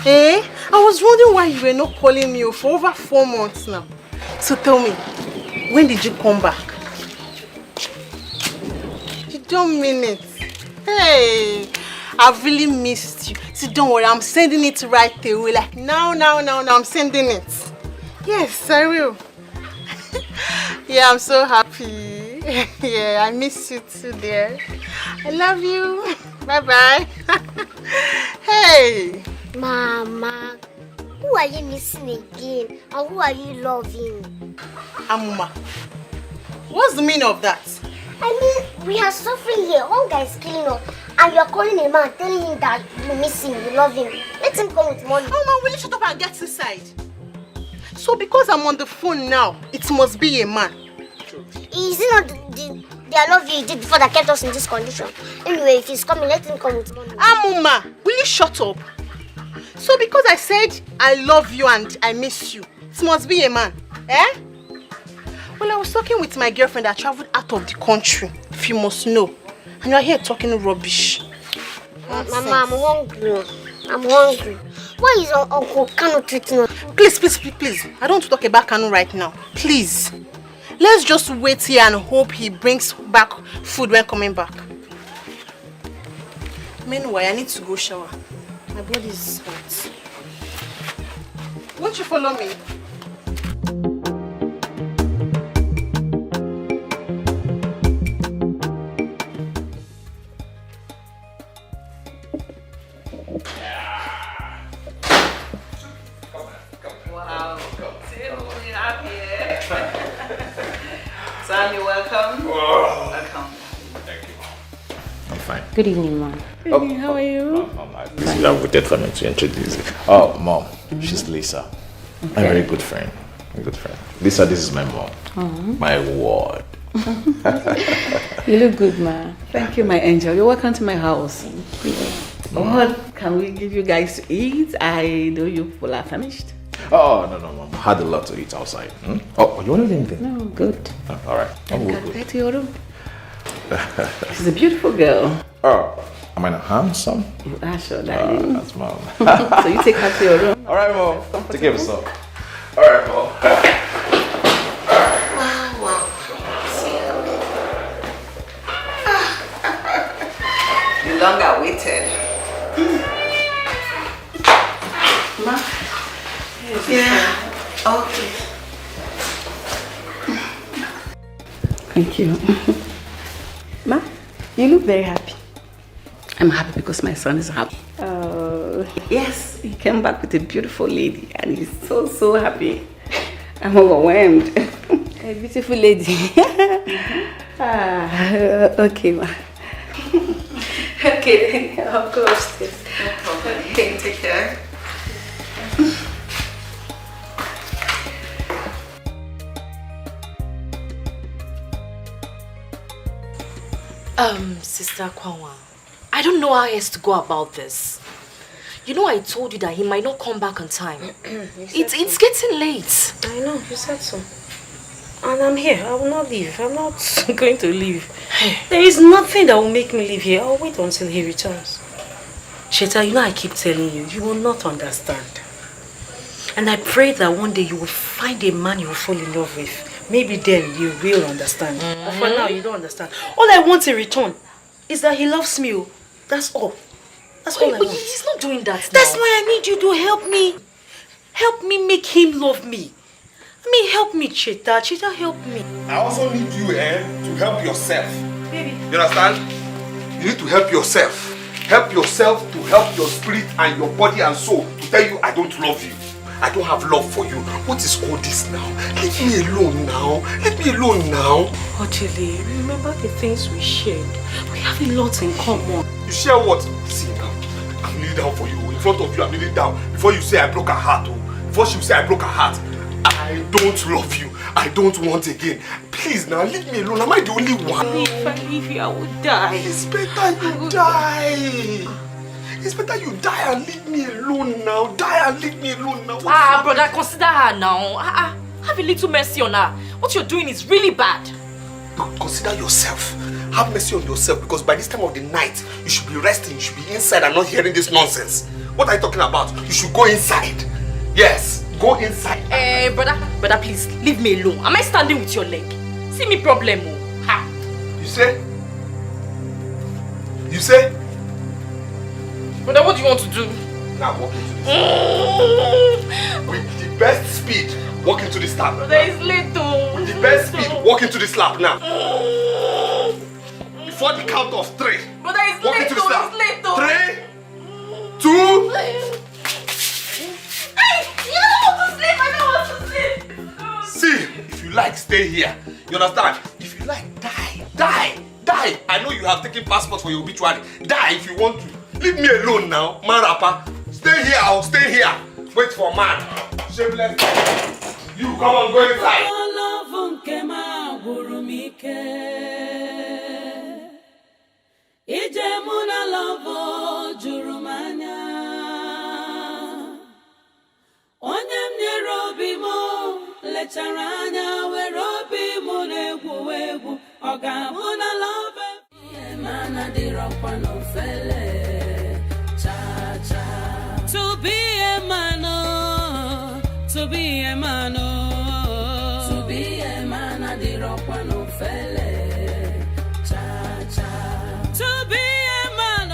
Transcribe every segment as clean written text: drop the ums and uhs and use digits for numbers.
Eh? I was wondering why you were not calling me for over 4 months now. So tell me, when did you come back? You don't mean it. Hey, I've really missed you. See, don't worry, I'm sending it right away. Like now, I'm sending it. Yes, I will. Yeah, I'm so happy. Yeah, I miss you too, dear. I love you. Bye-bye. Hey. Mama, who are you missing again? And who are you loving? Amuma. What's the meaning of that? I mean, we are suffering here. Hunger is killing us. And you are calling a man, telling him that you miss him, you love him. Let him come with money. Oh, man, will you shut up and get inside? So because I'm on the phone now, it must be a man. Is it not the I love you did before that kept us in this condition? Anyway, if he's coming, let him come with money. Amuma, will you shut up? So because I said I love you and I miss you, it must be a man, eh? Well, I was talking with my girlfriend that traveled out of the country, if you must know. And you're here talking rubbish. Mama, I'm hungry. I'm hungry. Why is Uncle Kanu treating us? Please. I don't want to talk about Kanu right now. Please. Let's just wait here and hope he brings back food when coming back. Meanwhile, I need to go shower. My body is hot. Won't you follow me? Good evening, Mom. Good evening, how are you? I waited for me to introduce you. Oh, Mom, she's Lisa. Okay. I'm a very good friend. Lisa, this is my mom. My ward. You look good, Ma. Thank you, my angel. You're welcome to my house. What can we give you guys to eat? I know you people are famished. Oh, no, Mom. I had a lot to eat outside. Oh, you want anything? No, good. Oh, all right. I'm good. Back to your room. She's a beautiful girl. Oh, am I not handsome? You are sure, darling. That's Mom. So you take her to your room. All right, Mom. Take care of yourself. All right, Mom. Wow. The longer waited. Ma? Yeah. Okay. Thank you. Ma, you look very happy. I'm happy because my son is happy. Yes, he came back with a beautiful lady and he's so happy. I'm overwhelmed. A beautiful lady. Okay, Ma. Okay, then I'll go upstairs. No problem. Okay, take care. Sister Kwanwa, I don't know how else to go about this. You know, I told you that he might not come back on time. It's getting late. I know, you said so. And I'm here. I will not leave. I'm not going to leave. There is nothing that will make me leave here. I'll wait until he returns. Sheta, you know I keep telling you, you will not understand. And I pray that one day you will find a man you will fall in love with. Maybe then you will understand. But for now, you don't understand. All I want in return is that he loves me. That's all. That's all I want. He's not doing that now. That's why I need you to help me. Help me make him love me. I mean, help me, Cheta. Cheta, help me. I also need you, to help yourself. Baby. You understand? You need to help yourself. Help yourself to help your spirit and your body and soul to tell you I don't love you. I don't have love for you. What is all this now? Leave me alone now. Leave me alone now. Ochille, remember the things we shared. We have a lot in common. You share what? See now, I'm kneeling down for you. In front of you, I'm kneeling down. Before you say I broke her heart, before she say I broke her heart, I don't love you. I don't want again. Please now, leave me alone. Am I the only one? If I leave you, I would die. It's better you die. It's better you die and leave me alone now. Die and leave me alone now. Brother, consider her now. Have a little mercy on her. What you're doing is really bad. Look, consider yourself. Have mercy on yourself because by this time of the night, you should be resting. You should be inside and not hearing this nonsense. What are you talking about? You should go inside. Yes, go inside. Brother, please, leave me alone. Am I standing with your leg? See me problem, oh. Ha! You say? You say? Brother, what do you want to do? Now walk into this. With the best speed, walk into this lap. Brother, it's late, oh. With the best speed, walk into this lap now. Before the count of 3. Brother, it's walk late, into this lap. It's late, oh. 3, 2. You don't want to sleep. I don't want to sleep. See, if you like, stay here. You understand? If you like, die. I know you have taken passport for your obituary. Die if you want to. Leave me alone now, man rapper. Stay here, I'll stay here. Wait for man. Shameless. You come on, go inside. To be a man, to be a man, to be a man, I did rock one no felle. Cha cha. To be a man,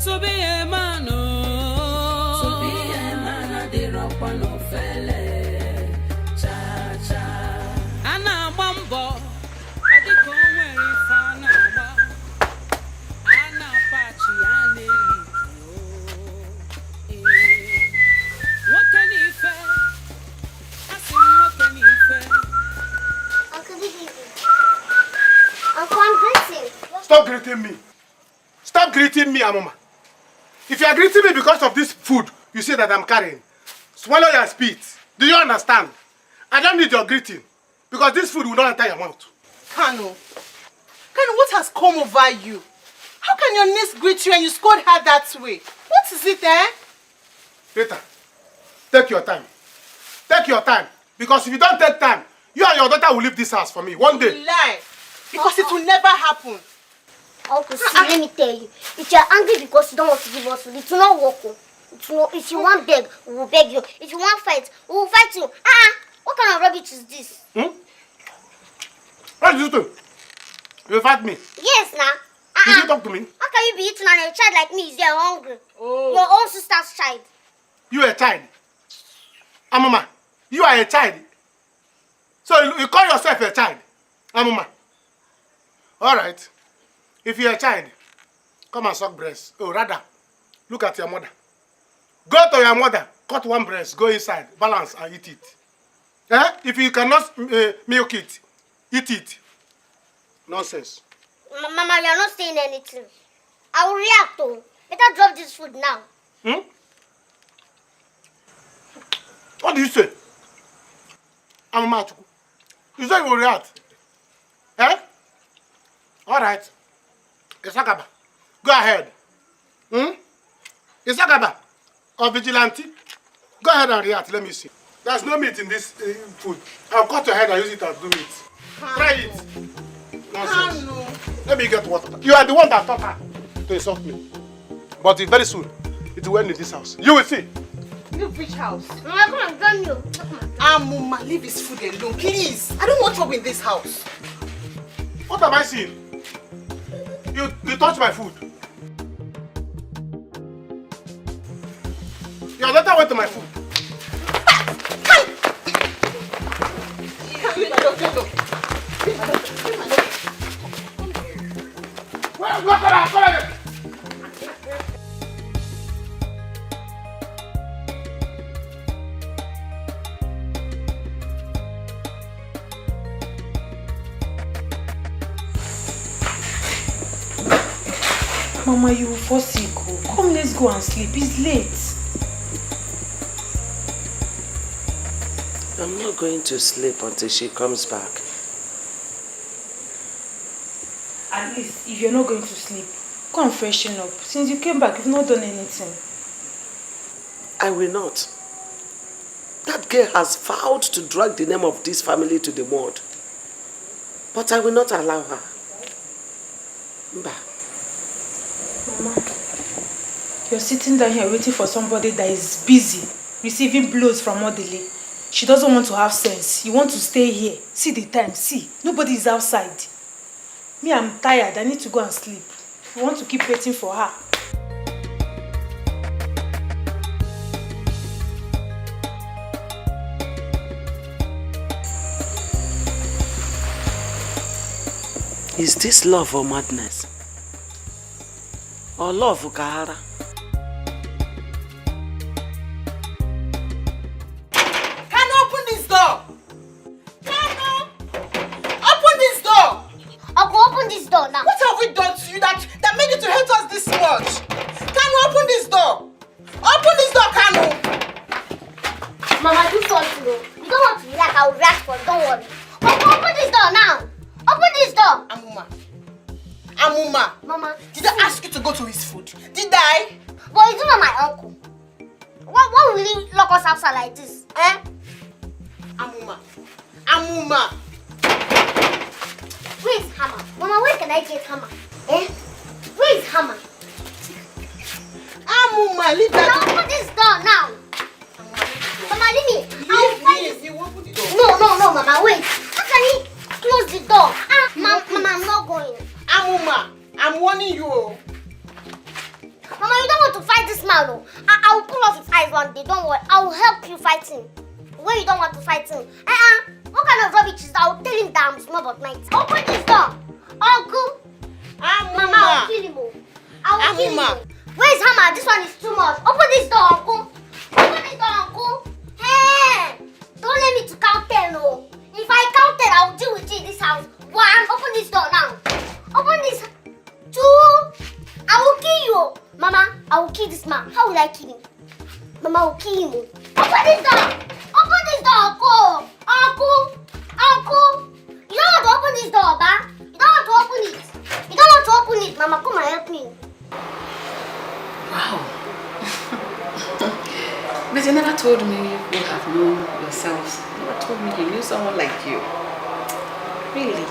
to be a man, to be a man, I did rock one no felle. Cha cha. Anna Mambo, I did go where if Anna Pachi, Annie. Uncle, I'm greeting. Stop greeting me. Stop greeting me, Amoma. If you are greeting me because of this food you see that I'm carrying, swallow your spit. Do you understand? I don't need your greeting because this food will not enter your mouth. Kano, what has come over you? How can your niece greet you and you scold her that way? What is it, eh? Rita, take your time. Take your time. Because if you don't take time, you and your daughter will leave this house for me one day. You lie. Because it will never happen. Uncle, see, let me tell you. If you're angry because you don't want to give us food, it will not work. If you want beg, we will beg you. If you want fight, we will fight you. What kind of rubbish is this? What did you do? You fight me? Yes, now. Did you talk to me? How can you be eating and a child like me is there hungry? Oh. Your own sister's child. You are a child. Amoma, you are a child. So you call yourself a child. Amoma. Alright. If you're a child, come and suck breast. Oh, rather, look at your mother. Go to your mother, cut one breast, go inside, balance and eat it. If you cannot milk it, eat it. Nonsense. Mama, you're not saying anything. I will react to. Better drop this food now. What do you say? Amoma, you say you will react? Alright. Isakaba, go ahead. Isakaba, or vigilante, go ahead and react. Let me see. There's no meat in this food. I'll cut your head and use it as do meat. Try it. Nonsense. Let me get water. You are the one that taught her to insult me. But very soon, it will end in this house. You will see. Leave which house? Mama, come on, join you. Mama, leave his food alone, please. I don't want trouble in this house. What have I seen? You touch my food. Your daughter went to my food. Mama, you will fall sick. Come, let's go and sleep. It's late. I'm not going to sleep until she comes back. At least, if you're not going to sleep, go and freshen up. Since you came back, you've not done anything. I will not. That girl has vowed to drag the name of this family to the mud. But I will not allow her. Mba. Mama, You're sitting down here waiting for somebody that is busy receiving blows from Odile. She doesn't want to have sense. You want to stay here. See the time. See, nobody is outside. Me, I'm tired. I need to go and sleep. You want to keep waiting for her. Is this love or madness? Or love, Ukahara? Can you open this door? Can you open this door? I'll go open this door now. What have we done to you that made you to hate us this much? Can you open this door? Open this door, Kanu. Mama, do something. You don't want to be like I'll react for it. Don't worry. Open this door now. Open this door. Amuma. Mama. Did I ask you to go to his food? Did I? But he's not my uncle. Why will he lock us outside like this? Eh? Amuma. Where is Hammer? Mama, where can I get Hammer? Eh? Where is Hammer? Amuma, leave that. Now open this door now. Mama, leave me. Leave. You open the door. No, Mama, wait. How can he close the door? Mama, I'm not going. Amuma, I'm warning you. Mama, you don't want to fight this man. No. I'll pull off his eyes one day. Don't worry. I'll help you fight him. Where you don't want to fight him. What kind of rubbish is that? I'll tell him that I'm small but mighty. Open this door. Uncle. Mama, I'll kill him. I'll kill him. Where's Hammer? This one is too much. Open this door, Uncle. Open this door, Uncle. Hey! Don't let me to count 10, no. If I count 10, I'll deal with you in this house. 1. Open this door now. Open this. 2. I will kill you. Mama, I will kill this man. How will I kill him? Mama, I will kill him. Open this door. Open this door, Uncle. Uncle. You don't want to open this door, Ba? You don't want to open it. You don't want to open it. Mama, come and help me. Wow. But you never told me you have known yourselves. You never told me you knew someone like you. Really?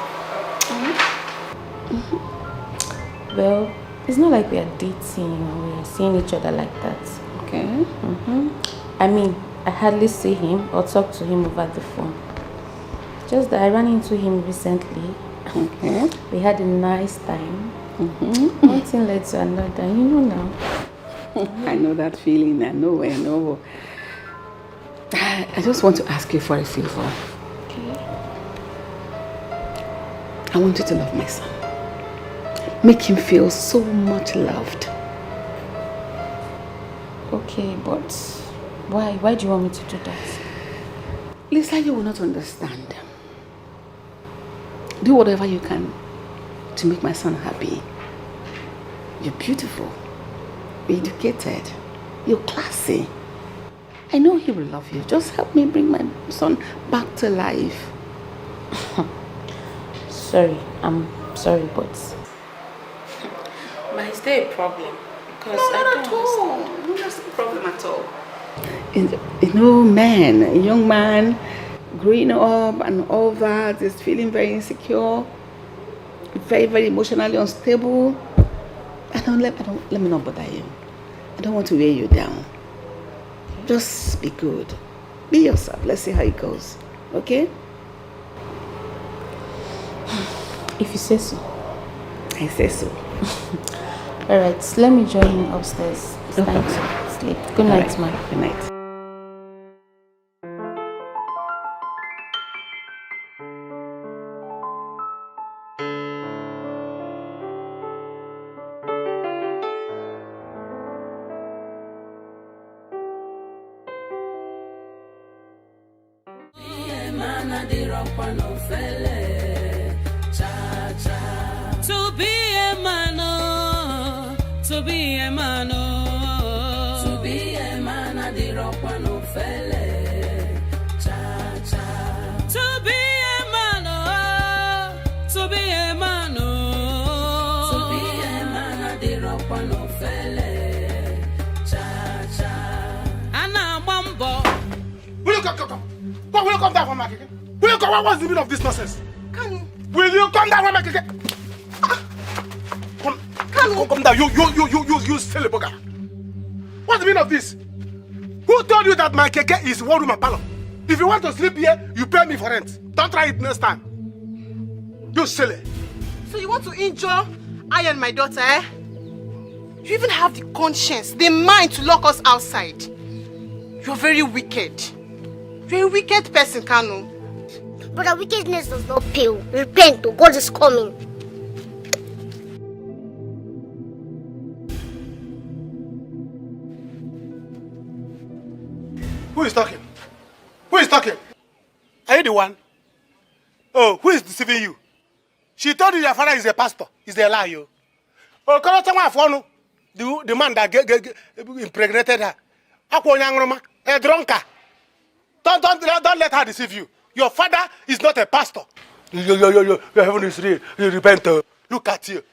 Well, it's not like we are dating or we are seeing each other like that. Okay. I mean, I hardly see him or talk to him over the phone. Just that I ran into him recently. Okay. We had a nice time. One thing led to another, you know now. I know that feeling. I know. I just want to ask you for a favor. Okay. I want you to love my son. Make him feel so much loved. Okay, but why? Why do you want me to do that? Lisa, you will not understand. Do whatever you can to make my son happy. You're beautiful. You're educated. You're classy. I know he will love you. Just help me bring my son back to life. I'm sorry, but is there a problem? Because No, not at all. No, there's no problem at all. A young man, growing up and all that, is feeling very insecure, very, very emotionally unstable. Let me not bother you. I don't want to weigh you down. Just be good. Be yourself. Let's see how it goes. Okay? If you say so. I say so. Alright, let me join him upstairs. It's time to sleep. Good night, Right. ma. Good night. To be a man, oh, to be a man, oh, to be a man, I did rock one of felle. Cha cha. To be a man, oh, to be a man, oh, to be a man, I did rock one of felle. Cha cha. Anna Mambo. Will you come? Will you come down from my keke? Will you come? What's the meaning of this nonsense? Will you come down from my keke? Come down. You silly bugger. What's the meaning of this? Who told you that my keke is one room and parlor? If you want to sleep here, you pay me for rent. Don't try it next time. You silly. So you want to injure I and my daughter, eh? You even have the conscience, the mind to lock us outside. You're very wicked. You're a wicked person, Kanu. But the wickedness does not pay. Repent, God is coming. Who is talking? Who is talking? Are you the one? Oh, who is deceiving you? She told you your father is a pastor. Is a lie, yo. Oh, come on, the man that impregnated her. A drunkard. Don't let her deceive you. Your father is not a pastor. Your heaven is real. You repent. Look at you.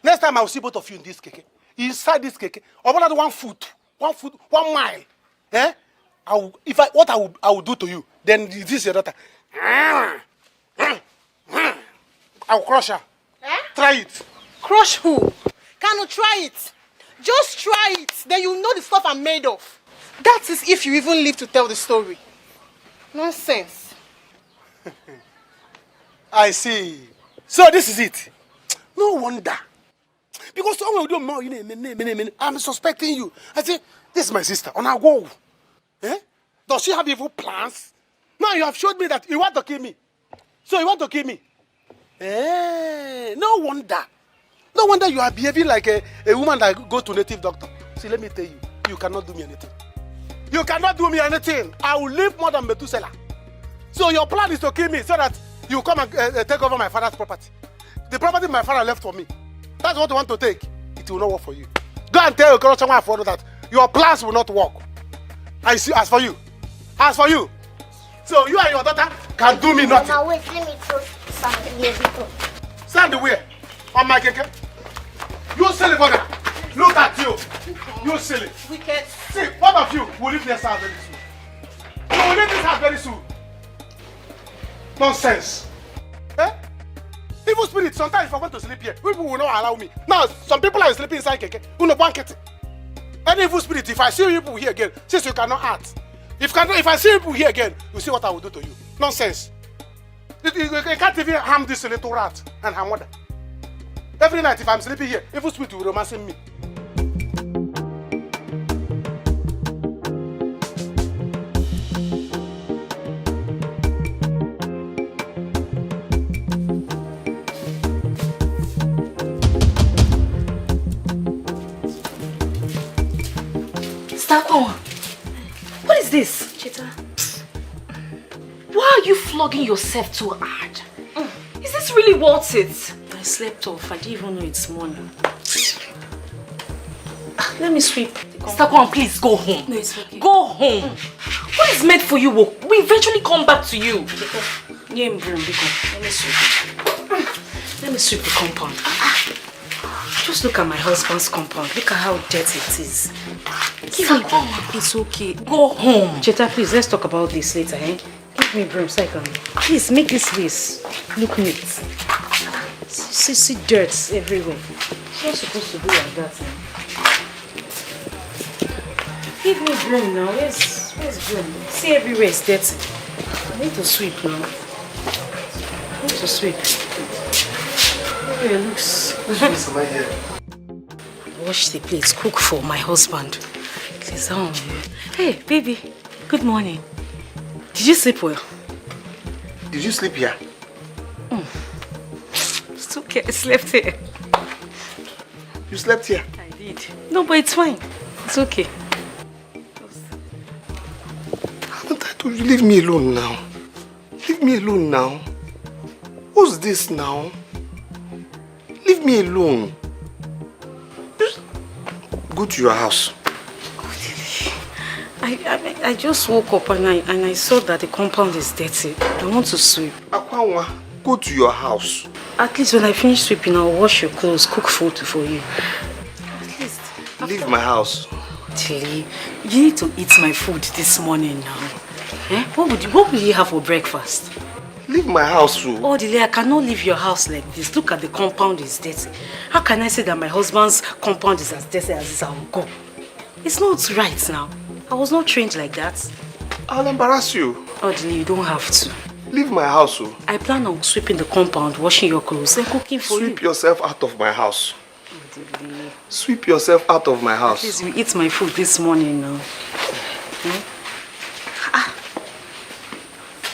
Next time I will see both of you in this keke. Inside this keke. About 1 foot. 1 foot. 1 mile. Eh? I will do to you. Then this is your daughter. I will crush her. Eh? Try it. Crush who? Kanu, try it. Just try it. Then you know the stuff I'm made of. That is if you even live to tell the story. Nonsense. I see. So this is it. No wonder. Because someone will do more. I'm suspecting you. I say, this is my sister. On our go. Eh? Does she have evil plans? Now you have showed me that you want to kill me. So you want to kill me? Eh? No wonder. No wonder you are behaving like a woman that goes to native doctor. See, let me tell you, you cannot do me anything. You cannot do me anything. I will live more than Methuselah. So your plan is to kill me so that you come and take over my father's property. The property my father left for me. That's what you want to take. It will not work for you. Go and tell your girl that your plans will not work. I see. As for you, so you and your daughter can do me nothing. Now wait, let me throw sand here. Sand where? On my keke. You silly brother. Look at you. You silly. Wicked. See, one of you will leave this house very soon. You will leave this house very soon. Nonsense. Eh? Evil spirit, sometimes if I want to sleep here, people will not allow me. Now, some people are sleeping inside keke. Who no blanket. Any evil spirit, if I see people here again, since you cannot act. If I see people here again, you see what I will do to you. Nonsense. You can't even harm this little rat and her mother. Every night if I'm sleeping here, evil spirit will romancing me. What is this? Cheta, why are you flogging yourself too hard? Is this really worth it? I slept off. I didn't even know it's morning. Let me sweep. Stakwan, please go home. No, it's okay. Go home. What is meant for you will eventually come back to you. Let me sweep. Let me sweep the compound. Just look at my husband's compound. Look at how dirty it is. It's okay. Go home. Cheta, please, let's talk about this later, eh? Give me broom so I can... Please, make this place look neat. See dirt everywhere. You're not supposed to do like that, eh? Give me broom now. Where's broom? See, everywhere is dirty. I need to sweep now. I need to sweep. Everywhere looks... Wash the plates, cook for my husband. Hey, baby. Good morning. Did you sleep well? Did you sleep here? It's okay. I slept here. You slept here? I did. No, but it's fine. It's okay. Haven't I told you, leave me alone now? Leave me alone now. Who's this now? Leave me alone. Just go to your house. I just woke up and I saw that the compound is dirty. I want to sweep. Akwawa, go to your house. At least when I finish sweeping, I'll wash your clothes, cook food for you. At least. Leave my house. Tilly, you need to eat my food this morning now. Eh? What will you have for breakfast? Leave my house, too. Oh, Dile, I cannot leave your house like this. Look at the compound is dirty. How can I say that my husband's compound is as dirty as this? I will go. It's not right now. I was not trained like that. I'll embarrass you. Odili, you don't have to. Leave my house, oh. I plan on sweeping the compound, washing your clothes, and cooking for you. Sweep yourself out of my house. Odili. Sweep yourself out of my house. Please, you eat my food this morning now.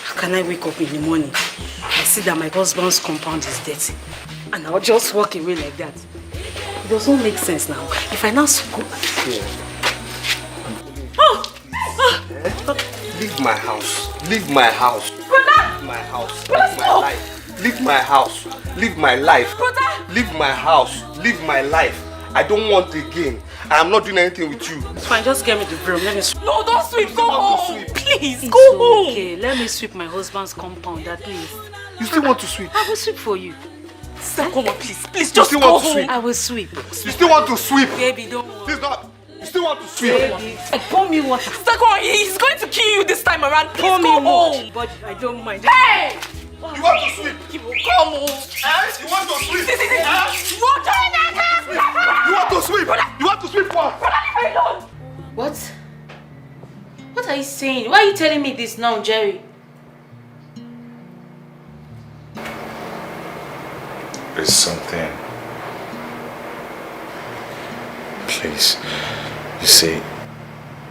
How can I wake up in the morning? I see that my husband's compound is dirty. And I'll just walk away like that. It doesn't make sense now. If I now go... Leave my house. Leave my house. Leave my house. Leave my life. Leave my house. Leave my life. Leave my house. Leave my life. I don't want again. I am not doing anything with you. It's fine, just get me the broom. Let me sweep. No, don't sweep. Go home. Please, It's go home. Okay, let me sweep my husband's compound at least. You still want to sweep? I will sweep for you. Stop, come on, please. Please, You just still go want to home. sweep? I will sweep. You still want to sweep? Baby, don't worry. Please not. You still want to sweep? Baby, pour me water. Stop, come on. He's going to kill you this time around. Please Pour me go water. home. But I don't mind. Hey! You want to sweep? Come on. You want to sweep? Water. You want to sweep? You want to sweep what? What? What are you saying? Why are you telling me this now, Jerry? There's something. Please. You see,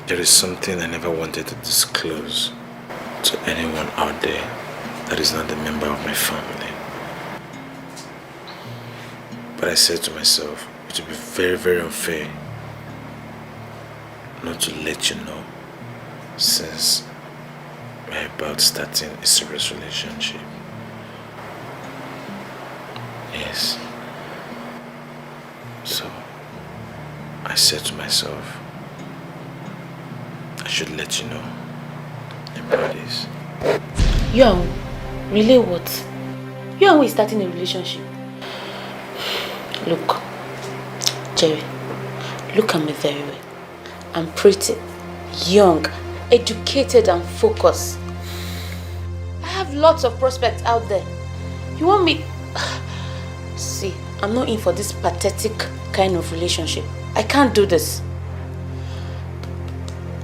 there is something I never wanted to disclose to anyone out there that is not a member of my family. But I said to myself, it would be very, very unfair not to let you know, since we're about starting a serious relationship. Yes. So I said to myself, I should let you know about this. You and really what? You and we starting a relationship? Look, Jerry, look at me very well. I'm pretty, young, educated and focused. I have lots of prospects out there. You want me... See, I'm not in for this pathetic kind of relationship. I can't do this.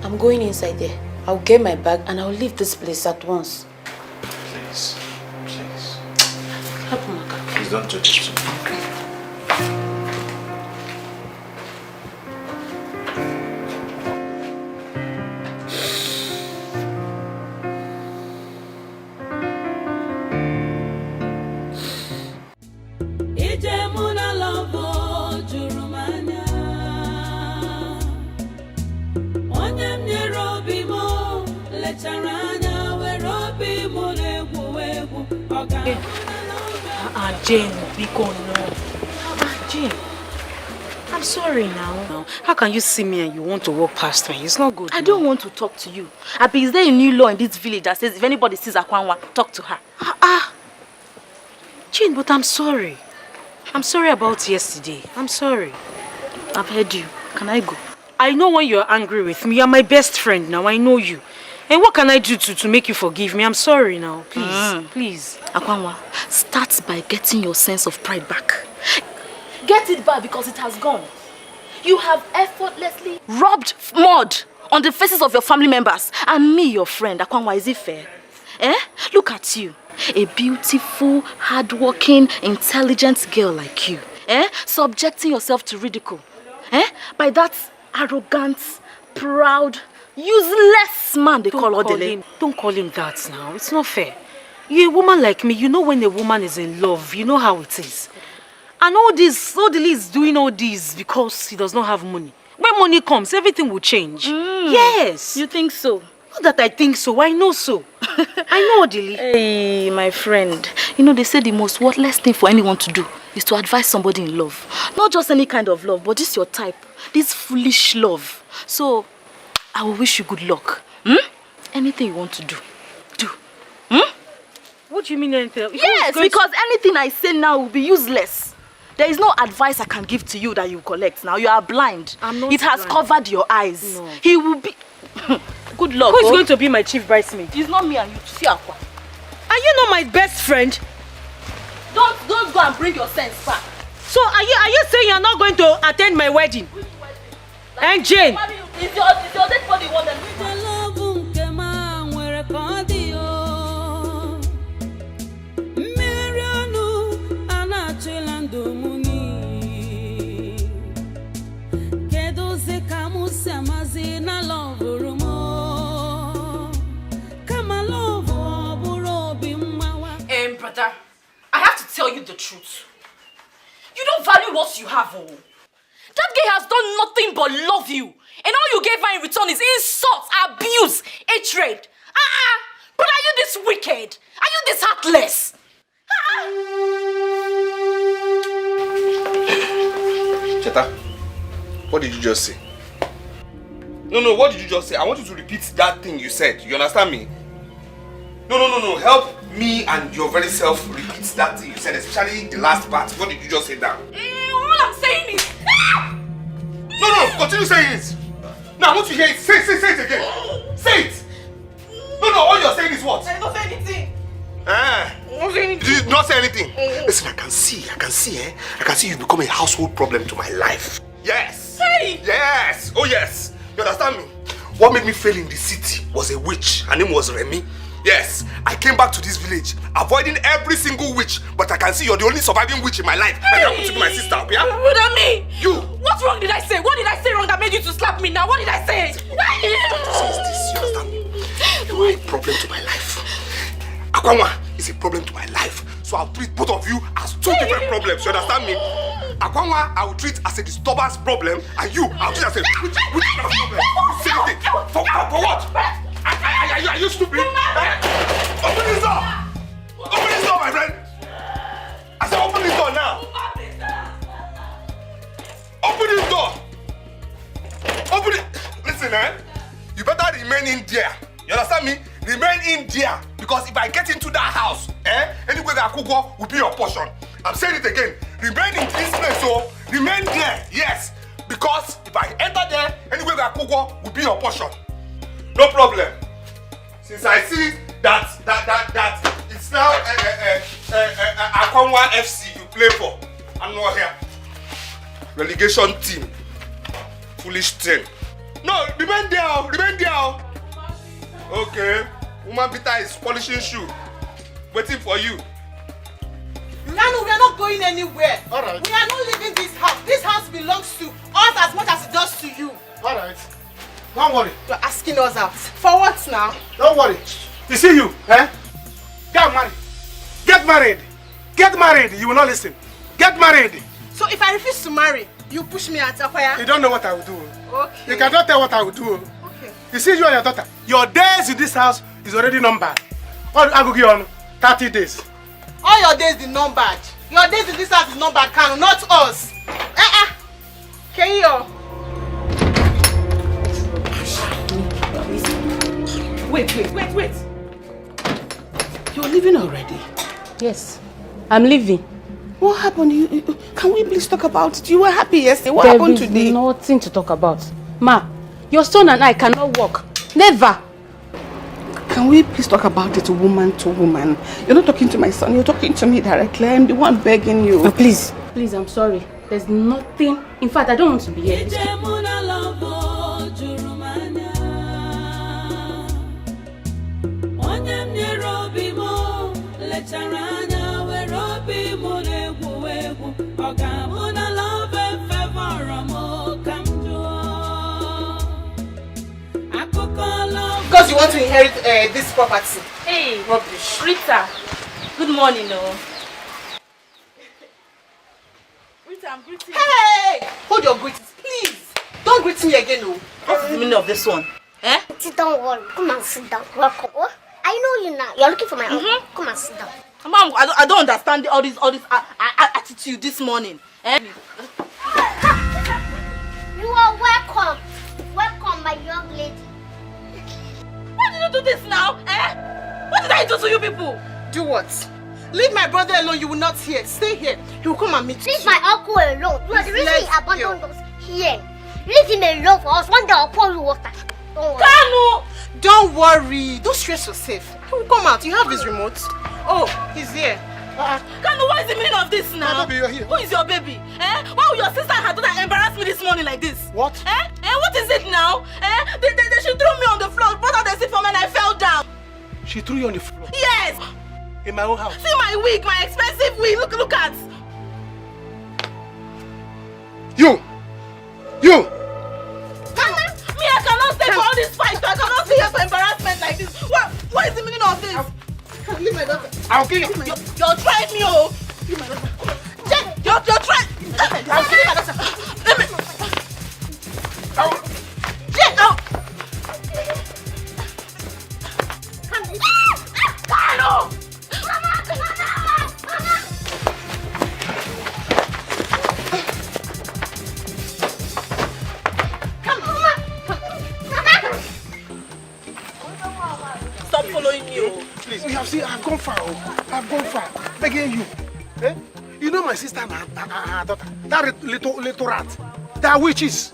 I'm going inside there. I'll get my bag and I'll leave this place at once. Please, please. Help me, Maka. Please don't touch it. Jane, be gone now. Jane, I'm sorry now. How can you see me and you want to walk past me? It's not good. I don't want to talk to you. Abi, is there a new law in this village that says if anybody sees Akwanwa, talk to her? Jane, but I'm sorry. I'm sorry about yesterday. I'm sorry. I've heard you. Can I go? I know when you're angry with me. You're my best friend now. I know you. And what can I do to make you forgive me? I'm sorry now. Please, please. Akwanwa, start by getting your sense of pride back. Get it back because it has gone. You have effortlessly rubbed mud on the faces of your family members. And me, your friend, Akwanwa, is it fair? Look at you. A beautiful, hardworking, intelligent girl like you. Subjecting yourself to ridicule. By that arrogant, proud, useless man they call Odile. Don't call him that now. It's not fair. You're a woman like me. You know when a woman is in love. You know how it is. And all this, Odile is doing all this because he does not have money. When money comes, everything will change. Yes. You think so? Not that I think so. I know so. I know, Odile. Hey, my friend. You know, they say the most worthless thing for anyone to do is to advise somebody in love. Not just any kind of love, but this your type. This foolish love. So, I will wish you good luck. Anything you want to do, do. What do you mean anything? Yes, because anything I say now will be useless. There is no advice I can give to you that you collect now. You are blind. I'm not It has blind. covered your eyes. No. He will be... Good luck. Who is going to be my chief bridesmaid? It's not me and you. See Aqua. Are you not my best friend? Don't go and bring your sense back. So are you saying you're not going to attend my wedding? Which wedding? And Jane. What do you Is your dead body one that brother, I have to tell you the truth. You don't value what you have, oh. That guy has done nothing but love you. And all you gave her in return is insults, abuse, hatred. But are you this wicked? Are you this heartless? Cheta, what did you just say? No, what did you just say? I want you to repeat that thing you said. You understand me? No. Help me and your very self repeat that thing you said, especially the last part. What did you just say now? All I'm saying is... No, continue saying it. Now I want to hear it. Say it again. Say it. No, all you're saying is what? I didn't say anything. You did not say anything. Listen, I can see, I can see you become a household problem to my life. Yes. Hey. Yes. Oh yes. You understand me? What made me fail in the city was a witch. Her name was Remy. Yes, I came back to this village, avoiding every single witch, but I can see you're the only surviving witch in my life. And you happen to be my sister, okay? What I mean? You! What wrong did I say? What did I say wrong that made you to slap me now? What did I say? Says this, you understand me? You are a problem to my life. Akwanwa is a problem to my life. So I'll treat both of you as two different problems, you understand me? Akwanwa, I will treat as a disturbance problem, and you, I'll treat as a which problem? Same thing. For what? Are you stupid? Open this door! Open this door, my friend! I said open this door now! Open this door! Open it! Listen, you better remain in there. You understand me? Remain in there. Because if I get into that house, anywhere that I could go will be your portion. I'm saying it again. Remain in this place, so remain there, yes. Because if I enter there, anywhere that I could go will be your portion. No problem. Since I see that it's now Akwanwa FC you play for, I'm not here. Relegation team. Foolish thing. No, remain there. Okay. Woman Peter is polishing shoe. Waiting for you. Nano, we are not going anywhere. Alright. We are not leaving this house. This house belongs to us as much as it does to you. Alright. Don't worry. You're asking us out. For what now? Don't worry. You see you, Get married. Get married. Get married. You will not listen. Get married. So if I refuse to marry, you push me out, Akwaya? You don't know what I will do. Okay. You cannot tell what I will do. Okay. You see you and your daughter. Your days in this house is already numbered. What I will give you on 30 days. All your days is numbered. Your days in this house is numbered, Kanu, not us. Keyo. Wait. You're leaving already? Yes, I'm leaving. What happened? Can we please talk about it? You were happy yesterday. What happened today? There is nothing to talk about. Ma, your son and I cannot walk. Never. Can we please talk about it woman to woman? You're not talking to my son. You're talking to me directly. I'm the one begging you. Please, I'm sorry. There's nothing. In fact, I don't want to be here. Because you want to inherit this property. Hey, Rubbish. Rita. Good morning, Rita, I'm greeting you. Hey! Hold your greetings, please. Don't greet me again, no. What's the meaning of this one? Don't worry. Come and sit down. Welcome. I know you now. You're looking for my uncle. Come and sit down. Mom, I don't understand all this attitude this morning. You are welcome. Welcome, my young lady. Why did you do this now? What did I do to you people? Do what? Leave my brother alone. You will not hear. Stay here. He will come and meet you. Leave my uncle alone. You are the reason he abandoned us here. Leave him alone for us. One day I'll pour you water. Don't worry. Kanu! Don't worry. Don't stress yourself. He will come out. You have his remote. Oh, he's here. Kanu, what is the meaning of this now? My baby, you're here. Who is your baby? Why will your sister and her daughter embarrass me this morning like this? What? What is it now? She threw me on the floor, brought out the seat for me and I fell down. She threw you on the floor? Yes! In my own house? See my wig, my expensive wig. Look at. You! Mama! Me, I cannot stay for all this fight. I cannot stay here for embarrassment like this. What is the meaning of this? Leave my daughter. I'll kill you. You're trying me, oh! Leave my daughter. You're trying. I'll kill my daughter. Let me. Carlo! Stop following me, oh. Please, you have seen, I've gone far, I've gone far. Begging you. You know my sister and her daughter, that little rat, they are witches.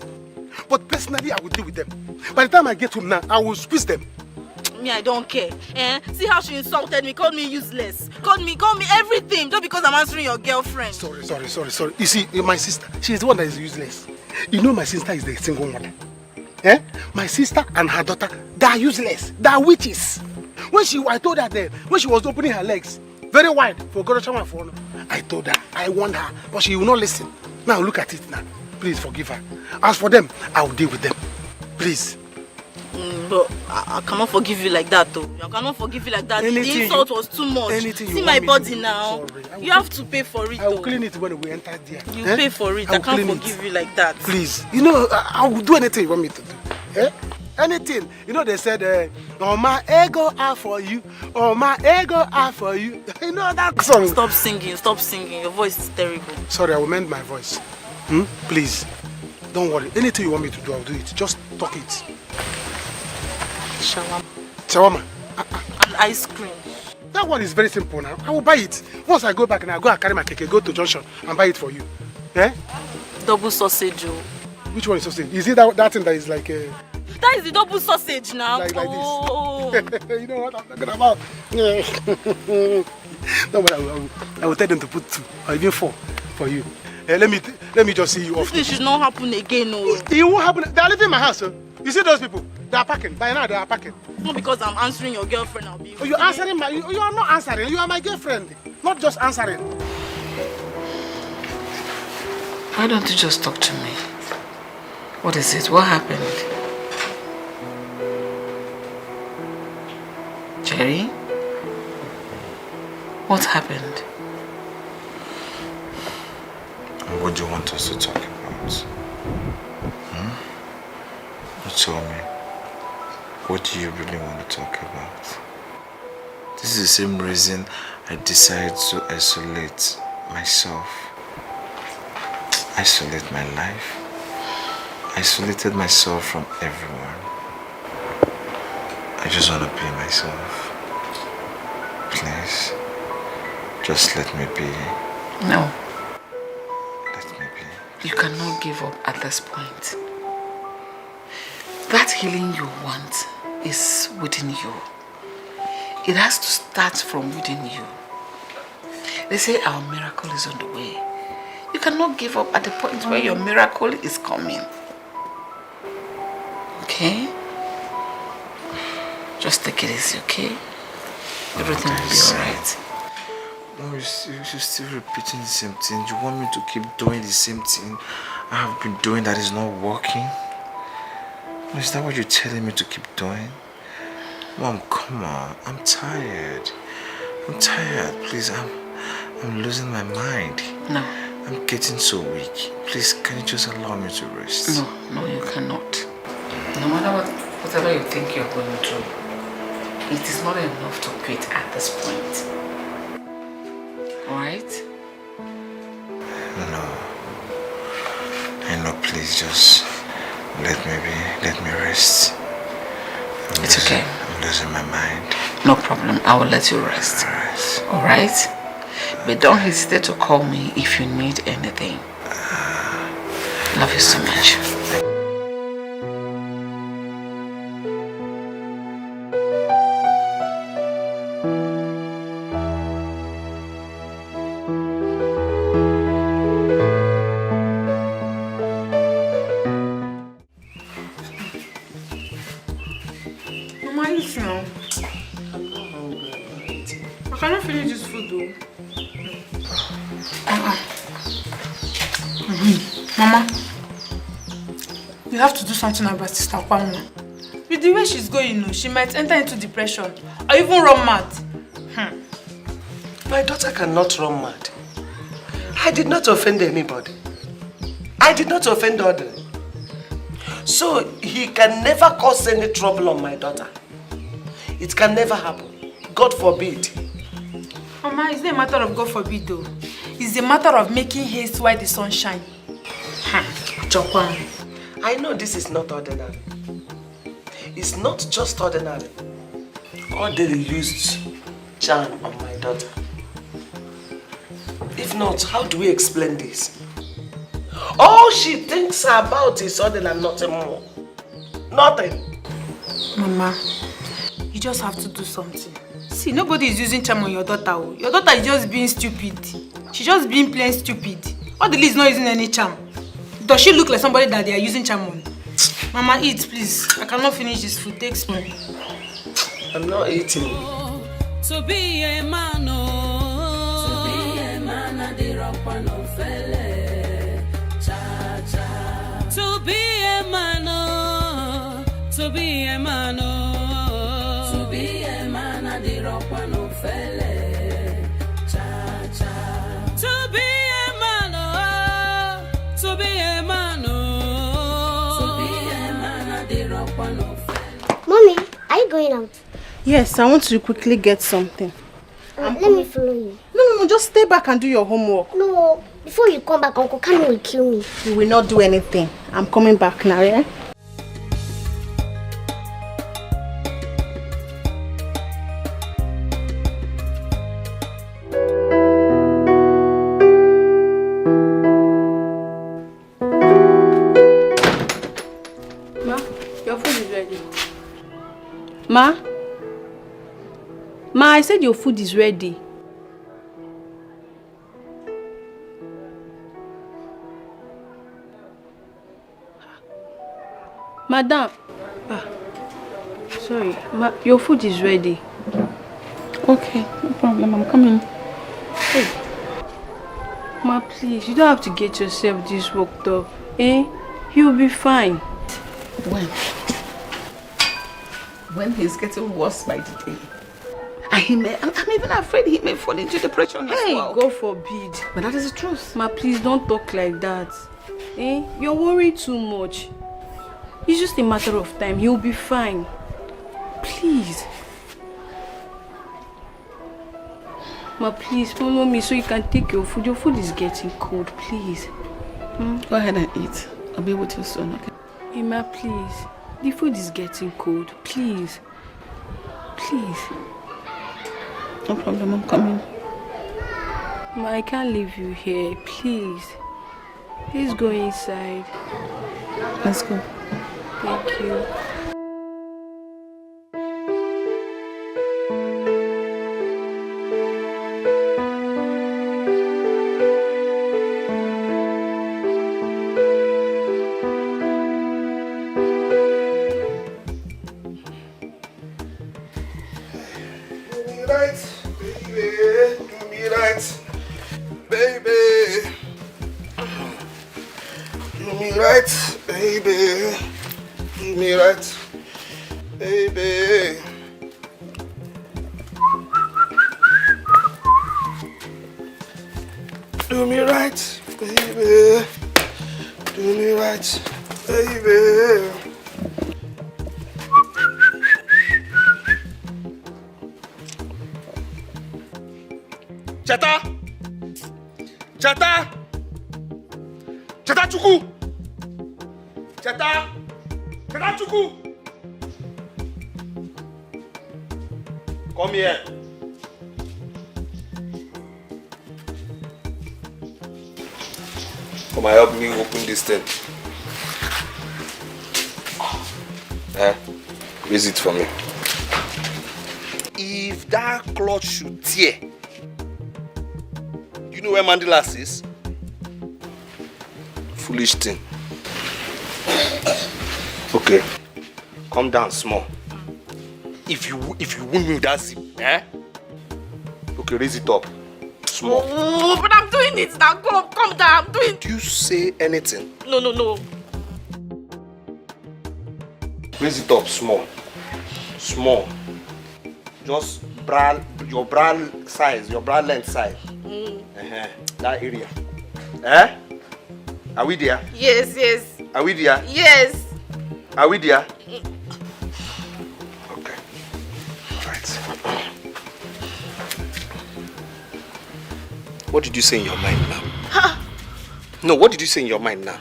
But personally, I will deal with them. By the time I get home now, I will squeeze them. Me, I don't care. See how she insulted me, called me useless, called me everything, just because I'm answering your girlfriend. Sorry. You see, my sister, she is the one that is useless. You know my sister is the single mother. My sister and her daughter, they are useless. They are witches. I told her that when she was opening her legs, very wide for Goroshawa for I told her, I warned her, but she will not listen. Now look at it now. Please forgive her. As for them, I will deal with them. Please. But I cannot forgive you like that, though. I cannot forgive you like that. The insult was too much. See my body now. You have to pay for it. I will clean it when we enter there. You pay for it. I can't forgive you like that. Please. You know, I will do anything you want me to do. Anything. You know, they said, oh, my ego are for you. Oh, my ego are for you. You know that song? Stop singing. Your voice is terrible. Sorry, I will mend my voice. Please. Don't worry. Anything you want me to do, I'll do it. Just talk it. Shawarma. And ice cream. That one is very simple now. I will buy it. Once I go back and I go and carry my keke, go to Junction and buy it for you. Double sausage. Which one is sausage? Is it that thing that is like a... That is the double sausage now. Like this. You know what I'm talking about? No, but I will tell them to put 2 or even 4 for you. Let me just see you off. This should not happen again. No. It won't happen. They are leaving my house. You see those people? They are packing. By now they are packing. Not because I'm answering your girlfriend. I'll be. You're answering my. You are not answering. You are my girlfriend. Not just answering. Why don't you just talk to me? What is it? What happened? Jerry? What happened? What do you want us to talk about? Tell me, what do you really want to talk about? This is the same reason I decided to isolate myself. Isolate my life. Isolated myself from everyone. I just want to be myself. Please, just let me be. No. Let me be. You cannot give up at this point. That healing you want is within you. It has to start from within you. They say our miracle is on the way. You cannot give up at the point where your miracle is coming. Okay? Just take it easy, okay? Everything will be alright. No, you're still repeating the same thing. You want me to keep doing the same thing I have been doing that is not working? Is that what you're telling me to keep doing? Mom, come on. I'm tired. Please, I'm losing my mind. No. I'm getting so weak. Please, can you just allow me to rest? No, you cannot. No matter whatever you think you're going through, it is not enough to quit at this point. Alright? No. I know, please just let me rest. It's okay. I'm losing my mind. No problem. I will let you rest. Alright? But don't hesitate to call me if you need anything. Love you so much. Mama, eat now. I'm not hungry. I'm not eating. I cannot finish this food though. Mama, you have to do something about Sister Kwamna. With the way she's going, she might enter into depression or even run mad. My daughter cannot run mad. I did not offend anybody. I did not offend Audrey. So he can never cause any trouble on my daughter. It can never happen. God forbid. Mama, it's not a matter of God forbid though. It's a matter of making haste while the sun shines. Chokwan. I know this is not ordinary. It's not just ordinary. Audrey used charm on my daughter. If not, how do we explain this? All she thinks about is Audrey and nothing more. Nothing. Mama, you just have to do something. See, nobody is using charm on your daughter. Your daughter is just being stupid. She's just being plain stupid. Audrey is not using any charm. Does she look like somebody that they are using charm on? Mama, eat, please. I cannot finish this food. Take spoon. I'm not eating. To be a man, to be a man, I did rock one of felle. Cha cha. To be a man, to be a man, to be a man, I did rock one of felle. Cha cha. To be a man, to be a man, to be a man, I did rock one of felle. Mommy, are you going out? Yes, I want to quickly get something. Let me follow you. No, just stay back and do your homework. No, before you come back, Uncle Kami will kill me. You will not do anything. I'm coming back now, yeah? Ma, your food is ready. Ma? Ma, I said your food is ready. Madam. Sorry. Ma, your food is ready. Okay, no problem. I'm coming. Hey. Ma, please, you don't have to get yourself this worked up. Eh? You'll be fine. When he's getting worse by the day. And I'm even afraid he may fall into depression as well. God forbid. But that is the truth. Ma, please don't talk like that. Eh? You're worried too much. It's just a matter of time. He'll be fine. Please. Ma, please follow me so you can take your food. Your food is getting cold, please. Go ahead and eat. I'll be with you soon, okay? Hey, ma, please. The food is getting cold. Please. Please. No problem, I'm coming. Ma, I can't leave you here. Please. Please go inside. Let's go. Thank you. Come here. Come and help me open this thing. Raise it for me. If that cloth should tear, you know where Mandilas is? Foolish thing. Okay, come down small. if you wound me with that zip, eh? Okay, raise it up. Small. Oh, but I'm doing it now. Calm down. I'm doing it. Do you say anything? No. Raise it up, small. Small. Just your bra size, your bra length size. That area. Eh? Are we there? Yes. Are we there? Yes. Are we there? Okay. Right. What did you say in your mind now? Huh? No, what did you say in your mind now?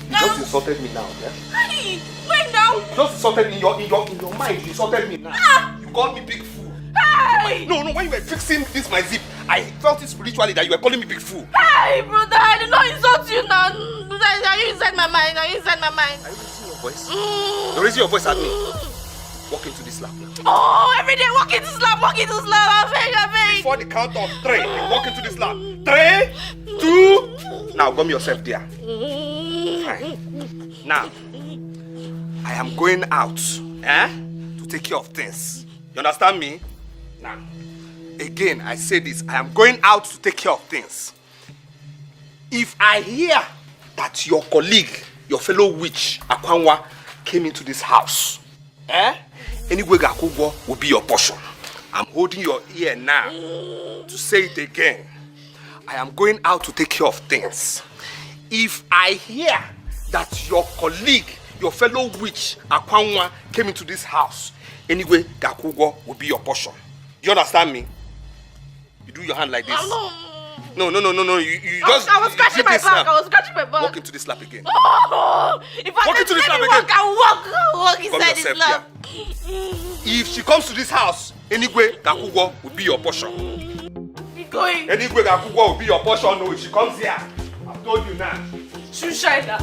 You just insulted me now, yeah? Hey, wait now. You just insulted me in your mind. You insulted me now. You called me big fool. Hey! No, when you were fixing this my zip, I felt it spiritually that you were calling me big fool. Hey, brother, I did not insult you now. Are you inside my mind? Are you raising your voice? You're raising your voice at me. Walk into this lap now. Oh, every day walk into this lap. I beg. Before the count of 3, you walk into this lap. 3, 2. Now, gum yourself there. Fine. Now, I am going out, to take care of things. You understand me? Now, again, I say this. I am going out to take care of things. If I hear that your colleague, your fellow witch, Akwanwa, came into this house, anyway, Gakugo will be your portion. I'm holding your ear now to say it again. I am going out to take care of things. If I hear that your colleague, your fellow witch, Akwanwa, came into this house, anyway, Gakugo will be your portion. You understand me? You do your hand like this. No. You just. I was scratching my back. Walk into this lap again. Oh, if I walk into this lap again. I'll walk inside this lap. If she comes to this house, anyway, Gakugo will be your portion. Going. Anyway, Gakugo will be your portion. No, if she comes here, I've told you now. Shushaida.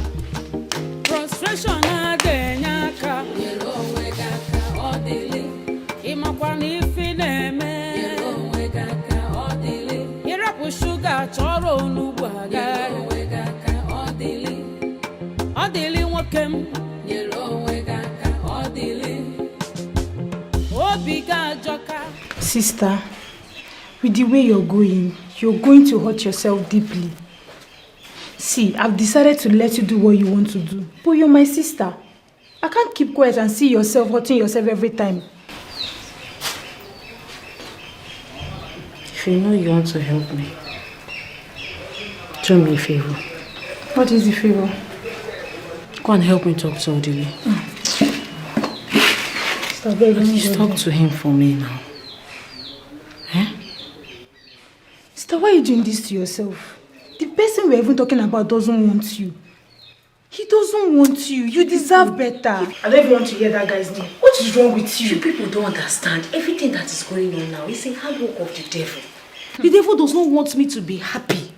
Frustration adenyaka. Yelowegaka odili. Imakwani fineme. Yelowegaka odili. Irapu sugar choro onugwaga. Yelowegaka odili. Odili wakem. Yelowegaka odili. Obiga joka. Sister, with the way you're going to hurt yourself deeply. See, I've decided to let you do what you want to do. But you're my sister. I can't keep quiet and see yourself hurting yourself every time. If you know you want to help me, do me a favor. What is the favor? Go and help me talk to Odile. Please talk to him for me now. Sister, why are you doing this to yourself? The person we're even talking about doesn't want you. He doesn't want you. You deserve better. I don't even want to hear that guy's name. What is wrong with you? You people don't understand. Everything that is going on now is a hard work of the devil. The devil does not want me to be happy.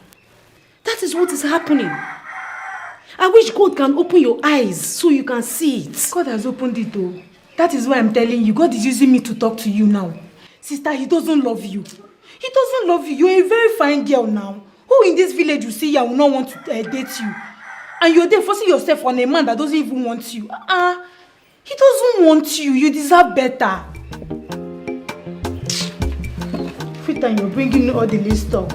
That is what is happening. I wish God can open your eyes so you can see it. God has opened it though. That is why I'm telling you. God is using me to talk to you now. Sister, he doesn't love you. He doesn't love you. You're a very fine girl now. Who in this village you see here will not want to date you? And you're there forcing yourself on a man that doesn't even want you. He doesn't want you. You deserve better. Every time you're bringing all the list talk.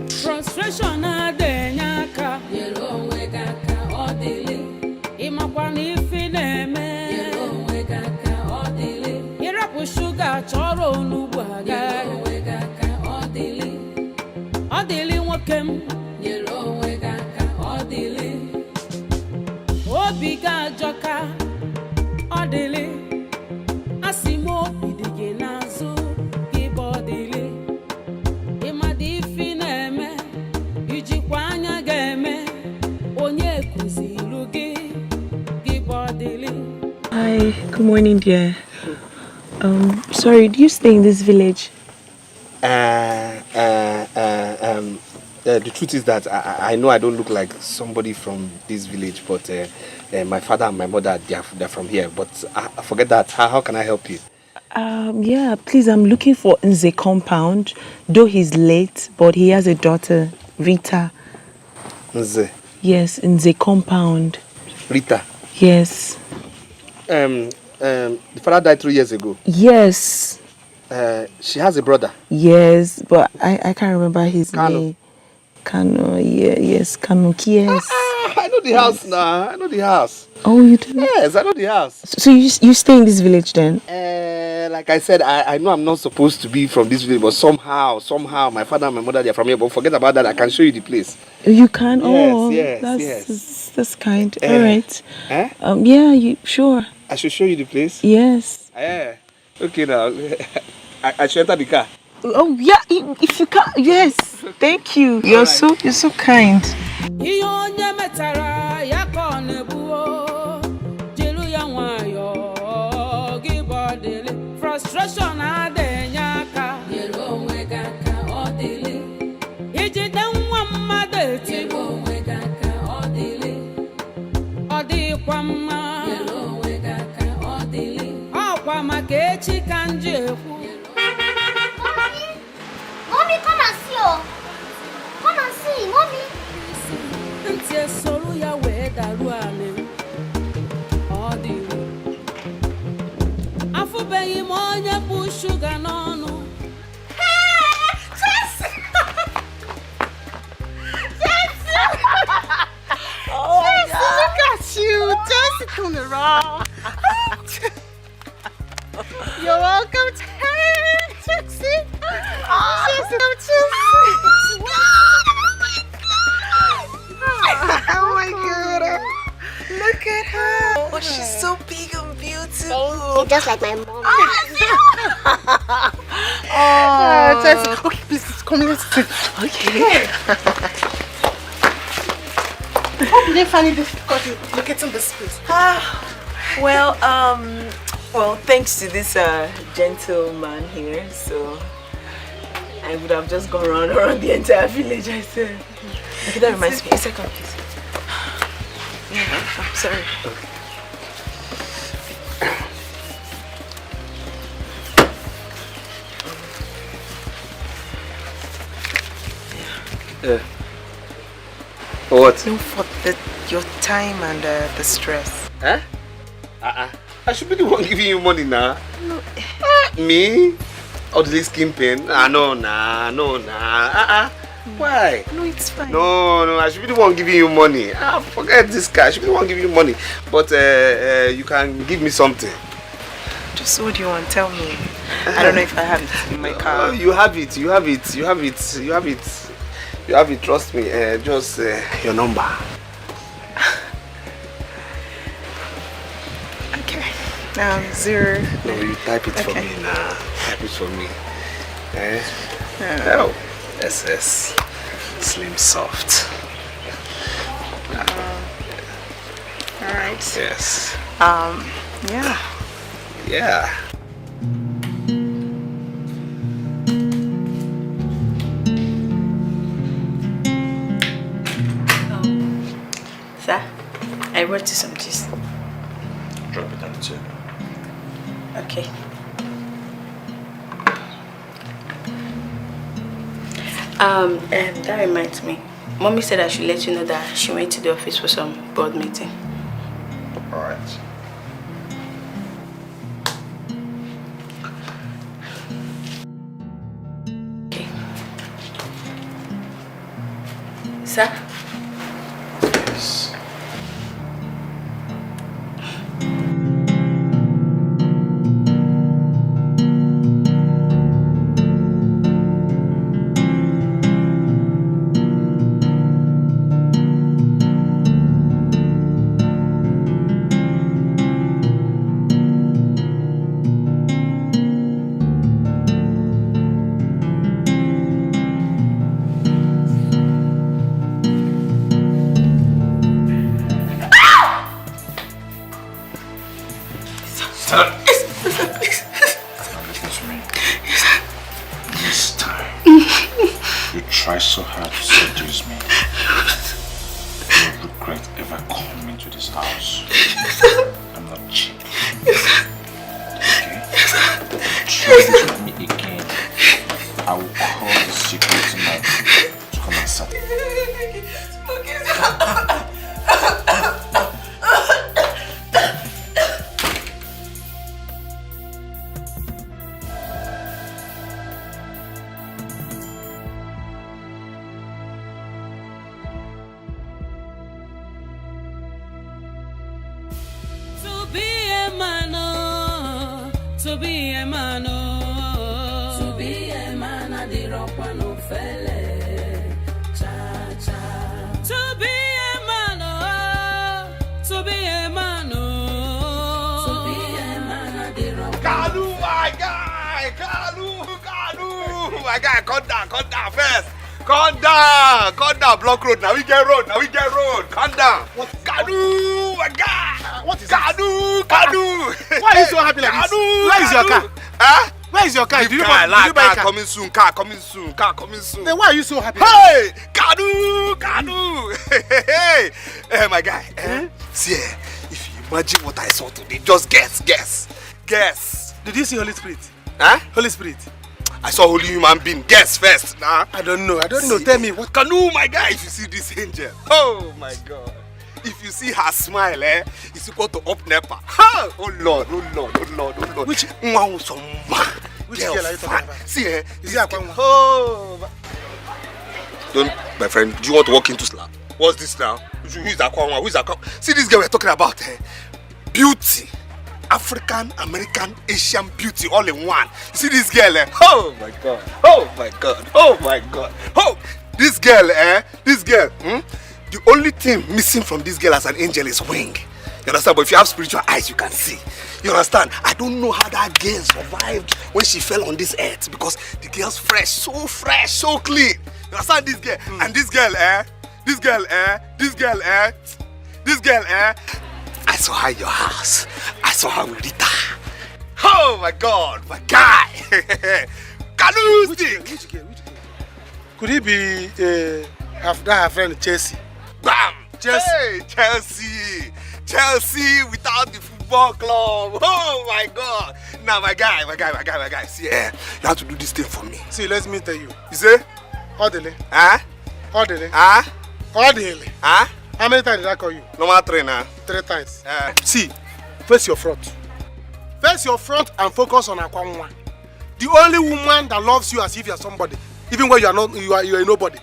Frustration adenyaka. Yelowegaka odili. Imakwani fineme. Yelowegaka odili. Irapu sugar choro onugwaga. Yelowegaka odili. Odili wakem. Yelowegaka odili. Obiga joka. Odili. Asimo bidige nazo. Ibodili. Imadi fineme. Ijikwanya geme. Onye kuzirugi. Gibodili. Hi, good morning, dear. Sorry, do you stay in this village? The truth is that I know I don't look like somebody from this village, but my father and my mother, they're from here. But forget that. How can I help you? Yeah, please, I'm looking for Nze compound. Though he's late, but he has a daughter, Rita. Nze? Yes, Nze compound. Rita? Yes. The father died 3 years ago. Yes. She has a brother. Yes, but I can't remember his name. Kano, yes, Kano, yes. I know the house now. I know the house. Oh, you do? Yes, I know the house. So you stay in this village then? Like I said, I know I'm not supposed to be from this village, but somehow, my father and my mother, they're from here. But forget about that. I can show you the place. You can? Yes. That's kind. All right. Eh? Yeah, sure. I should show you the place? Yes. Okay now. I should enter the car. Oh yeah, if you can, yes. Thank you. You're so kind. Frustration adenyaka yelo wegaka odili ijide nwa mmade yelo wegaka odili odikwa mma yelo wegaka odili okwa maka echi kanji ekwu. Mommy, come and see, oh. Come and see, mommy. Ntie solu ya we daru ame odi afubeghị m onye bụ shuga n'ọnụ. Oh Jesse, look at you. Jesse, come around. You're welcome. Hey, Jesse. Jesse, oh my God. Look at her. Oh, she's so big and beautiful. Thank you, just like my mom. Jesse. Okay, please come. Let's sit. Okay. How did you find it difficult locating this place? Well, thanks to this gentleman here, so I would have just gone around the entire village, I said. Okay, that reminds me. A second, please. Yeah, I'm sorry. What? No, for your time and the stress. Huh? I should be the one giving you money now. No. Me? Or the skin pain? No. Why? No, it's fine. No, I should be the one giving you money. Forget this guy. I should be the one giving you money. But you can give me something. Just what do you want? Tell me. I don't know if I have it in my car. You have it. Trust me. Just your number. Okay. 0. No, you type it for me now. Type it for me. Oh. SS. Slim soft. Alright. Yes. Yeah. Yeah. Sir, I brought you some juice. Drop it on the table. Okay. That reminds me. Mommy said I should let you know that she went to the office for some board meeting. Alright. Okay. Sir? Yes. So hard to seduce me. You will regret ever coming to this house. I'm not cheap. Okay? Try this with me again. I will call the security man to come and set it. a man, oh, to be a man, oh, to be a man, I did rock one no felle, cha cha. To be a man, oh, to be a man, oh, to be a man, I did rock. Kalu, my guy, Kalu, my guy, cut down first. Calm down, block road. Now we get road. Calm down. Kadu, my God. What is Kadu? Why are you so happy like this? Where is your car? Huh? Where is your car? Do you buy a car car? coming soon. Car coming soon. Then why are you so happy? Hey, Kadu. Hey, my guy. See, if you imagine what I saw today, just guess. Did you see Holy Spirit? Huh? Holy Spirit. I saw holy human being. Guess first. Nah. I don't know. Tell me what. Kanu, my guy, if you see this angel. Oh my God. If you see her smile, it's equal to up Nepa. Oh Lord. Which girl are you talking about? See, Is it Akwanwa? Oh. Don't, my friend, do you want to walk into slap? What's this now? Who is Akwanwa? See this girl we're talking about, beauty. African, American, Asian beauty all in one. You see this girl, Oh my God. Oh, this girl, the only thing missing from this girl as an angel is wing. You understand? But if you have spiritual eyes, you can see. You understand? I don't know how that girl survived when she fell on this earth, because the girl's fresh, so clean. You understand this girl? And this girl, I saw her in your house. I saw her with Rita. Oh my God, my guy. Which girl? Could it be her friend Chelsea? Bam! Hey, Chelsea without the football club. Oh my God. Now my guy. See, you have to do this thing for me. See, let me tell you. You say? Orderly. Huh? Orderly. Huh? Orderly. Huh? How many times did I call you? Normal 3 now. 3 times. See, face your front. Face your front and focus on Akwanwa. The only woman that loves you as if you are somebody, even when you are not, you are a nobody.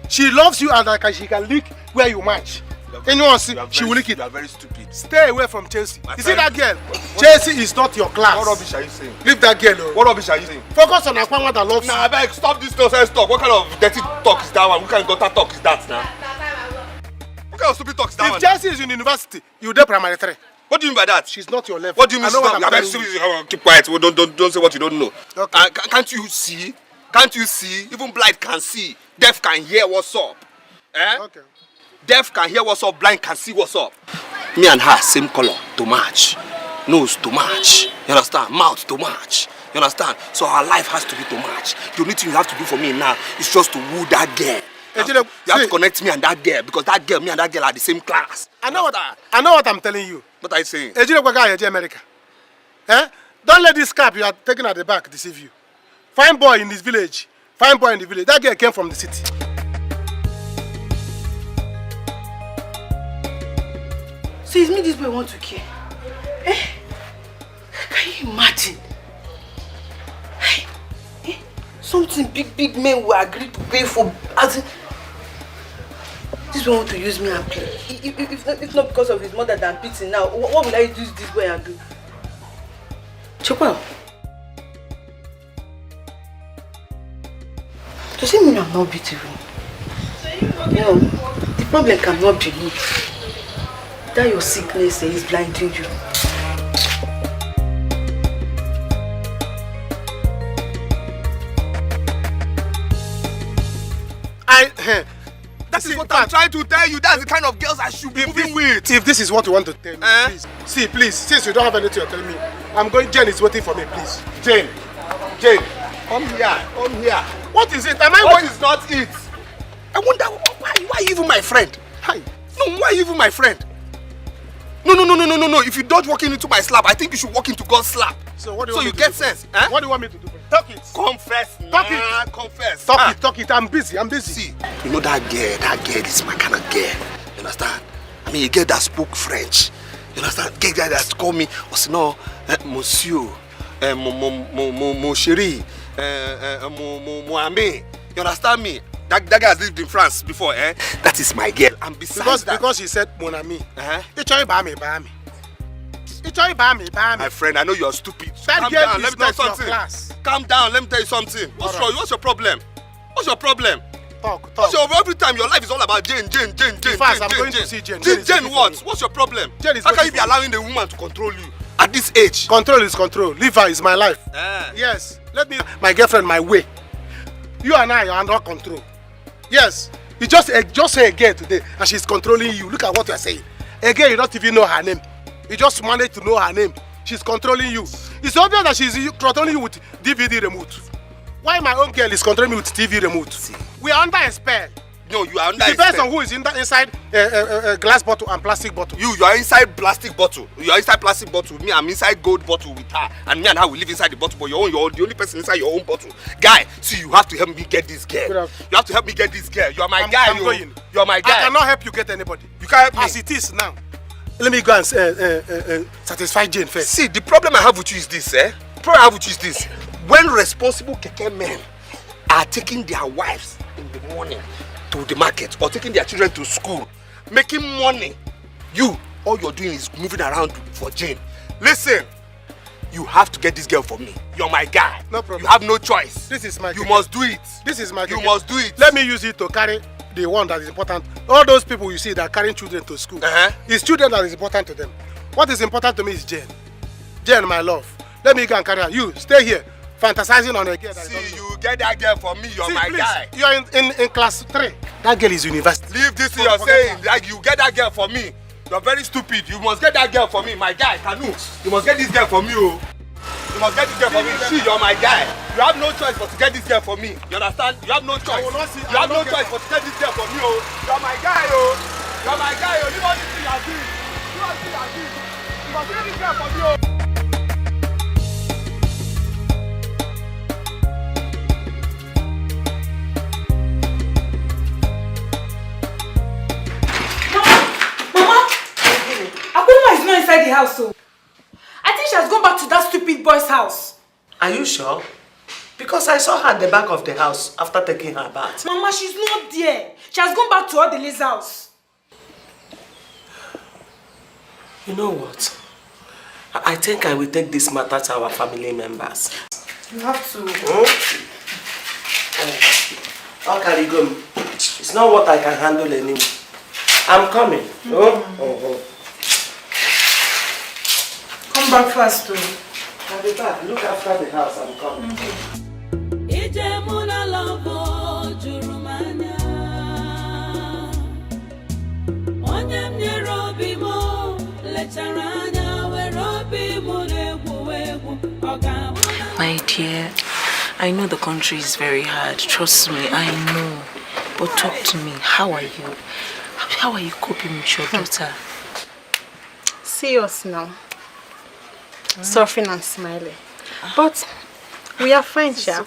She loves you and she can lick where you match. Anyone see, she will lick it. You are very stupid. Stay away from Chelsea. You see that girl? Chelsea is not your class. What rubbish are you saying? Leave that girl alone. What rubbish are you saying? Focus on Akwanwa that loves you. Nah, I beg, stop this nonsense talk. What kind of dirty talk is that one? What kind of gutter talk is that now? What kind of stupid talk is that one? If Chelsea is in university, you do primary 3. What do you mean by that? She's not your level. What do you mean she's not? Keep quiet. Don't say what you don't know. Okay. Can't you see? Can't you see? Even blind can see. Deaf can hear what's up. Okay. Deaf can hear what's up. Blind can see what's up. Me and her, same color to match. Nose to match. You understand? Mouth to match. You understand? So our life has to be to match. The only thing you have to do for me now is just to woo that girl. You have to connect me and that girl, because that girl, me and that girl are the same class. I know what I'm telling you. What are you saying? America. Don't let this cap you are taking at the back deceive you. Fine boy in this village. Fine boy in the village. That girl came from the city. So it's me this boy want to kill? Can you imagine? Something big men will agree to pay for. This boy want to use me and play. If not because of his mother that beats him now, what will I use this boy and do? Chokwa. Does it mean I'm not beautiful? No, the problem cannot be me. That your sickness is blinding you. That is what I'm trying to tell you. That's the kind of girls I should be moving with. If this is what you want to tell me, please. See, please, since you don't have anything to tell me, I'm going. Jane is waiting for me, please. Jane, come here. What is it? What is not it? I wonder why even my friend? Hi. No, why even my friend? No. If you don't walk into my slap, I think you should walk into God's slap. So what do you want me to get do? sense? What do you want me to do? Talk it. Confess. Talk it. Confess. Talk it. I'm busy. See, you know that girl is my kind of girl. You understand? I mean, a girl that spoke French. You understand? A girl that called me, no, monsieur, mon chéri, mon ami. You understand me? That guy has lived in France before, That is my girl. And besides because he said mon ami. You try buy me. My friend, I know you're stupid. Calm down, let me tell you something. Calm down, let me tell you something. What's wrong? What's your problem? What's your problem? Talk. Every time your life is all about Jane. In fact, I'm going to see Jane. Jane what? What's your problem? How can you be allowing the woman to control you at this age? Control is control. Leave her is my life. Yes. Let me my girlfriend my way. You and I are under control. Yes. You just say again today and she's controlling you. Look at what you're saying. Again, you don't even know her name. You just managed to know her name. She's controlling you. It's obvious that she's controlling you with DVD remote. Why my own girl is controlling me with TV remote? See. We are under a spell. No, you are under a spell. It depends on who is inside a glass bottle and plastic bottle. You are inside plastic bottle. You are inside plastic bottle. Me, I'm inside gold bottle with her. And me and her will live inside the bottle. But you're the only person inside your own bottle. Guy, see, you have to help me get this girl. You have to help me get this girl. You're my guy. You are my guy. I cannot help you get anybody. You can't help me. As it is now. Let me go and satisfy Jane first. See, the problem I have with you is this, The problem I have with you is this. When responsible keke men are taking their wives in the morning to the market or taking their children to school, making money, all you're doing is moving around for Jane. Listen, you have to get this girl for me. You're my guy. No problem. You have no choice. This is my You must do it. This is my You must do it. Let me use it to carry the one that is important. All those people you see that are carrying children to school, it's children that is important to them. What is important to me is Jane. Jane, my love. Let me go and carry her. You, stay here. Fantasizing on a girl that See, you get that girl for me, you're my guy. You are in class 3. That girl is university. Leave this thing you're saying, like you get that girl for me. You're very stupid. You must get that girl for me, my guy, Kanu. You must get this girl for me, You must get this girl for me. See, you're my guy. You have no choice but to get this girl for me. You understand? You have no choice. You have no choice but to get this girl for me, You're my guy, You're my guy, You know this thing you're doing. You know this thing you're doing. You must get this girl for me, Akuma is not inside the house, so I think she has gone back to that stupid boy's house. Are you sure? Because I saw her at the back of the house after taking her bath. Mama, she's not there. She has gone back to Odele's house. You know what? I think I will take this matter to our family members. You have to. How can you go? It's not what I can handle anymore. I'm coming. Come back fast, too. I'll be back. Look after the house. I'm coming. My dear, I know the country is very hard. Trust me, I know. But talk to me. How are you? How are you coping with your daughter? See us now. Suffering and smiling. But we are fine, Sha.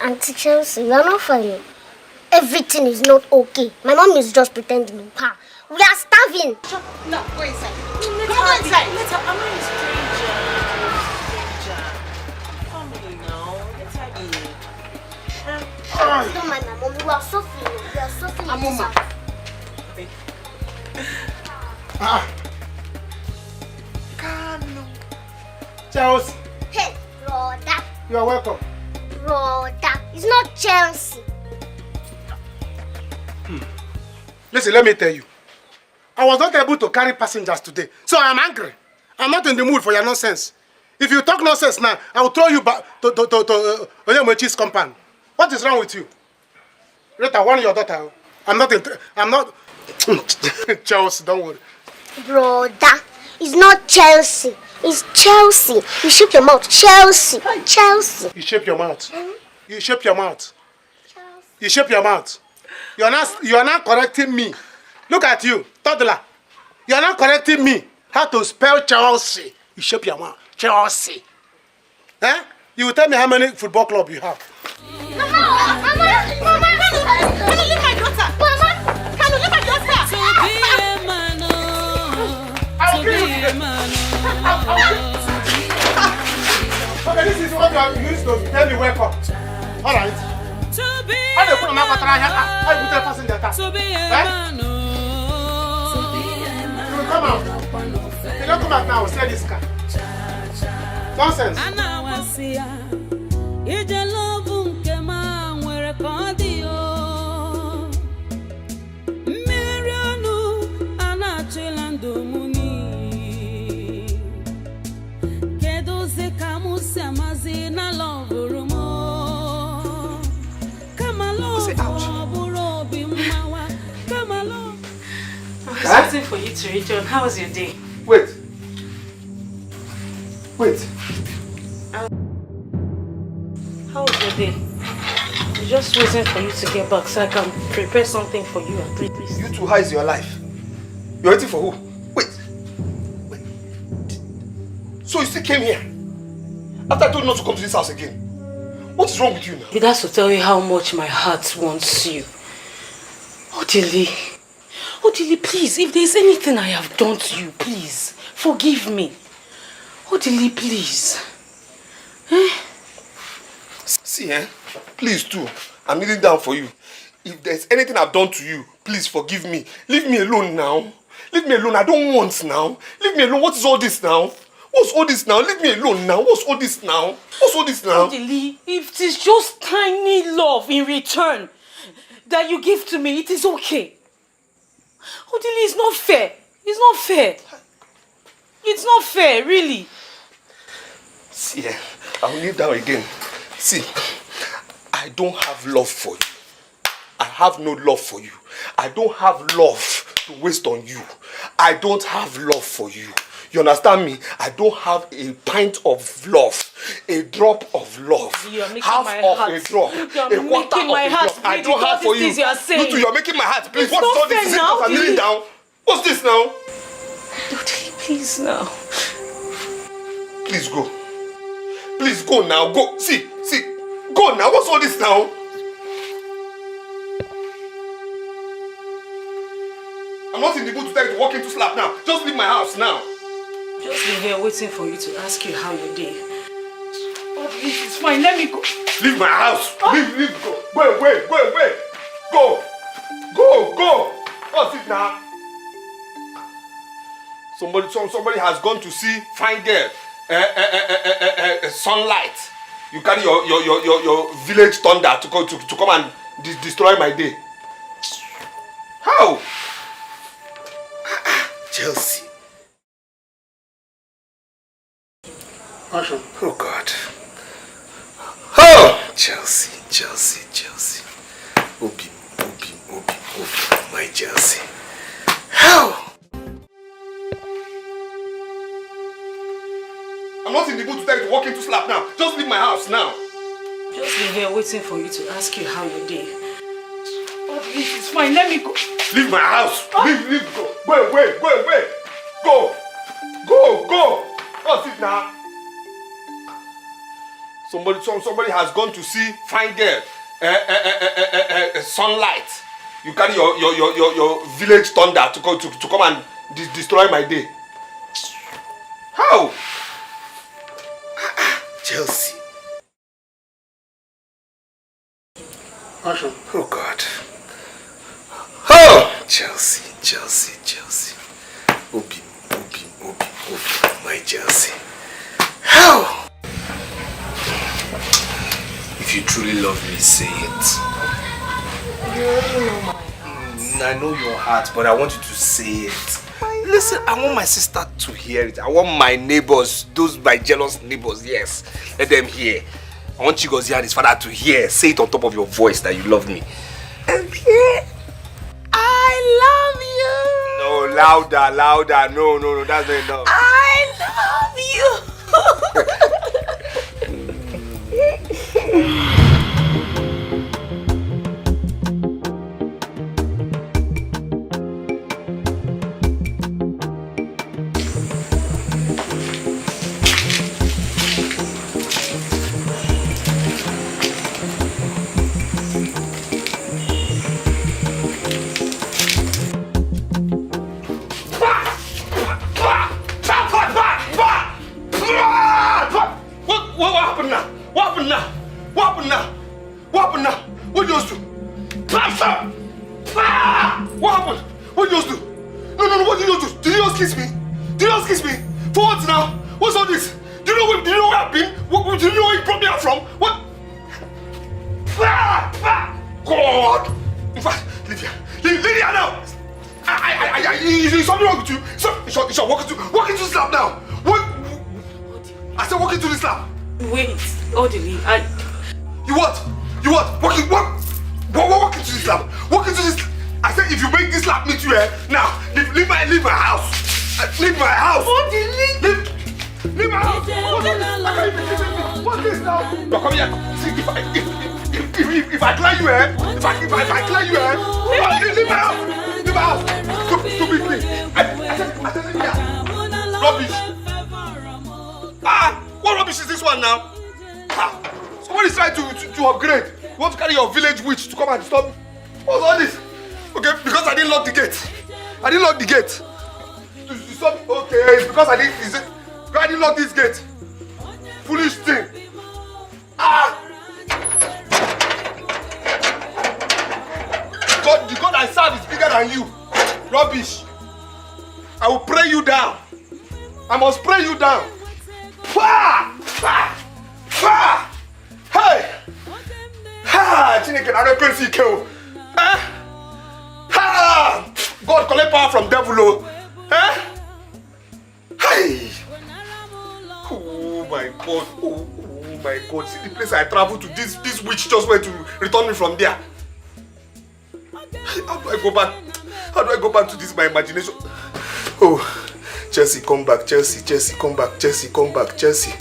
Auntie Chelsea, you are not funny. Everything is not okay. My mom is just pretending. We are starving. No, go inside. Come inside. I'm not a stranger. Family now. Let her be. Don't mind my mom. We are suffering. We are suffering. Amuma. Chelsea. Hey, brother. You are welcome. Brother. It's not Chelsea. Listen, let me tell you. I was not able to carry passengers today, so I'm angry. I'm not in the mood for your nonsense. If you talk nonsense now, I will throw you back to Onyemechi's compound. What is wrong with you? Rita, warn your daughter. I'm not. Chelsea, don't worry. Brother, it's not Chelsea. It's Chelsea. You shape your mouth. Chelsea. Chelsea. You shape your mouth. You shape your mouth. You shape your mouth. You are not correcting me. Look at you, toddler. You are not correcting me. How to spell Chelsea? You shape your mouth. Chelsea. Eh? You will tell me how many football clubs you have. Mama, can you leave my daughter? Mama, can you leave my daughter? I will kill you today. Okay, this is what you are used to tell me welcome. All right. How do you put on my passenger car? Eh? You will come out. don't come back now, we'll sell this car. Nonsense. I was waiting for you to return. How was your day? Wait. How was your day? I'm just waiting for you to get back so I can prepare something for you and please. You two, how is your life? You're waiting for who? Wait. So you still came here? After I told you not to come to this house again? What is wrong with you now? But that's to tell you how much my heart wants you. Odili, please, if there's anything I have done to you, please, forgive me. Odili, please. See, please too. I'm kneeling down for you. If there's anything I've done to you, please forgive me. Leave me alone now. Leave me alone. I don't want now. Leave me alone. What is all this now? What's all this now? Leave me alone now. What's all this now? What's all this now? Odili, if it is just tiny love in return that you give to me, it is okay. Odili, it's not fair. It's not fair. It's not fair, really. See, I'll kneel down again. See, I don't have love for you. I have no love for you. I don't have love to waste on you. I don't have love for you. You understand me? I don't have a pint of love, a drop of love, half of a drop, a quarter of a drop. I don't have for you. You two, you're making my heart. Please, what's all this? Is it because I'm kneeling down? What's this now? Please now. Please go. Please go now. Go. See. Go now. What's all this now? I'm not in the mood to tell you to walk into slap now. Just leave my house now. Just been here waiting for you to ask you how you did. Oh, please, it's fine. Let me go. Leave my house. Leave. Go. Go away. Go. What's it now? Somebody has gone to see fine girl. Sunlight. You carry your village thunder to come and destroy my day. How? Chelsea. Oh God. Oh, Chelsea. Obi, my Chelsea. How? I'm not in the mood to tell you to walk into slap now. Just leave my house now. Just been here waiting for you to ask you how you did. Oh, please, it's fine. Let me go. Leave my house. Leave. Go away. Go. What's it now? Somebody has gone to see fine girl. Sunlight. You carry your village thunder to come and destroy my day. How? Chelsea. Oh God. Oh, Chelsea. Obi, my Chelsea. How? If you truly love me, say it. You already know my heart. I know your heart, but I want you to say it. Listen, I want my sister to hear it. I want my neighbors, my jealous neighbors, yes. Let them hear. I want Chigozie and his father to hear. Say it on top of your voice that you love me. And here, I love you. No, louder. No, that's not enough. I love you. What happened now? What did you do? What happened? What did you do? No, what did you do? Did you just kiss me? Do you just kiss me? For what now? What's all this? Do you know where I've been? Do you know where you brought me out from? What? God! In fact, Lydia now! Is something wrong with you? You should walk into this lab now! What? I said walk into this lab! Wait, Odili, You what? Walk into this lab! Walk into this... I said if you make this lab meet you here, now, leave my house! Leave my house! Odili! Leave my house! What's this now? No, come here! See, if I clear you here, if I clear you here, leave my house! Leave my house! Stupid thing! I said leave me out! Rubbish! What rubbish is this one now? Somebody is trying to upgrade. You want to carry your village witch to come and stop me? What's all this? Okay, because I didn't lock the gate. I didn't lock the gate. To stop me? Okay, it's because I didn't lock this gate. Foolish thing. The God I serve is bigger than you. Rubbish. I will pray you down. I must pray you down. Hey! Chineke, I don't see you. God collect power from devil. Hey! Oh my God. Oh my God. See the place I traveled to, this witch just went to return me from there. How do I go back? How do I go back to this, my imagination? Oh, Chelsea, come back. Chelsea, come back. Chelsea, come back. Chelsea.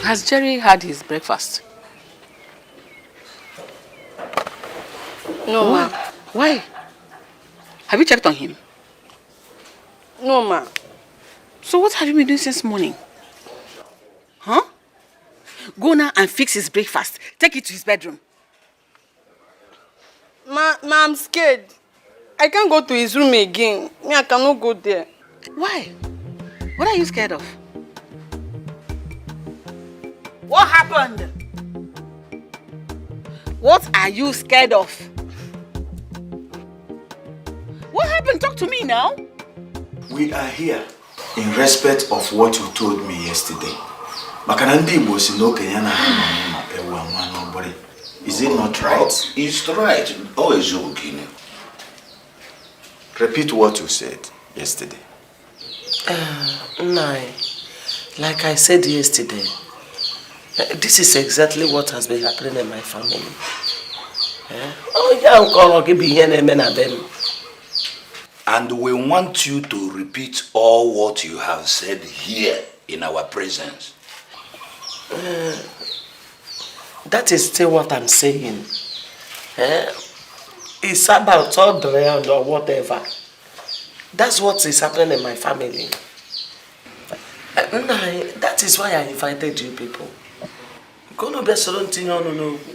Has Jerry had his breakfast? No, ma. Why? Have you checked on him? No, ma. So what have you been doing since morning? Huh? Go now and fix his breakfast. Take it to his bedroom. Ma, I'm scared. I can't go to his room again. I cannot go there. Why? What are you scared of? What happened? What are you scared of? What happened? Talk to me now. We are here in respect of what you told me yesterday. Is it not right? It's right. Always okay. Repeat what you said yesterday. Like I said yesterday, this is exactly what has been happening in my family. And we want you to repeat all what you have said here in our presence. That is still what I'm saying. It's about all drowned or whatever. That's what is happening in my family. That is why I invited you people. Kono be soro ntinye onu n'okwu.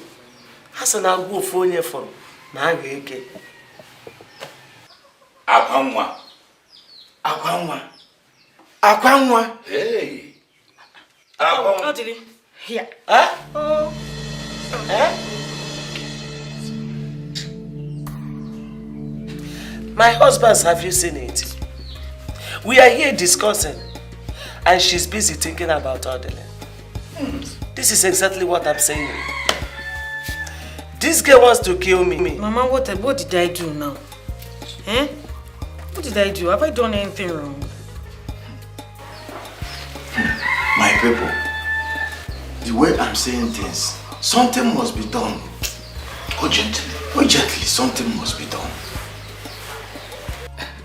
Ha sị na agwọ ofu onye fọrọ na a ga-eke. Akwa nwa. Hey. Odili. Here. My husband, have you seen it? We are here discussing, and she's busy thinking about Odile. This is exactly what I'm saying. This girl wants to kill me. Mama, what did I do now? What did I do? Have I done anything wrong? My people, the way I'm saying things, something must be done. Urgently, something must be done.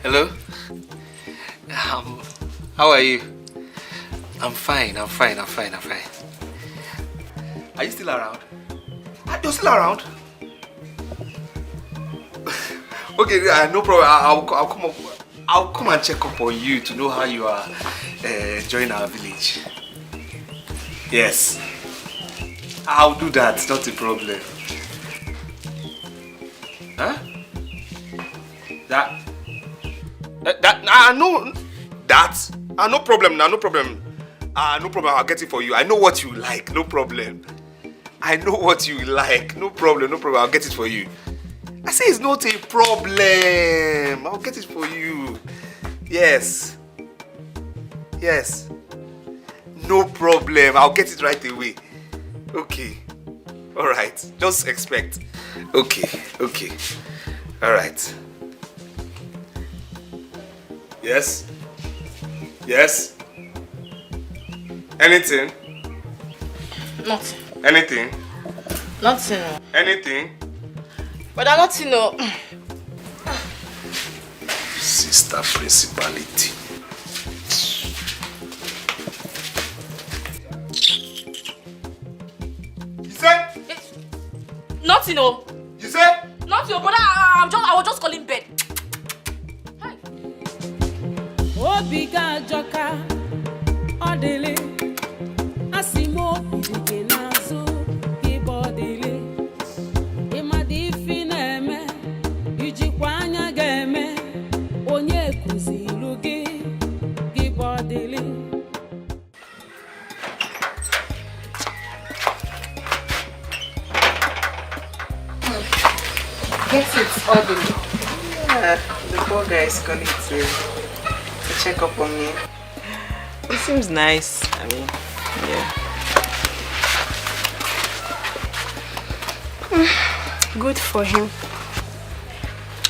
Hello? How are you? I'm fine. Are you still around? You're still around? Okay, no problem. I'll come up. I'll come and check up on you to know how you are enjoying our village. Yes. I'll do that, not a problem. Huh? No problem now, no problem. No problem, I'll get it for you. I know what you like, no problem. I know what you like, no problem, I'll get it for you. I say it's not a problem. I'll get it for you. Yes. Yes. No problem, I'll get it right away. Okay. Alright, just expect. Okay. Alright. Yes? Yes? Anything? Nothing. Anything? Nothing. Anything? But I'm not, Sister principality. You said? Nothing, You said? Nothing, but I was just calling bed. Obiga joka odele asimo idike nazo ibodele imadi fineme ijikwa anya ga-eme onye kuzilu gị ibodele. Get it orderly. Yeah, the poor guy is calling to check up on me. It seems nice. I mean, yeah. Good for him.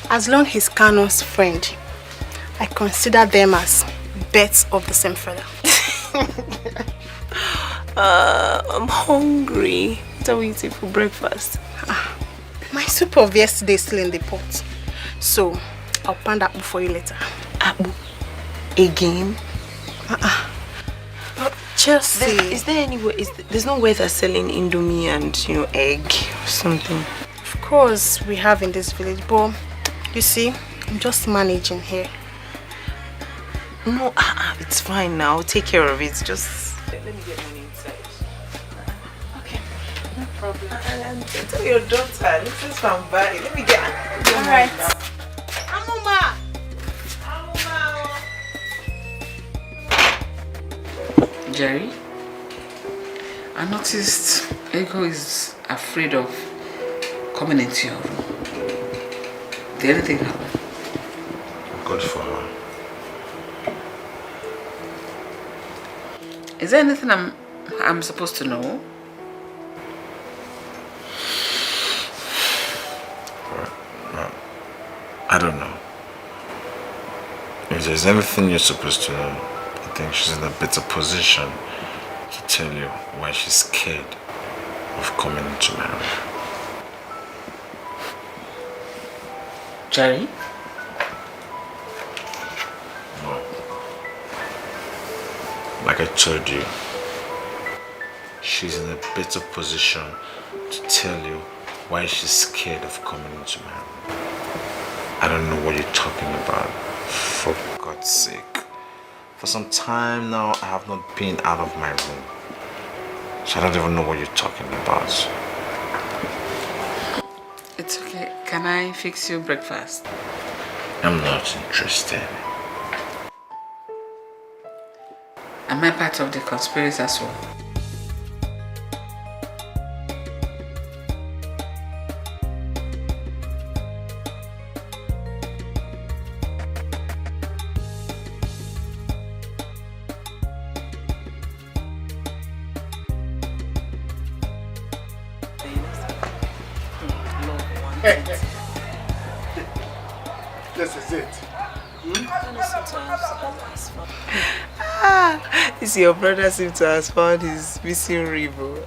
As long as he's Kano's friend, I consider them as birds of the same feather. I'm hungry. What are we eating for breakfast? My soup of yesterday is still in the pot. So, I'll pan that for you later. Abu? Again? Chelsea. Is there any way? There's no way they're selling Indomie and, egg or something? Of course, we have in this village, but you see, I'm just managing here. No, it's fine now. Take care of it. Just let me get money inside. Okay, no problem. And tell your daughter, this is from Bali. Let me get. All right. Amuma. Jerry, I noticed Ego is afraid of coming into your room. Did anything happen? Good for her. Is there anything I'm supposed to know? I don't know. If there's anything you're supposed to know, I think she's in a better position to tell you why she's scared of coming into my room. Jerry? No. Like I told you, she's in a better position to tell you why she's scared of coming into my room. I don't know what you're talking about, for God's sake. For some time now, I have not been out of my room. So I don't even know what you're talking about. It's okay. Can I fix you breakfast? I'm not interested. Am I part of the conspiracy as well? This is it. You see, your brother seems to have found his missing ribbon.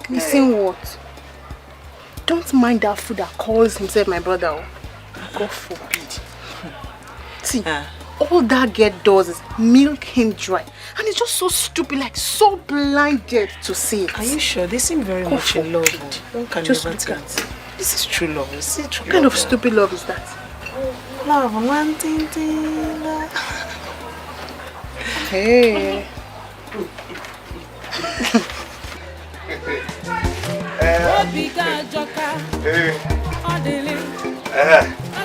Missing what? Don't mind that fool that calls himself my brother. God forbid. See, all that girl does is milk him dry. And it's just so stupid, like so blinded to see it. Are you sure? They seem very much in love. One can just never look tell. at it. This is true love. See, true What kind love of stupid love is that? Love, one thing. Hey.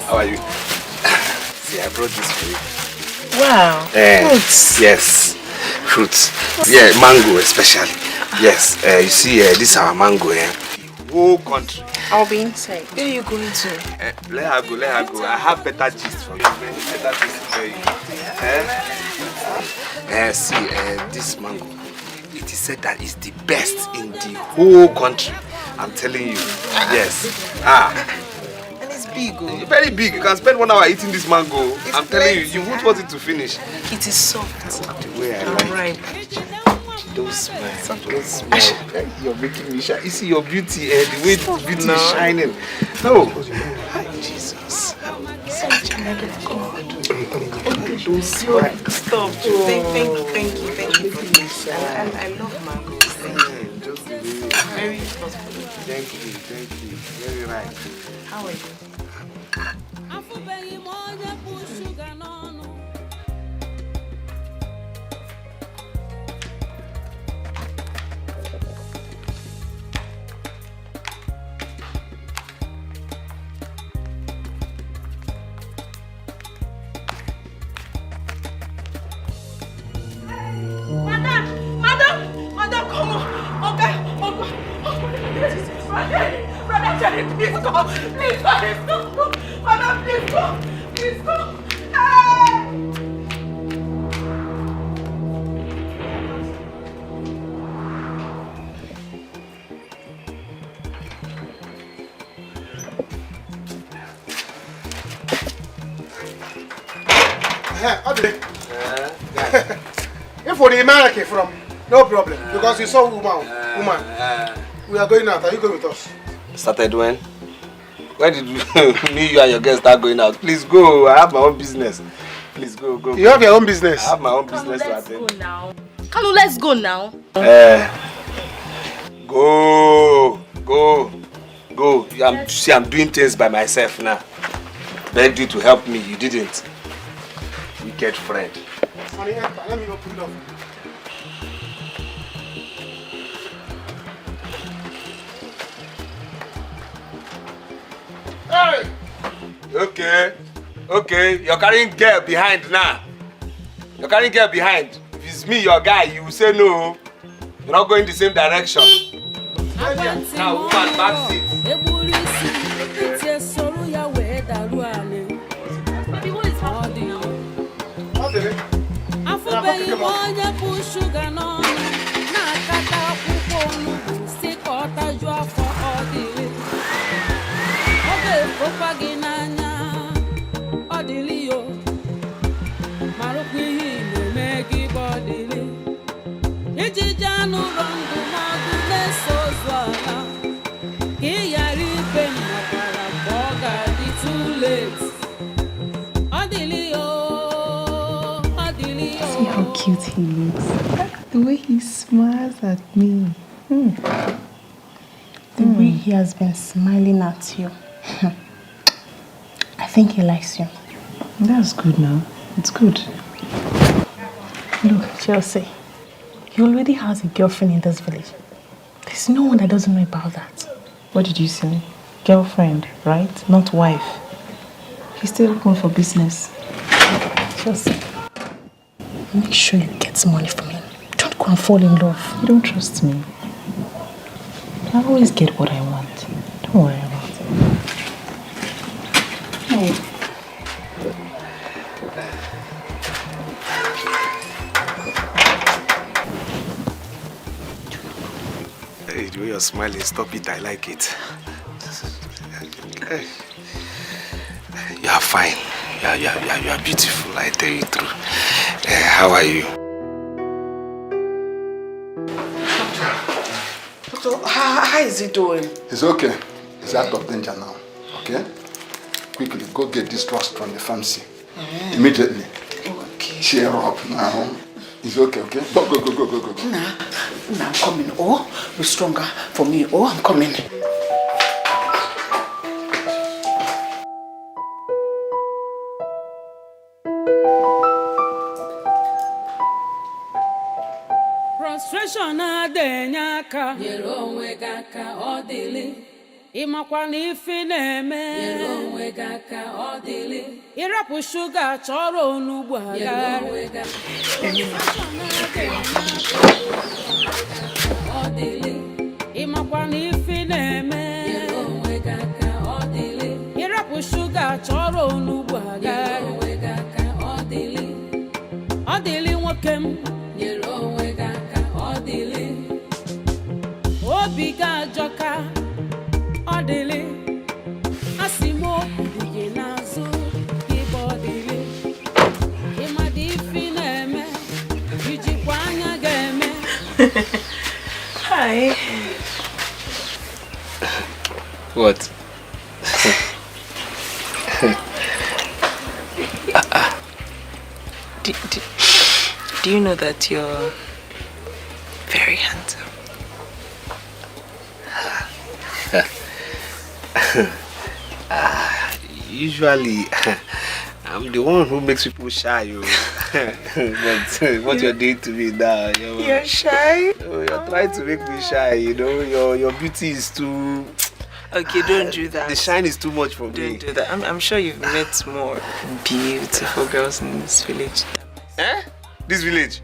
How are you? See, I brought this for you. Wow. Fruits. Yes, fruits. Yeah, mango especially. Yes, you see, this is our mango here. The whole country. I'll be inside. Where are you going to? Let her go, let her go. I have better gist for you. Better gist to tell you. See, this mango, it is said that it's the best in the whole country. I'm telling you. Yes. And it's big. Oh. Very big. You can spend 1 hour eating this mango. I'm telling you, you won't want it to finish. It is soft. The way I like it. Don't smile. Don't smile. You're making me shine. You see your beauty, the way the beauty is shining. No. Hi, Jesus. Such a child of God. Don't smile. Stop. Thank you for this. I love mangoes. Thank you. Very thoughtful. Thank you. Very right. How are you? Madam, come on. Okay. Brother Jerry, please go. Please go. Madam, please go. Please go. If for the American from, no problem. Because you saw woman. We are going out. Are you going with us? Started when? When did me, you and your girls start going out? Please go. I have my own business. Please go. You have your own business? I have my own business to attend. Let's go now. Kanu, let's go now. Go. I'm doing things by myself now. Begged you to help me. You didn't. Wicked friend. Honey, let me open it up. Hey! Okay. You're carrying girl behind now. If it's me, your guy, you will say no. You're not going the same direction. Now, woman, back seat. Baby, what is happening now? See how cute he looks. The way he smiles at me. The way he has been smiling at you. I think he likes you. That's good now. It's good. Look, Chelsea, he already has a girlfriend in this village. There's no one that doesn't know about that. What did you say? Girlfriend, right? Not wife. He's still going for business. Chelsea, make sure you get some money from him. Don't go and fall in love. You don't trust me. I always get what I want. Don't worry about it. Hey. Hey, the way you're smiling, stop it, I like it. You are fine. You are beautiful, I tell you the truth. How are you? Doctor, how is he doing? He's okay. He's out of danger now. Okay? Quickly, go get this drugs from the pharmacy. Immediately. Okay. Cheer up now. He's okay, okay? Go. Nah, I'm coming. Oh, be stronger for me. Oh, I'm coming. frustration adịghị aka nyere onwe gị aka ọ dịlị ịmakwa na ife na-eme nyere onwe gị aka ọ dịlị ịrapụ shuga chọrọ onugbu aga ọ dịlị ịmakwa na ife na-eme nyere onwe gị aka ọ dịlị ịrapụ shuga chọrọ onugbu aga onwe gị aka ọ dịlị nwoke m nyere onwe gị aka ọ dịlị obi ga-ajọka ọ dịlị asị m okwu dị gị n'azụ ịba ọ dịlị ịmadị ife na-eme ijikwa anya ga-eme. Hi. What? Do you know that you're very handsome? Usually, I'm the one who makes people shy. But what you're doing to me now, you're shy? You're trying to make me shy, you know. Your beauty is too... Okay, don't do that. The shine is too much for me. Don't do that. I'm sure you've met more beautiful girls in this village. Eh? This village?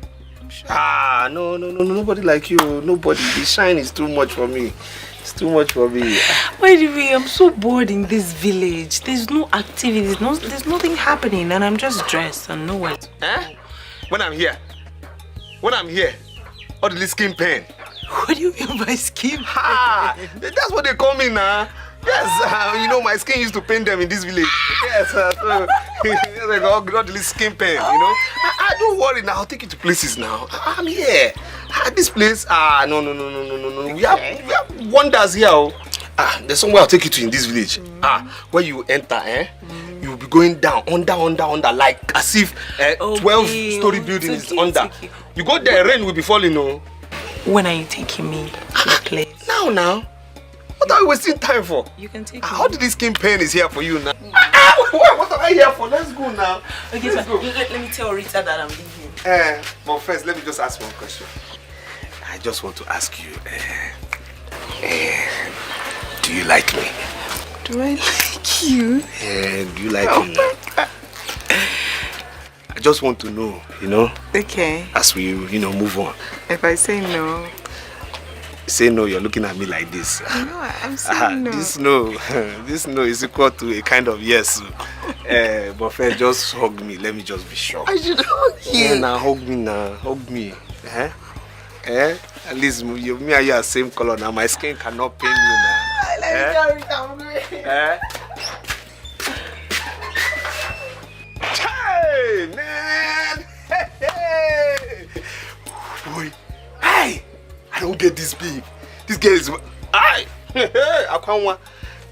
Sure. No, nobody like you. Nobody. The shine is too much for me. It's too much for me. By the way, I'm so bored in this village. There's no activities, there's nothing happening, and I'm just dressed and nowhere. When I'm here, all the skin pain. What do you mean by skin pain? That's what they call me now. Yes, you know, my skin used to pain them in this village. Yes, so they got the skin pain, you know. Don't worry now, I'll take you to places now. I'm here. This place, no. We have wonders here. There's somewhere I'll take you to in this village. Where you enter, you'll be going down, under, like as if 12-story building is under. You go there, rain will be falling, no. When are you taking me to the place? Now. What are we wasting time for? You can take me. How did this skin pain is here for you now? What am I here for? Let's go now. Okay, let's go. Let me tell Rita that I'm leaving. But first, let me just ask one question. I just want to ask you, do you like me? Do I like you? Do you like me? I just want to know, you know? Okay. As we, move on. If I say no? Say no, you're looking at me like this. No, I'm saying no. This no is equal to a kind of yes. But first, just hug me. Let me just be sure. I should hug you. Now hug me. At least me and you are same color now. My skin cannot pain you now. Let me go. Hey, man! Hey! Boy, hey! I don't get this big. This girl is... I can't want...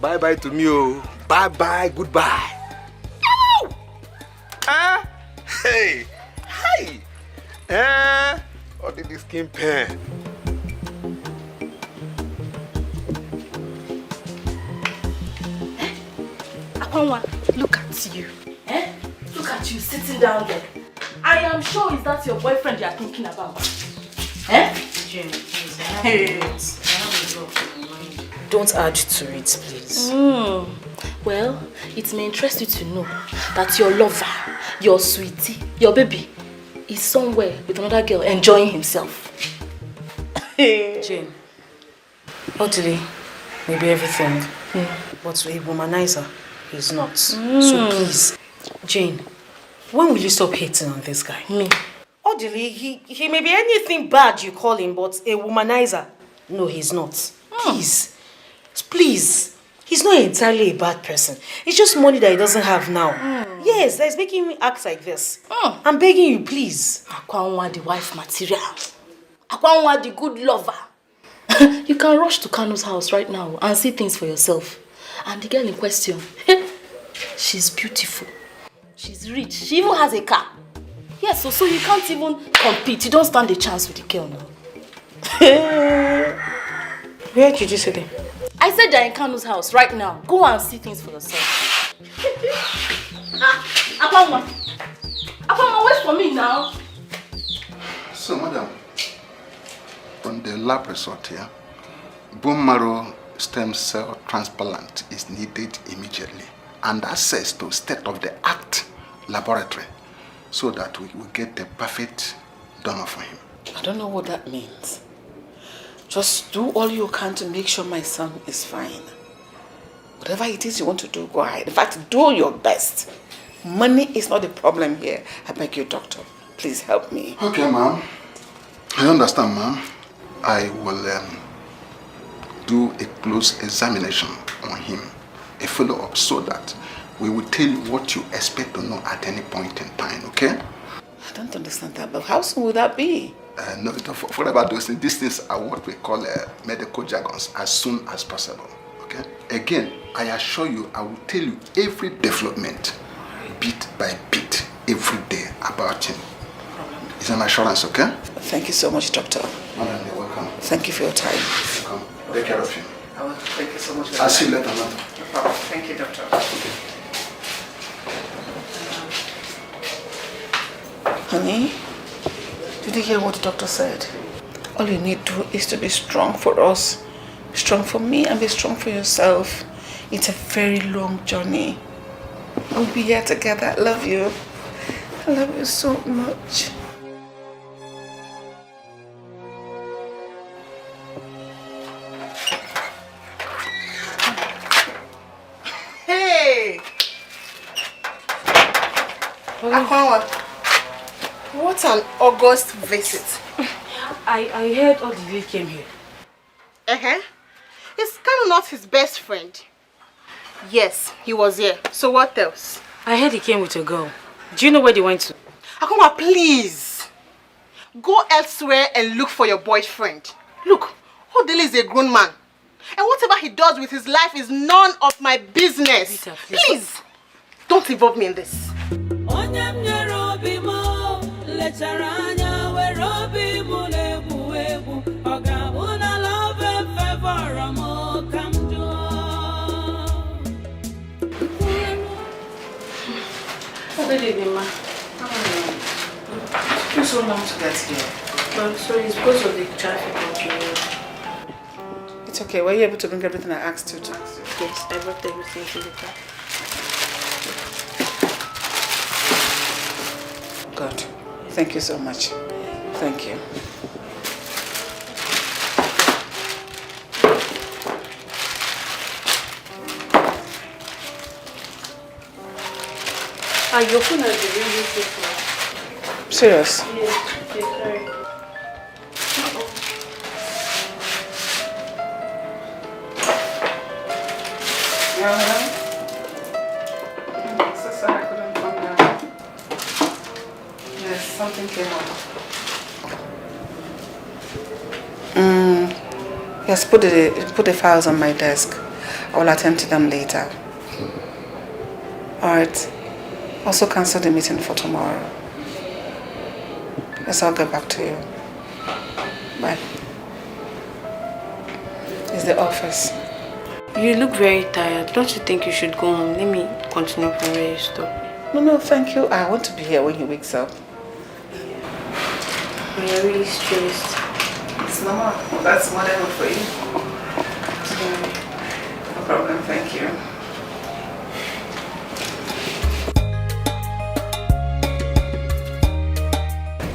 Bye-bye to me, oh. Bye-bye, goodbye. Hey! What did this skin pain? Akwanwa, look at you. Look at you sitting down there. I am sure is that your boyfriend you are thinking about. Jane, please, I have a lot in mind. Don't add to it, please. Well, it may interest you to know that your lover, your sweetie, your baby is somewhere with another girl enjoying himself. Jane, Odili may be everything, but a womanizer is not. So please, Jane, when will you stop hating on this guy? Me? Odili, he may be anything bad you call him, but a womanizer. No, he's not. Please. He's not entirely a bad person. It's just money that he doesn't have now. Yes, that's making me act like this. I'm begging you, please. Akwanwa, the wife material. Akwanwa, the good lover. You can rush to Kanu's house right now and see things for yourself. And the girl in question, she's beautiful. She's rich. She even has a car. Yes, so you can't even compete. You don't stand a chance with the girl now. Where did you say them? I said they're in Kanu's house right now. Go and see things for yourself. Akwanwa, wait for me now. So, madam, the lab result here, bone marrow stem cell transplant is needed immediately and access to state-of-the-art laboratory so that we will get the perfect donor for him. I don't know what that means. Just do all you can to make sure my son is fine. Whatever it is you want to do, go ahead. In fact, do your best. Money is not the problem here. I beg you, doctor. Please help me. Okay, ma'am. I understand, ma'am. I will do a close examination on him, a follow-up, so that we will tell you what you expect to know at any point in time, okay? I don't understand that, but how soon will that be? No, forget about those things. These things are what we call medical jargons, as soon as possible, okay? Again, I assure you, I will tell you every development, bit by bit, every day about him. It's an assurance, okay? Thank you so much, doctor. Madam, you're welcome. Thank you for your time. Welcome. Take care of him. I will. Thank you so much for I'll see you later, madam. No problem. Thank you, doctor. Honey, did you hear what the doctor said? All you need to do is to be strong for us. Be strong for me and be strong for yourself. It's a very long journey. We'll be here together. I love you. I love you so much. Hey! Akwawa, what an August visit. I heard Odile came here. He's kind of not his best friend. Yes, he was here. So what else? I heard he came with a girl. Do you know where they went to? Akwawa, please. Go elsewhere and look for your boyfriend. Look, Odile is a grown man. And whatever he does with his life is none of my business. Rita, please, don't involve me in this. Good evening, ma. It took so long to get here. Well, sorry, it's because of the traffic on the road. It's okay. Were you able to bring everything I asked you to? Yes, I brought everything to the car. Good. Thank you so much. Thank you. Your phone has been ringing so far. Serious? Yes, okay, sorry. Yeah, madam? So sorry I couldn't come down. Yes, something came up. Yes, put the files on my desk. I will attend to them later. Alright. Also cancel the meeting for tomorrow. Yes, I'll get back to you. Bye. It's the office. You look very tired. Don't you think you should go home? Let me continue from where you stopped. No, thank you. I want to be here when he wakes up. You're really stressed. It's normal. That's motherhood for you. Sorry. No problem, thank you.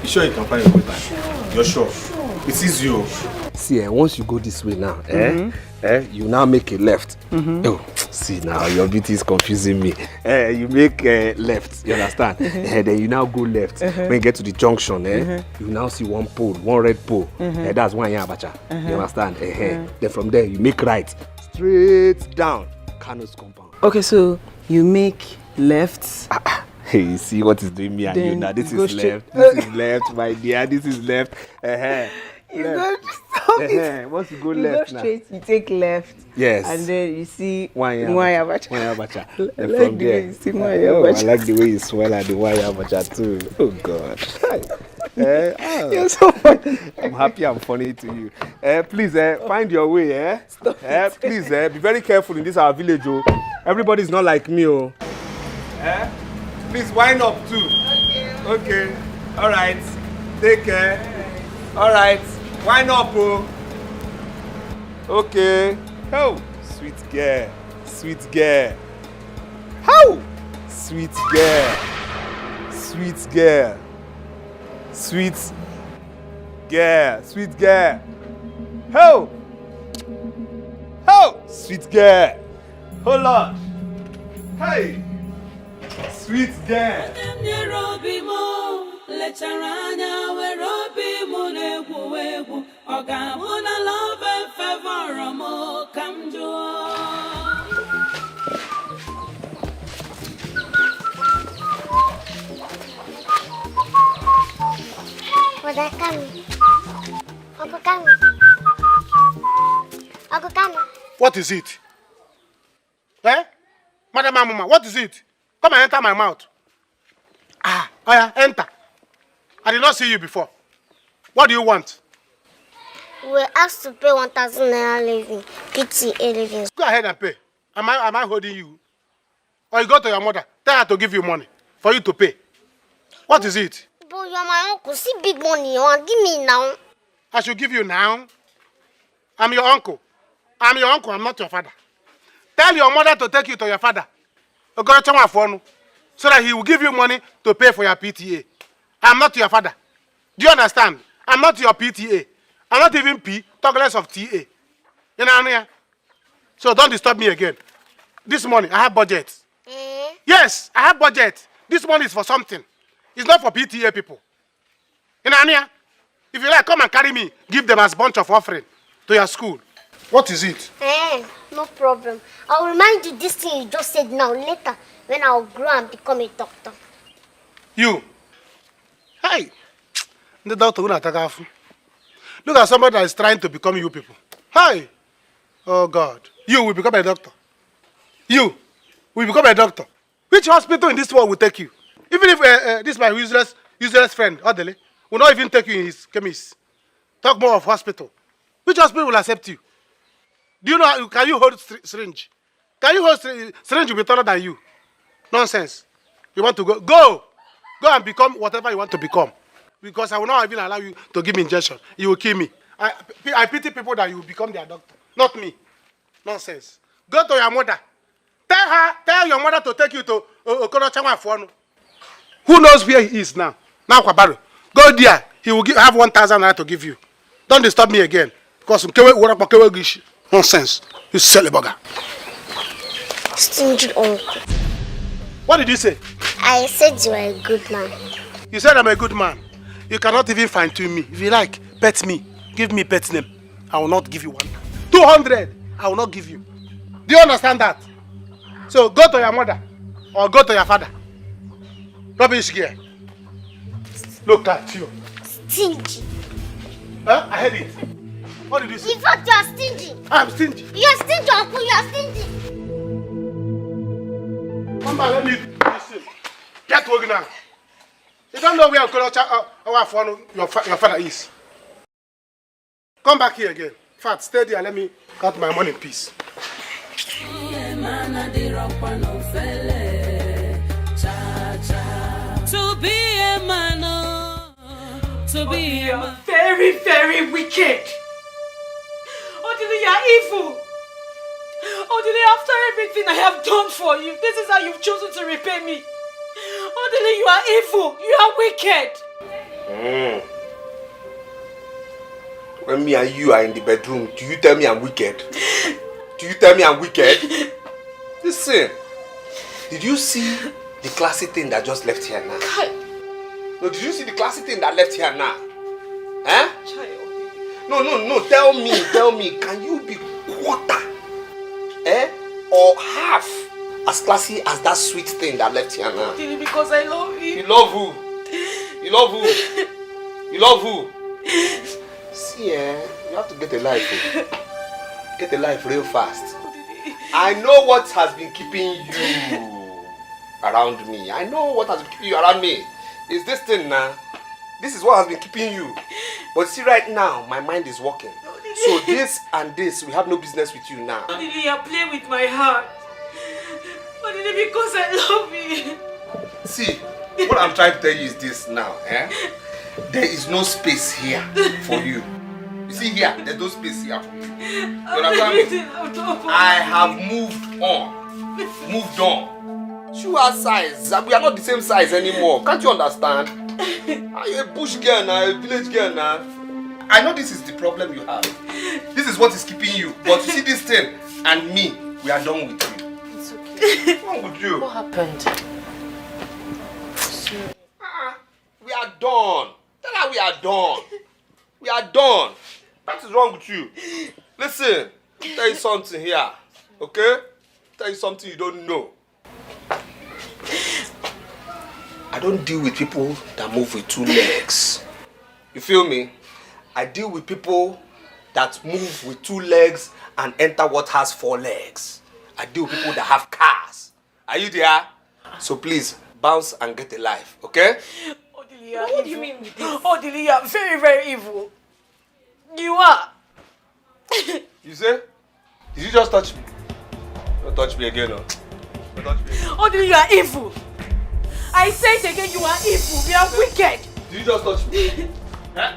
You sure you can find a good time? Sure. You're sure? Sure. It is you. See, once you go this way now, you now make a left. Oh, see now, your beauty is confusing me. You make left, you understand? Then you now go left. When you get to the junction, you now see one pole, one red pole. That's one Abacha. You understand? Then from there, you make right, straight down, Kano's compound. Okay, so you make left. Hey, you see what is doing me and you now? This is left. This is left, my dear. This is left. You go stop it. Once you go you left go straight, you take left. Yes. And then you see Wanya Abacha. I like from the there. way you see Wanya Abacha. I like the way you swell at the Wanya Abacha too. Oh God. You're so funny. I'm happy I'm funny to you. Please, find your way, Stop it. Please, be very careful in this our village, oh. Everybody's not like me, oh. Please wind up too. Okay. All right. Take care. All right. Why not, bro? Okay. Oh, sweet girl. Sweet girl. How? Sweet girl. Sweet girl. Sweet girl. Sweet girl. How? How? Sweet girl. Hold on. Hey. Sweet girl. Uncle Kami. What is it? Eh? Madam Amuma, what is it? Come and enter my mouth. Ah, oh yeah, enter. I did not see you before. What do you want? We were asked to pay 1,000 naira living, PTA living. Go ahead and pay. Am I holding you? Or you go to your mother, tell her to give you money for you to pay. What is it? But you're my uncle. See big money. You want give me now? I should give you now. I'm your uncle. I'm your uncle. I'm not your father. Tell your mother to take you to your father. So that he will give you money to pay for your PTA. I'm not your father. Do you understand? I'm not your PTA. I'm not even P, talk less of TA. You know? So don't disturb me again. This money, I have budget. Yes, I have budget. This money is for something. It's not for PTA people. You know? If you like, come and carry me. Give them as a bunch of offering to your school. What is it? No problem. I'll remind you this thing you just said now, later, when I'll grow and become a doctor. You. Hey. The doctor will not take off. Look at somebody that is trying to become you people. Hi. Oh God. You will become a doctor. You will become a doctor. Which hospital in this world will take you? Even if this is my useless friend, Odele, will not even take you in his chemist. Talk more of hospital. Which hospital will accept you? Do you know, can you hold syringe? Can you hold syringe will be taller than you? Nonsense. You want to go? Go! Go and become whatever you want to become. Because I will not even allow you to give me injection. You will kill me. I pity people that you will become their doctor. Not me. Nonsense. Go to your mother. Tell your mother to take you to Okorochawa Fuano. Who knows where he is now? Now Kwabaro. Go there. He will have 1,000 naira to give you. Don't disturb me again. Because nonsense. You silly bugger. Stingy uncle. What did you say? I said you are a good man. You said I'm a good man. You cannot even fine-tune me. If you like, pet me. Give me pet name. I will not give you 1. 200, I will not give you. Do you understand that? So go to your mother or go to your father. Rubbish here. Look at you. Stingy. Huh? I heard it. What did you say? In fact, you are stingy. I'm stingy. You are stingy, uncle. You are stingy. Come back, let me listen. Get working now. You don't know where your father is. Come back here again. Fat, stay there. Let me cut my money in peace. To be a man, to be a man. Very, very wicked. Odile, you are evil. Odile, after everything I have done for you, this is how you've chosen to repay me. Odile, you are evil. You are wicked. When me and you are in the bedroom, do you tell me I'm wicked? Do you tell me I'm wicked? Listen, did you see the classy thing that just left here now? No, did you see the classy thing that left here now? Eh? No, tell me, can you be quarter, or half as classy as that sweet thing that left here now? Because I love you. You love who? You love who? You love who? See, you have to get a life. Get a life real fast. I know what has been keeping you around me. I know what has been keeping you around me. It's this thing now. This is what has been keeping you. But see, right now, my mind is working. So this and this, we have no business with you now. Odile, you are playing with my heart. Odile, because I love you. See, what I'm trying to tell you is this now. There is no space here for you. You see here, there's no space here for me. You understand me? I have moved on. Moved on. Shoe our size. We are not the same size anymore. Can't you understand? Are you a bush girl now, a village girl now? I know this is the problem you have. This is what is keeping you. But you see this thing and me, we are done with you. It's okay. What's wrong with you? What happened? We are done. Tell her we are done. We are done. What is wrong with you? Listen, tell you something here. Okay? Tell you something you don't know. I don't deal with people that move with 2 legs. You feel me? I deal with people that move with 2 legs and enter what has 4 legs. I deal with people that have cars. Are you there? So please, bounce and get a life, okay? What do you mean with this? Odili, you are very, very evil. You are. You say? Did you just touch me? Don't touch me again, no. Don't touch me again. Odili, you are evil. I say it again, you are evil. You are wicked. Did you just touch me? Huh?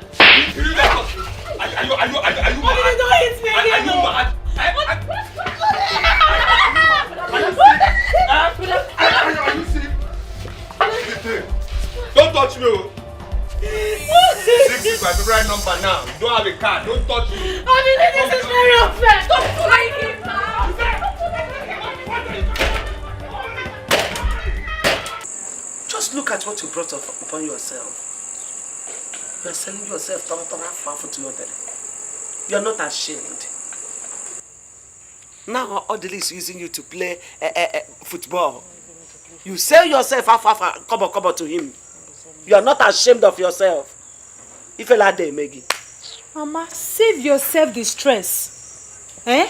Did you just touch me? Are you mad? Odili, don't hit me again. Are you mad? Are you sick? Don't touch me. 6 is my favorite number now. You don't have a card. Don't touch me. Odili, this is very unfair. Stop trying it now. Just look at what you brought upon yourself. You are selling yourself for 200. You are not ashamed. Now Odili is using you to play football. You sell yourself half to him. You are not ashamed of yourself. If you like them, Maggie. Mama, save yourself the stress. Eh?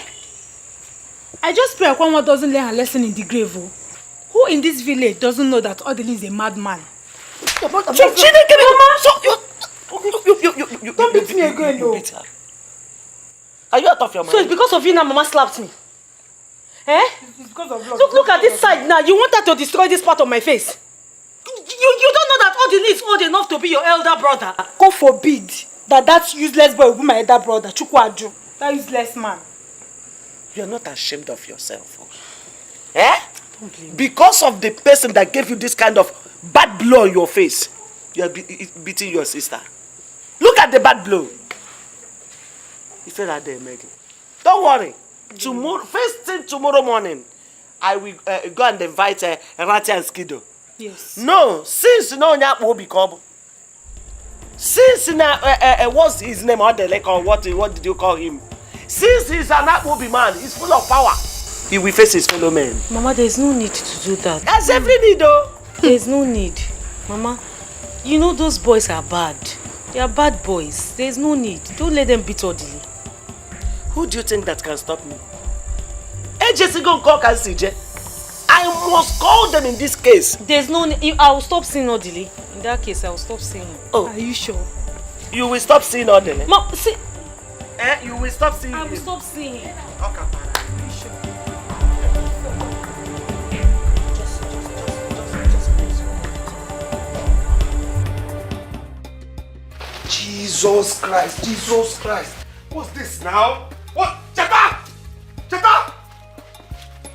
I just pray Akwanwa doesn't learn her lesson in the grave. Who in this village doesn't know that Odili is a madman? Mama, don't beat me again, no. Are you out of your mind? So it's because of you now Mama slapped me? Eh? It's because of love. Look at this side now. You want her to destroy this part of my face? You don't know that Odili is old enough to be your elder brother. God forbid that useless boy will be my elder brother. Chukwaju. That useless man. You are not ashamed of yourself. Eh? Because of the person that gave you this kind of bad blow on your face, you are beating your sister. Look at the bad blow. You feel that there, Maggie. Don't worry. Tomorrow, first thing tomorrow morning, I will go and invite Rati and Skido. Yes. No, since no nyap will become. Since what's his name or what did you call him? Since he's an Akwobi man, he's full of power. He will face his fellow men. Mama, there's no need to do that. That's every need though. There's no need. Mama, you know those boys are bad. They are bad boys. There's no need. Don't let them beat Odili. Who do you think that can stop me? AJC go call CJ. I must call them in this case. There's no need. I will stop seeing Odili. In that case, I will stop seeing him. Oh. Are you sure? You will stop seeing Odili? Mom, see. You will stop seeing him? I will stop seeing him. Okay. Are you sure? Jesus Christ, Jesus Christ. What's this now? What? Cheta! Cheta!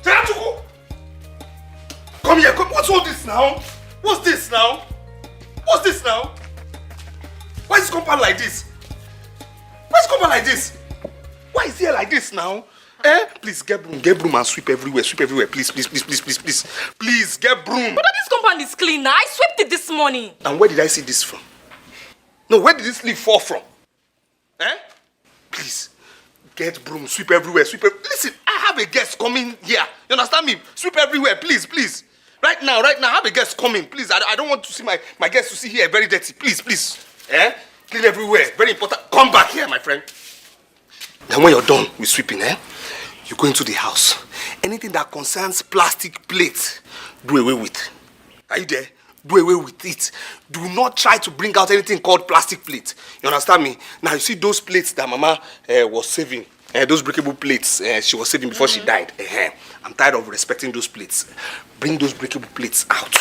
Cheta Chuku! Come here, come. What's all this now? What's this now? What's this now? Why is this compound like this? Why is this compound like this? Why is here like this now? Eh? Please get broom and sweep everywhere, please, please, please, please, please, please. Please, get broom. But this compound is clean now. I swept it this morning. And where did I see this from? No, where did this leaf fall from? Eh? Please, get broom, sweep everywhere, Listen, I have a guest coming here. You understand me? Sweep everywhere, please, please. Right now, I have a guest coming. Please, I don't want to see my guest to see here very dirty. Please, please. Eh? Clean everywhere. Very important. Come back here, my friend. Then when you're done with sweeping, you go into the house. Anything that concerns plastic plates, do away with. Are you there? Do away with it. Do not try to bring out anything called plastic plate. You understand me? Now you see those plates that Mama was saving. Those breakable plates she was saving before she died. I'm tired of respecting those plates. Bring those breakable plates out.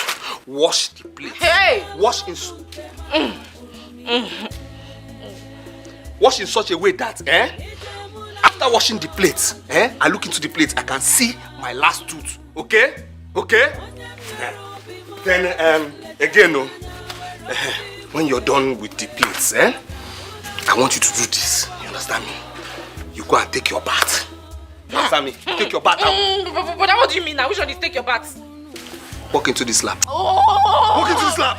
Wash the plates. Hey! Wash in... Wash in such a way that, after washing the plate, I look into the plate, I can see my last tooth. Okay? Okay? Then, again, when you're done with the plates, I want you to do this. You understand me? You go and take your bath. You understand me? Take your bath out. But what do you mean now? Which one is take your bath? Walk into this lap. Oh. Walk into this lap.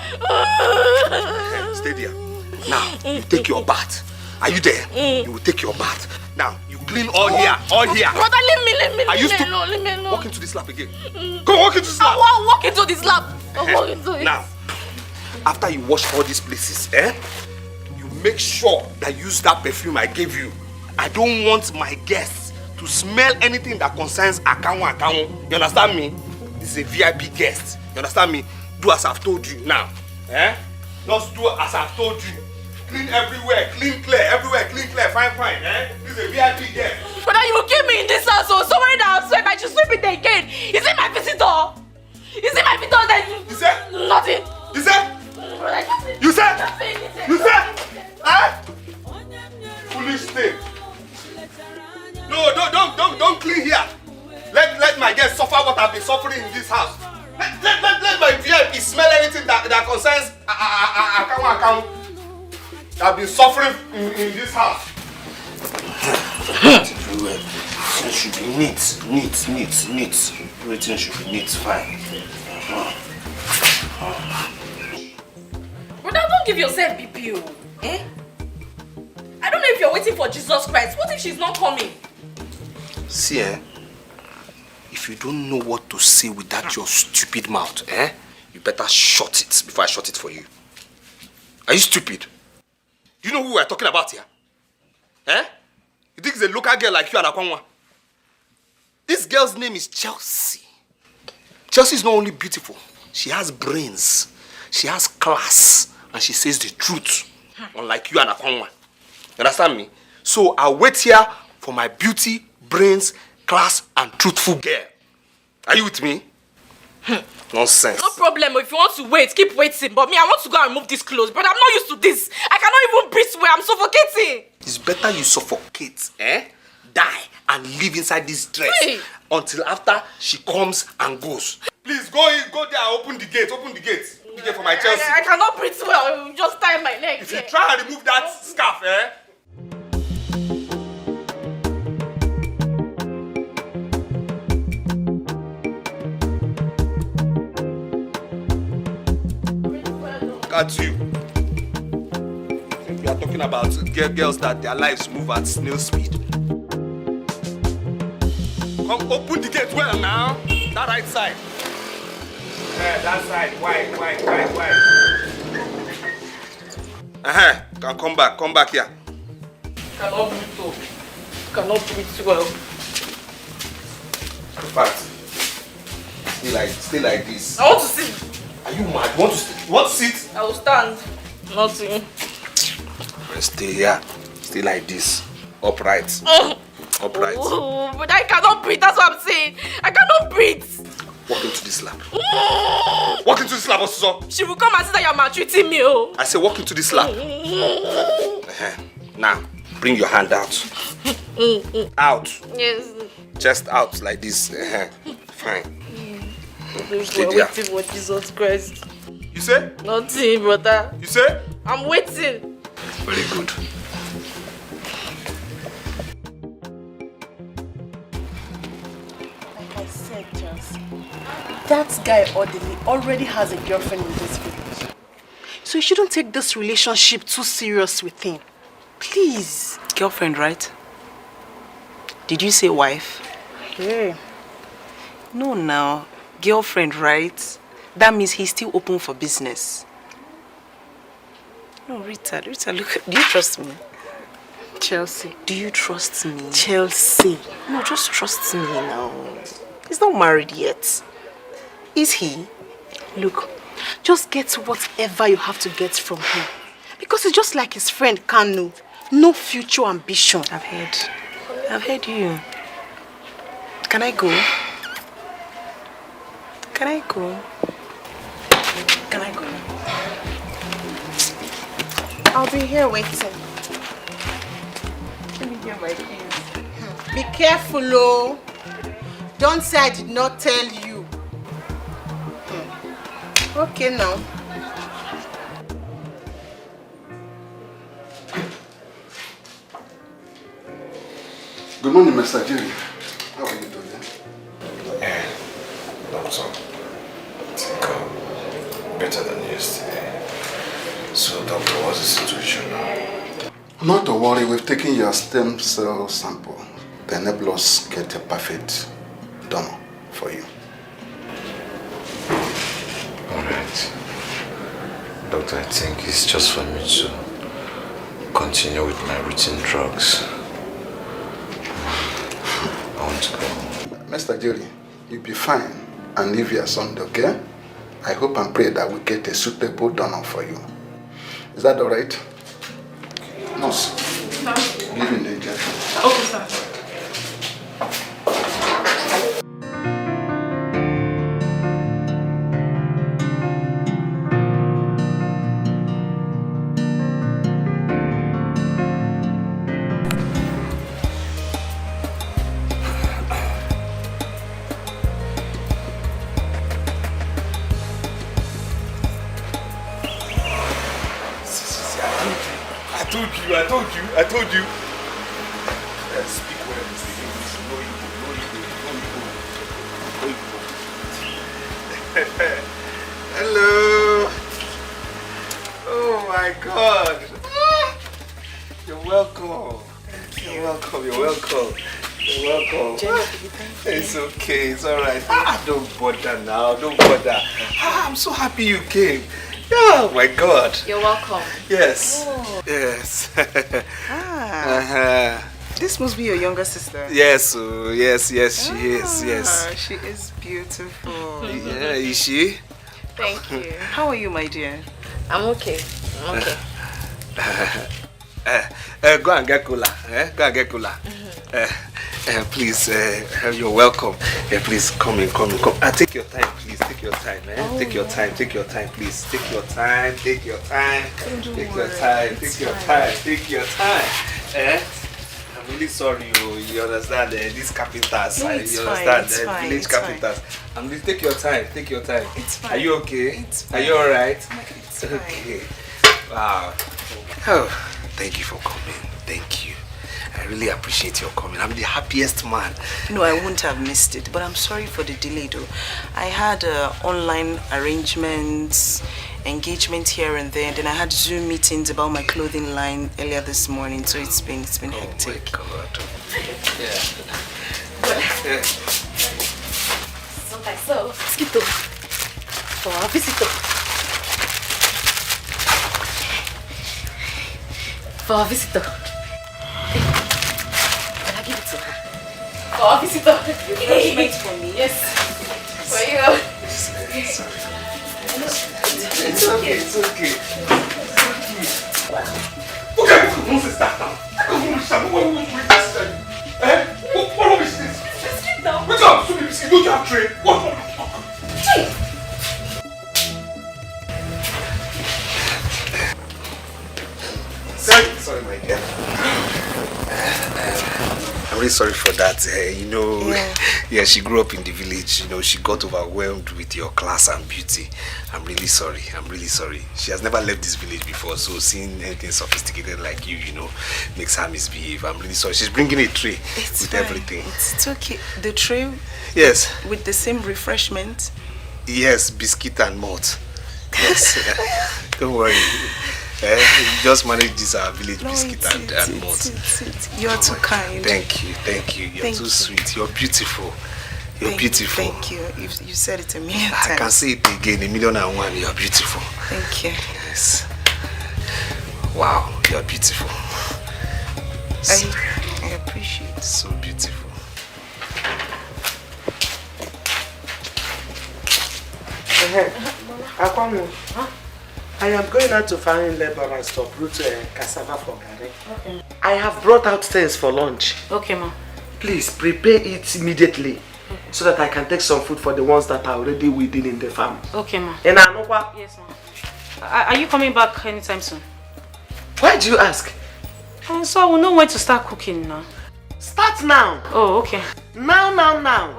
Stay there. Now, you take your bath. Are you there? You will take your bath. Now, you clean all here. All here. Brother, leave me Are you leave me alone. Walk into this lap again. Go walk into this lap. I'll walk into this lap. I'll walk into it. Now, after you wash all these places, you make sure that you use that perfume I gave you. I don't want my guests to smell anything that concerns Akanwo. You understand me? This is a VIP guest. You understand me? Do as I've told you now. Just do as I've told you. Clean everywhere, clean clear, everywhere, clean clear, fine. This is a VIP guest. Brother, you will keep me in this house, so somebody that I've swept, I should sweep it again. Is it my visitor? Is it my visitor that you said? Nothing. You said? You said? You said? Foolish thing. No, don't clean here. Let my guests suffer what I've been suffering in this house. Let my VIP smell anything that concerns Akanwo. I've been suffering in this house. Everywhere. It should be neat. Everything should be neat, fine. Brother, don't give yourself BPO. I don't know if you're waiting for Jesus Christ. What if she's not coming? See, if you don't know what to say with that your stupid mouth, you better shut it before I shut it for you. Are you stupid? Do you know who we're talking about here? You think it's a local girl like you and Akanwo? This girl's name is Chelsea. Chelsea is not only beautiful, she has brains, she has class, and she says the truth, unlike you and Akanwo. You understand me? So I'll wait here for my beauty, brains, class, and truthful girl. Are you with me? Nonsense. No problem. If you want to wait, keep waiting. But me, I want to go and remove this clothes. But I'm not used to this. I cannot even breathe well. I'm suffocating. It's better you suffocate, die, and live inside this dress until after she comes and goes. Please go in, go there, open the gate, Open the gate for my Chelsea. I cannot breathe well. Just tie my leg. If you try and remove that scarf, at you. We are talking about girls that their lives move at snail speed. Come open the gate well now. That right side. That side. Wide. Can come back here. Cannot breathe. Cannot breathe well. In fact, stay like this. I want to sit. Are you mad? You want to sit? I will stand. Nothing. Stay here. Stay like this. Upright. Upright. Oh, but I cannot breathe. That's what I'm saying. I cannot breathe. Walk into this lap. Walk into this lap, also. She will come and say that you're maltreating me. Oh. I say walk into this lap. Now, bring your hand out. Out. Yes. Chest out like this. Fine. Stay there. Waiting for Jesus Christ. You say? Nothing, brother. You say? I'm waiting. Very good. Like I said, Chelsea, that guy already has a girlfriend in this village. So you shouldn't take this relationship too serious with him. Please. Girlfriend, right? Did you say wife? Yeah. No, now. Girlfriend, right? That means he's still open for business. No, Rita, look, do you trust me? Chelsea. Do you trust me? Chelsea. No, just trust me now. He's not married yet. Is he? Look, just get whatever you have to get from him. Because it's just like his friend Kanu. No future ambition. I've heard you. Can I go? Can I go? I'll be here waiting. my queen. Be careful, oh. Don't say I did not tell you. Okay now. Good morning, Mr. Jerry. How are you doing? Doctor, I think I'm better than yesterday. So, doctor, what's the situation now? Not to worry, we've taken your stem cell sample. The enable us get a perfect donor for you. Alright. Doctor, I think it's just for me to continue with my routine drugs. I want to go. Mr. Jerry, you'll be fine and leave your Sunday, okay? I hope and pray that we get a suitable donor for you. Is that alright? Nurse, leave in the injection. Okay, sir. I told you. Speak well, speak English. No Igbo. Hello. Oh my God. You're welcome. You're welcome. You're welcome. You're welcome. It's okay. It's all right. Don't bother now. Don't bother. I'm so happy you came. Oh my God. You're welcome. Yes. Oh. Yes. This must be your younger sister. Yes, yes, she is. Yes. She is beautiful. Yeah, is she? Thank you. How are you, my dear? I'm okay. Go and get cola. Go and get cola. Please, you're welcome. Please come in. Take your time, please. Take your time, Take your time, please. Take your time. Take your time. I'm really sorry, you understand, these carpenters. No, you understand, village carpenters. Please take your time. It's fine. Are you okay? It's fine. Are you alright? It's fine. Okay. Wow. Oh, thank you for coming. Thank you. I really appreciate your coming. I'm the happiest man. No, I wouldn't have missed it, but I'm sorry for the delay though. I had online arrangements, engagement here and there, and then I had Zoom meetings about my clothing line earlier this morning, so it's been hectic. Oh my God. Yeah. So, Skito, for our visitor. For our visitor. Can I give it to her? For our visitor. Engagement for me? Yes. For you. It's okay. Okay, who is that now? What is this? Wake up, don't you have train? What? Sorry, my dear. I'm really sorry for that. Yeah, she grew up in the village. She got overwhelmed with your class and beauty. I'm really sorry. She has never left this village before, so seeing anything sophisticated like you, makes her misbehave. I'm really sorry. She's bringing a tray with everything. It's okay. The tray? Yes. With the same refreshment? Yes, biscuit and malt. Yes. Don't worry. Just manage this village biscuit and malt. You're too kind. Thank you. You're too sweet. You're beautiful. Beautiful. Thank you. You said it a million times. I can say it again, 1,000,001. You're beautiful. Thank you. Yes. Wow, you're beautiful. I appreciate it. So beautiful. I am going out to find laborers to uproot cassava for Gary. Okay. I have brought out things for lunch. Okay, ma. Please prepare it immediately so that I can take some food for the ones that are already within in the farm. Okay, ma. And yes, ma. Are you coming back anytime soon? Why do you ask? So I will know when to start cooking now. Start now. Oh, okay. Now.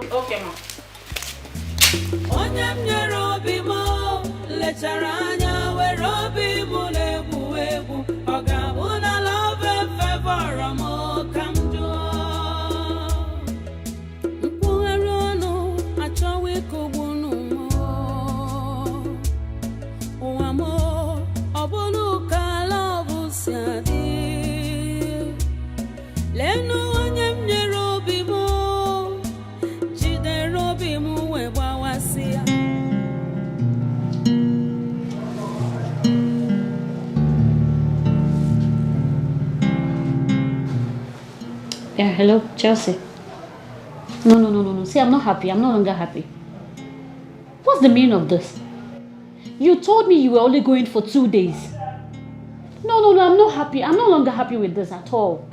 Okay, ma. Yeah, hello, Chelsea. No. See, I'm not happy. I'm no longer happy. What's the meaning of this? You told me you were only going for 2 days. No, I'm not happy. I'm no longer happy with this at all.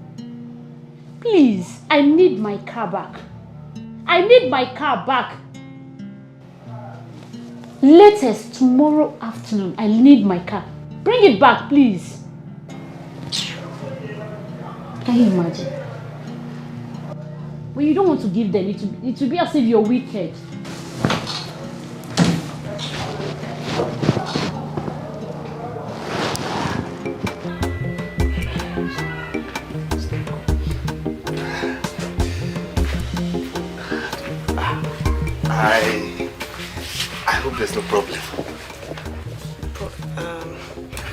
Please, I need my car back. I need my car back. Latest tomorrow afternoon, I need my car. Bring it back, please. Can you imagine? When you don't want to give them, it will be as if you're wicked. I hope there's no problem.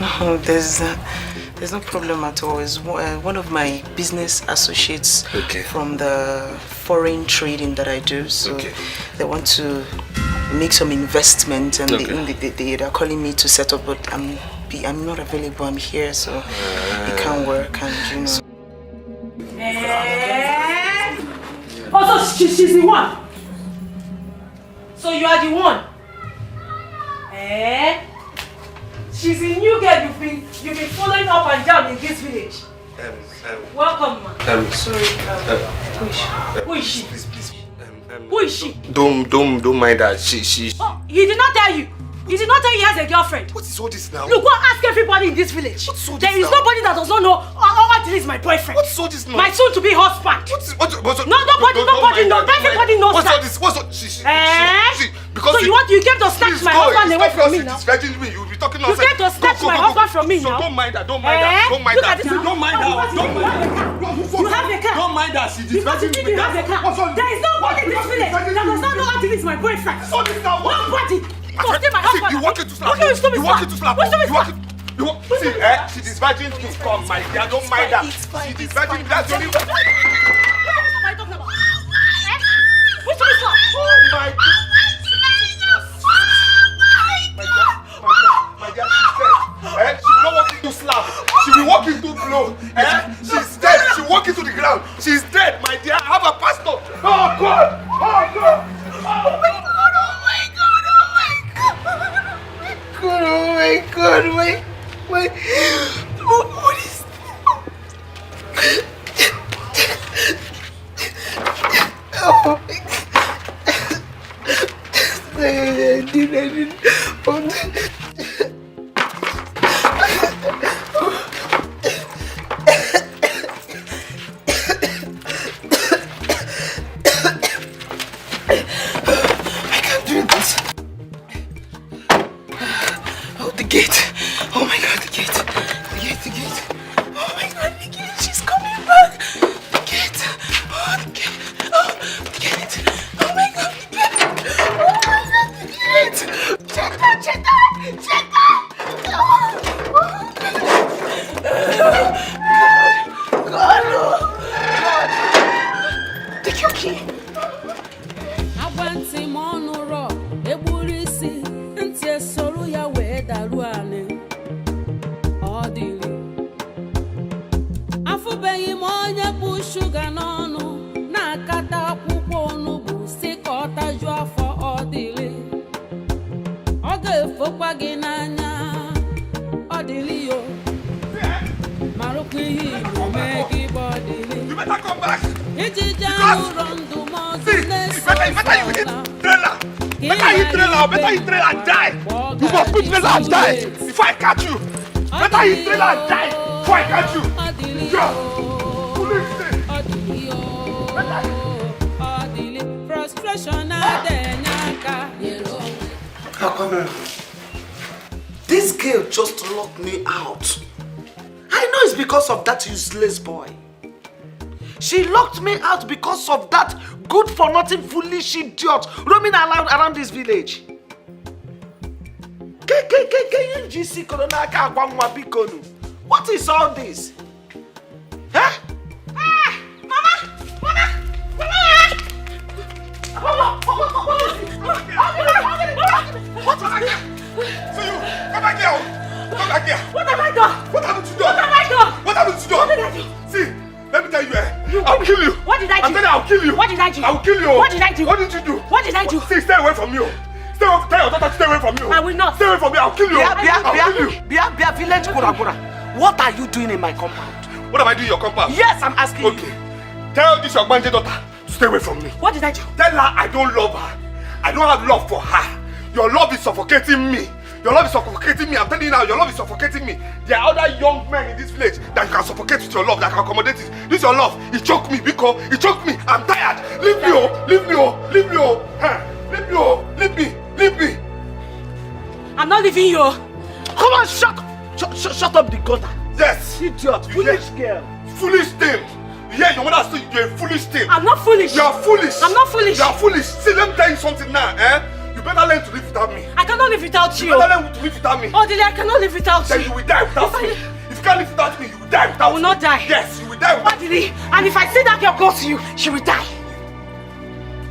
No, there's no problem at all. It's one of my business associates from the foreign trading that I do. So they want to make some investment, and they're calling me to set up, but I'm not available. I'm here, so it can't work, and you know. Oh, so she's the one. So you are the one. She's a new girl you've been following up and down in this village. Welcome, man. Sorry. Who is she? Please. Who is she? Don't mind that. She. Oh, he did not tell you. He did not tell you he has a girlfriend. What is all this now? Look, go and ask everybody in this village. What's all this There is now? nobody that does not know Adil is my boyfriend. What's all this now? My soon-to-be husband. No, nobody knows. Everybody knows that. What's all this? So you came to snatch my husband away from me now? You'll be talking You came to snatch my husband from me now? Don't mind that. Don't mind that. Look at this. Don't mind that. You have a car. Don't mind that. You have a car. There is nobody in this village that does not know Adil is my boyfriend. Nobody. You want it to slap. You want it to slap. See, she's virgin to come, my dear. Don't mind that. She's virgin. That's the only way. Oh my God. My dear, she's dead. She will not walk into slap. She will walk into blow. She's dead. She will walk into the ground. She's dead, my dear. I have a pastor. Oh God. Oh God. Oh my God. Wait. What is this? Oh my God. I didn't. I can't do this. Oh, the gate. Oh my God, the gate. Oh my God, the gate. She's coming back. The gate. Oh, the gate. Oh, the gate. Oh my God, the gate. Oh my God, the gate. Check that. Oh, God. Take your key. Sugar n'ọnụ na-akata akwụkwọ onugbu si ka ọ tajuo afọ ọdịlị ọ ga-efokwa gị n'anya ọdịlị yo marụkwa ihe igbo mee gị bụ ọdịlị ijiji ahụ ụrọ ndụ ma ọzọ na-eso Better hit trailer and die. You must put trailer and die before I catch you. Better hit trailer and die before I catch you. Frustration How come? This girl just locked me out. I know it's because of that useless boy. She locked me out because of that good-for-nothing foolish idiot roaming around this village. What is all this? Huh? What? See you! Come back here! Come back here! What have I done? What happened to you? What have I done? What happened to you? What did I do? See, let me tell you, I'll kill you. What did I do? I'm telling you, I'll kill you. What did I do? I'll kill you. What did I do? What did you do? What did I do? See, stay away from you. Stay away. Tell your daughter to stay away from you. I will not. Stay away from me. I'll kill you. I'll kill you. Bia, village Kuragura. What are you doing in my compound? What am I doing in your compound? Yes, I'm asking you. Tell this your daughter to stay away from me. What did I do? Tell her I don't love her. I don't have love for her. Your love is suffocating me. Your love is suffocating me. I'm telling you now, your love is suffocating me. There are other young men in this village that you can suffocate with your love, that can accommodate it. This is your love. It choked me, Biko. It choked me. I'm tired. Leave me, oh. Leave me, oh. Leave me, oh. Leave me, oh. Leave me. Leave me. I'm not leaving you. Come on, shut up the gutter. Yes. Idiot. Foolish girl. Foolish thing. Yeah, your mother said you're a foolish thing. I'm not foolish. You're foolish. I'm not foolish. You're foolish. See, let me tell you something now, You better learn to live without me. I cannot live without you. You better learn to live without me. Oh, Dile, I cannot live without Then you. you will die without me. If you can't live without me, you will die without me. I will not die. Yes, you will die without me. Dile, and if I see that girl close to you, she will die.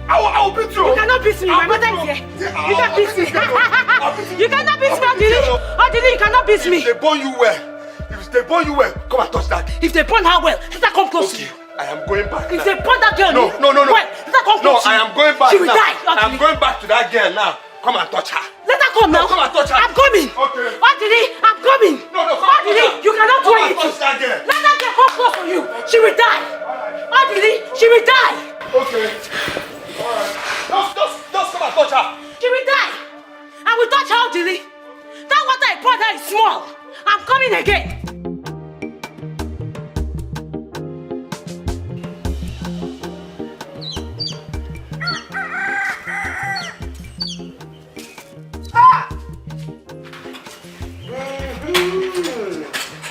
I will beat you. You cannot beat me. My mother is here. You can't beat me. You cannot beat me, Dile. Oh, Dile, you cannot beat me. If they burn you well, come and touch that. If they burn her well, let her come close to you. I am going back. If they burn that girl, No. well, let her come close to you. I am going back. She will now. die. I am going back to that girl now. Come and touch her. Let her come now. Come and touch her. I'm coming. Okay. Dile, I'm coming. No, come and touch her. You cannot do Come and anything. touch that girl. Let that girl come close to you. She will die. Dile, she will die. Okay. Alright. Just come and touch her. She will die. I will touch her, Dile. That water I poured her is small. I'm coming again.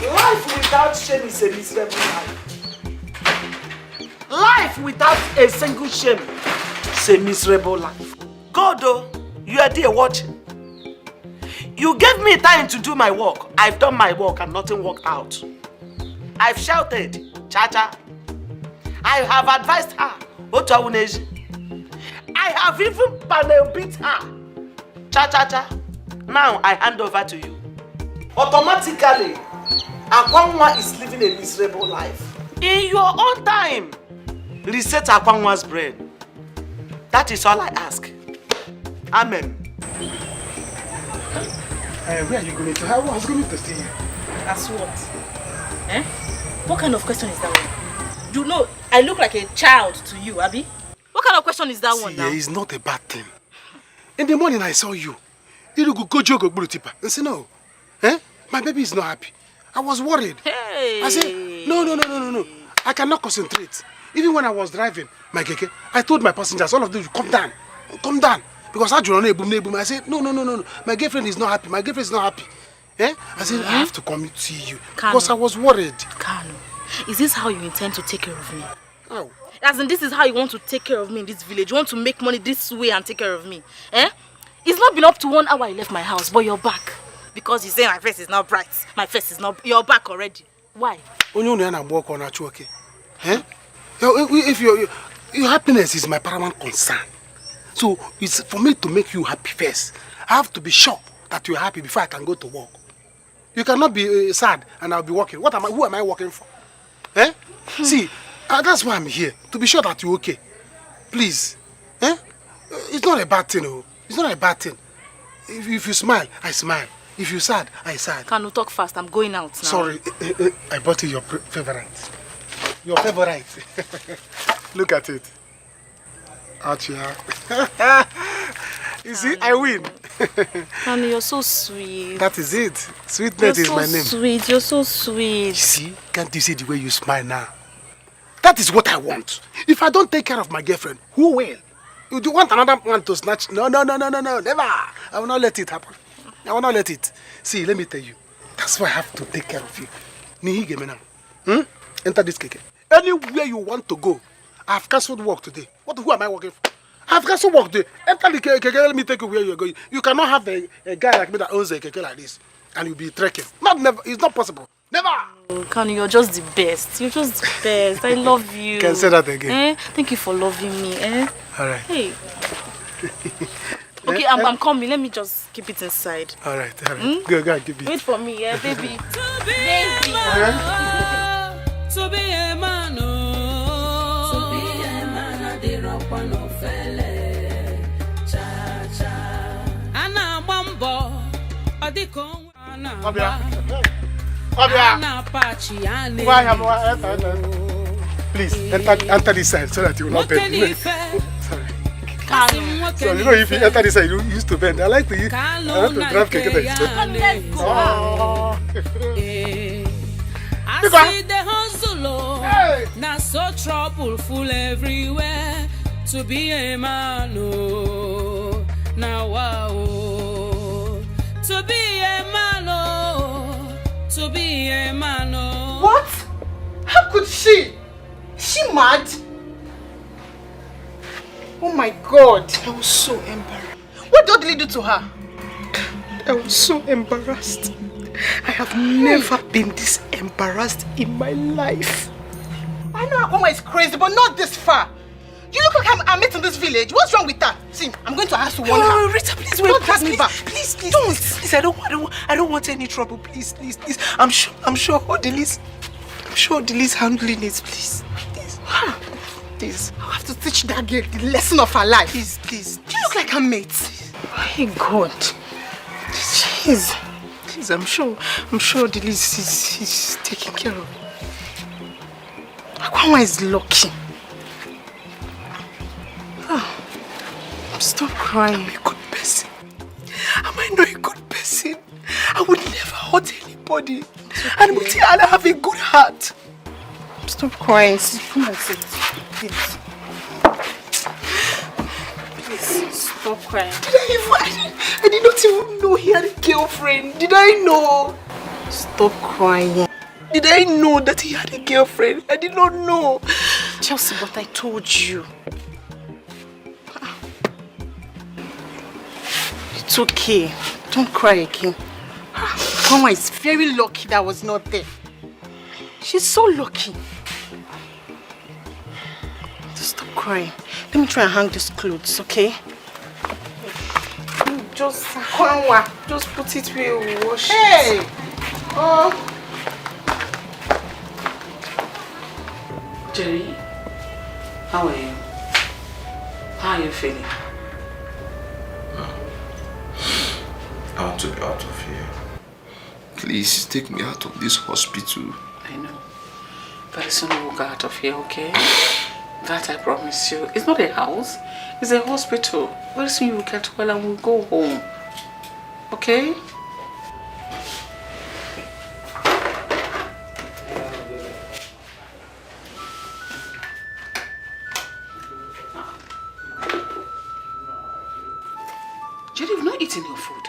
Life without shame is a miserable life. Life without a single shame is a miserable life. God, though, you are there watching. You gave me time to do my work. I've done my work and nothing worked out. I've shouted, Chacha. I have advised her, Otawuneji. I have even panel beat her. Cha. Now I hand over to you. Automatically, Akwanwa is living a miserable life. In your own time, reset Akwanwa's brain. That is all I ask. Amen. Where are you going to? I was going to see you. As what? Eh? What kind of question is that one? You know, I look like a child to you, Abi. What kind of question is that one now? It's not a bad thing. In the morning I saw you. You go jog and say no. Eh? My baby is not happy. I was worried. Hey. I said, no. I cannot concentrate. Even when I was driving my keke, I told my passengers, all of them, come down. Because I said, no. My girlfriend is not happy. My girlfriend is not happy. Eh? I said, I have to come to see you. Kano. Because I was worried. Kano, is this how you intend to take care of me? How? As in, this is how you want to take care of me in this village? You want to make money this way and take care of me? Eh? It's not been up to 1 hour I left my house, but you're back. Because you say my face is not bright. My face is not... You're back already. Why? Eh? If your happiness is my paramount concern. So it's for me to make you happy first. I have to be sure that you're happy before I can go to work. You cannot be sad and I'll be working. Who am I working for? Eh? See, that's why I'm here. To be sure that you're okay. Please. Eh? It's not a bad thing, oh. It's not a bad thing. If you smile, I smile. If you're sad, I sad. Can you talk fast? I'm going out now. Sorry, I bought you your favorite. Your favorite. Look at it. Out here. You see, I win. Honey, you're so sweet. That is it. Sweetness is my name. Sweet. You're so sweet. You see, can't you see the way you smile now? That is what I want. If I don't take care of my girlfriend, who will? You do want another one to snatch? No, never. I will not let it happen. I will not let it. See, let me tell you. That's why I have to take care of you. Nihi now. Enter this keke. Anywhere you want to go, I have cancelled work today. Who am I working for? I have cancelled work today. Enter the keke, let me take you where you're going. You cannot have a guy like me that owns a keke like this and you'll be trekking. Never. It's not possible. Never! Oh, Kanu, you're just the best. You're just the best. I love you. Can say that again. Thank you for loving me. Alright. Hey. Okay, I'm coming. Let me just keep it inside. Alright. Go and keep it. Wait for me, baby. Baby. To be a man, to be a man, I did not want no felle. Cha. Anna Mambo, I did come. Obia. Please enter this side so that you will not bend. Sorry. So you know if you enter this side you used to bend. I like to drive keke like this. I see the hustle, now so troubleful everywhere. To be a man, now wow. To be a man, to be a man. What? How could she? Is she mad? Oh my God. I was so embarrassed. What did Dudley do to her? I was so embarrassed. I have never been this embarrassed in my life. I know Akoma is crazy, but not this far. You look like I'm met in this village. What's wrong with that? See, I'm going to ask to warn her. Rita, please wait. Don't drag me back. Please, I don't want any trouble. Please. I'm sure Odili's handling it. Please. Please. I'll have to teach that girl the lesson of her life. Please. You look like her mate. My God. Jeez. Please, I'm sure Odili's is taking care of. Akwanwa is lucky. Stop crying. I'm a good person. Am I not a good person? I would never hurt anybody. And I have a good heart. Stop crying. Come on, sit. Please. Please, stop crying. I did not even know he had a girlfriend. Did I know? Stop crying. Did I know that he had a girlfriend? I did not know. Chelsea, but I told you. It's okay. Don't cry again. Mama is very lucky that I was not there. She's so lucky. Just stop crying. Let me try and hang these clothes, okay? Just put it where we wash it. Hey! Oh. Jerry, how are you? How are you feeling? I want to be out of here. Please take me out of this hospital. I know. Very soon we will get out of here, okay? That I promise you. It's not a house. It's a hospital. Very soon you will get well and we'll go home. Okay? Jerry, you've not eaten your food.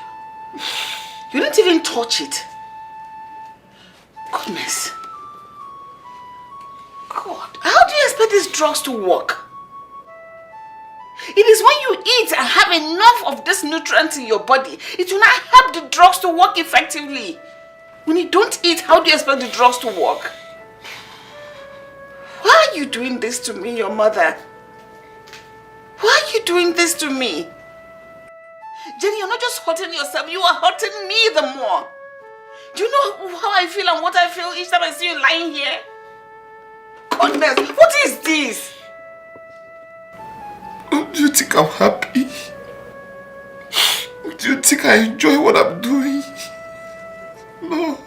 You didn't even touch it. Goodness. God, how do you expect these drugs to work? It is when you eat and have enough of this nutrient in your body, it will not help the drugs to work effectively. When you don't eat, how do you expect the drugs to work? Why are you doing this to me, your mother? Why are you doing this to me? Jenny, you're not just hurting yourself, you are hurting me the more. Do you know how I feel and what I feel each time I see you lying here? Goodness, what is this? Do you think I'm happy? Do you think I enjoy what I'm doing? No.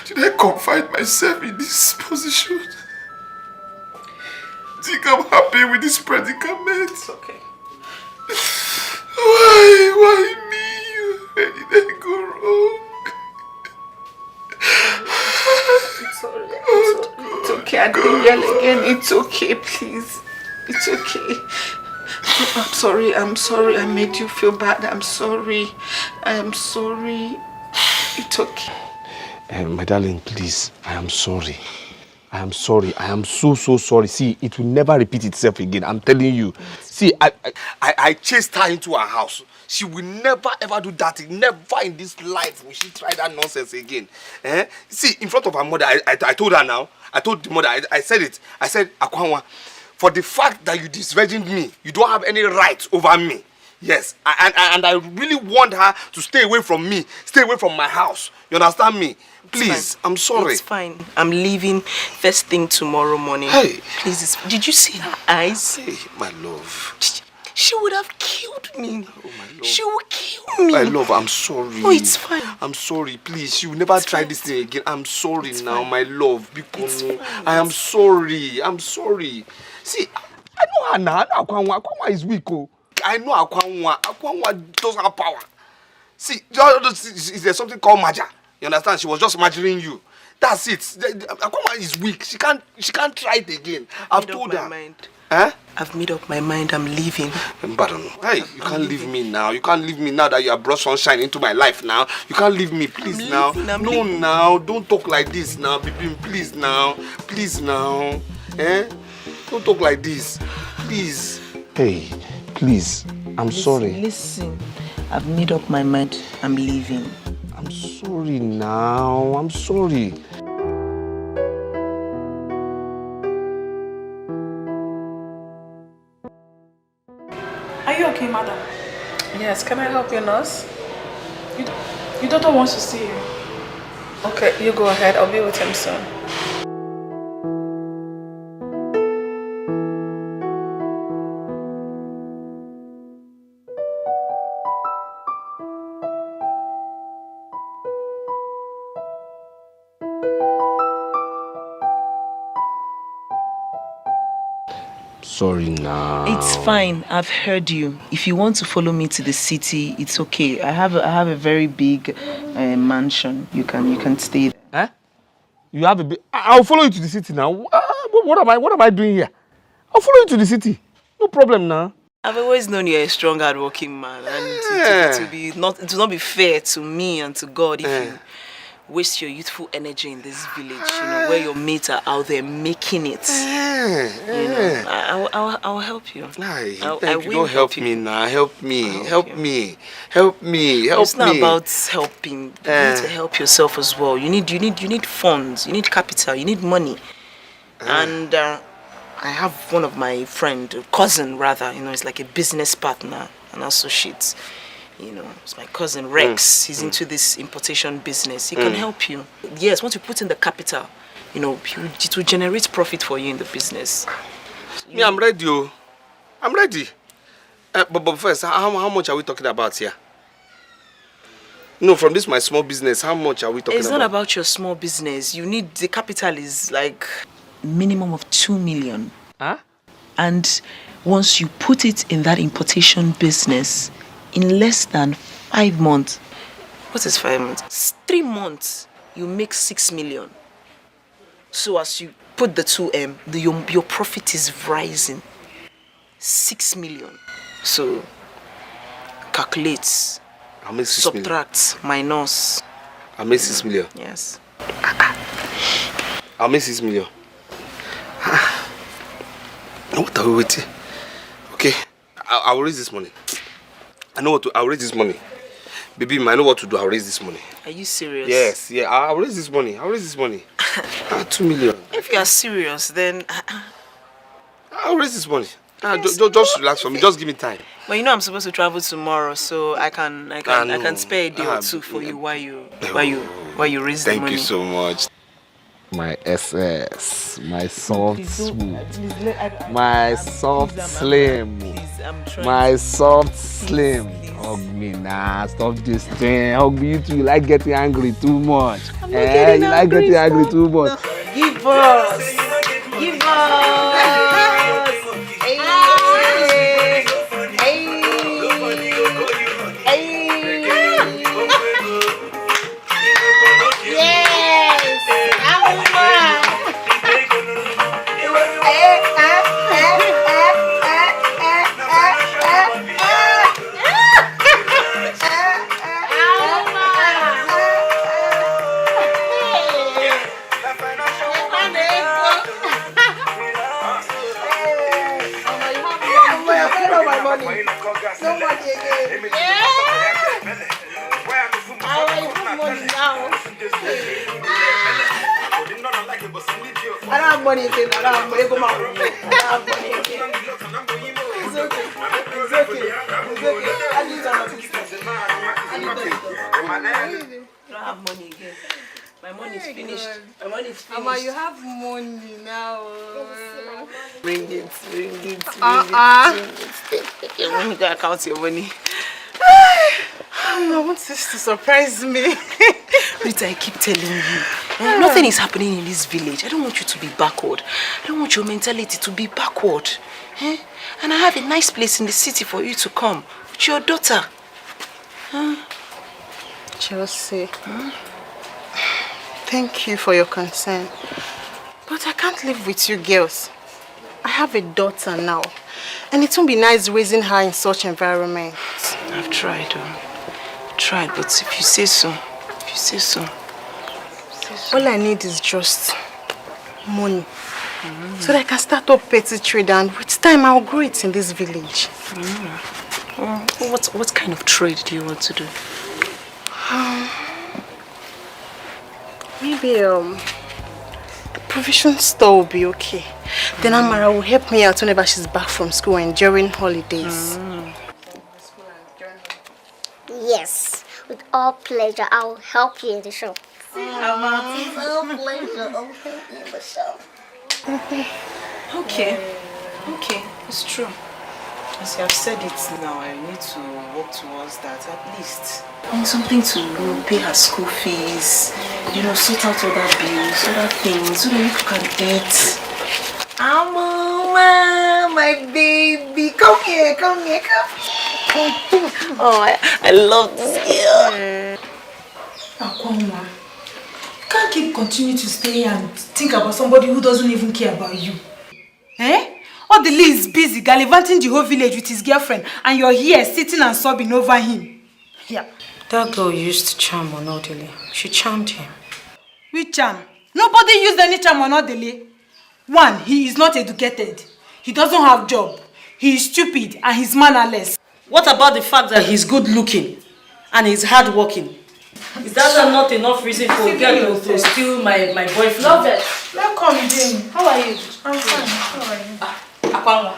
Did I confine myself in this position? Think I'm happy with this predicament? It's okay. Why me? Where did I go wrong? It's alright. It's okay. I didn't yell again. It's okay, please. It's okay. I'm sorry. I made you feel bad. I'm sorry. It's okay. My darling, please. I am sorry. I am so sorry. See, it will never repeat itself again. I'm telling you. See, I chased her into her house. She will never ever do that. Never in this life will she try that nonsense again. See, in front of her mother, I told her now. I told the mother, I said it. I said, Akwanwa, for the fact that you disvirgined me, you don't have any right over me. Yes, and I really want her to stay away from me, stay away from my house. You understand me? Please, I'm sorry. It's fine. I'm leaving first thing tomorrow morning. Hey. Please, did you see her eyes? Hey, my love. She would have killed me. Oh, my love. She would kill me. My love, I'm sorry. Oh, it's fine. I'm sorry. Please, you will never try this thing again. I'm sorry now, my love. Because I am sorry. I'm sorry. See, I know her now. I know Akwanwa. Akwanwa is weak. Oh. I know Akwanwa. Akwanwa doesn't have power. See, there's something called Maja. You understand? She was just imagining you. That's it. Akwanwa is weak. She can't try it again. I've told her. Huh? I've made up my mind. I'm leaving. Pardon. Hey, you can't leave me now. You can't leave me now that you have brought sunshine into my life now. You can't leave me, please now. No, now. Don't talk like this now, baby. Please now. Please now. Don't talk like this. Please. Hey, please. I'm sorry. Listen. I've made up my mind. I'm leaving. I'm sorry now. I'm sorry. Are you okay, madam? Yes, can I help you, nurse? Your daughter wants to see you. Okay, you go ahead. I'll be with him soon. Sorry now. It's fine. I've heard you. If you want to follow me to the city, it's okay. I have a very big mansion. You can stay there. You have a big... I'll follow you to the city now. What am I doing here? I'll follow you to the city. No problem now. I've always known you're a strong, hardworking man, and it will not be fair to me and to God if you waste your youthful energy in this village, where your mates are out there making it. I'll help you. Don't help me now. Help me. Help me. It's not about helping. You need to help yourself as well. You need funds. You need capital. You need money. And I have one of my cousin rather. It's like a business partner, an associate. It's my cousin Rex. He's into this importation business. He can help you. Yes, once you put in the capital, it will generate profit for you in the business. Me, I'm ready. I'm ready. But first, how much are we talking about here? No, from this my small business, how much are we talking about? It's not about your small business. The capital is like minimum of 2 million. Huh? And once you put it in that importation business, in less than 5 months. What is 5 months? 3 months, you make 6 million. So as you put the 2M, your profit is rising. 6 million. So calculate, subtract, minus. I'll make 6 million. Yes. I'll make 6 million. What are we waiting? Okay, I'll raise this money. I'll raise this money. Baby, I know what to do. I'll raise this money. Are you serious? Yes, yeah. I'll raise this money. 2 million. If you are serious, then I'll raise this money. Just relax for me. Just give me time. Well, I'm supposed to travel tomorrow, so I can spare a day or two for you while you raise the money. Thank you so much. My SS, my soft smooth, my soft slim, my soft slim. Hug me now, stop this thing. Hug me, you too. You like getting angry too much. You like getting angry too much. Give us. money. No money again. Yeah. I will put money now. I don't have money again. I don't have money. I don't have money again. It's okay. It's okay. It's okay. I need some assistance. I don't have money again. My money is finished. My money is finished. Mama, you have money now. Bring it. When you go count your money. I want this to surprise me. Rita, I keep telling you, nothing is happening in this village. I don't want you to be backward. I don't want your mentality to be backward. And I have a nice place in the city for you to come with your daughter. Chelsea, thank you for your concern. But I can't live with you girls. I have a daughter now. And it won't be nice raising her in such environment. I've tried, but if you say so, All I need is just money. So that I can start up petty trade, and with time I'll grow it in this village. What kind of trade do you want to do? Maybe the provision store will be okay. Then Amara will help me out whenever she's back from school and during holidays. Yes, with all pleasure, I'll help you in the shop. Okay. Okay, it's true. As you have said it now, I need to work towards that at least. I need something to pay her school fees, sort out other bills, other things, so that you can eat. Mama, my baby, come here. Oh, I love this girl. Akwanwa, you can't keep continuing to stay here and think about somebody who doesn't even care about you. All the Lee is busy gallivanting the whole village with his girlfriend, and you're here sitting and sobbing over him. Yeah. That girl used charm on Odile. She charmed him. Which charm? Nobody used any charm on Odile. One, he is not educated. He doesn't have job. He is stupid and he's mannerless. What about the fact that he's good looking and he's hard working? Is that not enough reason for a girl to steal my boyfriend? Love it. Welcome, Jane. How are you? I'm fine. How are you? Akwanwa,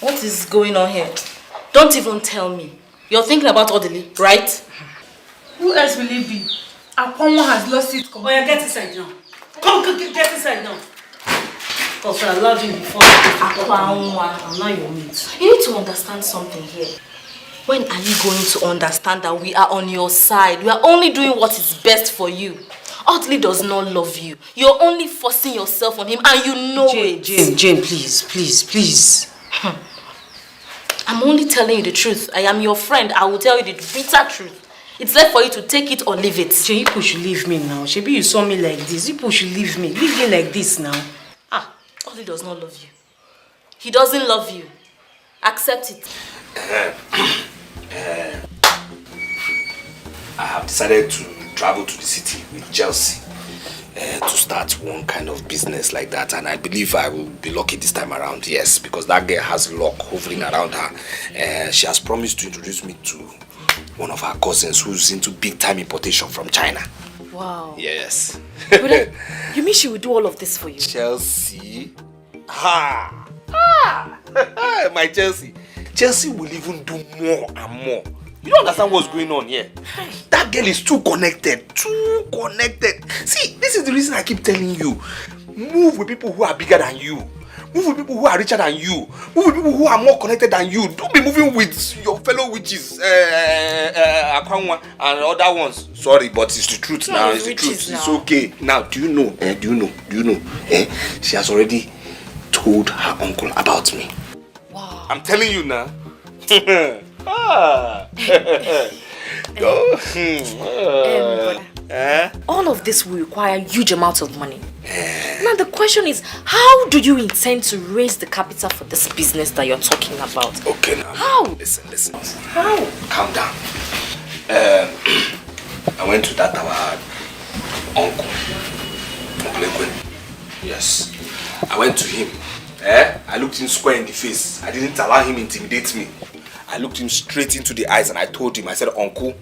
what is going on here? Don't even tell me. You're thinking about Odile, right? Who else will it be? Akwanwa has lost it completely. Oh yeah, get inside now. Come, get inside now. Because I allowed you before. Akwanwa, I'm not your mate. You need to understand something here. When are you going to understand that we are on your side? We are only doing what is best for you. Odile does not love you. You're only forcing yourself on him and you know it. Jane, please. I'm only telling you the truth. I am your friend. I will tell you the bitter truth. It's left for you to take it or leave it. Jane, you people should leave me now. Shebi, you saw me like this. You people should leave me. Leave me like this now. Odile does not love you. He doesn't love you. Accept it. I have decided to travel to the city with Chelsea to start one kind of business like that, and I believe I will be lucky this time around. Yes, because that girl has luck hovering around her. She has promised to introduce me to one of her cousins who's into big-time importation from China. Wow. Yes. But you mean she will do all of this for you? Chelsea? My Chelsea. Chelsea will even do more and more. You don't understand what's going on here. That girl is too connected. See, this is the reason I keep telling you. Move with people who are bigger than you. Move with people who are richer than you. Move with people who are more connected than you. Don't be moving with your fellow witches, Akwanwa and other ones. Sorry, but it's the truth now. It's the truth. It's okay. Now, do you know? She has already told her uncle about me. Wow. I'm telling you now. All of this will require huge amounts of money. Now the question is, how do you intend to raise the capital for this business that you're talking about? Okay, now. How? Listen. How? Calm down. I went to that our uncle Ekwe. Yes. I went to him. I looked him square in the face. I didn't allow him to intimidate me. I looked him straight into the eyes and I told him, I said, Uncle,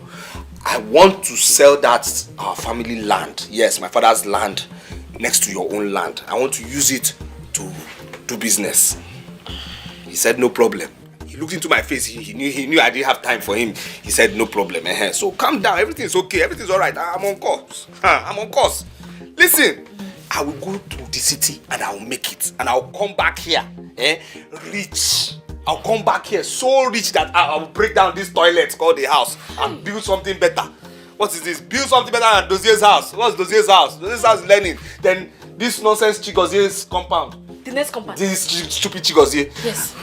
I want to sell that our family land. Yes, my father's land next to your own land. I want to use it to do business. He said, no problem. He looked into my face. He knew I didn't have time for him. He said, no problem. So calm down. Everything's okay. Everything's all right. I'm on course. I'm on course. Listen, I will go to the city and I will make it. And I'll come back here, rich. I'll come back here so rich that I will break down this toilet called the house and build something better. What is this? Build something better than Dozier's house. What's Dozier's house? Dozier's house is learning. Then this nonsense Chigozier's compound. The next compound. This stupid Chigozie. Yes.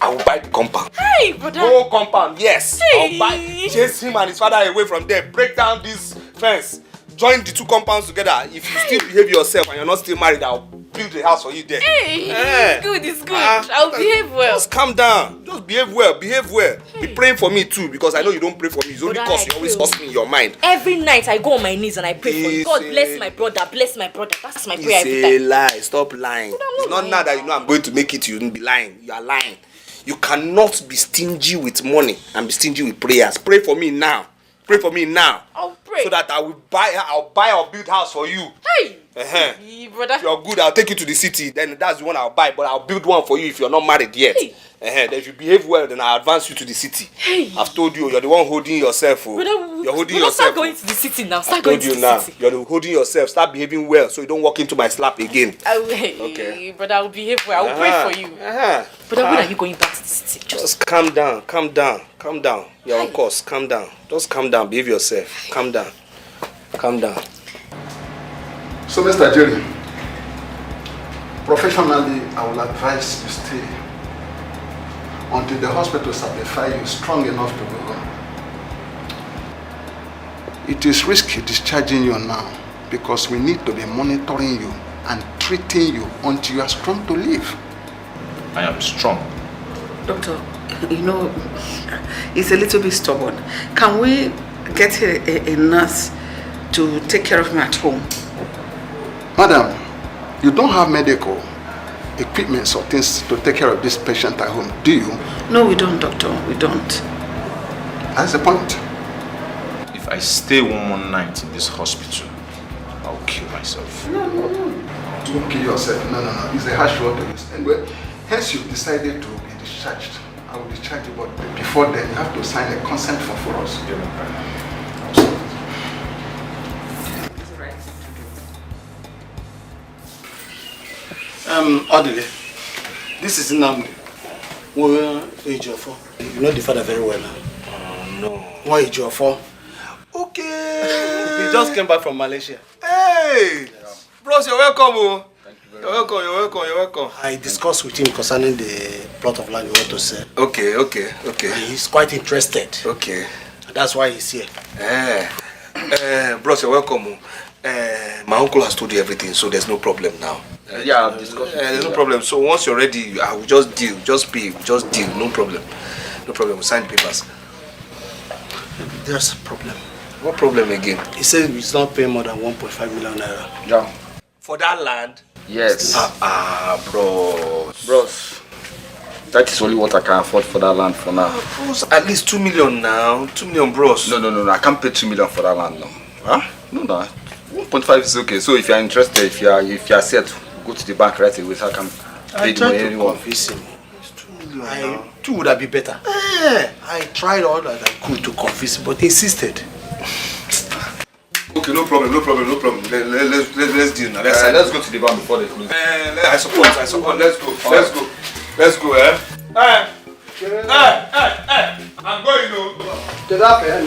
I will buy the compound. Hey, brother. Whole compound, yes. Hey. I'll buy, chase him and his father away from there. Break down this fence. Join the two compounds together. If you still behave yourself and you're not still married, I'll build a house for you there. Hey, it's good, it's good. I'll behave well. Just calm down. Just behave well, behave well. Be praying for me too, because I know you don't pray for me. It's only because you always curse me in your mind. Every night I go on my knees and I pray for you. God bless my brother, bless my brother. That's my prayer every time. It's a lie. Stop lying. It's not now that you know I'm going to make it, you wouldn't be lying. You are lying. You cannot be stingy with money and be stingy with prayers. Pray for me now. Pray for me now. I'll pray. So that I'll buy or build house for you. Hey! Hey, brother. If you're good, I'll take you to the city. Then that's the one I'll buy. But I'll build one for you if you're not married yet. Hey. Then if you behave well, then I'll advance you to the city. Hey. I've told you, you're the one holding yourself. Brother, you're holding yourself. Start yourself. going to the city now. Start I told going to you the now. city. You're holding yourself. Start behaving well so you don't walk into my slap again. Okay. Brother, I'll behave well. I'll pray for you. Brother, when are you going back to the city? Just calm down. Calm down. Calm down. You're on course. Calm down. Just calm down. Behave yourself. Calm down. Calm down. So, Mr. Jerry, professionally, I will advise you stay until the hospital certify you strong enough to go home. It is risky discharging you now because we need to be monitoring you and treating you until you are strong to live. I am strong. Doctor, you know, he's a little bit stubborn. Can we get a nurse to take care of him at home? Madam, you don't have medical equipment or things to take care of this patient at home, do you? No, we don't, doctor. We don't. That's the point. If I stay one more night in this hospital, I'll kill myself. No. Don't kill yourself. No. It's a harsh word to use. Anyway, hence you decided to be discharged. I will discharge you, but before then, you have to sign a consent form for us. Odile, this is Nnamdi. Where Ejiofor? You know the father very well now. No. Why Ejiofor? Okay. He just came back from Malaysia. Hey! Bros, you're welcome. Oh. You're welcome. I discussed with him concerning the plot of land you want to sell. Okay. And he's quite interested. Okay. That's why he's here. Bros, you're welcome. My uncle has told you everything, so there's no problem now. Yeah, I've discussed. There's no problem. So once you're ready, I will just deal. Just pay. Just deal. No problem. No problem. We'll sign the papers. There's a problem. What problem again? He said he's not paying more than 1.5 million naira. Yeah. For that land? Yes. Bros. That is only what I can afford for that land for now. Bros, at least 2 million now. 2 million, bros. No. I can't pay 2 million for that land now. Huh? No. 1.5 is okay. So if you are interested, if you are set, go to the bank right away so I can pay the money anyone. Convince him. 2 million. 2 would have been better. I tried all that I could to convince him, but he insisted. Okay, no problem. Let's deal now. Let's go to the bank before they close. I support. Let's go, eh? Hey! I'm going, Get up, man.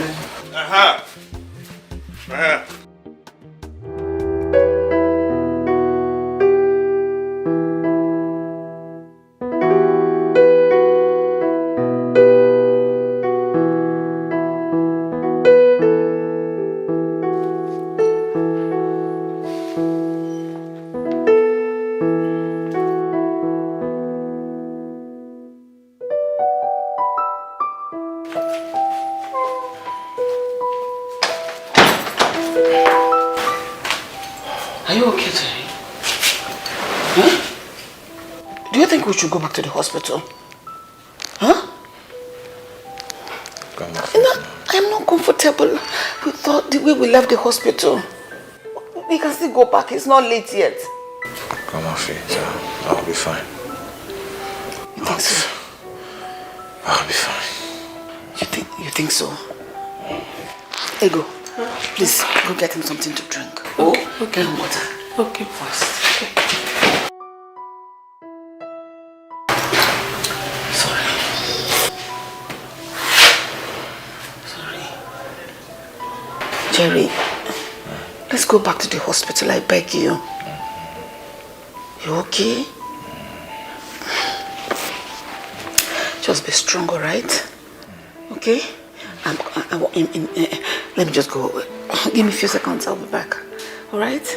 Are you okay, Terry? Huh? Do you think we should go back to the hospital? Huh? on my face now. I'm not comfortable with the way we left the hospital. We can still go back. It's not late yet. Come on, Faith. I'll be fine. You think so? I'll be fine. You think so? Ego, please go get him something to drink. Oh, okay. And water. Okay. First. Okay. Sorry. Jerry, let's go back to the hospital, I beg you. You okay? Just be strong, alright? Okay? Let me just go. Give me a few seconds, I'll be back. Alright?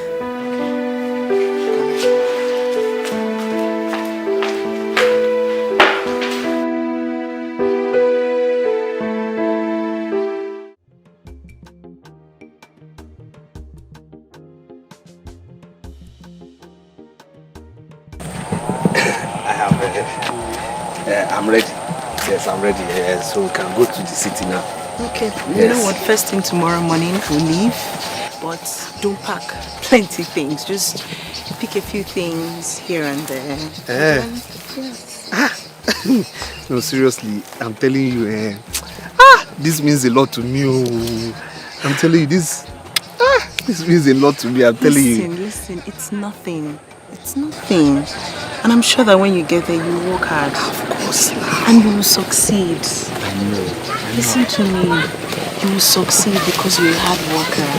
I'm ready. Yes, I'm ready. So we can go to the city now. Okay. Yes. You know what? First thing tomorrow morning, we'll leave. But don't pack plenty things. Just pick a few things here and there. Yes. No, seriously, I'm telling you, this means a lot to me. I'm telling you, this means a lot to me. I'm telling you. Listen, it's nothing. It's nothing. And I'm sure that when you get there, you will work hard. Of course. And you will succeed. I know. Listen to me. You will succeed because you're a hard worker.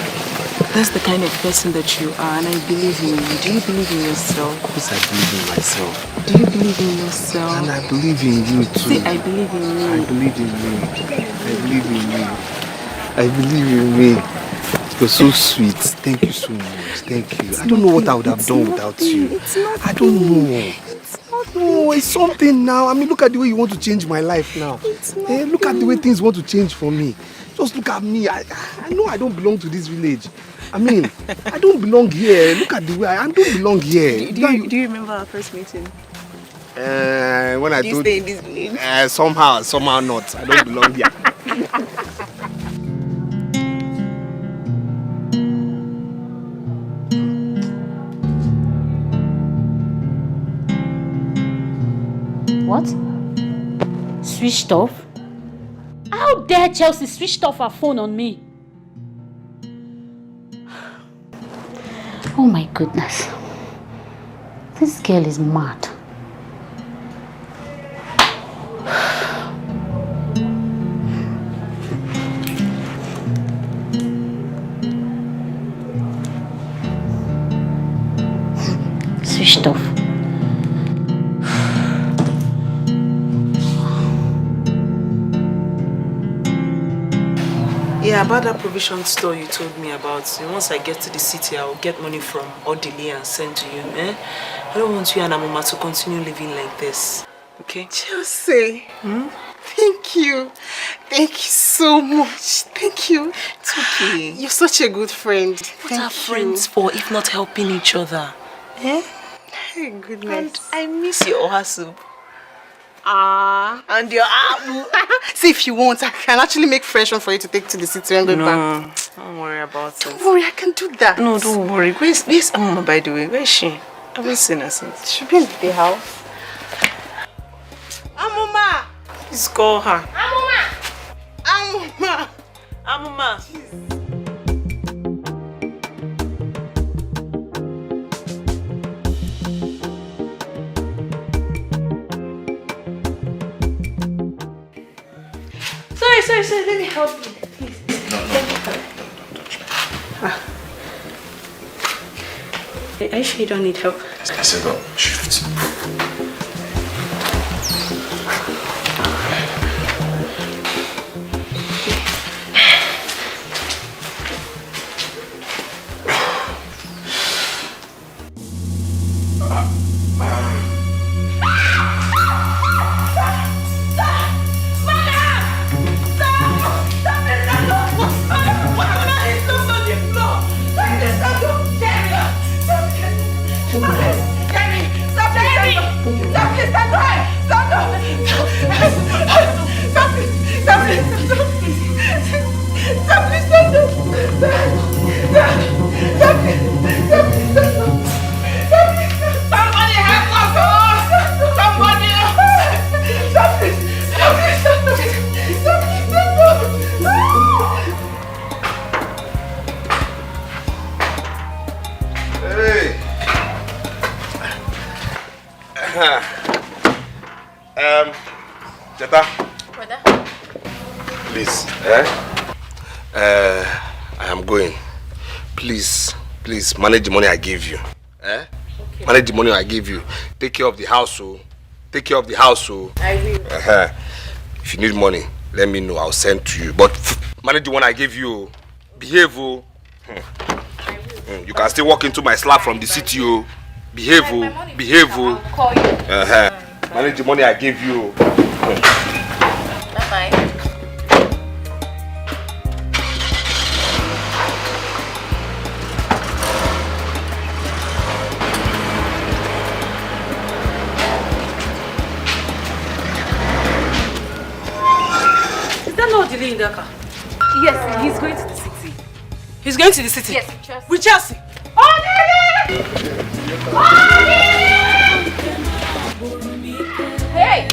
That's the kind of person that you are, and I believe in you. Do you believe in yourself? Of course I believe in myself. Do you believe in yourself? And I believe in you too. See, I believe in you. I believe in you. I believe in you. I believe in me. You're so sweet. Thank you so much. Thank you. I don't know what I would have done without you. It's not. I don't know. No, it's something now. I mean, look at the way you want to change my life now. Look at the way things want to change for me. Just look at me. I know I don't belong to this village. I mean, I don't belong here. Look at the way I don't belong here. Do you remember our first meeting? When I Do you stay in this village? Somehow not. I don't belong here. What? Switched off? How dare Chelsea switched off her phone on me? Oh my goodness. This girl is mad. Switched off. Yeah, about that provision store you told me about. So once I get to the city, I will get money from Odile and send to you. I don't want you and Amoma to continue living like this. Okay? Chelsea, thank you. Thank you so much. Thank you. It's okay. You're such a good friend. What are friends for if not helping each other? Hey, goodness. And I miss your oha soup. And your apple. See, if you want, I can actually make fresh one for you to take to the city and go back. Don't worry about it. Don't worry, I can do that. No, don't worry. Where's Amoma, by the way? Where is she? I haven't seen her since. She should be in the house. Amoma! Please call her. Amoma! Amoma! Amoma! Sorry, let me help you, please. No, don't Are you sure you don't need help? I said go, shift. Stop Somebody help us! Somebody help us! Hey. Jetta. Brother? Please, I am going. Please, manage the money I gave you. Okay. Manage the money I give you. Take care of the house, oh. Take care of the house, oh. I will. If you need money, let me know. I'll send to you. But manage the one I gave you. Behave, oh. You can still walk into my slab from the city, oh. Behave, oh. Behave, oh. I'll call you. Manage the money I gave you. Bye-bye. Is that not delay in the car? Yes, he's going to the city. He's going to the city? Yes, with Chelsea. With Chelsea? Hey!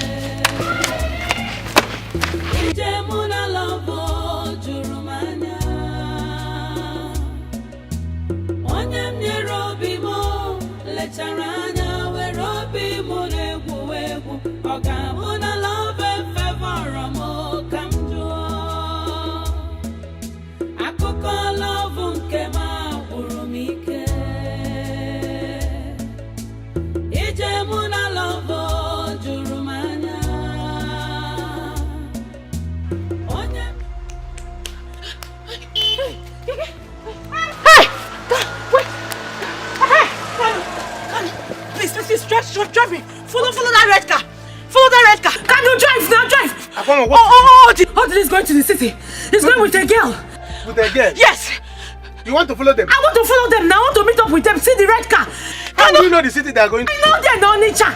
Drive me. Follow that red car. Follow that red car. Can you drive now? Drive. Odile is going to the city. He's going with a girl. With a girl? Yes. You want to follow them? I want to follow them now. I want to meet up with them. See the red car. How do you know the city they are going to? I know they're in Onitsha.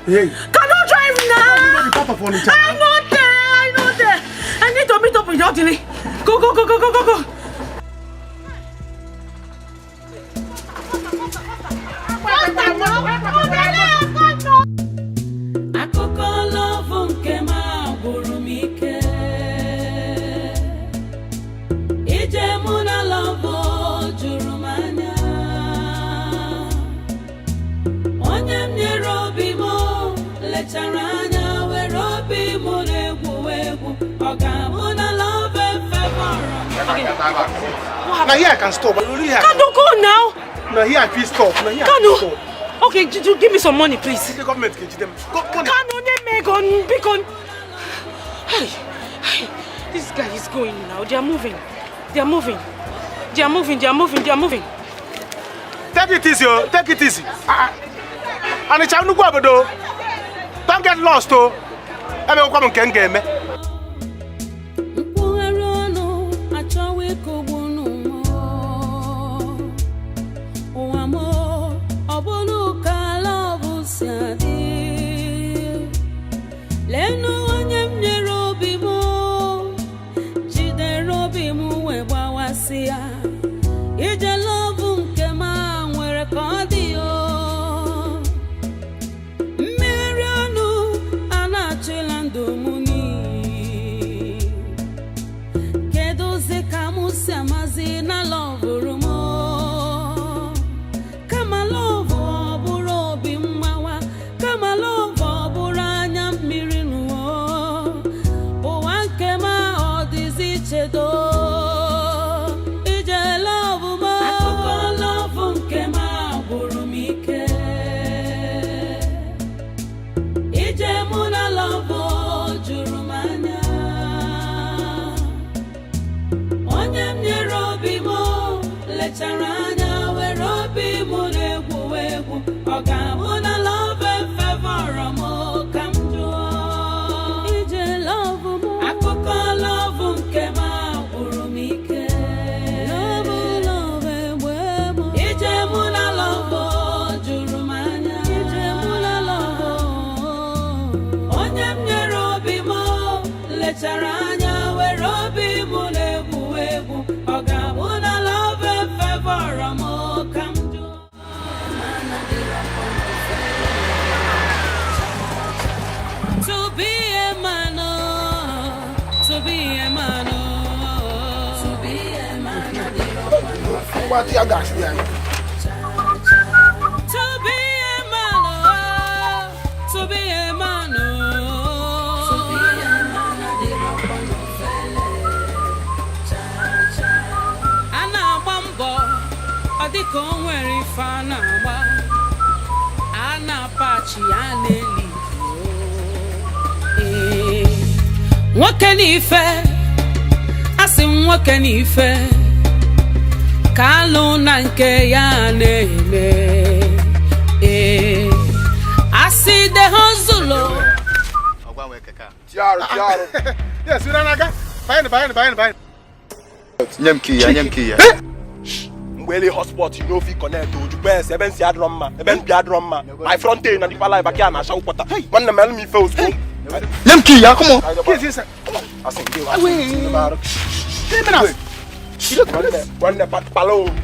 Hey. Can you drive now? How do you know the part of Onitsha? I know there. I need to meet up with Odile. Go. Now here I can stop. Really Kanu, go now. Now here I feel stop. Now here Kanu. I can stop. Okay, give me some money, please. The government can give them. Kanu, Beacon. Hey, this guy is going now. They are moving. Take it easy, oh. Take it easy. And it's not going to don't get lost, oh. I will come and get me. to be a man, oh, to be a man. What you got there? To be a man, oh, to be a man, oh, to be a man. Ana bambo, adiko nwere fana ba. Ana pachi aneli. Nwoke n'ife, asị nwoke n'ife, ka alụ na nke ya na-eme. Asị de hozulu. Tiaro. Yes, we don't aga. Fine. Nyem kiya. Mwele hotspot, you know if you connect to Jupes, even si adroma, even bi adroma. My front end and the pala back here na show pota. One mel me first. Nyem kiya, come on. Yes. I think you are. One palo. One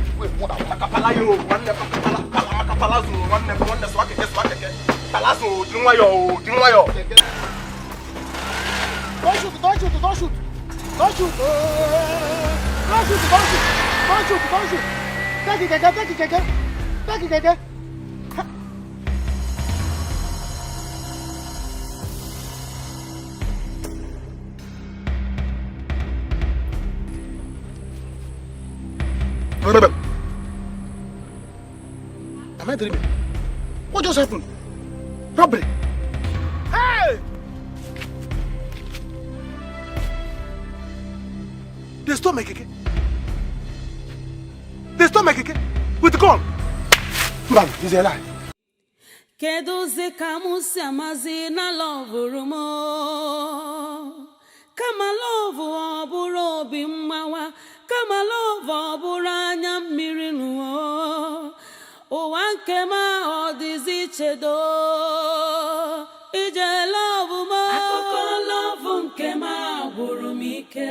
Don't shoot. Take it. Am I dreaming? What just happened? Robbery. Hey! They stole my keke. With the gun. Man, he's alive. Keduzi kamusi amazi na love rumo. Kama love oburu obi mmawa. Kama love oburu anya mmiri nuo. Ụwa nke ma ọ dịzi chedo. Ije love mo. Akụkọ love nke ma gwụrụ m ike.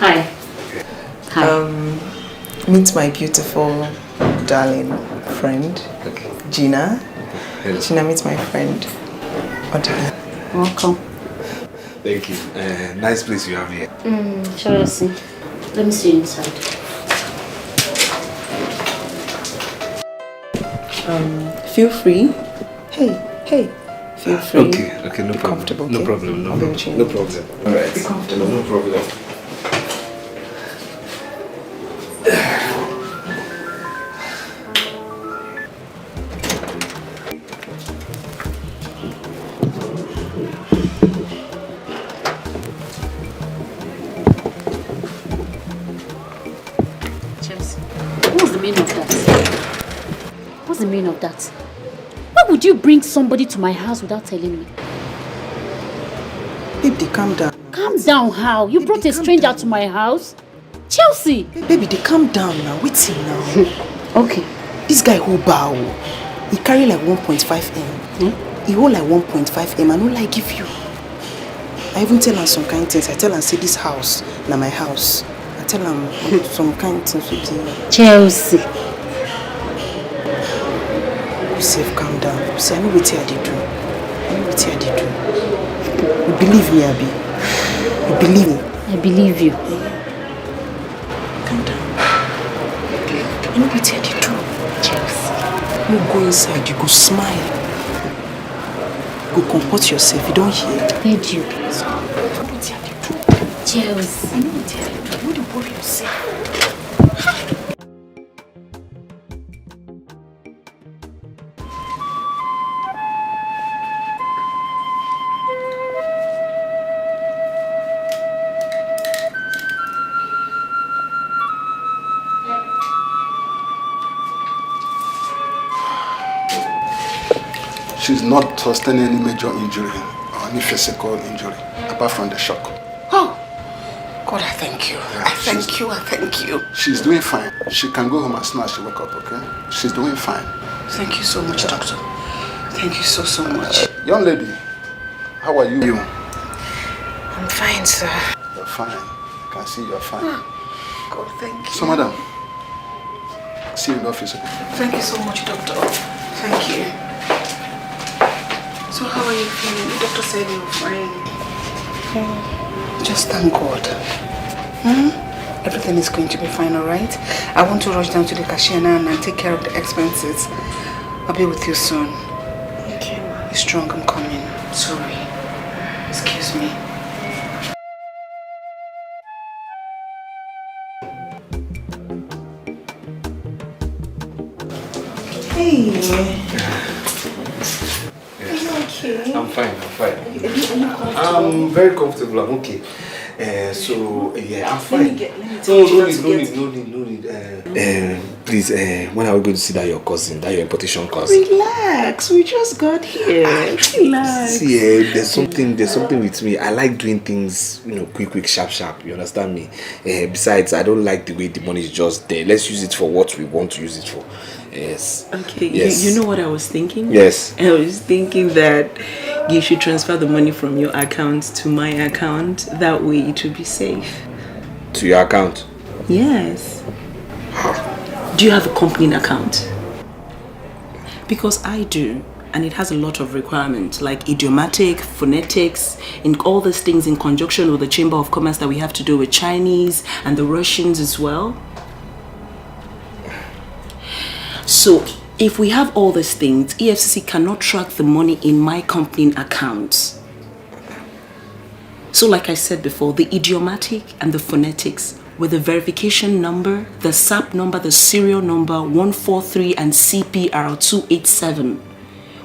Hi. Meet my beautiful, darling friend, Gina. Hello. Gina, meet my friend, Audrey. Welcome. Thank you. Nice place you have here. Shall I see? Let me see you inside. Feel free. Hey. Feel free. Okay, no problem. Comfortable. No okay? problem. No problem. All right. Be comfortable. No problem. What's the meaning of that? What's the meaning of that? Why would you bring somebody to my house without telling me? Baby, calm down. Calm down how? You brought a stranger to my house? Chelsea! Baby, calm down now. Wait till now. Okay. This guy who bow, he carry like 1.5 M. He hold like 1.5 M. I don't like give you. I even tell him some kind things. I tell him say this house, na my house. I tell him some kind things with you. Chelsea. You safe, calm down. See, I know what I did do. You believe me, Abby? You believe me? I believe you. Calm down. You know what you do? Chelsea. You go inside, you go smile. Go comport yourself, you don't hear? Heard you. Chelsea. You know what you do? You don't worry yourself. She's not sustaining any major injury or any physical injury, apart from the shock. Oh, God, I thank you. Yeah, I thank you. She's doing fine. She can go home as soon as she wake up, okay? She's doing fine. Thank you so much, doctor. Thank you so much. Young lady, how are you? I'm fine, sir. You're fine. I can see you're fine. God, thank you. So, madam, see you in the office, okay? Thank you so much, doctor. Thank you. So how are you feeling? The doctor said you're fine. Just thank God. Everything is going to be fine, alright? I want to rush down to the cashier now and take care of the expenses. I'll be with you soon. Okay, ma. Be strong, I'm coming. Sorry. Excuse me. Hey. Okay. I'm fine. I'm very comfortable. I'm okay. So yeah, I'm fine. No need. Please, when are we going to see that your cousin, that your importation cousin? Relax. We just got here. Relax. See, there's something with me. I like doing things, quick, sharp. You understand me? Besides, I don't like the way the money is just there. Let's use it for what we want to use it for. Yes. Okay. Yes. You know what I was thinking? Yes. I was thinking that you should transfer the money from your account to my account. That way it will be safe. To your account? Yes. Do you have a company account? Because I do, and it has a lot of requirements like idiomatic, phonetics, and all these things in conjunction with the Chamber of Commerce that we have to do with Chinese and the Russians as well. So, if we have all these things, EFCC cannot track the money in my company account. So, like I said before, the idiomatic and the phonetics with the verification number, the SAP number, the serial number 143 and CPR 287.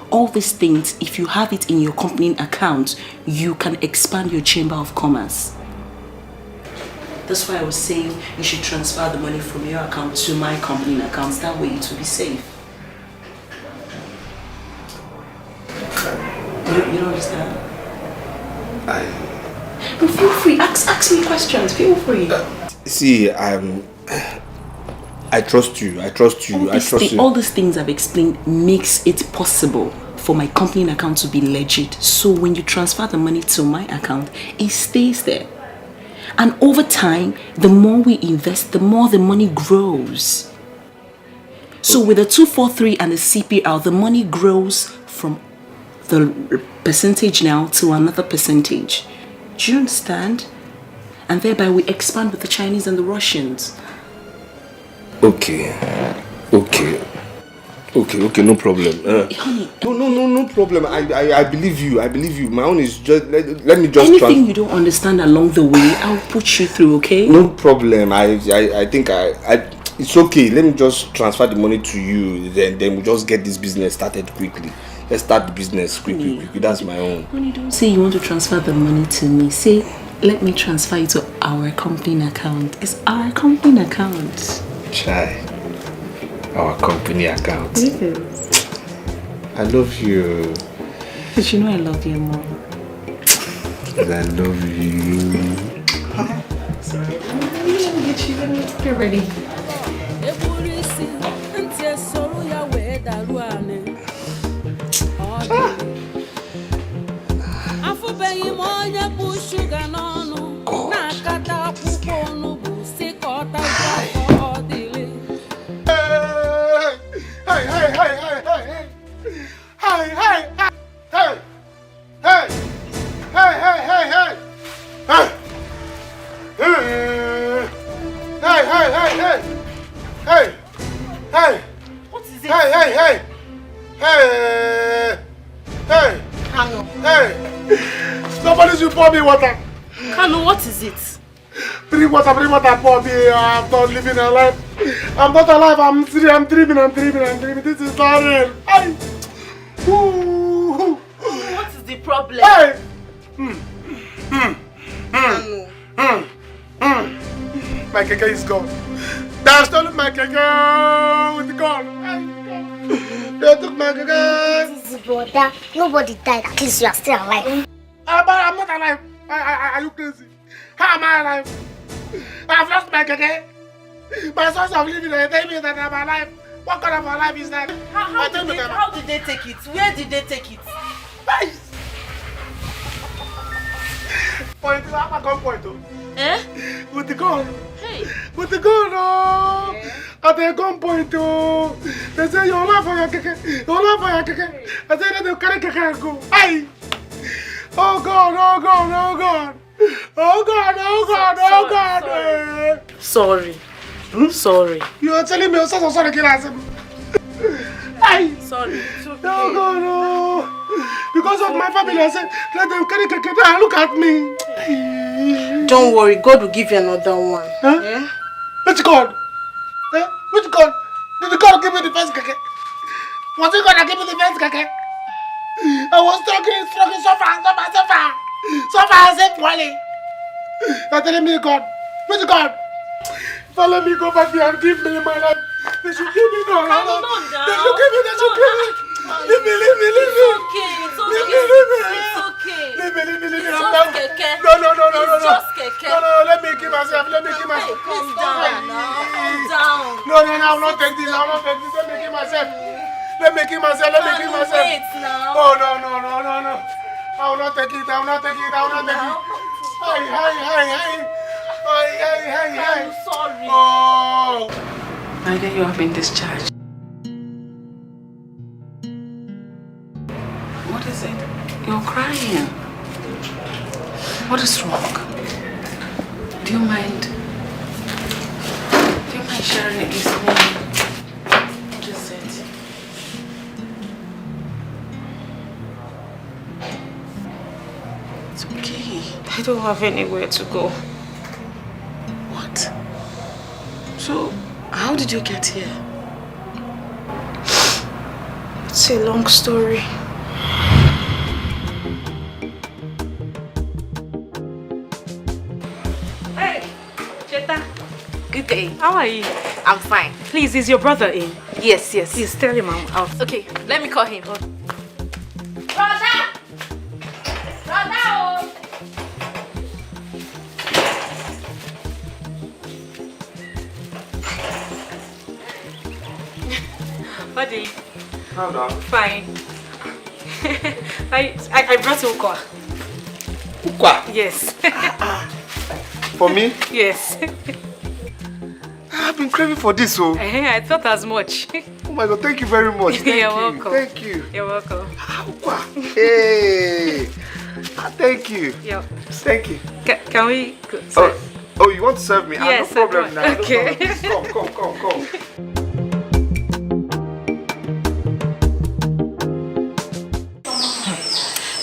All these things, if you have it in your company account, you can expand your Chamber of Commerce. That's why I was saying you should transfer the money from your account to my company accounts. That way it will be safe. You don't understand? But feel free. Ask me questions. Feel free. See, I trust you. All these things I've explained makes it possible for my company account to be legit. So when you transfer the money to my account, it stays there. And over time, the more we invest, the more the money grows. So with the 243 and the CPR, the money grows from the percentage now to another percentage. Do you understand? And thereby we expand with the Chinese and the Russians. Okay, no problem. Honey, no problem. I believe you. My own is just let me just anything you don't understand along the way, I'll put you through, okay? No problem. I think it's okay. Let me just transfer the money to you. Then we'll just get this business started quickly. Let's start the business quickly. That's my own. Honey, don't say you want to transfer the money to me. Say, let me transfer it to our company account. It's our company account. Chai. Our company account. Yes. I love you. But you know I love you more. I love you. Sorry. Let me get ready. Hey! Kanu. Hey! Somebody should pour me water. Kanu, what is it? Bring water, pour me. I'm not living a life. I'm not alive. I'm dreaming. This is not real. Hey! What is the problem? Hey! My keke is gone. They have stolen my keke with the gun. They took my keke. Easy, brother. Nobody died. At least you are still alive. I'm not alive. Are you crazy? How am I alive? I have lost my keke. My sons of living, they tell me that I'm alive. What kind of a life is that? How did they take it? Where did they take it? Point, I'm a point. Eh? With the gun. Hey. With the gun, oh. At the gun point, oh. They say you're alive for your keke. You're alive for your keke. I say they carry keke and go. Aye. Oh God. Sorry. Sorry. You are telling me you're so sorry, Kilasem. Aye. Sorry. It's okay. Oh God, no. Because of my family, I said, let them carry keke and look at me. Don't worry, God will give you another one. Huh? Yeah? Which God? Eh? Which God? Did God give me the first keke? Was it God that gave me the first keke? I was struggling so far. So far, I said, Wally. You're telling me God. Which God? Don't let me go back there and give me my life. They should give me no. They should give me. Leave me. It's okay. Leave me. It's I'm just done. keke. No. It's just keke. No, let me kill myself. Hey, calm down now. Calm down. No, I will not take this. Let me kill myself. Wait now. Oh, no. I will not take it. Hey. I'm sorry. Oh. My dear, you have been discharged. What is it? You're crying. What is wrong? Do you mind sharing it with me? What is it? It's okay. I don't have anywhere to go. What? So, how did you get here? It's a long story. Hey, Cheta. Good day. How are you? I'm fine. Please, is your brother in? Yes. Please tell him I'm out. Okay, let me call him. Brother! Oh. What do you? How down? Fine. I brought Ukwa. Ukwa? Yes. For me? Yes. I've been craving for this, so. I thought as much. Oh my God, thank you very much. Thank You're you. welcome. Thank you. You're welcome. Ukwa. Hey. Thank you. Yeah. Thank you. Can we? Oh, you want to serve me? Yes, no problem now. Okay. No problem. Come.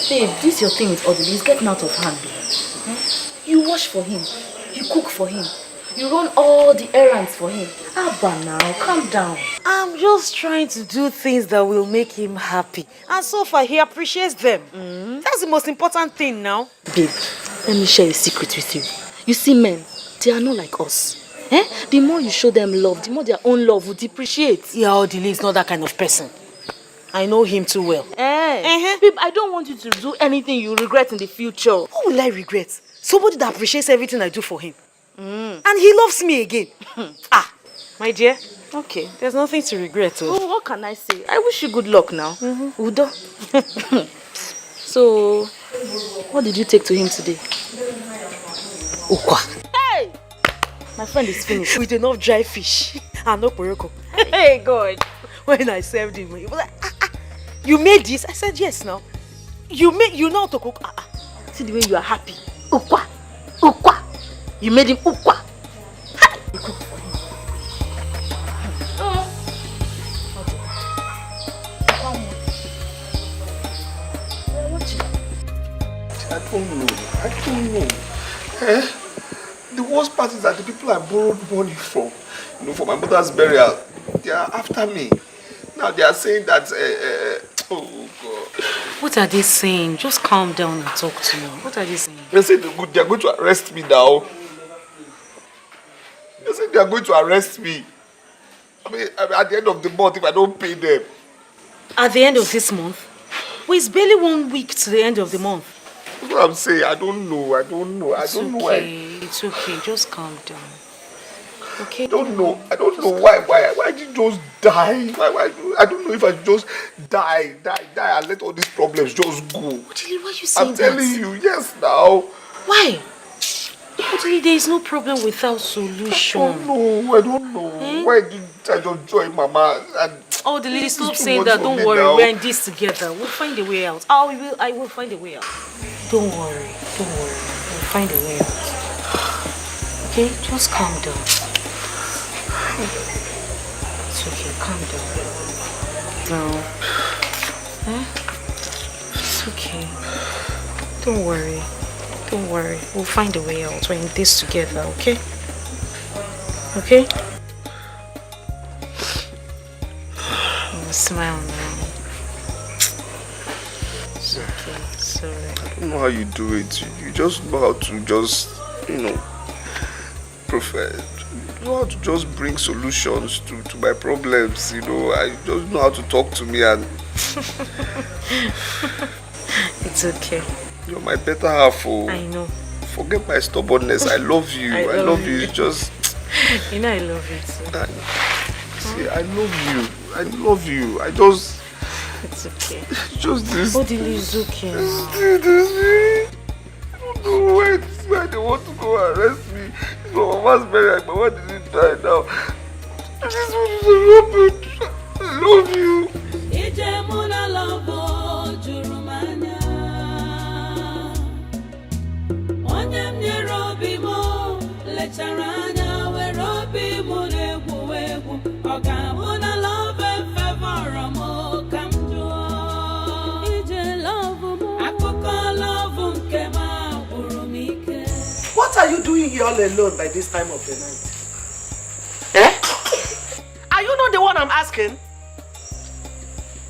Babe, this your thing with Odili is getting out of hand. You wash for him, you cook for him, you run all the errands for him. Abba now, calm down. I'm just trying to do things that will make him happy. And so far, he appreciates them. That's the most important thing now. Babe, let me share a secret with you. You see, men, they are not like us. The more you show them love, the more their own love will depreciate. Yeah, Odili is not that kind of person. I know him too well. Babe, I don't want you to do anything you regret in the future. What will I regret? Somebody that appreciates everything I do for him. And he loves me again. My dear. Okay. There's nothing to regret. Oh, what can I say? I wish you good luck now. Udo. So, what did you take to him today? Ukwa. Hey! My friend is finished. With enough dry fish and no poroko. Hey, God. When I served him, he was like, you made this? I said, yes, now. You know how to cook. See the way you are happy. Ukwa. You made him ukwa. You cook for him. I don't know. Eh? The worst part is that the people I borrowed money from, for my mother's burial, they are after me. Now they are saying that, oh God. What are they saying? Just calm down and talk to me. What are they saying? They say they are going to arrest me now. They say they are going to arrest me. I mean, at the end of the month, if I don't pay them. At the end of this month? Well, it's barely 1 week to the end of the month. That's what I'm saying. I don't know. I don't know why. It's okay. Just calm down. Okay? I don't know why did you just die? Why I don't know if I just die and let all these problems just go. Otili, why are you saying I'm telling you, yes now. Why? Otili, there is no problem without solution. I don't know. Why did I just join Mama and oh, the lady, stop saying that. Don't worry, we're in this together. We'll find a way out. I will find a way out. Don't worry. We'll find a way out. Okay, just calm down. It's okay, calm down. No. It's okay. Don't worry. We'll find a way out. We're in this together, okay? Okay? Smile now. It's okay. It's alright. I don't know how you do it. You just know how to just, you know how to just bring solutions to my problems, I just know how to talk to me and it's okay. You're my better half. I know. Forget my stubbornness. I love you. I love you. It's just I love you too. See, I love you. I just it's okay. Just this. Odili is okay. I don't know why they want to go arrest me. It's my mama's burial. My mama didn't die now. This one is a rubbish. I love you. What are you doing here all alone by this time of the night? Are you not the one I'm asking?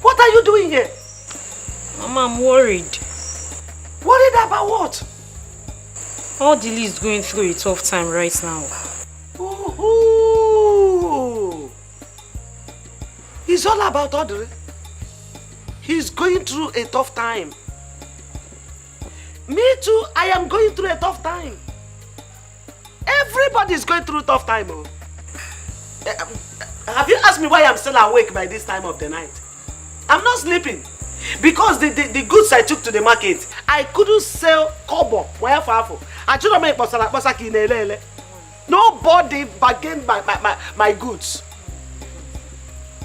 What are you doing here? Mama, I'm worried. Worried about what? Odili is going through a tough time right now. Ooh. It's all about Audrey. He's going through a tough time. Me too, I am going through a tough time. Everybody's going through a tough time. Oh. Have you asked me why I'm still awake by this time of the night? I'm not sleeping. Because the goods I took to the market, I couldn't sell kobo. Nobody bargained my goods.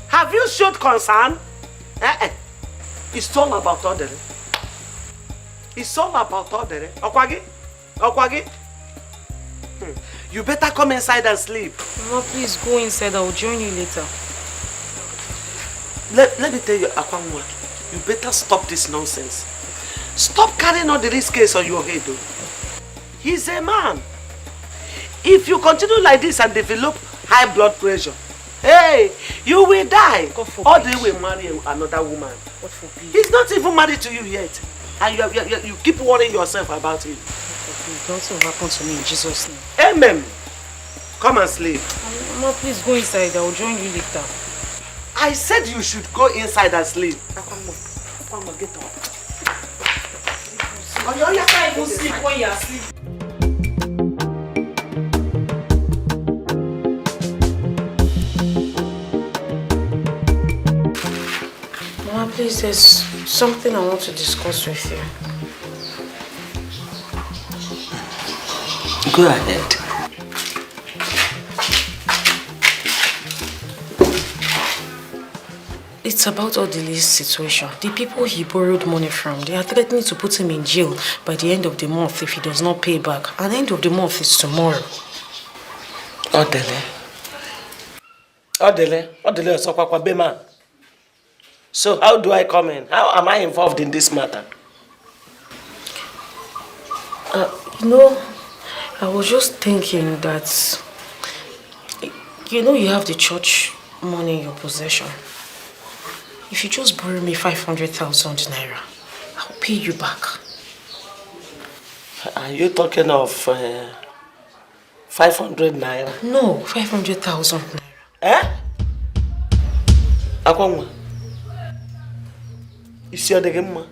Have you showed concern? It's all about order. It's all about order. Okwagi? You better come inside and sleep. Mama, please go inside. I'll join you later. Let me tell you, Akwangwa, you better stop this nonsense. Stop carrying all the risk case on your head, though. He's a man. If you continue like this and develop high blood pressure, hey, you will die. Or they will marry another woman. He's not even married to you yet. And you keep worrying yourself about him. Don't happen to me in Jesus' name. Amen. Come and sleep. Mama, please go inside. I will join you later. I said you should go inside and sleep. Come on, get up. You can't even sleep when you are asleep. Mama, please, there's something I want to discuss with you. Go ahead. It's about Odili's situation. The people he borrowed money from, they are threatening to put him in jail by the end of the month if he does not pay back. And the end of the month is tomorrow. Odile is a man. So how do I come in? How am I involved in this matter? You know, I was just thinking that, you know, you have the church money in your possession. If you just borrow me 500,000 naira, I'll pay you back. Are you talking of 500 naira? No, 500,000 naira. Eh? Akwangwa? Is your name?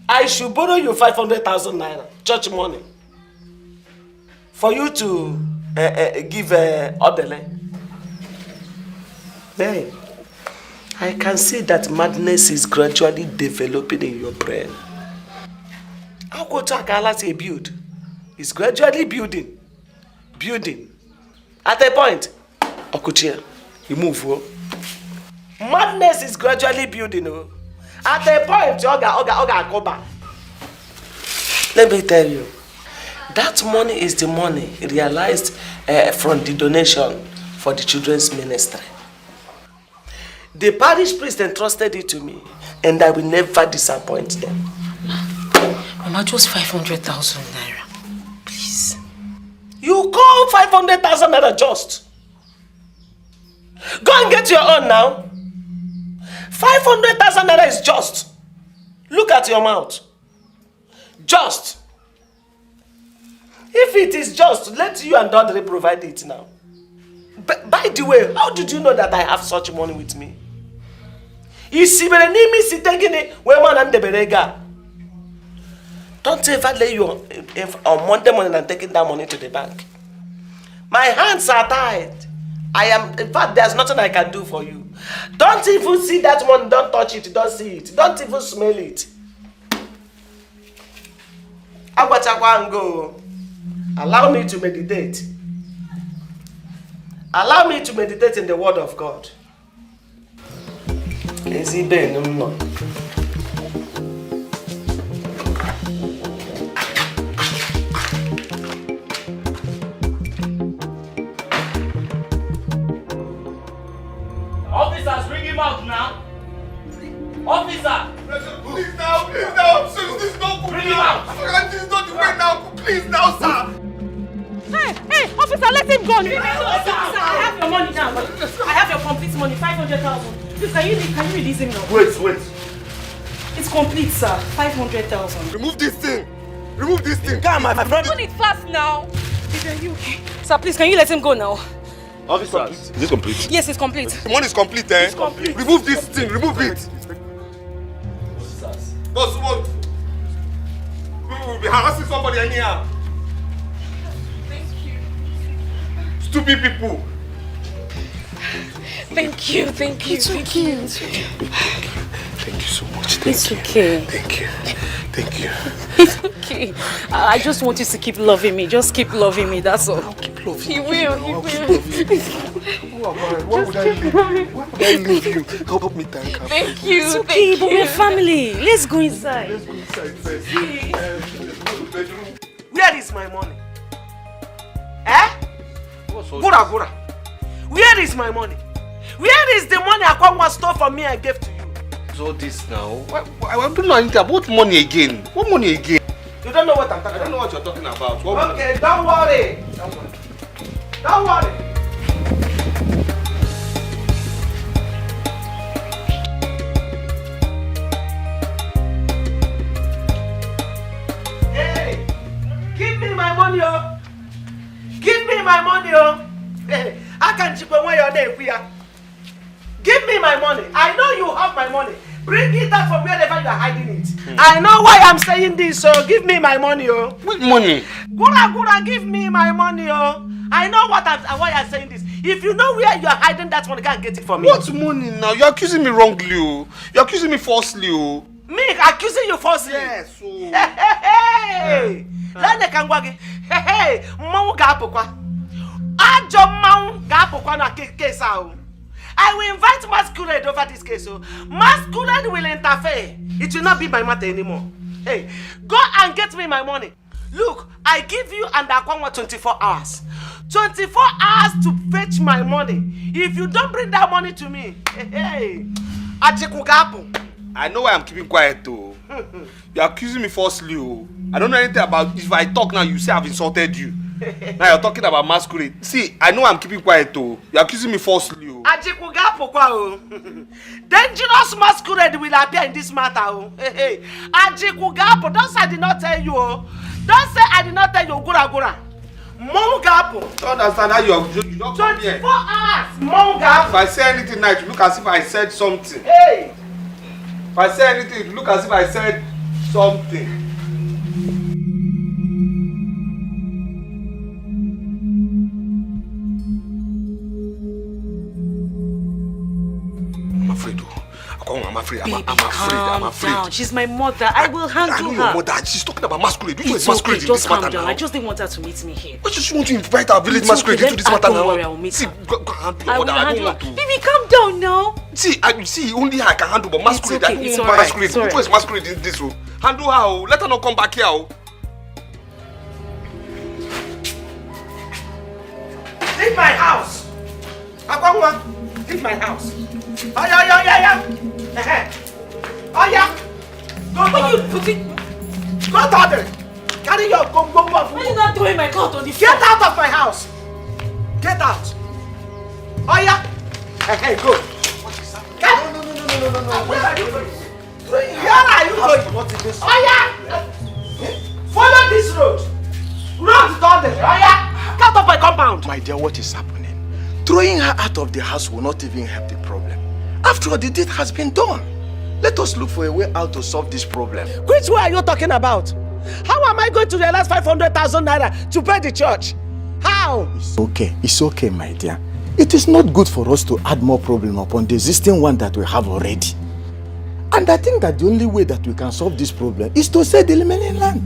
I should borrow you 500,000 naira, church money, for you to give Odele. Hey, I can see that madness is gradually developing in your brain. How could Akala say build? It's gradually building. At a point, Okuchia, you move. Oh. Madness is gradually building. Oh. At a point, Oga, go back. Let me tell you, that money is the money realized from the donation for the children's ministry. The parish priest entrusted it to me, and I will never disappoint them. Mama, just 500,000 naira. Please. You call 500,000 naira just? Go and get your own now. 500,000 naira is just. Look at your mouth. Just. If it is just, let you and Dondre provide it now. By the way, how did you know that I have such money with me? Don't ever lay you on Monday morning and taking that money to the bank. My hands are tied. In fact, there's nothing I can do for you. Don't even see that money, don't touch it, don't see it, don't even smell it. Go. Allow me to meditate. Allow me to meditate in the word of God. Officers, bring him out now. Officer! Please now, sir, this is not good. Bring him out. This is not the way now. Please now, sir. Hey, officer, let him go. Officer, I have your money now. I have your complete money, 500,000. Please, can you release him now? Wait. It's complete, sir. 500,000. Remove this thing. Come, my friend. Open it fast now. Are you okay? Sir, please, can you let him go now? Officer, is this complete? Yes, it's complete. The money is complete, eh? It's complete. Remove this thing. Remove it. Boss, what? We will be harassing somebody anyhow. Thank you. Stupid people. Thank you. It's okay. Thank you so much. It's okay. Thank you. It's okay. I just want you to keep loving me. Just keep loving me, that's all. I'll keep loving you. He will. Who am I? Why would I leave you? Help me thank her. Thank you. It's okay, but we're family. Let's go inside. Let's go inside first. Where is my money? Eh? Gura. Where is my money? Where is the money Akwangwa stole from me and gave to you? So this now? I don't know anything about money again. What money again? You don't know what I'm talking about? I don't know what you're talking about. What Okay, don't worry. Don't worry. Hey, give me my money, oh. Give me my money, oh. Hey, I can't chip away your name, give me my money. I know you have my money. Bring it out from wherever you are hiding it. I know why I'm saying this, so give me my money, oh. What money? Gura, give me my money, oh. I know why I'm saying this. If you know where you are hiding that money, can't get it for me. What money now? You're accusing me wrongly, oh. You're accusing me falsely, oh. Me accusing you falsely? Yes, oh. Hey. Lane kangwagi. Hey. Mmanwu ga-apụkwa. Ajo mmanwu ga-apụkwa na case ahụ. I will invite Masquerade over this case. So Masquerade will interfere. It will not be my matter anymore. Hey, go and get me my money. Look, I give you and Akwangwa 24 hours. 24 hours to fetch my money. If you don't bring that money to me, hey, I know why I'm keeping quiet though. You're accusing me falsely, oh. I don't know anything about. If I talk now, you say I've insulted you. Now you're talking about masquerade. See, I know I'm keeping quiet too. You're accusing me falsely. Dangerous masquerade will appear in this matter. Ajikugapo, don't say I did not tell you. Don't say I did not tell you. Gura. Mongapo. Don't understand how you don't come here. 24 hours. Mongapo. If I say anything now, it look as if I said something. Hey. If I say anything, it look as if I said something. I'm afraid. Baby, I'm afraid. Down. She's my mother. I will handle her. I know your mother. She's talking about masquerade. Which is masquerade in just this calm matter down. now? I just didn't want her to meet me here. But you want to invite our village masquerade into this matter now? Don't worry, I will meet her. Go handle your mother. I don't want to. Baby, calm down now. See, only her can handle, but masquerade. I don't want masquerade. Who is masquerade in this room? Handle her. Let her not come back here. Leave my house. Akwanwa, leave my house. Oh yeah. Oh yeah. Go to there. Carry your go. Why are you not throwing my coat on the floor? Get out of my house. Get out. Oh yeah. Hey, go. What is happening? No. Where are you going? Where are you going? What is this? Oh yeah. Follow this road. Road down there. Oh yeah. Get off my compound. My dear, what is happening? Throwing her out of the house will not even help the problem. After all, the deed has been done. Let us look for a way out to solve this problem. Which way are you talking about? How am I going to realize 500,000 naira to pay the church? How? It's okay, my dear. It is not good for us to add more problem upon the existing one that we have already. And I think that the only way that we can solve this problem is to sell the remaining land.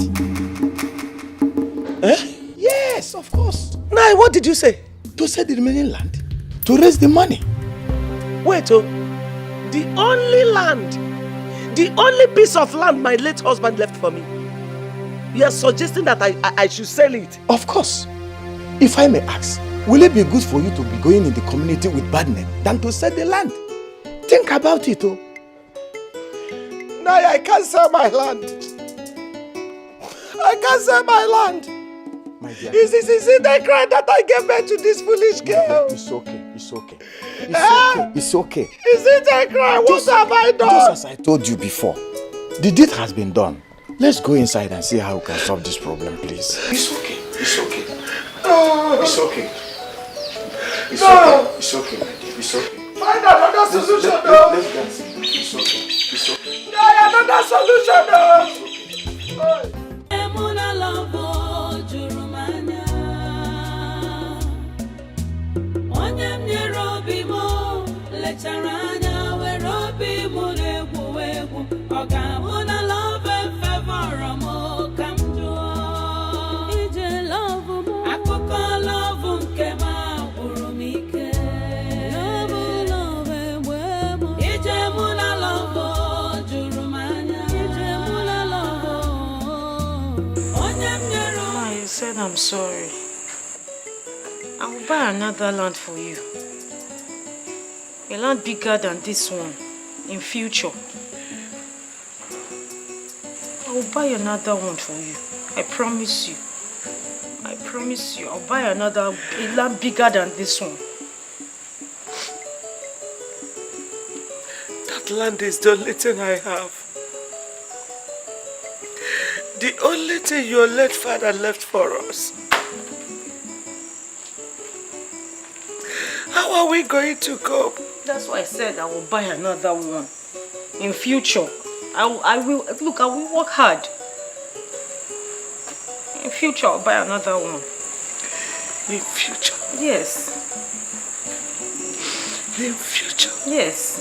Yes, of course. Now, what did you say? To sell the remaining land. To raise the money. Wait, the only piece of land my late husband left for me. You are suggesting that I should sell it? Of course. If I may ask, will it be good for you to be going in the community with bad name than to sell the land? Think about it, Now I can't sell my land. I can't sell my land. My dear. Is it the cry that I gave birth to this foolish girl? It's okay. Is it a cry? What have I done? Just as I told you before, the deed has been done. Let's go inside and see how we can solve this problem, please. It's okay. It's okay, my dear. It's okay. Find another solution, Let's dance. It's okay. Another solution, I'm sorry. I will buy another land for you. A land bigger than this one in future. I will buy another one for you. I promise you. I'll buy a land bigger than this one. That land is the only thing I have. The only thing your late father left for us. How are we going to cope? That's why I said I will buy another one. In future, I will work hard. In future, I'll buy another one. In future? Yes. In future? Yes.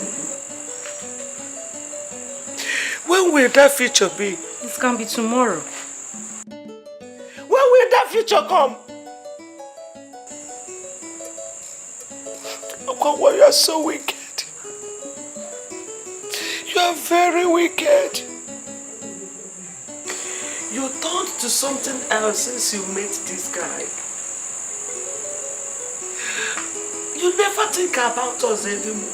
When will that future be? It can be tomorrow. When will that future come? Okwawa, you are so wicked. You are very wicked. You turned to something else since you met this guy. You never think about us anymore.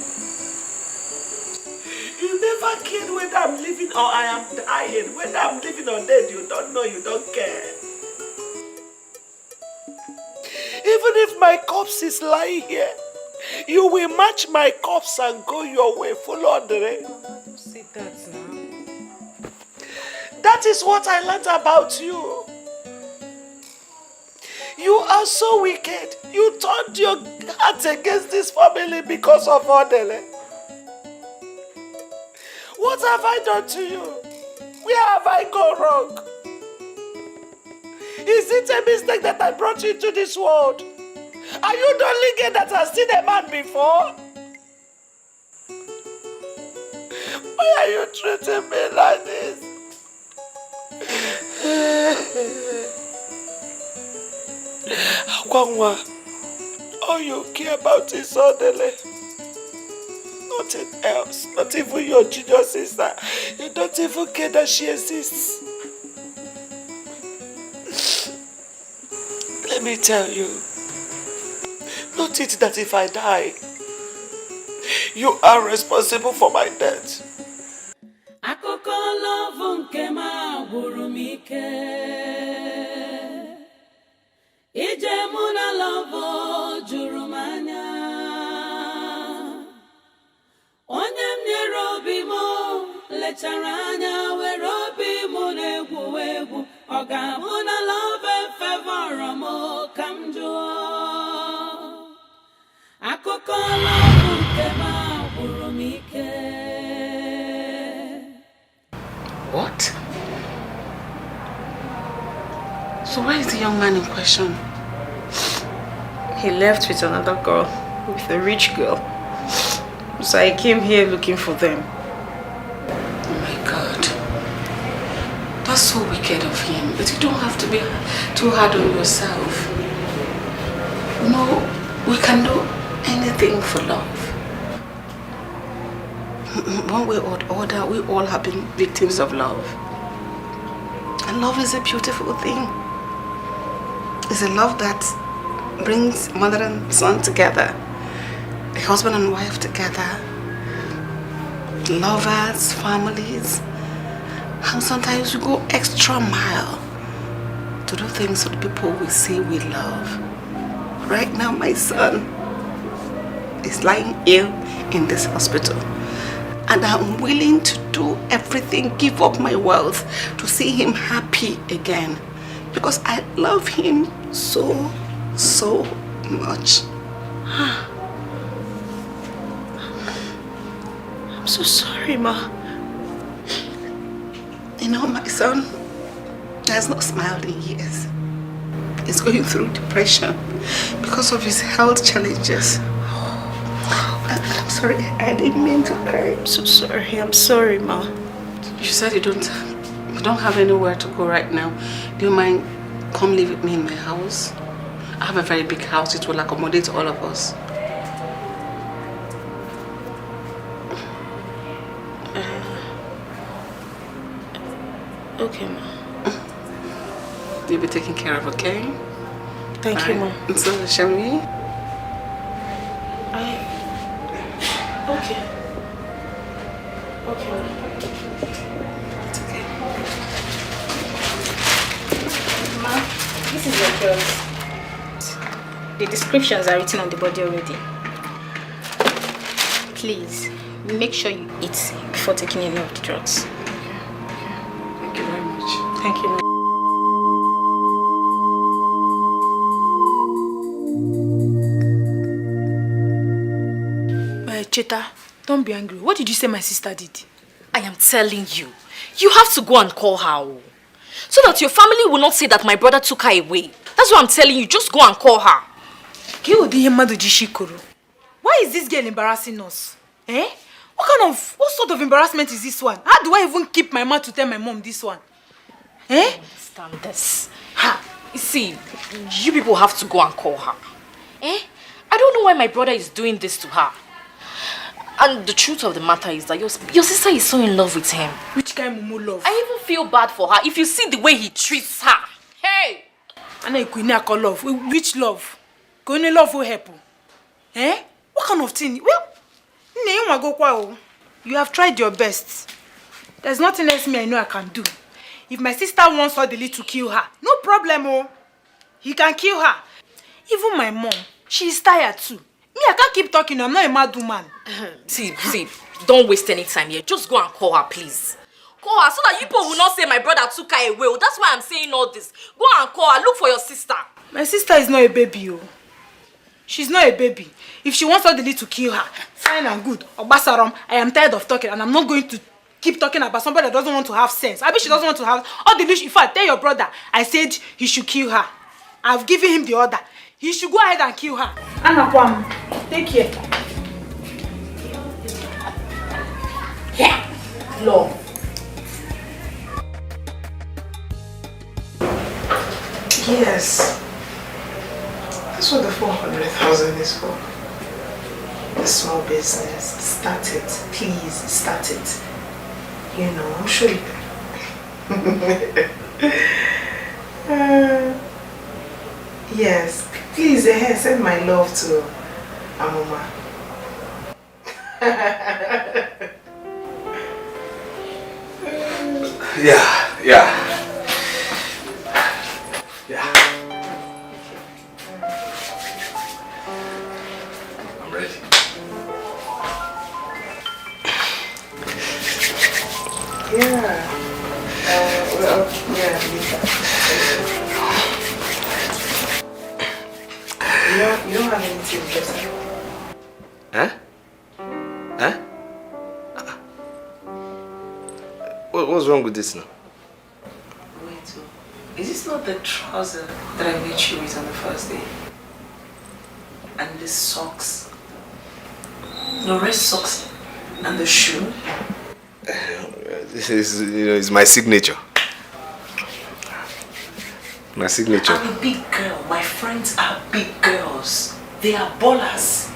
You never working, whether I'm living or I am dying, whether I'm living or dead, you don't know, you don't care. Even if my corpse is lying here, you will match my corpse and go your way, full order. Don't say that now. That is what I learned about you. You are so wicked. You turned your heart against this family because of Odele. What have I done to you? Where have I gone wrong? Is it a mistake that I brought you into this world? Are you the only girl that has seen a man before? Why are you treating me like this? Akwangwa, all you care about is Odele. Nothing else. Not even your junior sister. You don't even care that she exists. Let me tell you. Not it that if I die, you are responsible for my death. Akụkọ love nke ma gwụrụ m ike. Ije mụ na love juru m anya. Onye m nyere obi m lechara anya were obi m na-egwu egwu. Ọ ga-abụ na love favor m ka m jụọ. Akụkọ love nke ma gwụrụ m ike. What? So where is the young man in question? He left with another girl, with a rich girl. So I came here looking for them. Oh my God. That's so wicked of him. But you don't have to be too hard on yourself. No, we can do anything for love. One way or the other, we all have been victims of love. And love is a beautiful thing. It's a love that brings mother and son together, a husband and wife together, lovers, families. And sometimes we go extra mile to do things for the people we say we love. Right now, my son is lying ill in this hospital. And I'm willing to do everything, give up my wealth to see him happy again. Because I love him so, so much. I'm so sorry, Ma. You know, my son has not smiled in years. He's going through depression because of his health challenges. I'm sorry, I didn't mean to cry. I'm so sorry. I'm sorry, Ma. You said you don't have anywhere to go right now. Do you mind come live with me in my house? I have a very big house. It will accommodate all of us. Okay, Ma. You'll be taken care of, okay? Thank you, Ma. So, shall we? Okay. Okay. It's okay. Ma, this is your drugs. The descriptions are written on the body already. Please, make sure you eat before taking any of the drugs. Thank you very much. Thank you, Ma. Cheta, don't be angry. What did you say my sister did? I am telling you, you have to go and call her. So that your family will not say that my brother took her away. That's what I'm telling you, just go and call her. Why is this girl embarrassing us? Eh? What sort of embarrassment is this one? How do I even keep my mouth to tell my mom this one? Eh? I understand this. Ha! You see, you people have to go and call her. Eh? I don't know why my brother is doing this to her. And the truth of the matter is that your sister is so in love with him. Which kind of mumu love? I even feel bad for her if you see the way he treats her. Hey! Anna call love. Which love? Going love will help. Eh? What kind of thing? Well, you go kwa. You have tried your best. There's nothing else I know I can do. If my sister wants Odili to kill her, no problem, oh. He can kill her. Even my mom, she's tired too. Me, I can't keep talking. I'm not a mad woman. See, don't waste any time here. Just go and call her, please. Call her so that you people will not say my brother took her away. That's why I'm saying all this. Go and call her. Look for your sister. My sister is not a baby, oh. She's not a baby. If she wants Odili to kill her, fine and good. Obasaram, I am tired of talking and I'm not going to keep talking about somebody that doesn't want to have sense. I bet she doesn't want to have... Odili, in fact, tell your brother, I said he should kill her. I've given him the order. He should go ahead and kill her. Anakwam, take care. Yeah, Lord. Yes. That's what the 400,000 is for. The small business. Start it. Please, start it. You know, I'm sure you can. Yes. Please, send my love to Amoma. Yeah. I'm ready. Yeah. You don't have anything better. Huh? What's wrong with this now? Wait, is this not the trouser that I met you with on the first day? And the socks? The red socks and the shoe? This is, it's my signature. My signature. I'm a big girl. My friends are big girls. They are ballers.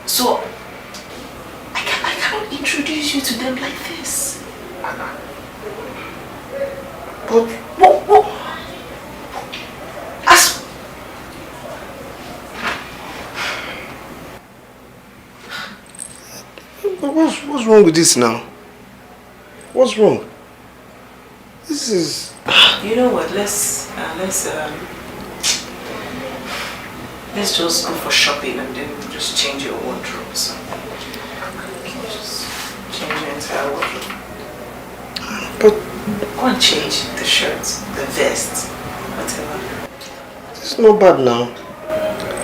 So, I cannot introduce you to them like this. But, what? What's wrong with this now? What's wrong? This is... You know what? Let's just go for shopping and then just change your wardrobe. So just change your entire wardrobe. But go and change the shirts, the vest, whatever. It's not bad now.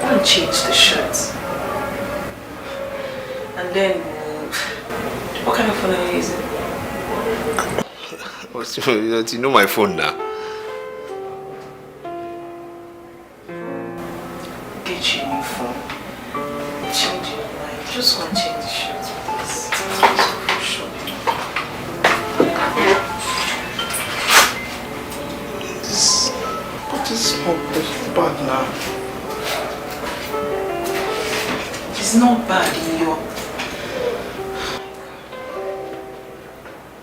Go and change the shirts. And then what kind of phone are you using? You know my phone now. Get your new phone. Change your mind. Just want to change the shirts, please. But it's not bad now. It's not bad in your...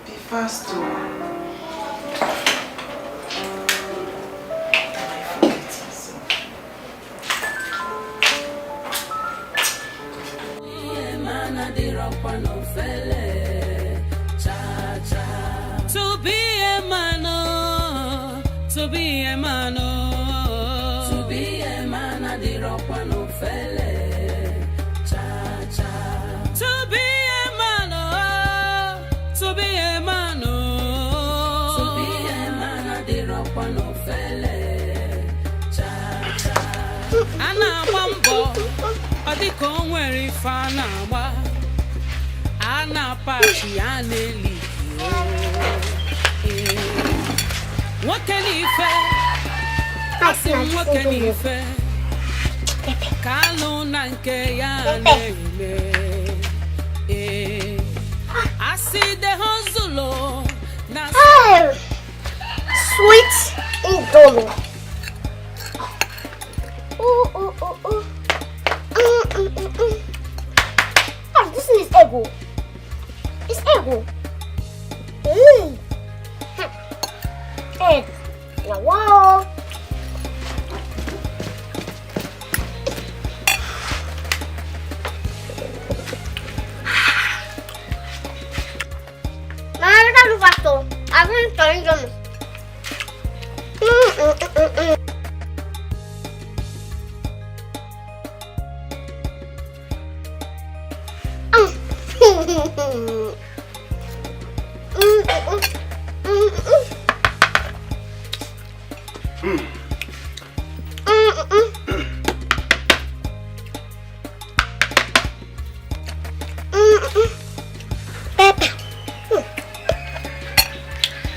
Be fast though. To be a man, to be a man, to be a man, I did rock one no fele. To be a man, to be a man, to be a man, I did rock one no fele. Ana bambo, adiko nwere fana wa. Ana pachi aneli. What can he say? What can he say? Kaluna nke ya neme. I see the hustle. Sweet idolo. This is ego. It's ego. Egg. Wow. I finished the Indomie.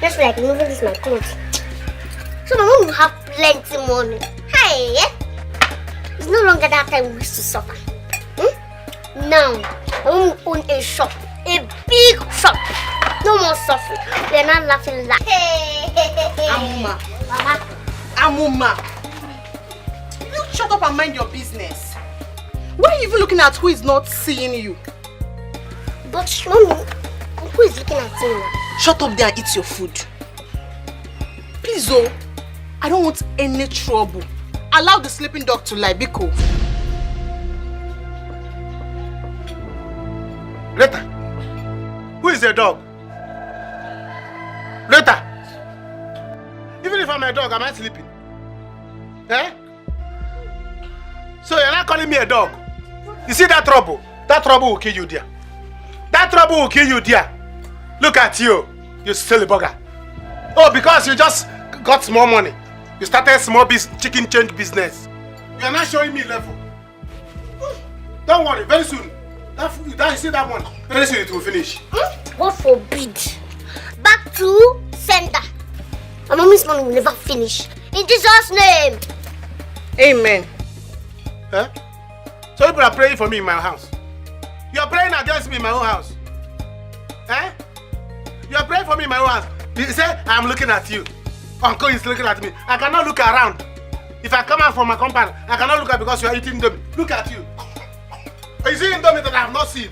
Just like moving this my clothes. So my mom will have plenty money. Hey, it's no longer that time we used to suffer. Now, my mom will own a shop, a big shop. No more suffering. We are not laughing like. Amuma. Mama. Amuma. You shut up and mind your business. Why are you even looking at who is not seeing you? But mommy, who is looking at you now? Shut up there and eat your food. Please, oh, I don't want any trouble. Allow the sleeping dog to lie, Biko. Rita, who is the dog? Rita, even if I'm a dog, am I sleeping? Eh? So you're not calling me a dog? You see that trouble? That trouble will kill you there. That trouble will kill you there. Look at you. You silly bugger. Oh, because you just got small money. You started small chicken change business. You are not showing me level. Don't worry, very soon. You see that one? Very soon it will finish. God forbid. Back to sender. My mommy's money will never finish. In Jesus' name. Amen. Huh? So people are praying for me in my house. You are praying against me in my own house. Eh? You are praying for me in my own house. You say, I'm looking at you. Uncle is looking at me. I cannot look around. If I come out from my compound, I cannot look at because you are eating Indomie. Look at you. Is it Indomie that I have not seen?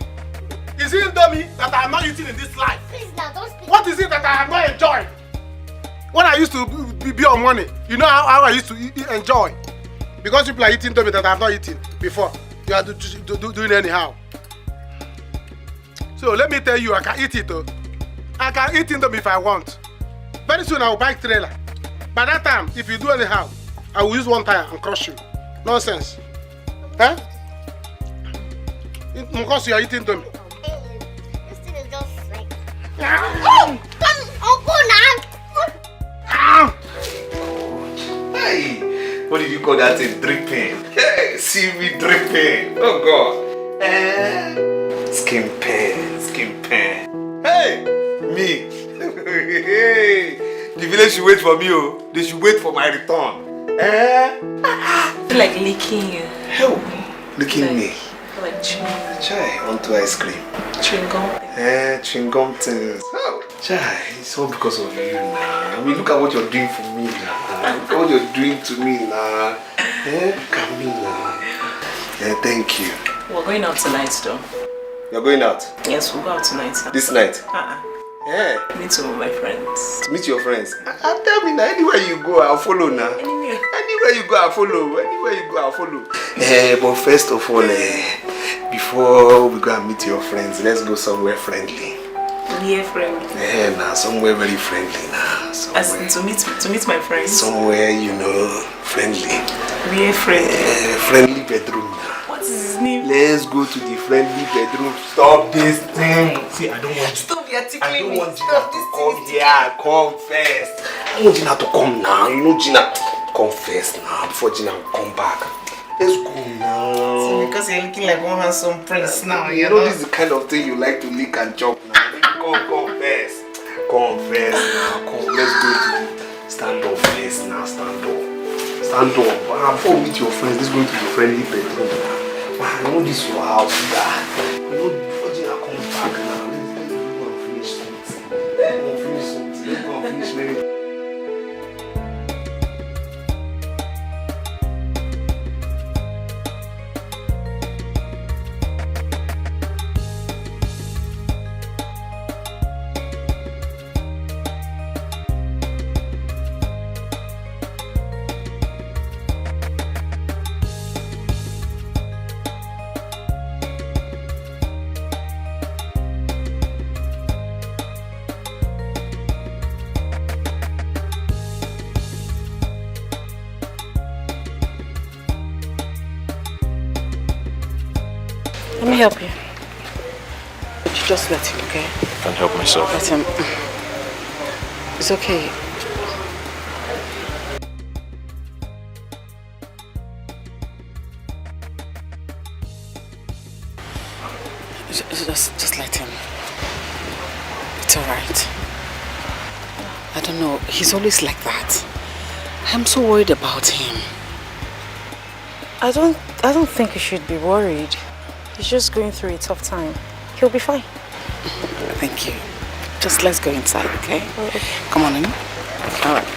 Is it Indomie that I have not eaten in this life? Please now, don't speak. What is it that I have not enjoyed? When I used to be on money, you know how I used to enjoy. Because people are eating Indomie that I have not eaten before. You are doing anyhow. So let me tell you, I can eat it though. I can eat Indomie if I want. Very soon I will buy trailer. By that time, if you do anyhow, I will use one tire and crush you. Nonsense. Huh? Because you are eating Indomie. This thing is just like... Oh! Uncle now! Hey! What did you call that thing? Dripping. Hey! See me dripping. Oh God. Skin pain. Skin pain. Hey! Me. Hey! The village should wait for me. Oh. They should wait for my return. I feel like licking you. Help. Licking me. Like chewing. Chai, onto ice cream. Chewing gum. Chewing gum things. Oh, Chai, it's all because of you now. I mean, look at what you're doing for me now. Look at what you're doing to me now. Look at me now. Thank you. We're going out tonight though. You're going out? Yes, we'll go out tonight. This night? Yeah. Meet some of my friends. To meet your friends? Tell me now, anywhere you go, I'll follow now. Anywhere you go, I'll follow. Anywhere you go, I'll follow. But first of all, before we go and meet your friends, let's go somewhere friendly. Yeah, friendly. Yeah, now somewhere very friendly now. As in to meet my friends. Somewhere, you know, friendly. Yeah, friendly. Friendly bedroom now. What is his name? Let's go to the friendly bedroom. Stop this thing. See, I don't want Stop, you're tickling I don't me. want Gina to come here. Come first. I want Gina to come now. You know Gina. Come first now before Gina will come back. Let's go now. So because you're looking like one handsome prince now, you know this is the kind of thing you like to lick and chop now. Come first. Come first now. Come. Let's go to stand up first now. Stand up. Stand up. Before we meet your friends, let's go to the friendly bedroom now. I know this is your house, guy. You know before Gina comes back now. Let's go and finish something. Let's go and finish maybe. help you? You just let him, okay? I can't help myself. Let him. It's okay. Just let him. It's alright. I don't know. He's always like that. I'm so worried about him. I don't think you should be worried. He's just going through a tough time. He'll be fine. Thank you. Just let's go inside, okay? Okay. Come on in. All right.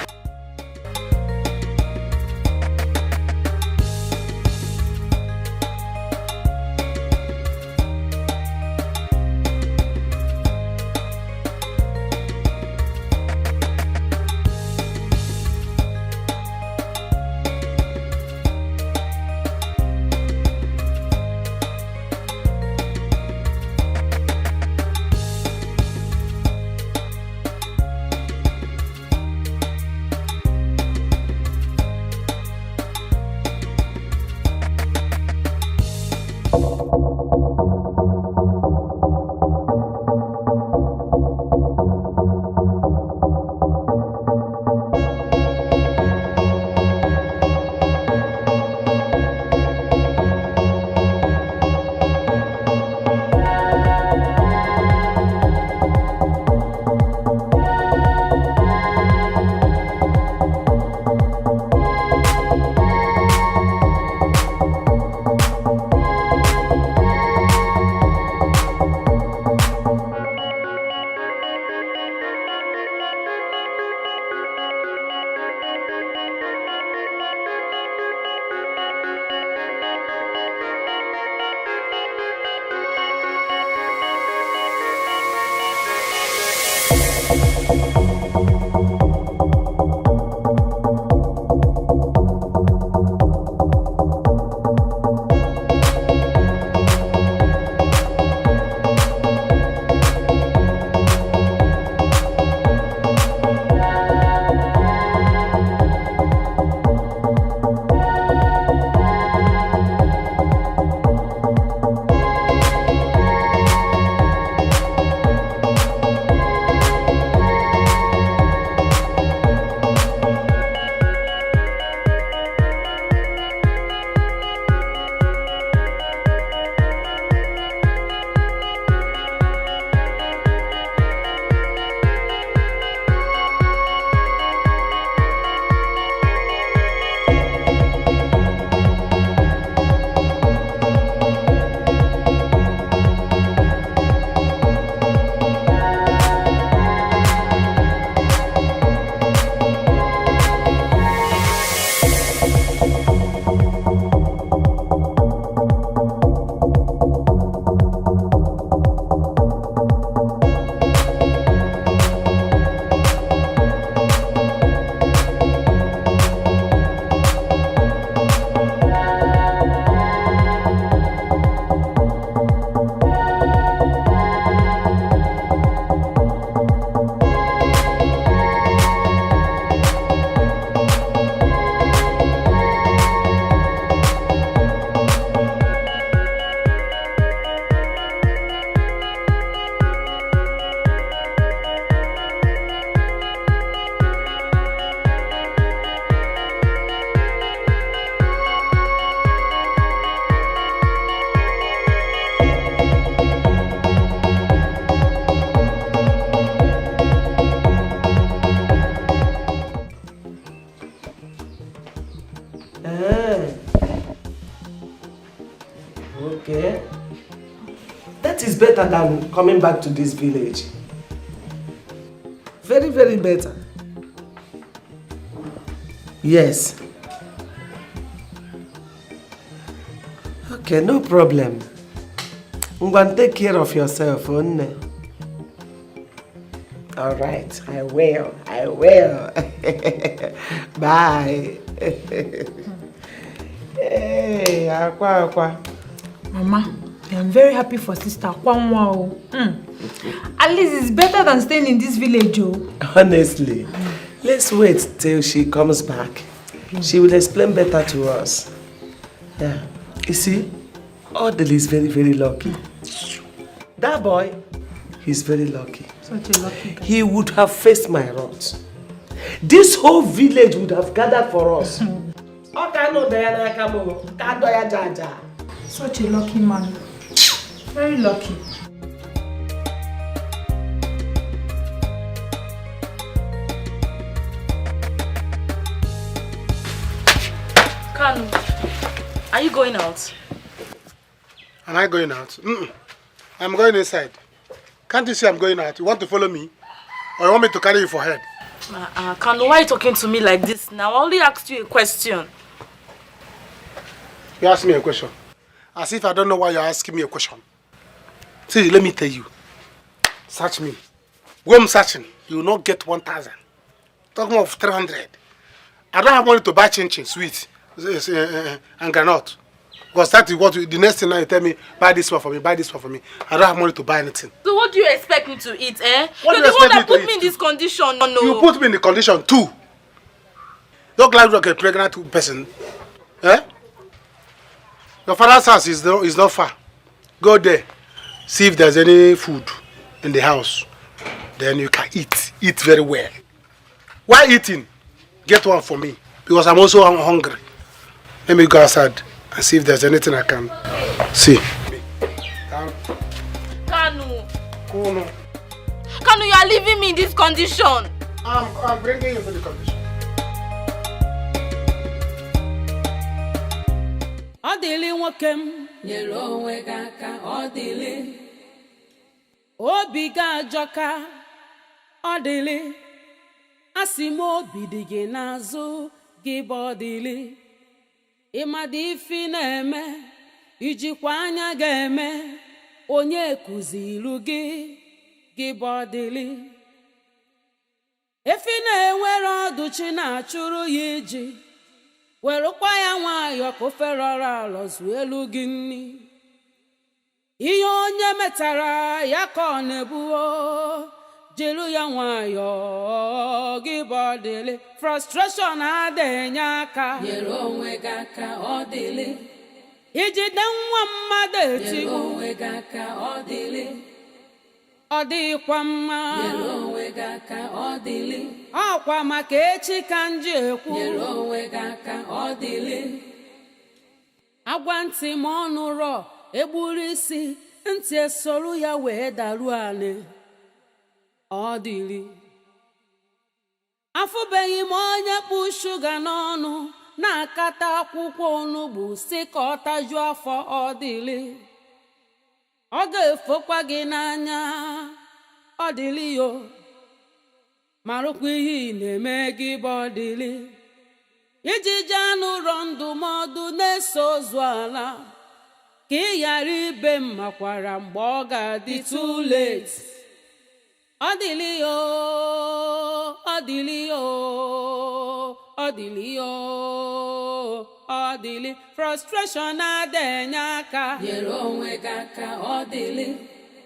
Okay. That is better than coming back to this village. Very, very better. Yes. Okay, no problem. I'm going to take care of yourself, Onne. All right, I will. I will. Bye. Hey, Aqua. Mama, I'm very happy for sister Akwa. At least it's better than staying in this village. Honestly, let's wait till she comes back. She will explain better to us. Yeah. You see, Odile is very, very lucky. That boy, he's very lucky. Such a lucky guy. He would have faced my wrath. This whole village would have gathered for us. Such a lucky man. Very lucky. Kanu, are you going out? Am I going out? I'm going inside. Can't you see I'm going out? You want to follow me? Or you want me to carry you for head? Kanu, why are you talking to me like this now? I only asked you a question. You asked me a question. As if I don't know why you're asking me a question. See, let me tell you. Search me. When I'm searching, you will not get 1,000. Talking of 300. I don't have money to buy chin-chin, sweet, and granite. Because that is what the next thing now you tell me, buy this one for me, buy this one for me. I don't have money to buy anything. So what do you expect me to eat, eh? What You're do the you one that expect me to put me in this condition. No. You put me in the condition too. Don't glad you're a pregnant person. Eh? Your father's house is not far. Go there. See if there's any food in the house. Then you can eat. Eat very well. While eating, get one for me. Because I'm also hungry. Let me go outside and see if there's anything I can see. Kanu. Kanu, you are leaving me in this condition. I'm bringing you to the condition. Odili nwoke m nyere onwe gị aka odili obi gị ajọka odili asị m obi dị gị n'azụ gị bụ odili ịmadị ifi na-eme ijikwa anya ga-eme onye kuziru gị bụ odili efi na-enwere ọdụ chi na-achụrụ ya iji werekwa ya nwayọ ka ofe rọrọ alọ zuo elu gị nni ihe onye metara ya ka ọ na-ebuo jiri ya nwayọ gị bụ ọdịlị frustration adịghị aka nyere onwe gị aka ọdịlị ijide nwa mmadụ etigbu nyere onwe gị aka ọdịlị ọ dịkwa mma nyere onwe gị aka ọdịlị ọkwa maka echi ka nji ekwu nyere onwe gị aka ọdịlị agwa ntị ma ọnụ rọ egburu isi ntị esoro ya wee daruo anị ọdịlị afụbeghị m onye kpụ shuga n'ọnụ na-akata akwụkwọ onugbu si ka ọ tajuo afọ ọdịlị ọ ga-efokwa gị n'anya ọdịlị yo marụkwa ihe ị na-eme gị bụ ọdịlị iji jee n'ụlọ ndụmọdụ na-eso ozu ala ka ị ghara ibe mmakwara mgbe ọ ga-adị too late ọdịlị yo ọdịlị yo ọdịlị yo ọdịlị frustration adịghị aka nyere onwe gị aka ọdịlị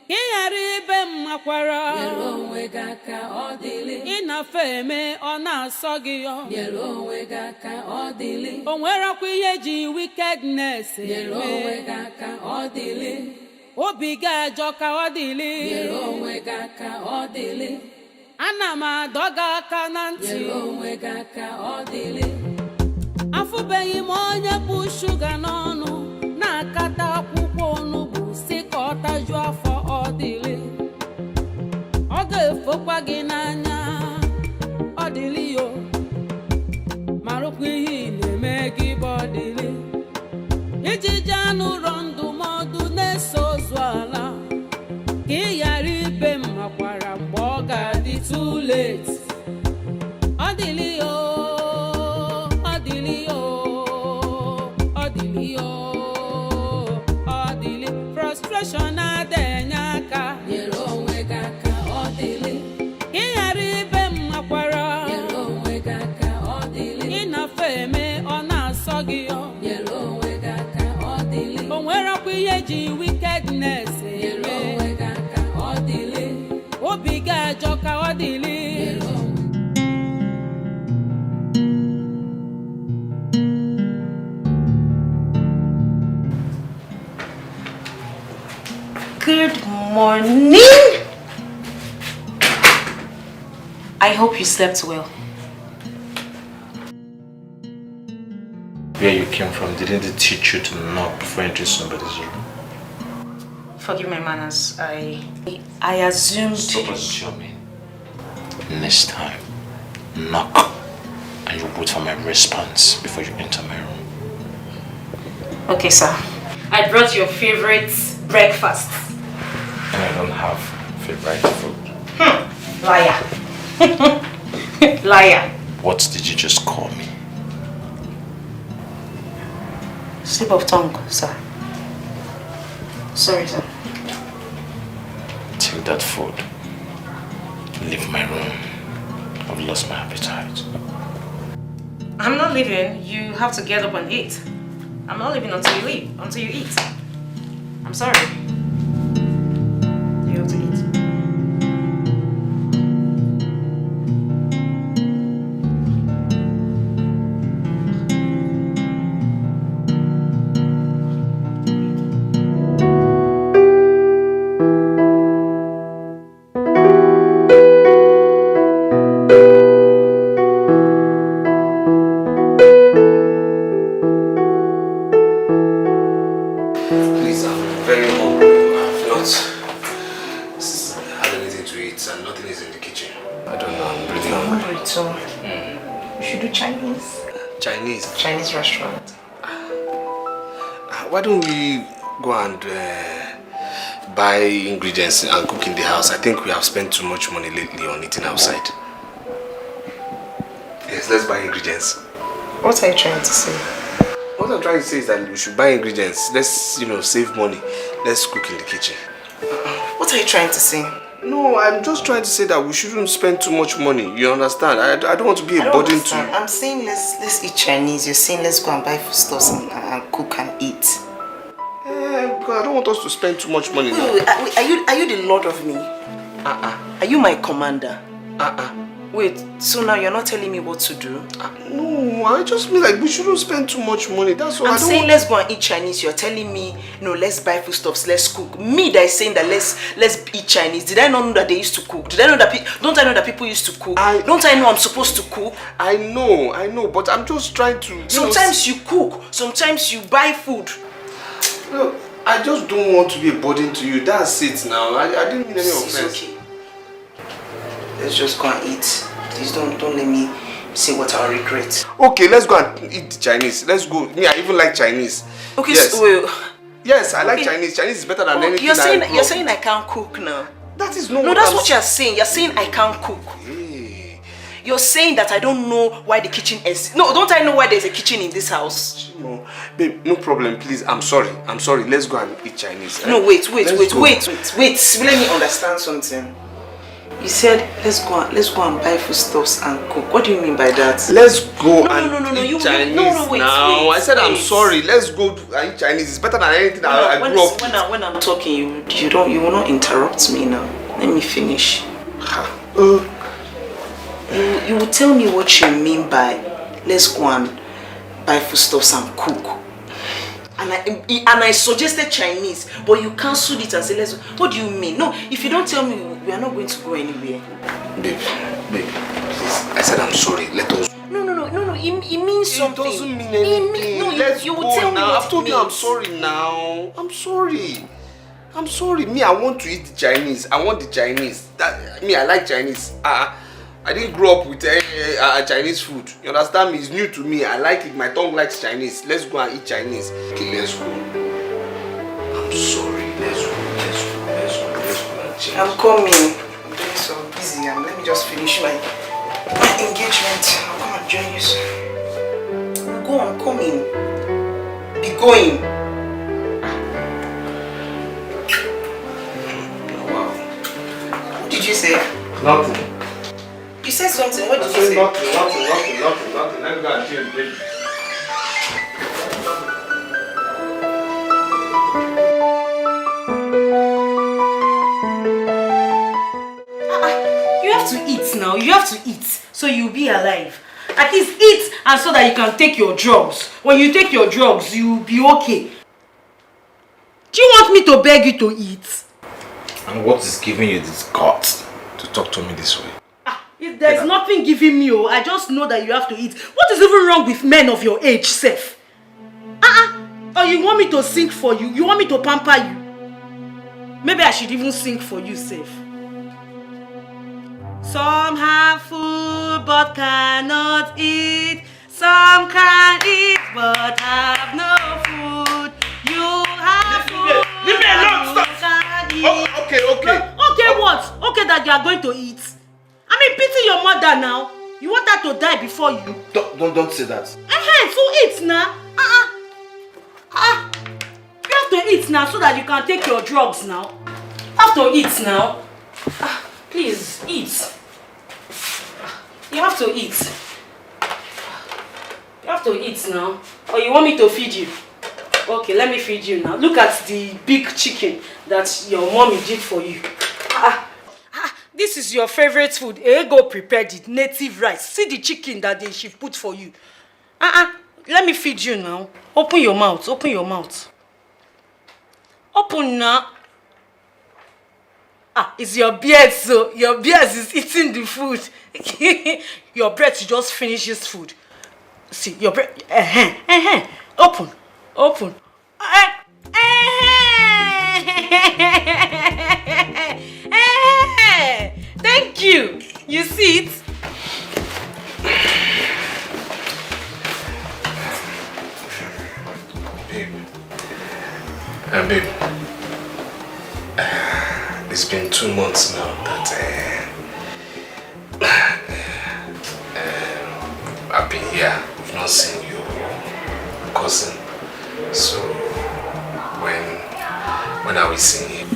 ka ị ghara ibe mmakwara nyere onwe gị aka ọdịlị ịnafe eme ọ na-asọ gị yọ nyere onwe gị aka ọdịlị o nwerekwa ihe ji wickedness nyere onwe gị aka ọdịlị obi gị ajọ ka ọdịlị nyere onwe gị aka ọdịlị ana m adọ gị aka na ntị nyere onwe gị aka ọdịlị afụbeghị m onye bụ shuga n'ọnụ na-akata akwụkwọ onugbu si ka ọ tajuo afọ ọdịlị ọ ga-efokwa gị n'anya ọdịlị yo marụkwa ihe ị na-eme gị bụ ọdịlị iji jee n'ụlọ ndụmọdụ na-eso ozu ala ka ị ghara ibe mmakwara mgbe ọ ga-adị too late ọdịlị yo frustration adịghị aka nyere onwe gị aka ọdịlị ị ghara ibe mmakwara nyere onwe gị aka ọdịlị ịnafe eme ọ na-asọ gị yọ nyere onwe gị aka ọdịlị o nwerekwa ihe ji wickedness nyere onwe gị aka ọdịlị obi gị ajọ ka ọdịlị Good morning. I hope you slept well. Where you came from, didn't they teach you to knock before entering somebody's room? Forgive my manners. I assumed... Stop assuming. Next time, knock and you wait for my response before you enter my room. Okay, sir. I brought your favorite breakfast. And I don't have favorite food. Liar. Liar. What did you just call me? Slip of tongue, sir. Sorry, sir. Take that food. Leave my room. I've lost my appetite. I'm not leaving. You have to get up and eat. I'm not leaving until you leave, until you eat. I'm sorry. You have to eat. Please, I'm very hungry. I've not had anything to eat and nothing is in the kitchen. I don't know, I'm really hungry. So, we should do Chinese. Chinese? Chinese restaurant. Why don't we go and buy ingredients and cook in the house? I think we have spent too much money lately on eating outside. Yes, let's buy ingredients. What are you trying to say? What I'm trying to say is that we should buy ingredients. Let's, save money. Let's cook in the kitchen. What are you trying to say? No, I'm just trying to say that we shouldn't spend too much money. You understand? I don't want to be a burden to you. I'm saying let's eat Chinese. You're saying let's go and buy foodstuffs and cook and eat. Because I don't want us to spend too much money now. Wait, are you the lord of me? Are you my commander? Wait, so now you're not telling me what to do? No, I just mean like we shouldn't spend too much money. That's all. I'm saying let's go and eat Chinese. You're telling me no, let's buy foodstuffs, let's cook. Me that is saying that let's eat Chinese. Did I not know that they used to cook? Did I know that don't I know that people used to cook? Don't I know I'm supposed to cook? I know, but I'm just trying to. Sometimes you cook, sometimes you buy food. Look, I just don't want to be a burden to you. That's it now. I didn't mean any offense. It's okay. Let's just go and eat. Please don't let me say what I'll regret. Okay, let's go and eat Chinese. Let's go. Me, I even like Chinese. Okay, yes. So yes, I like Chinese. Chinese is better than anything. You're saying I can't cook now. That is not. No, that's what you're saying. You're saying I can't cook. Hey. You're saying that I don't know why the kitchen is. No, don't I know why there's a kitchen in this house? No, babe, no problem. Please, I'm sorry. Let's go and eat Chinese. No, wait. Let me understand something. You said let's go and buy foodstuffs and cook. What do you mean by that? Let's go and eat Wait, Chinese now. I said I'm sorry. Let's go and eat Chinese. It's better than anything I grew up with. When I'm talking, you will not interrupt me now. Let me finish. You will tell me what you mean by let's go and buy foodstuffs and cook. And I suggested Chinese, but you cancelled it and said let's. What do you mean? No, if you don't tell me, we are not going to go anywhere. Babe, please. I said I'm sorry. Let us. No. It means something. It doesn't mean anything. Let's you will tell me now. what I've told it you I'm means. sorry now. I'm sorry. Me, I want to eat the Chinese. I want the Chinese. I like Chinese. I didn't grow up with Chinese food. You understand me? It's new to me. I like it. My tongue likes Chinese. Let's go and eat Chinese. Okay, let's go. I'm sorry. Let's go and change. I'm coming. I'm doing so busy. Let me just finish my engagement. I'll come and join you soon. Go on, coming. Be going. Wow. What did you say? Nothing. You said something. What did you say? Nothing. Let me go and change, baby. You have to eat now. You have to eat so you'll be alive. At least eat and so that you can take your drugs. When you take your drugs, you'll be okay. Do you want me to beg you to eat? And what is giving you this guts to talk to me this way? If there's nothing giving me, I just know that you have to eat. What is even wrong with men of your age, Seth? Or you want me to sing for you? You want me to pamper you? Maybe I should even sing for you, Seth. Some have food but cannot eat. Some can eat but have no food. You have food. Leave me alone, stop. Oh, okay. Okay, what? Okay, that you are going to eat. I mean, pity your mother now. You want her to die before you? Don't say that. So eat now. You have to eat now so that you can take your drugs now. You have to eat now. Please, eat. You have to eat. You have to eat now. Or you want me to feed you? Okay, let me feed you now. Look at the big chicken that your mommy did for you. This is your favorite food. Ego prepared it, native rice. See the chicken that she put for you. Let me feed you now. Open your mouth. Open your mouth. Open now. It's your beard, so your beard is eating the food. Your breath just finish this food. See, your breath. Open. Open. Thank you. You see it? Babe, it's been 2 months now that I've been here. I've not seen your cousin. So when are we seeing him?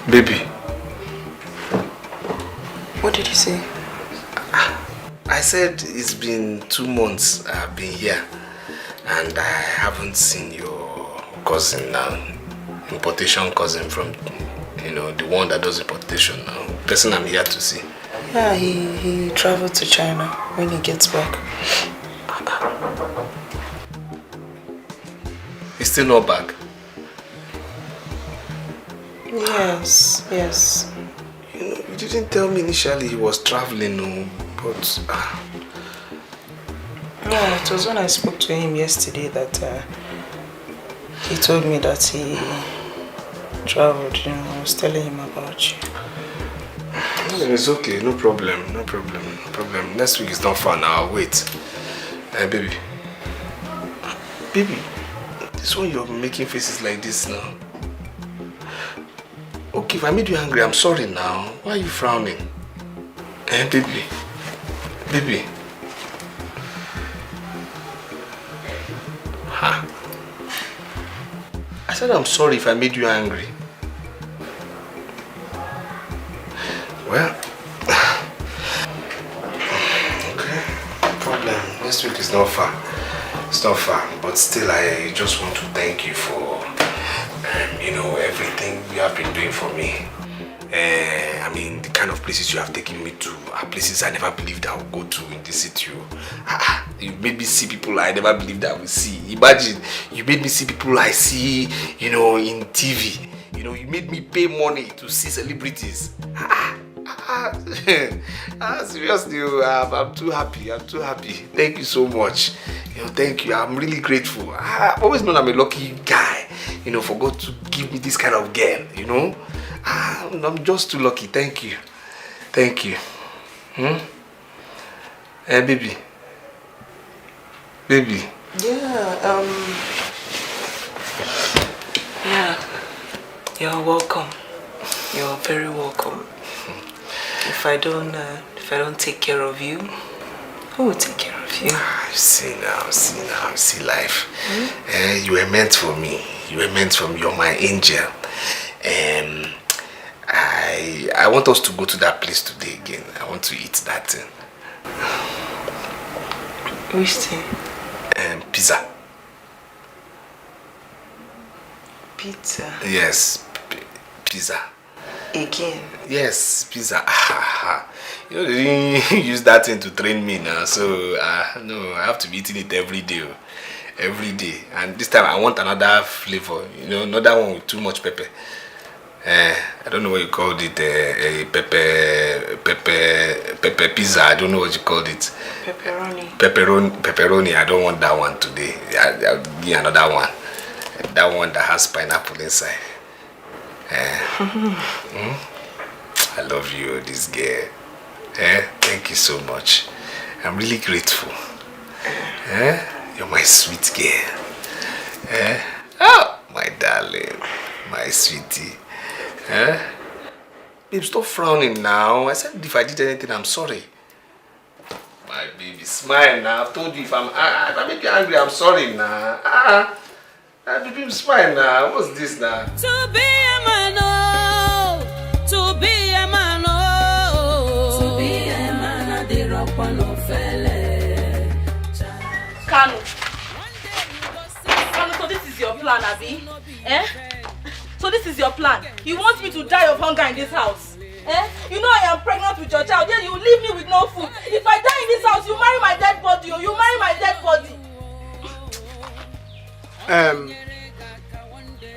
Baby. What did you say? I said it's been 2 months I've been here and I haven't seen your cousin now. Importation cousin from, the one that does importation now. Person I'm here to see. Yeah, he traveled to China when he gets back. He's still not back? Yes. You didn't tell me initially he was traveling, but... Yeah, it was when I spoke to him yesterday that he told me that he traveled, I was telling him about you. It's okay, no problem. Next week is not far now, I'll wait. Baby, this one you're making faces like this now. Okay, if I made you angry, I'm sorry now. Why are you frowning? Baby. I said I'm sorry if I made you angry. Well, okay, no problem. Next week is not far. It's not far, but still I just want to thank you for everything you have been doing for me. I mean, the kind of places you have taken me to are places I never believed I would go to in this city. You made me see people I never believed I would see. Imagine, you made me see people I see, in TV. You made me pay money to see celebrities. Seriously, I'm too happy. Thank you so much. Thank you. I'm really grateful. I've always known I'm a lucky guy. For God to give me this kind of girl. I'm just too lucky. Thank you. Baby. Yeah. You're welcome. You're very welcome. If I don't take care of you, who will take care of you? See life. You were meant for me. You're my angel. I want us to go to that place today again. I want to eat that thing. Which thing? Pizza. Pizza? Yes, pizza. Again? Yes, pizza. They didn't use that thing to train me now, so no, I have to be eating it every day. every day. And this time I want another flavor, you know, another one with too much pepper. I don't know what you called it, pepper pizza. I don't know what you called it. Pepperoni. I don't want that one today. I'll give me another one. That one that has pineapple inside. I love you, this girl. Thank you so much. I'm really grateful. You're my sweet girl. Oh, my darling, my sweetie. Babe, stop frowning now. I said if I did anything, I'm sorry. My baby, smile now. I've told you if I make you angry, I'm sorry now. Baby, smile now. What's this now? To be a man, oh. To be a man, oh. To be a man, I did rock one of felle. Kanu, so this is your plan, Abi? So this is your plan? You want me to die of hunger in this house? You know I am pregnant with your child, then you leave me with no food. If I die in this house, you marry my dead body, or you marry my dead body.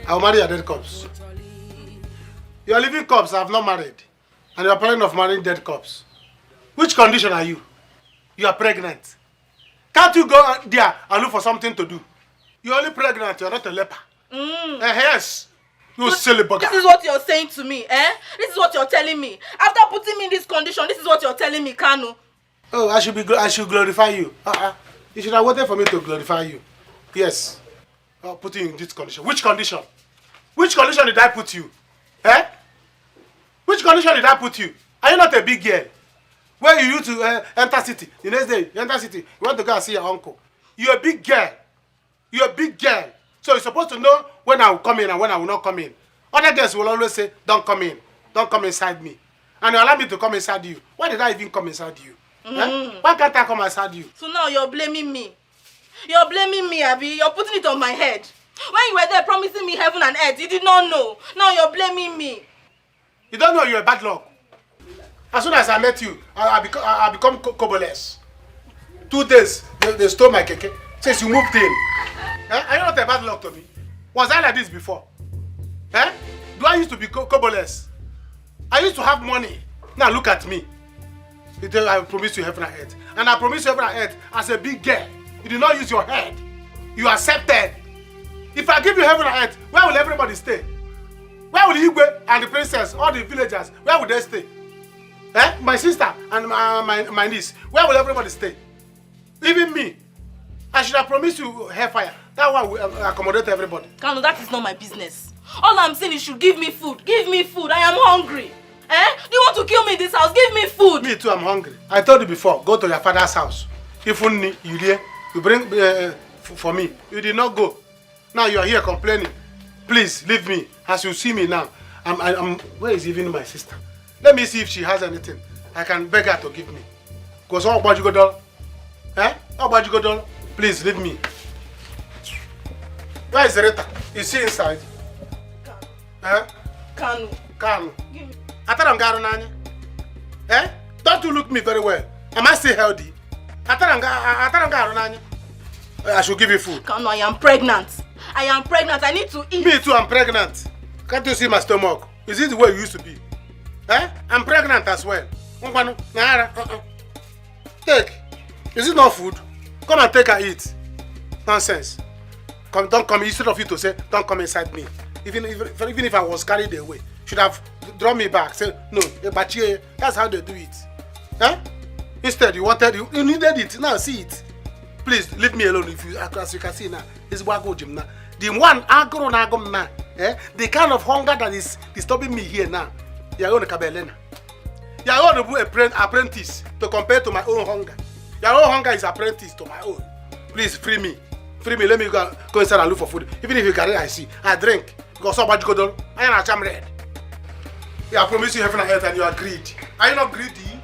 I'll marry your dead corpse. You are living corpse, I have not married. And you are planning of marrying dead corpse. Which condition are you? You are pregnant. Can't you go there and look for something to do? You're only pregnant, you're not a leper. Yes. You silly bugger. This is what you're saying to me, This is what you're telling me. After putting me in this condition, this is what you're telling me, Kanu. Oh, I should glorify you. You should have waited for me to glorify you. Yes. I'll put you in this condition. Which condition? Which condition did I put you? Which condition did I put you? Are you not a big girl? Where you used to enter city. The next day, you enter city. You want to go and see your uncle. You're a big girl. You're a big girl. So you're supposed to know when I will come in and when I will not come in. Other girls will always say, don't come in. Don't come inside me. And you allow me to come inside you. Why did I even come inside you? Why can't I come inside you? So now you're blaming me. You're blaming me, Abi. You're putting it on my head. When you were there promising me heaven and earth, you did not know. Now you're blaming me. You don't know you're a bad luck. As soon as I met you, I become coboless. 2 days, they stole my keke. Since you moved in. Are you not a bad luck to me? Was I like this before? Do I used to be coboless? I used to have money. Now look at me. I promised you heaven and earth. And I promised you heaven and earth as a big girl. You did not use your head. You accepted. If I give you heaven and earth, where will everybody stay? Where will Igwe and the princess, all the villagers, where will they stay? My sister and my niece, where will everybody stay? Even me. I should have promised you hellfire. That one will accommodate everybody. Kanu, that is not my business. All I'm saying is you should give me food. Give me food. I am hungry. Do you want to kill me in this house? Give me food. Me too, I'm hungry. I told you before, go to your father's house. If only you there, you bring for me. You did not go. Now you are here complaining. Please leave me. As you see me now, where is even my sister? Let me see if she has anything. I can beg her to give me. Because all about you go down. How about you go down? Please leave me. Where is Rita? Is she inside? Kanu. Give me. Don't you look me very well? Am I still healthy? I should give you food. Kanu, I am pregnant. I am pregnant. I need to eat. Me too, I'm pregnant. Can't you see my stomach? Is it the way you used to be? I'm pregnant as well. Take. Is it not food? Come and take and eat. Nonsense. Don't come. Instead of you to say, don't come inside me. Even if I was carried away, should have drawn me back. Say, no, but that's how they do it. Instead, you needed it. Now see it. Please leave me alone. As you can see now, this is Wago Jim now. The one agro now, the kind of hunger that is disturbing me here now. You are going to Kabelena. You are going to be an apprentice to compare to my own hunger. Your own hunger is apprentice to my own. Please free me. Free me. Let me go inside and look for food. Even if you carry, I see. I drink. Because so much go down. I am a jam red. I promise you heaven and earth and you are greedy. Are you not greedy?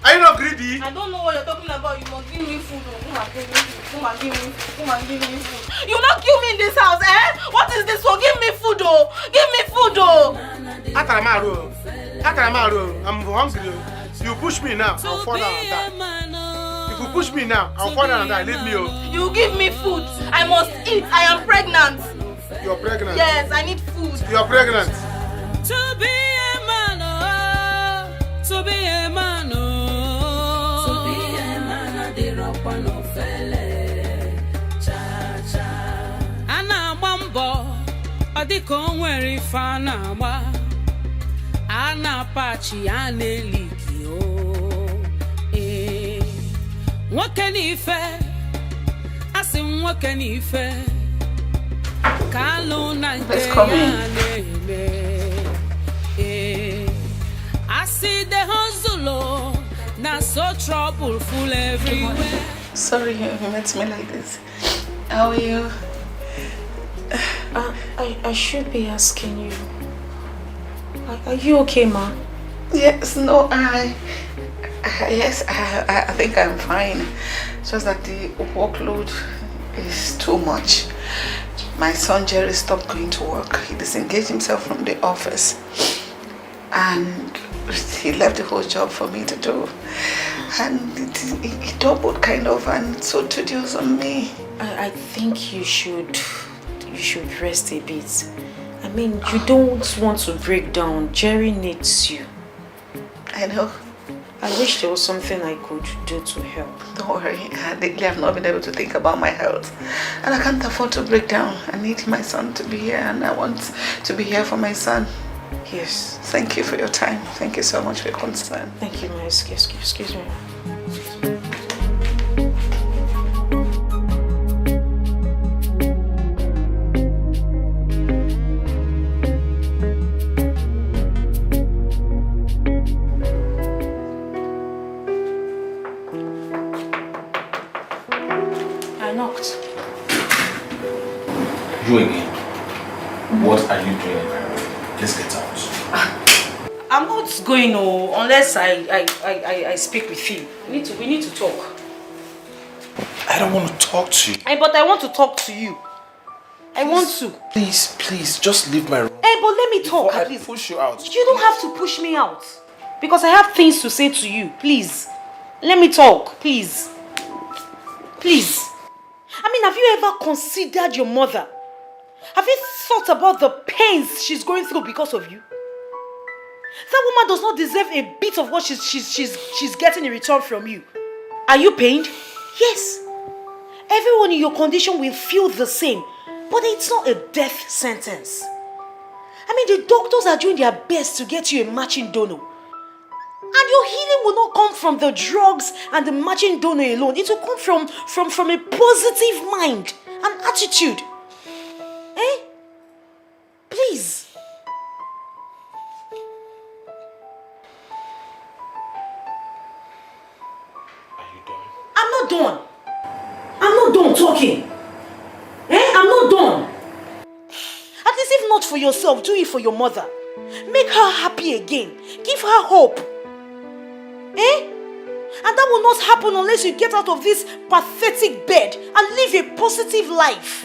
Are you not greedy? I don't know what you're talking about. You must give me food. Come and give me food. Come and give me food. Come and give me food. You will not kill me in this house, What is this for? Give me food, oh. Give me food, oh. I'm hungry. You push me now. I'll fall down and die. You If you push me now, I'll fall down and die. Leave me. Oh. You give me food. I must eat. I am pregnant. You're pregnant? Yes, I need food. You're pregnant? To be a man, oh, to be a man, oh, to be a man, I did rock one of fele, cha cha. Ana mambo, adiko nwere fana ma, ana pachi ane liki o, Woke nife, asi woke nife, kalu na I see the hustle, not so troubleful everywhere. Sorry you met me like this. How are you? I should be asking you. Are you okay, ma? Yes, no, yes, I think I'm fine. Just that the workload is too much. My son Jerry stopped going to work. He disengaged himself from the office. And he left the whole job for me to do. And he doubled kind of, and so to do on me. I think you should rest a bit. I mean, you don't want to break down. Jerry needs you. I know. I wish there was something I could do to help. Don't worry, lately I've not been able to think about my health. And I can't afford to break down. I need my son to be here, and I want to be here for my son. Yes. Thank you for your time. Thank you so much for your concern. Thank you, my excuse me. You again. What are you doing in my room? Let's get out. I'm not going unless I speak with you. We need to talk. I don't want to talk to you. But I want to talk to you. I want to. Please, just leave my room. But let me talk at least. Push you out. You don't have to push me out. Because I have things to say to you. Please. Let me talk. Please. Please. I mean, have you ever considered your mother? Have you thought about the pains she's going through because of you? That woman does not deserve a bit of what she's getting in return from you. Are you pained? Yes. Everyone in your condition will feel the same, but it's not a death sentence. I mean, the doctors are doing their best to get you a matching donor. And your healing will not come from the drugs and the matching donor alone. It will come from a positive mind and attitude. Please. Are you done? I'm not done. I'm not done talking. I'm not done. At least if not for yourself, do it for your mother. Make her happy again. Give her hope. And that will not happen unless you get out of this pathetic bed and live a positive life.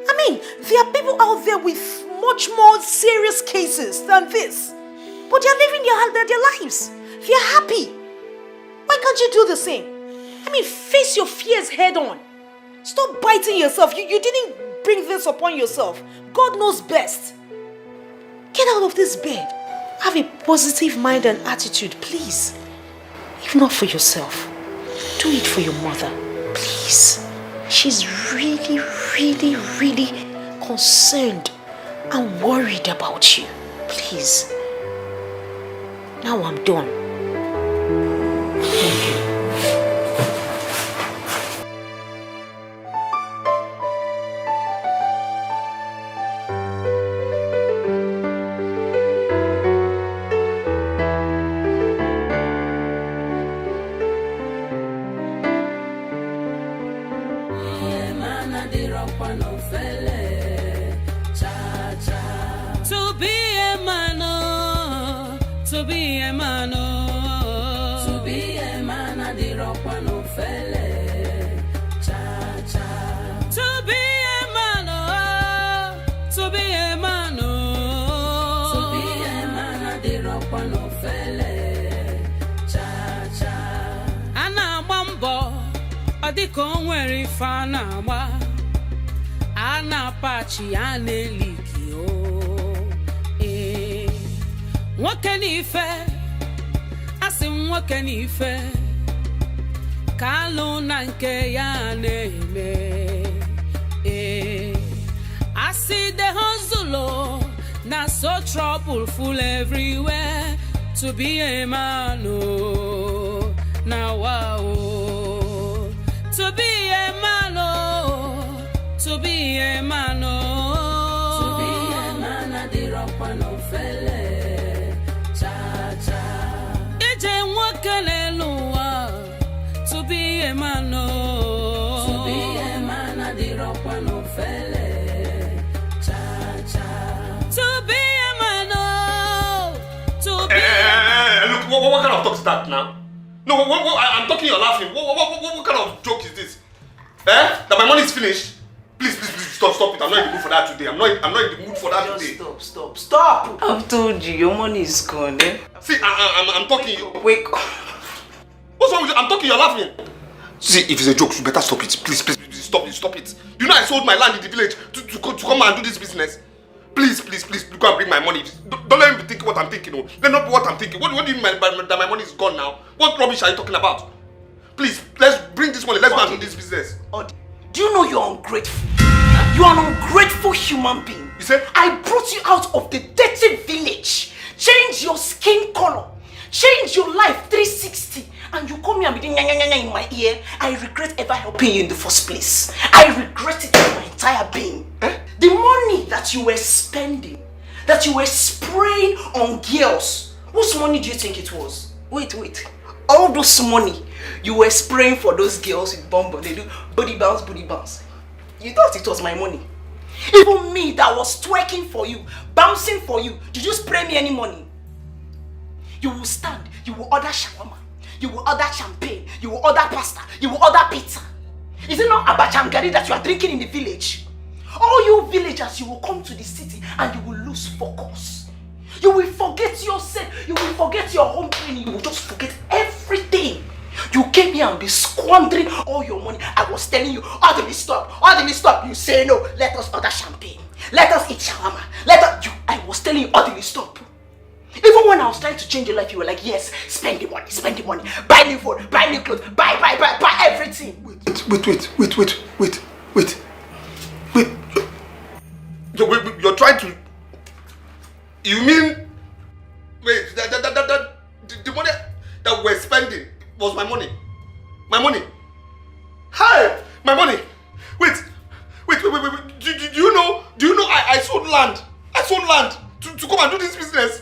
I mean, there are people out there with much more serious cases than this. But they are living their lives. They are happy. Why can't you do the same? I mean, face your fears head on. Stop biting yourself. You didn't bring this upon yourself. God knows best. Get out of this bed. Have a positive mind and attitude, please. If not for yourself, do it for your mother, please. She's really, really, really concerned and worried about you. Please. Now I'm done. Thank you. Ana gbambo dịka o nwere ife a na-agba a na-apachi ya n'eliki nwoke n'ife asị nwoke n'ife ka alụ na nke ya na-eme asị the hustle na so trouble full everywhere to be a man now wow to be a man to be a man to be a man adirokwa no fele cha cha eje nwoke n'eluwa to be a man to be a man adirokwa no fele cha cha to be a man to be look, what kind of talk is that now? No, I'm talking, you're laughing. What kind of joke is this? That my money is finished? Please, stop it. I'm not in the mood for that today. I'm not in the mood for that today. Stop. I've told you, your money is gone, See, I'm talking. Wake up. What's wrong with you? I'm talking, you're laughing. See, if it's a joke, you better stop it. Please, stop it. You know I sold my land in the village to come and do this business. Please, go and bring my money. Don't let me be thinking what I'm thinking. No. Let not be what I'm thinking. What do you mean that my money is gone now? What rubbish are you talking about? Please, let's bring this money. Let's go and do this business. Do you know you're ungrateful? You're an ungrateful human being. You said? I brought you out of the dirty village. Change your skin color. Change your life 360. And you come here and be doing in my ear. I regret ever helping you in the first place. I regret it with my entire being. The money that you were spending, that you were spraying on girls, whose money do you think it was? Wait. All those money you were spraying for those girls with bumbo, they do booty bounce. You thought it was my money. Even me that was twerking for you, bouncing for you, did you spray me any money? You will stand, you will order shawarma, you will order champagne, you will order pasta, you will order pizza. Is it not abacha and gari that you are drinking in the village? All you villagers, you will come to the city and you will lose focus. You will forget yourself, you will forget your home training, you will just forget everything. You came here and be squandering all your money. I was telling you, orderly stop. You say no, let us order champagne. Let us eat shawarma. I was telling you, orderly stop. Even when I was trying to change your life, you were like, yes, spend the money. Buy new phone, buy new clothes, buy everything. Wait. You're trying to... You mean... Wait, the money that we're spending was my money. My money. Hey! My money! Wait. Do you know I sold land? I sold land to come and do this business.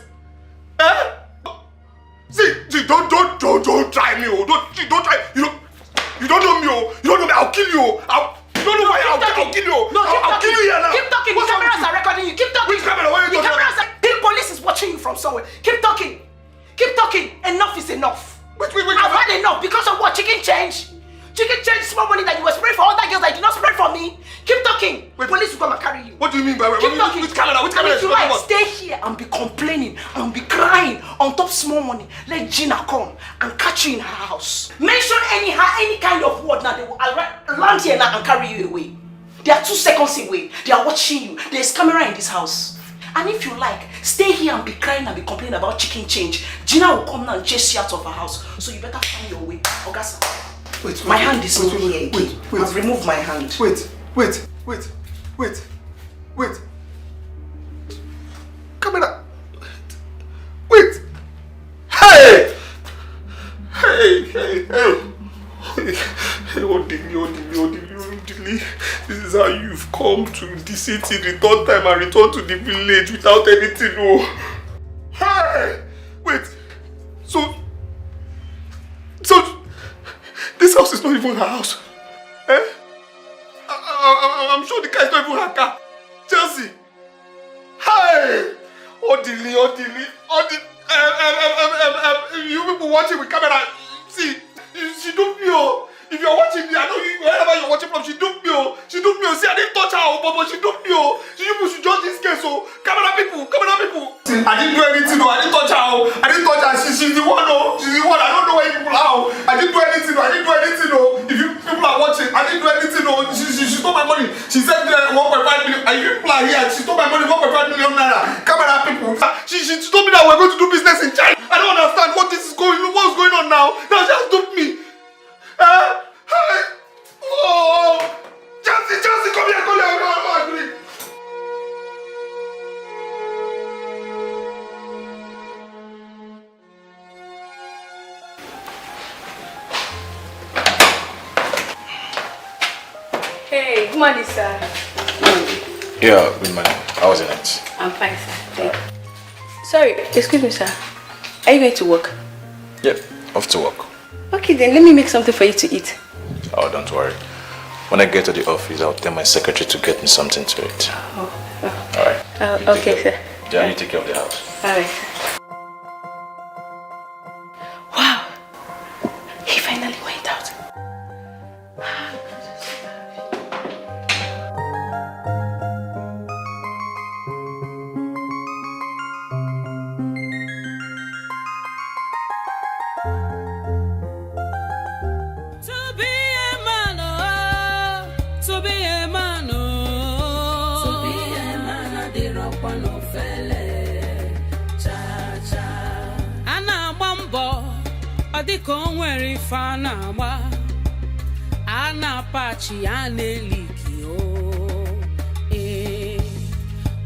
See, don't try me, don't try. You don't know me, I'll kill you. You don't know why I'll kill you. No, I'll kill you here now. Keep talking. The cameras are recording you. Keep talking. Which camera? What are you talking about? The police is watching you from somewhere. Keep talking. Enough is enough. Wait. I've had enough because of what? Chicken change, small money that you were spraying for other girls that you did not spray for me. Keep talking. Police will come and carry you. What do you mean by keep talking? Which camera? If you like, stay here and be complaining and be crying on top small money. Let Gina come and catch you in her house. Mention any kind of word now, they will land here now and carry you away. They are 2 seconds away. They are watching you. There is camera in this house. And if you like, stay here and be crying and be complaining about chicken change. Gina will come now and chase you out of her house. So you better find your way. Ogasa. Wait. My hand is not here. Wait. I've removed my hand. Wait. Camera. Wait. Hey, Odili. This is how you've come to the city the 3rd time and return to the village without anything. Oh. Hey! Wait. So this house is not even her house. I'm sure the car is not even her car. Chelsea. Hey! Odili. You people watching with camera. See, she don't feel. If you're watching me, I know you, wherever you're watching from, she duped me. See, I didn't touch her, but she duped me. You people should judge this case. Camera people. See, I didn't do anything. I didn't touch her. She's the one. She's the one. I don't know where people are. I didn't do anything. If you people are watching, you people are here. She stole my money, 1.5 million naira. Camera people. She told me that we're going to do business in China. I don't understand what's going on now. Now she has duped me. Oh, Chelsea, come here, come here. I don't agree. Hey, good morning, sir. Yeah, good morning. How was the night? I'm fine, sir. Thank you. Sorry, excuse me, sir. Are you going to work? Yep, off to work. Okay, then let me make something for you to eat. Oh, don't worry. When I get to the office, I'll tell my secretary to get me something to eat. Alright. Okay, sir. Yeah, you take care of the house. Alright, sir. Wow! He finally went out. Dịka nwere ife a na-agba a na-apachi ya n'eliki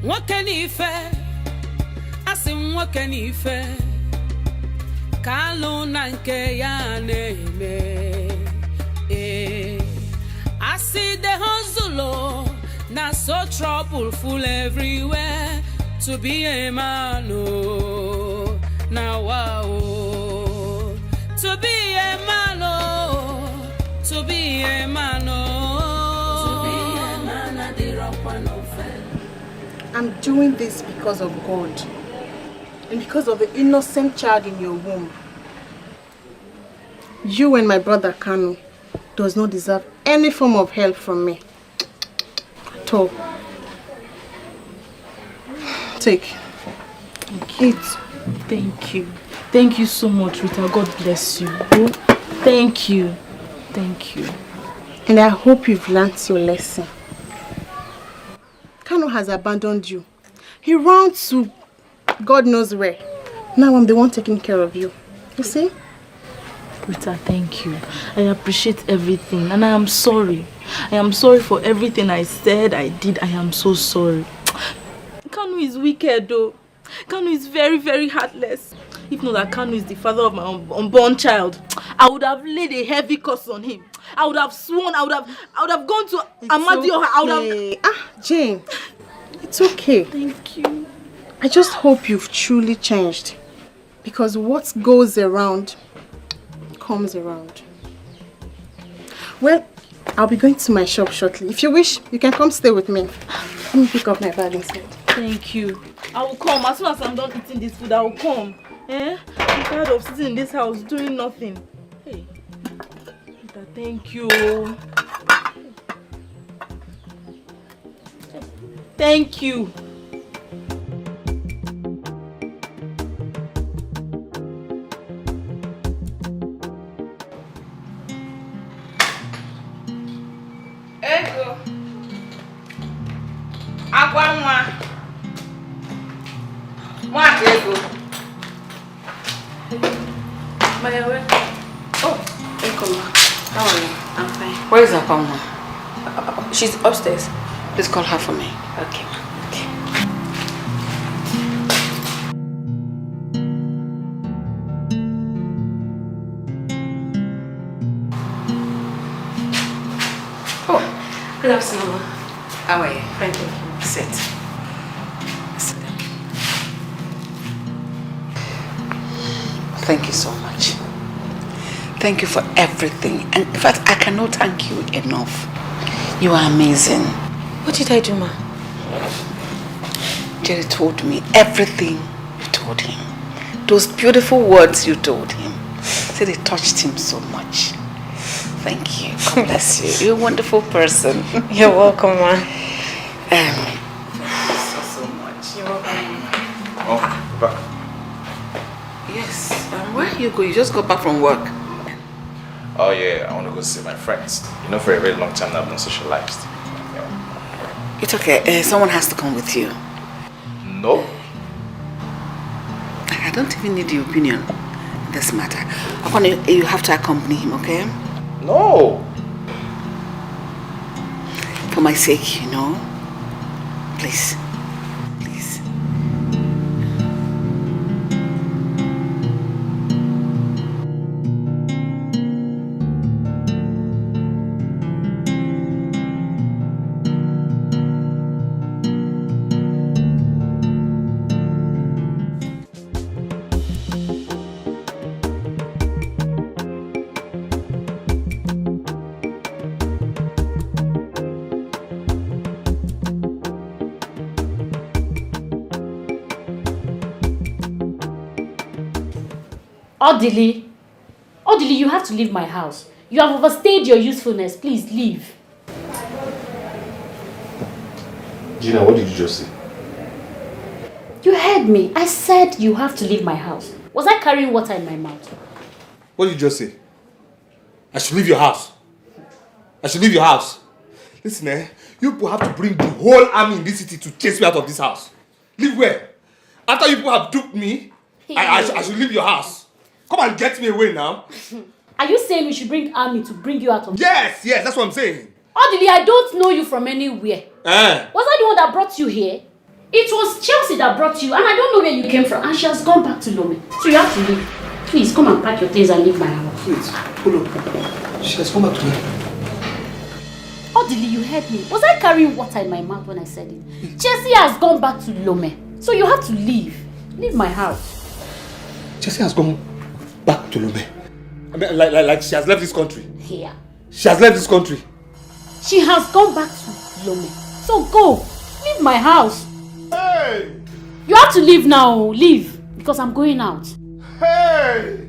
nwoke n'ife asị nwoke n'ife ka alụ na nke ya na-eme asị the hustle na so trouble full everywhere to be a man now wow. To be a man, to be a man, to be a man, I'm doing this because of God and because of the innocent child in your womb. You and my brother Kanu does not deserve any form of help from me at all. Take. Eat. Thank you. Thank you so much, Rita. God bless you. Oh, thank you. Thank you. And I hope you've learned your lesson. Kanu has abandoned you. He ran to God knows where. Now I'm the one taking care of you. You see? Rita, thank you. I appreciate everything and I am sorry. I am sorry for everything I said, I did. I am so sorry. Kanu is wicked though. Kanu is very, very heartless. If not that Kanu is the father of my unborn child, I would have laid a heavy curse on him. I would have sworn, I would have gone to Amadio. Okay. Jane, it's okay. Thank you. I just hope you've truly changed. Because what goes around comes around. Well, I'll be going to my shop shortly. If you wish, you can come stay with me. Let me pick up my bag instead. Thank you. I will come. As soon as I'm done eating this food, I will come. I'm tired of sitting in this house doing nothing. Hey, Rita, thank you. Thank you. Ego. Agwa nwa. Nwa ego. Mayawe. Oh, Ekoma. How are you? I'm fine. Where is Akwanwa? She's upstairs. Please call her for me. Okay. Oh, good afternoon, Mama. How are you? Fine, thank you. Sit. Sit down. Thank you so much. Thank you for everything. And in fact, I cannot thank you enough. You are amazing. What did I do, Ma? Jerry told me everything you told him. Those beautiful words you told him. See, they touched him so much. Thank you. God bless you. You're a wonderful person. You're welcome, Ma. Thank you so much. You're welcome. Oh, back. Yes. Where are you going? You just got back from work. Oh yeah, I want to go see my friends. You know, for a very long time I've not socialized. Yeah. It's okay. Someone has to come with you. No. I don't even need your opinion in this matter. You have to accompany him, okay? No. For my sake, you know. Please. Please. Odili, you have to leave my house. You have overstayed your usefulness. Please leave. Gina, what did you just say? You heard me. I said you have to leave my house. Was I carrying water in my mouth? What did you just say? I should leave your house. I should leave your house. Listen, you people have to bring the whole army in this city to chase me out of this house. Leave where? After you people have duped me, I should leave your house. Come and get me away now. Are you saying we should bring army to bring you out of Yes, that's what I'm saying. Odili, I don't know you from anywhere. Was I the one that brought you here? It was Chelsea that brought you, and I don't know where you came from, and she has gone back to Lome. So you have to leave. Please, come and pack your things and leave my house. Please, hold on. She has come back to me. Odili, you heard me. Was I carrying water in my mouth when I said it? Chelsea has gone back to Lome. So you have to leave. Leave my house. Chelsea has gone back to Lome. I mean, like she has left this country. Here. She has left this country. She has gone back to Lome. So go. Leave my house. Hey! You have to leave now. Leave. Because I'm going out. Hey!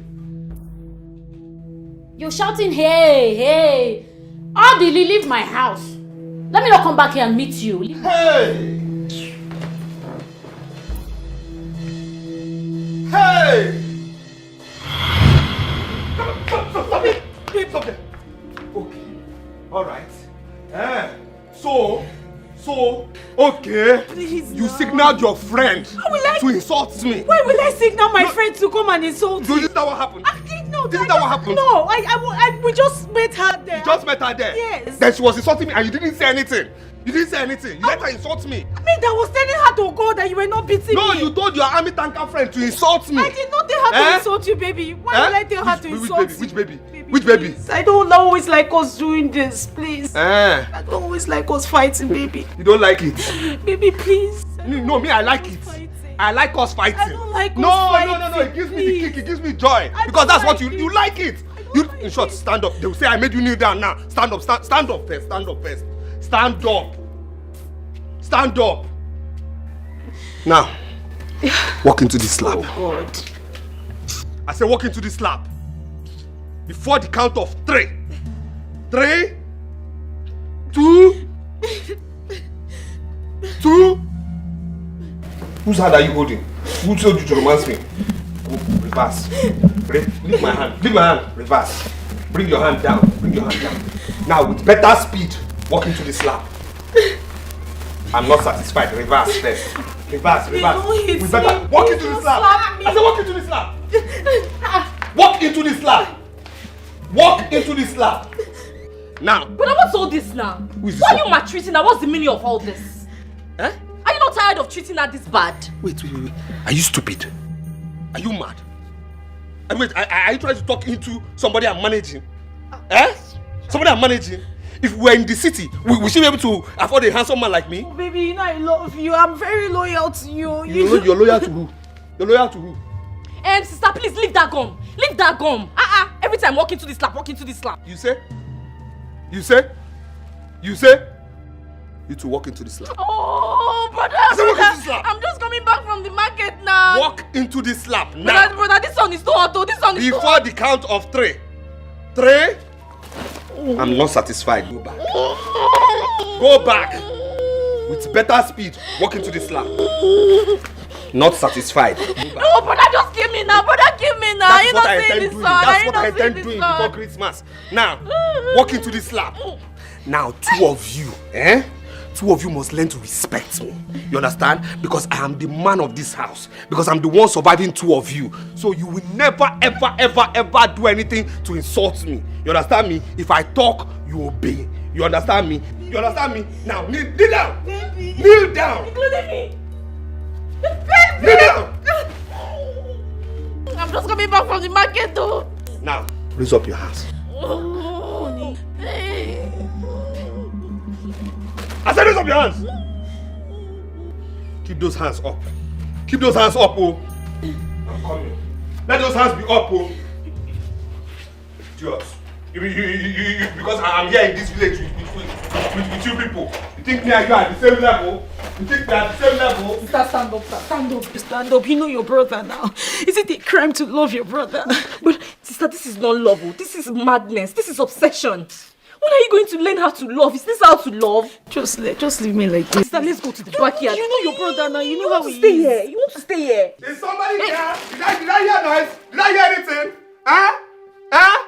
You're shouting, hey, hey. Odili, leave my house. Let me not come back here and meet you. Leave. Hey! Hey! Stop it! Stop there. Okay. Alright. So, okay. Please, you signaled your friend to insult me. Why will I signal my friend to come and insult me? me? Is that what happened? No, Is that what happened? No, we just met her there. You just met her there? Yes. Then she was insulting me and you didn't say anything. You didn't say anything. You let her insult me. Me that was telling her to go, that you were not beating me. No, you told your army tanker friend to insult me. I did not tell her to insult you, baby. Why will I tell her to insult you? Which baby? Which baby? I don't always like us doing this, please. I don't always like us fighting, baby. You don't like it? Baby, please. No, me, I like it. I like us fighting. I don't like us fighting. fighting. It gives me the kick, it gives me joy. Because that's what you like it. In short, stand up. They will say I made you kneel down now. Stand up first. Stand up. Stand up. Now, walk into this slab. Oh God. I say walk into this slab. Before the count of 3. 3, 2. Whose hand are you holding? Who told you to romance me? Reverse. Leave my hand. Reverse. Bring your hand down. Now with better speed, walk into the slab. I'm not satisfied. Reverse first. Reverse. We better walk into the slab. I said walk into the slab. Walk into the slab. Now. But what's all this now? Why are you maltreating her? What's the meaning of all this? Are you not tired of treating her this bad? Wait. Are you stupid? Are you mad? Wait, are you trying to talk into somebody I'm managing? Somebody I'm managing? If we're in the city, we should be able to afford a handsome man like me. Oh, baby, you know I love you. I'm very loyal to you. You're loyal to who? You're loyal to who? Sister, please leave that gum. Leave that gum. Every time walk into this slab. You say? You two walk into the slab. Oh, brother. Walk into the slab. I'm just coming back from the market now. Walk into the slab now. Brother, this one is too hot. Before the count of 3. 3. I'm not satisfied. Go back. With better speed, walk into the slab. Not satisfied. No, brother, just give me now. That's what I intend doing. That's what I intend doing before Christmas. Now, walk into the slab. Now, 2 of you, two of you must learn to respect me. You understand? Because I am the man of this house. Because I'm the one surviving two of you. So you will never, ever, ever, ever do anything to insult me. You understand me? If I talk, you obey. You understand me? You understand me? Now, kneel down. Baby. Kneel down. Including me. Baby. Kneel down. I'm just coming back from the market though. Now, raise up your hands. Oh, hey. I said raise up your hands. Keep those hands up. Keep those hands up, oh. I'm coming. Let those hands be up, oh. Just. Because I'm here in this village with you people. You think me and you are at the same level? You think we are at the same level? Sister, stand up, sir. Stand up. Stand up. You know your brother now. Is it a crime to love your brother? But sister, this is not love. This is madness. This is obsession. When are you going to learn how to love? Is this how to love? Just leave me like this. Sister, let's go to the backyard. You know your brother now. You know how he is. Stay here. You want to stay here? Is somebody there? Did I hear noise? Did I hear anything? Huh? Huh?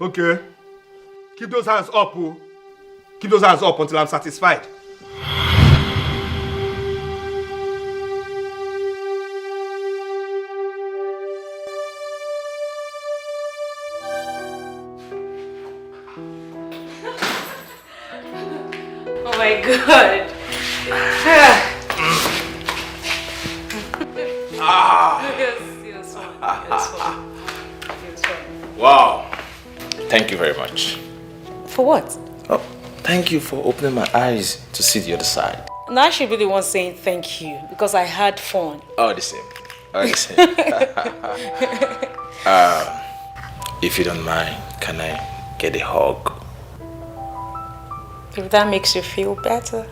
Okay. Keep those hands up, oh. Keep those hands up until I'm satisfied. Oh my God. Yes, fine. Wow. Thank you very much. For what? Oh, thank you for opening my eyes to see the other side. Now I should be the one saying thank you because I had fun. Oh, the same. Oh, the same. If you don't mind, can I get a hug? If that makes you feel better.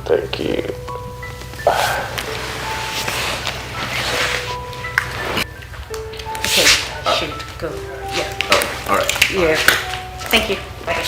Thank you. Okay, shoot, go. Yeah. Oh, all right. Yeah. Thank you. Bye.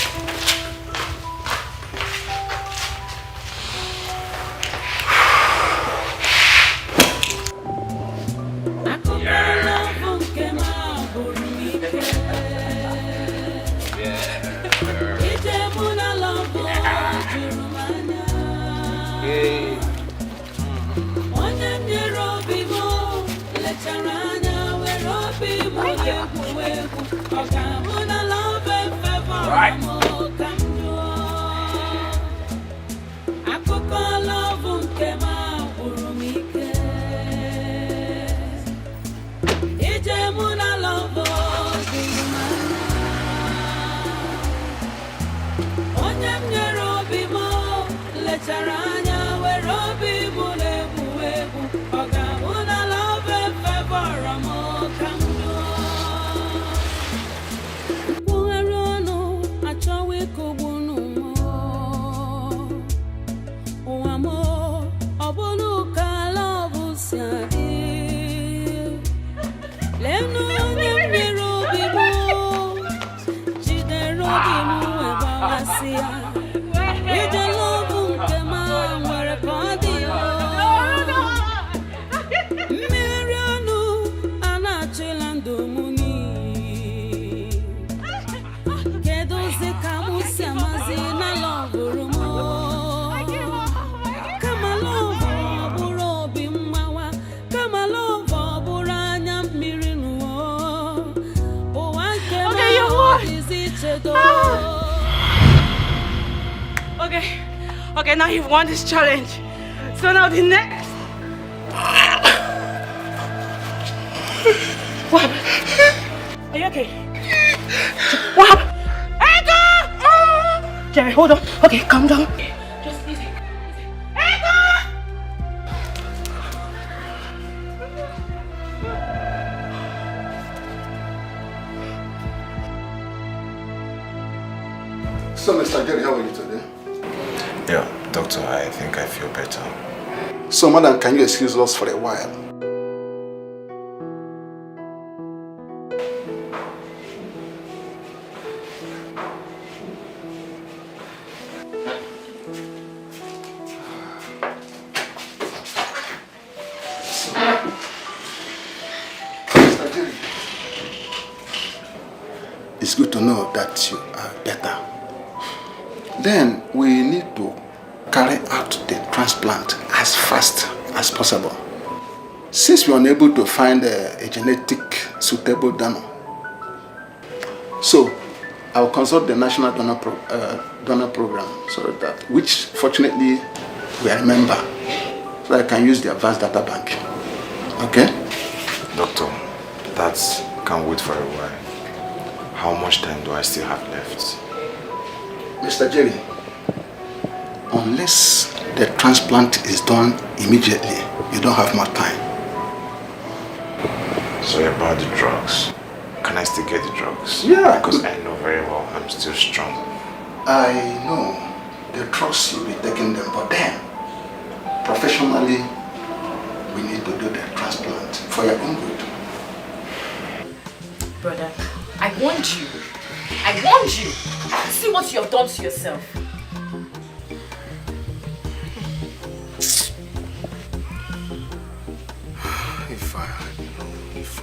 Okay, now you've won this challenge. So now the next. What happened? Are you okay? What happened? Echo! Jerry, hold on. Okay, calm down. Just easy. Echo! So, Mr. Jerry, how are you today? Yeah, doctor, I think I feel better. So, madam, can you excuse us for a while? Mr. Jerry, it's good to know that you are better. Then we need to carry out the transplant as fast as possible. Since we are unable to find a genetic suitable donor, so I will consult the National Donor Program, so that, which fortunately we are a member, so I can use the advanced data bank. Okay? Doctor, that can't wait for a while. How much time do I still have left? Mr. Jerry, unless the transplant is done immediately, you don't have more time. So about the drugs, can I still get the drugs? Yeah. Because I know very well I'm still strong. I know the drugs you'll be taking them, but then, professionally, we need to do the transplant for your own good. Brother, I warned you. I warned you. See what you have done to yourself. If I had known, if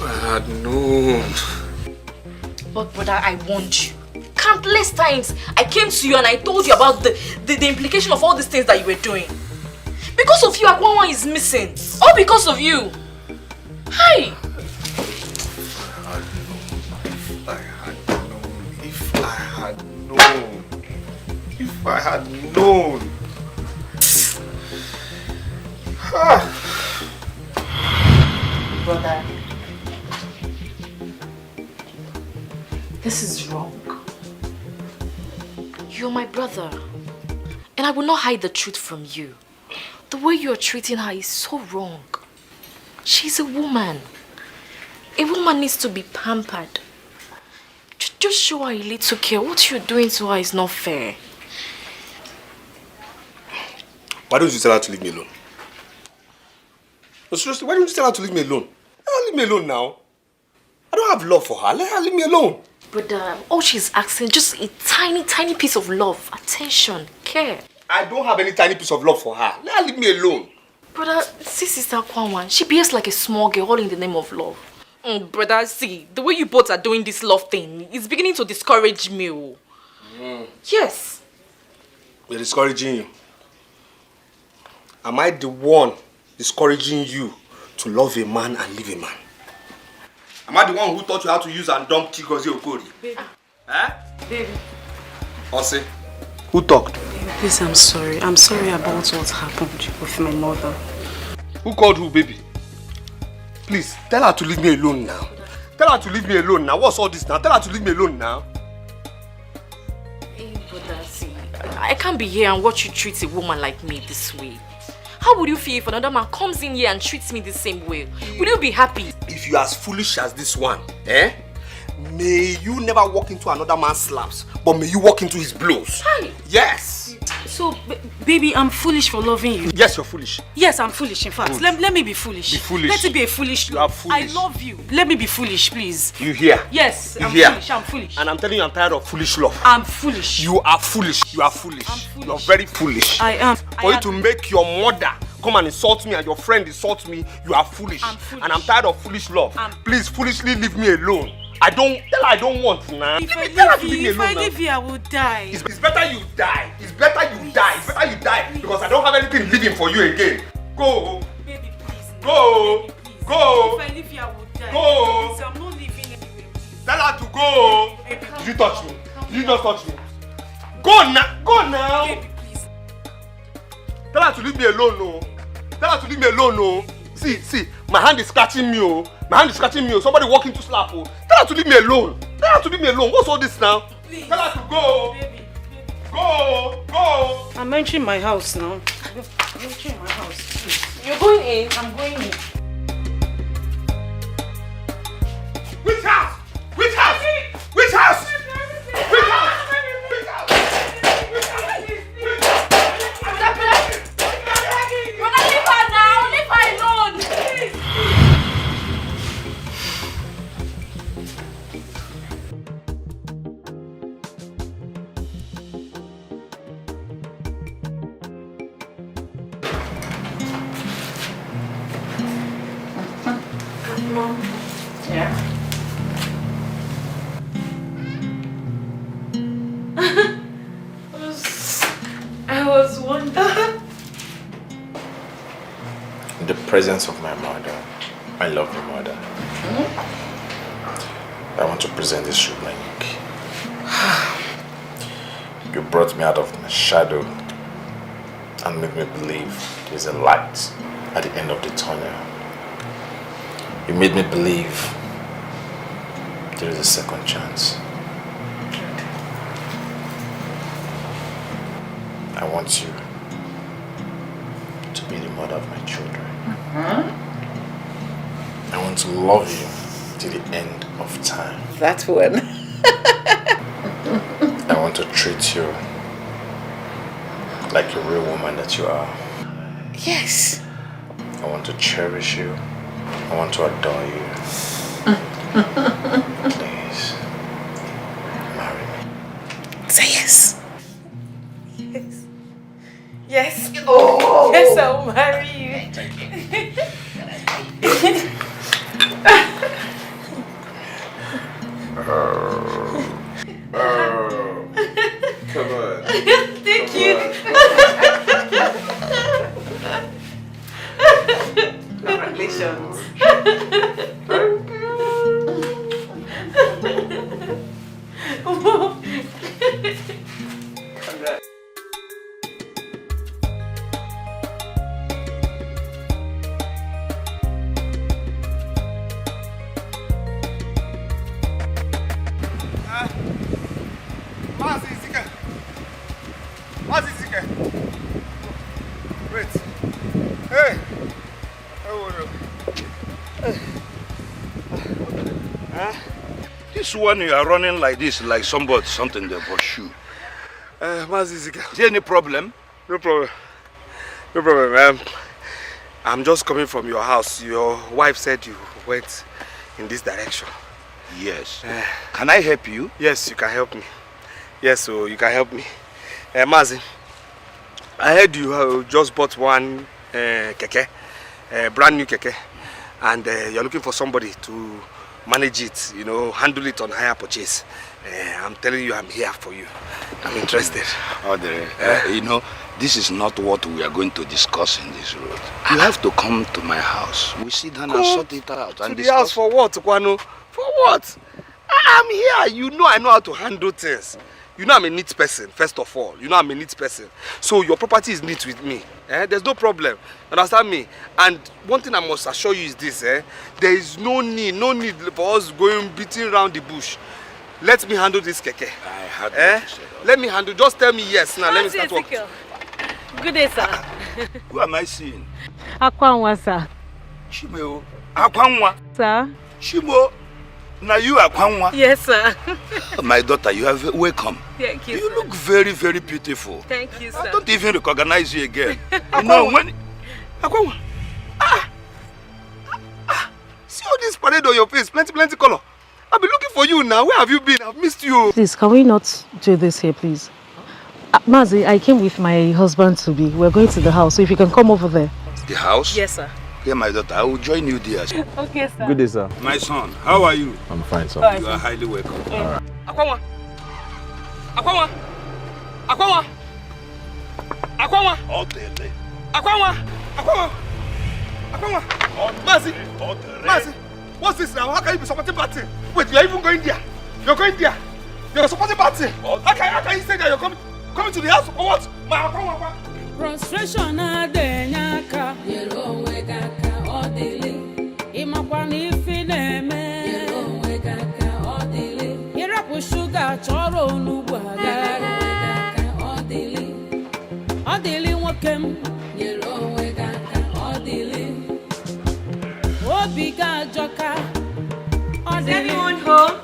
I had known. But brother, I warned you. Countless times I came to you and I told you about the implication of all these things that you were doing. Because of you, Akwawa is missing. All because of you. Hi. If I had known. Brother, this is wrong. You're my brother, and I will not hide the truth from you. The way you're treating her is so wrong. She's a woman. A woman needs to be pampered. Just show her a little care. What you're doing to her is not fair. Why don't you tell her to leave me alone? No, seriously, why don't you tell her to leave me alone? Let her leave me alone now. I don't have love for her. Let her leave me alone. But all she's asking, just a tiny, tiny piece of love, attention, care. I don't have any tiny piece of love for her. Let her leave me alone. Brother, see Sister Kwanwan, she behaves like a small girl, all in the name of love. Brother, see, the way you both are doing this love thing is beginning to discourage me. Yes. They're discouraging you. Am I the one discouraging you to love a man and leave a man? Am I the one who taught you how to use and dump Chigozie Okori? Baby. Eh? Baby. Ose, who talked? Baby, please, I'm sorry. I'm sorry about what happened with my mother. Who called who, baby? Please, tell her to leave me alone now. Tell her to leave me alone now. What's all this now? Tell her to leave me alone now. Hey, brother, see, I can't be here and watch you treat a woman like me this way. How would you feel if another man comes in here and treats me the same way? Would you be happy? If you're as foolish as this one, may you never walk into another man's slaps, but may you walk into his blows. Hi. Yes. So, baby, I'm foolish for loving you. Yes, you're foolish. Yes, I'm foolish. In fact, let me be foolish. Be foolish. Let it be a foolish love. I love you. Let me be foolish, please. You hear? Yes, I'm hear? foolish. I'm foolish. And I'm telling you, I'm tired of foolish love. I'm foolish. You are foolish. You are foolish. I'm foolish. You're very foolish. I am. For you to make your mother come and insult me and your friend insult me, you are foolish. I'm foolish. And I'm tired of foolish love. Please, foolishly leave me alone. Tell her I don't want now. If I leave you, I will die. It's better you die. It's better you die. It's better you die because I don't have anything living for you again. Go. Baby, please. Go. Baby, please. Go. If I leave you, I will die. Go. Please, I'm not leaving anyway. Tell her to go. Did you touch me? Did you just touch me? Go now. Go now. Baby, please. Tell her to leave me alone, no. Tell her to leave me alone, no. See, my hand is scratching me, oh. My hand is scratching me, oh. Somebody walking to slap, oh. Tell her to leave me alone. Tell her to leave me alone. What's all this now? Please. Tell her to go. Baby. Go. I'm entering my house now. I'm entering my house. Please. You're going in? I'm going in. Which house? Which house? Which house? Which house? Brother, leave her now. Leave her alone. Mom. Yeah? I was wondering. In the presence of my mother, my lovely mother, I want to present this shoe like you brought me out of my shadow and made me believe there's a light at the end of the tunnel. You made me believe there is a second chance. I want you to be the mother of my children. I want to love you till the end of time. That one. I want to treat you like a real woman that you are. Yes. I want to cherish you. I want to adore you. Please, marry me. Say yes. Yes. Yes. Oh. Yes, I'll marry you. Thank you. Come on. Thank you. Congratulations. Congrats. Wait. Hey. This one you are running like this, like something they pursue. Mazizika. Is there any problem? No problem. No problem. I'm just coming from your house. Your wife said you went in this direction. Yes. Can I help you? Yes, you can help me. Yes, so you can help me. Mazi, I heard you just bought one keke, brand new keke, and you're looking for somebody to manage it, you know, handle it on hire purchase. I'm telling you, I'm here for you. I'm interested. You know, this is not what we are going to discuss in this road. You have to come to my house. We sit down and sort it out. To the house for what, Kwano? For what? I'm here. You know I know how to handle things. You know I'm a neat person, first of all. You know I'm a neat person. So your property is neat with me. There's no problem. Understand me? And one thing I must assure you is this. There is no need for us going beating around the bush. Let me handle this keke. I had to say that. Let me handle. Just tell me yes now. Let me start working. Good day, sir. Who am I seeing? Akwanwa, sir. Shimo. Akwanwa. Sir. Shimo. Now you are Akwanwa. Yes, sir. My daughter, you are welcome. Thank you. You look very, very beautiful. Thank you, sir. I don't even recognize you again. You know when Akwanwa. See all this parade on your face, plenty color. I've been looking for you now. Where have you been? I've missed you. Please, can we not do this here, please? Mazi, I came with my husband to be. We're going to the house, so if you can come over there. The house? Yes, sir. Okay, my daughter, I will join you there. Okay, sir. Good day, sir. My son, how are you? I'm fine, sir. You are highly welcome. Alright. Akwanwa. Akwanwa. Akwanwa. Akwanwa. Odele. Akwanwa. Akwanwa. Akwanwa. Mazi. Mazi. What's this now? How can you be supporting party? Wait, you're even going there? You're going there? You're supporting party? How can you say that you're coming to the house or what? Frustration adenyaka yero wegaka odili imakwani fineme yero wegaka odili irapu sugar choro onugbu aga yero wegaka odili nwokem yero wegaka odili obiga joka odili. Is anyone home?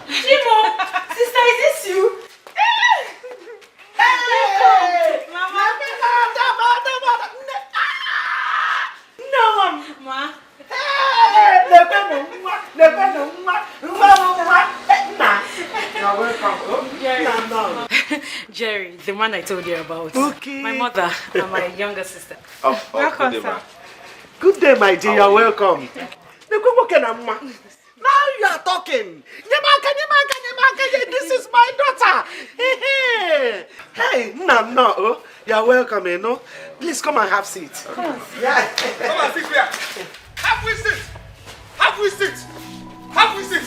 Chimo, sister, is this you? Hey! Mama! No, Mama! Hey! You're welcome. Jerry, the man I told you about. Okay. My mother and my younger sister. Welcome, good day, sir. Good day, my dear. You're welcome. Now you are talking. This is my daughter. Hey, no. You are welcome, you know. Please come and have seat. Come and sit here. Have we sit?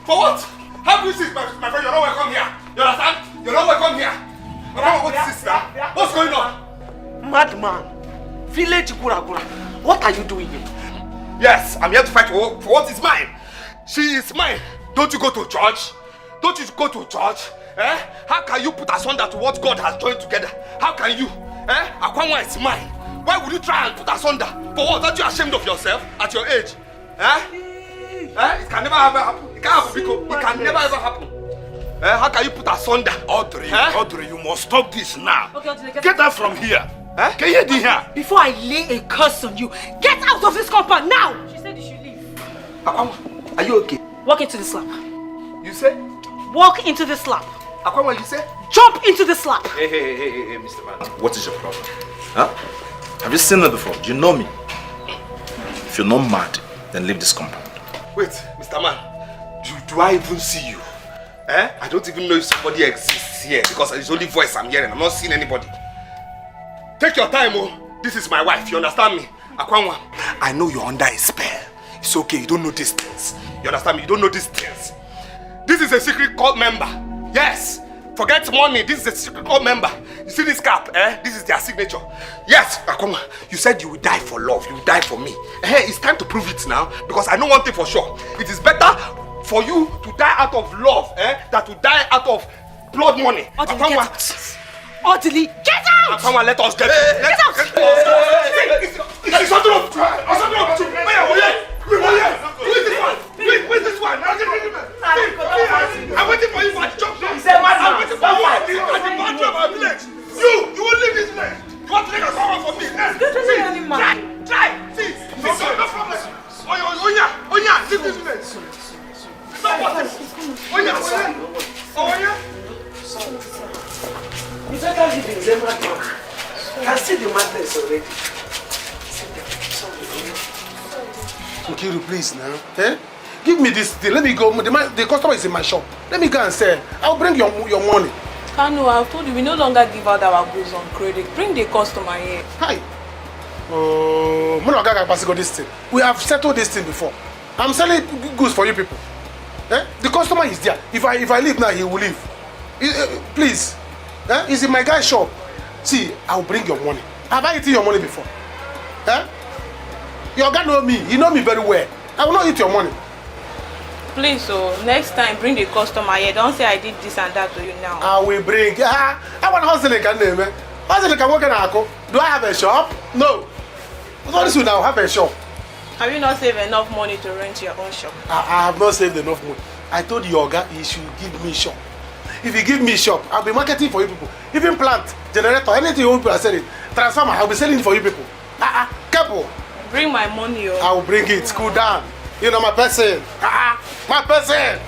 For what? Have we sit, my friend? You're not welcome here. You understand? You're not welcome here. What is this now? What's going on? Madman. Village Gura. What are you doing here? Yes, I'm here to fight for what is mine. She is mine. Don't you go to church? Eh? How can you put asunder to what God has joined together? How can you? Eh? Akwanwa is mine. Why would you try and put asunder? For what? Aren't you ashamed of yourself at your age? Eh? It can never ever happen. It can't happen, Biko. It can never ever happen. How can you put asunder? Audrey, you must stop this now. Okay, get out from here. Can you hear here? Before I lay a curse on you, get out of this compound now! She said you should leave. Akwanwa, are you okay? Walk into the slap. You say? Walk into the slap. Akwanwa, you say? Jump into the slap. Hey, Mr. Man. What is your problem? Huh? Have you seen me before? Do you know me? If you're not mad, then leave this compound. Wait, Mr. Man. Do I even see you? I don't even know if somebody exists here because it's the only voice I'm hearing. I'm not seeing anybody. Take your time, oh. This is my wife, you understand me? Akwanwa, I know you're under a spell. It's okay, you don't know these things. You understand me? You don't know these things. This is a secret cult member. Yes. Forget money, this is a secret cult member. You see this cap, This is their signature. Yes, Akwanwa, you said you will die for love, you will die for me. It's time to prove it now because I know one thing for sure. It is better for you to die out of love, than to die out of blood money. Orderly, get out! Akwanwa, let us get out! Get out! It's not enough! Who is this one? I'm waiting for you for the job. I'm waiting for you at the boundary of our village. You will leave this village. You want to take a cover for me? Try. See, no problem. Onya, leave this village. No problem. Onya. You better leave in Zema. I see the matters already. Nkiru, please now. Give me this thing. Let me go. The customer is in my shop. Let me go and sell. I'll bring your money. Kanu, I've told you we no longer give out our goods on credit. Bring the customer here. Hi. This thing. We have settled this thing before. I'm selling goods for you people. The customer is there. If I leave now, he will leave. Please. It's in my guy's shop. See, I'll bring your money. Have I eaten your money before? Your guy know me. He know me very well. I will not eat your money. Please, next time bring the customer here. Don't say I did this and that to you now. I will bring. I want hustling can name. Hustling can work in Ako. Do I have a shop? No. What is you now? Have a shop. Have you not saved enough money to rent your own shop? I have not saved enough money. I told your guy he should give me shop. If you give me shop, I'll be marketing for you people. Even plant, generator, anything you people are selling. Transformer, I'll be selling for you people. Couple. Bring my money, I will bring it. Cool down. You know my person. My person.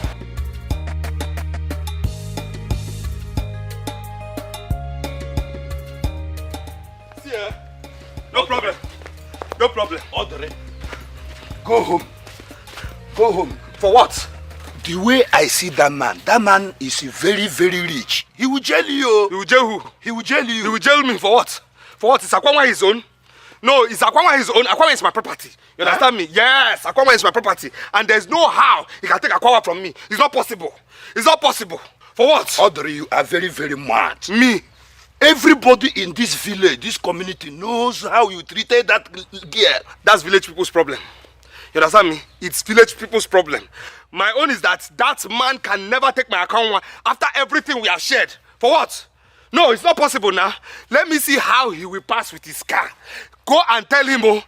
See, no problem. No problem. Audrey, go home. Go home. For what? The way I see that man is very, very rich. He will jail you. He will jail who? He will jail you. He will jail me for what? For what? Is Akwanwa his own? No, is Akwanwa his own? Akwanwa is my property. You understand me? Yes, Akwanwa is my property. And there's no how he can take Akwanwa from me. It's not possible. It's not possible. For what? Audrey, you are very, very mad. Me? Everybody in this village, this community knows how you treated that girl. That's village people's problem. You understand me? It's village people's problem. My own is that man can never take my Akwanwa after everything we have shared. For what? No, it's not possible now. Let me see how he will pass with his car. Go and tell him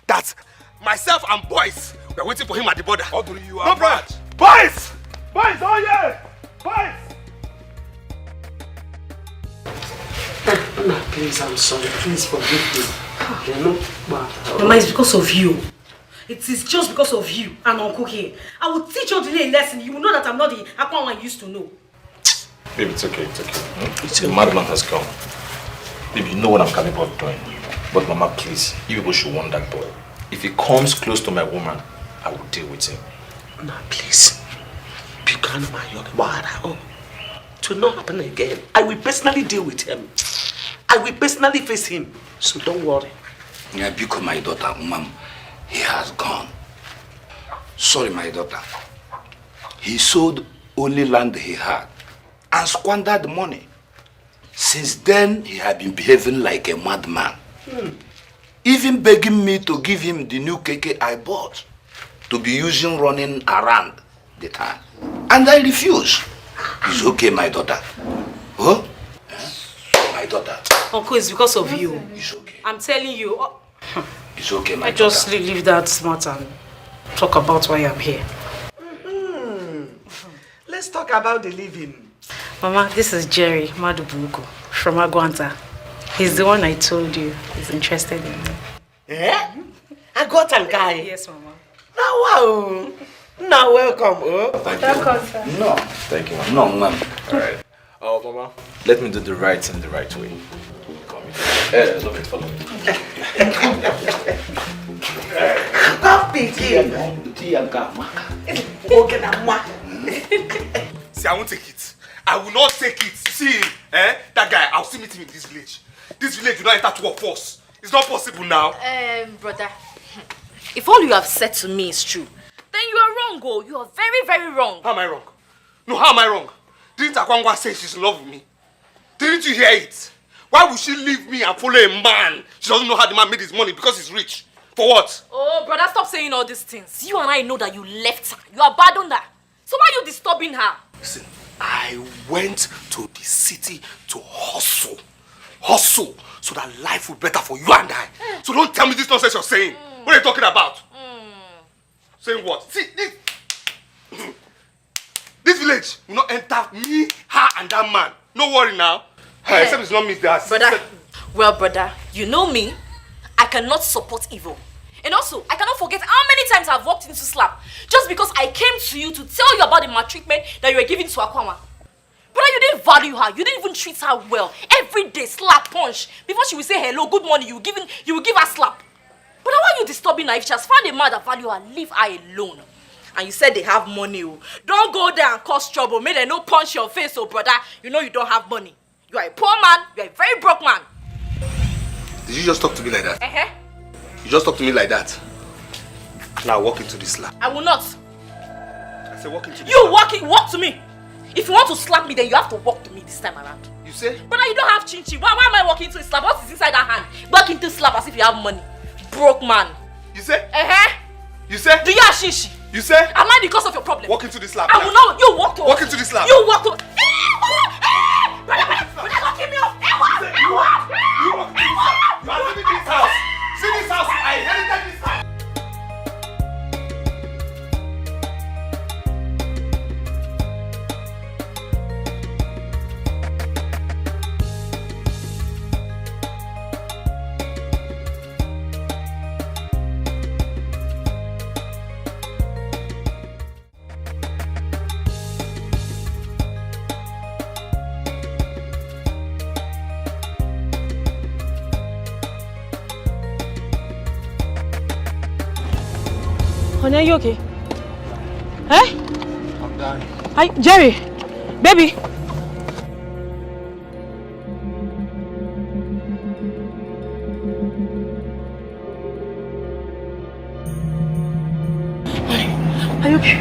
that myself and boys, we are waiting for him at the border. Audrey, you are mad. Boys! Boys, oh yeah! Boys! Anna, please, I'm sorry. Please forgive me. Mama, it's because of you. It is just because of you and Uncle here. I will teach you a lesson. You will know that I'm not the Akwanwa I used to know. Baby, it's okay, it's okay. The madman has come. Baby, you know what I'm capable of doing. But Mama, please, you people should warn that boy. If he comes close to my woman, I will deal with him. Now, please. Be calm, my young man. To not happen again. I will personally deal with him. I will personally face him. So don't worry. Yeah, because my daughter, Mom, he has gone. Sorry, my daughter. He sold only land he had and squandered the money. Since then, he had been behaving like a madman. Even begging me to give him the new keke I bought to be using running around the town. And I refuse. It's okay, my daughter. Huh? My daughter. Uncle, it's because of you. It's okay. I'm telling you. It's okay, my I daughter. just leave that smart and talk about why I'm here. Let's talk about the living. Mama, this is Jerry Madubuko from Aguanta. He's the one I told you is interested in me. Eh? Aguanta guy? Yes, Mama. Now, wow. Now, welcome. Thank you. Welcome, sir. No. Thank you, Mama. No, Mama. Alright. Oh, Mama, let me do the right thing the right way. Come here. Look at follow me. See, I won't take it. I will not take it. See him, that guy, I'll still meet him in this village. This village will not enter to a force. It's not possible now. Brother, if all you have said to me is true, then you are wrong, oh. You are very, very wrong. How am I wrong? No, how am I wrong? Didn't Akwangwa say she's in love with me? Didn't you hear it? Why would she leave me and follow a man? She doesn't know how the man made his money because he's rich. For what? Oh, brother, stop saying all these things. You and I know that you left her. You abandoned her. So why are you disturbing her? Listen, I went to the city to hustle. Hustle so that life will be better for you and I. So don't tell me this nonsense you're saying. What are you talking about? Saying what? See, this village will not enter me, her, and that man. No worry now. Hey. Except it's not me there. Brother, well, brother, you know me. I cannot support evil. And also, I cannot forget how many times I've walked into slap just because I came to you to tell you about the maltreatment that you were giving to Akwama. Brother, you didn't value her. You didn't even treat her well. Every day, slap, punch. Before she will say hello, good morning, you will give her slap. Brother, why are you disturbing her? If she has found a man that value her, leave her alone. And you said they have money. Oh. Don't go there and cause trouble. May they no punch your face, oh brother. You know you don't have money. You are a poor man. You are a very broke man. Did you just talk to me like that? You just talk to me like that? Now walk into this slap. I will not. I said walk into this You walk to me. If you want to slap me, then you have to walk to me this time around. You say? Brother, you don't have chin-chin. Why am I walking into a slap? What is inside that hand? Walk into slap as if you have money. Broke man. You say? You say? Do you have shishi? You say? Am I the cause of your problem? Walk into this slap. I will not. You walk to. Walk into this slap. You walk to. Brother, don't keep me up. You walk into this slap. You are living in this house. See this house? I inherited this house. Honey, are you okay? I'm dying. Hi, Jerry, baby. Are you okay?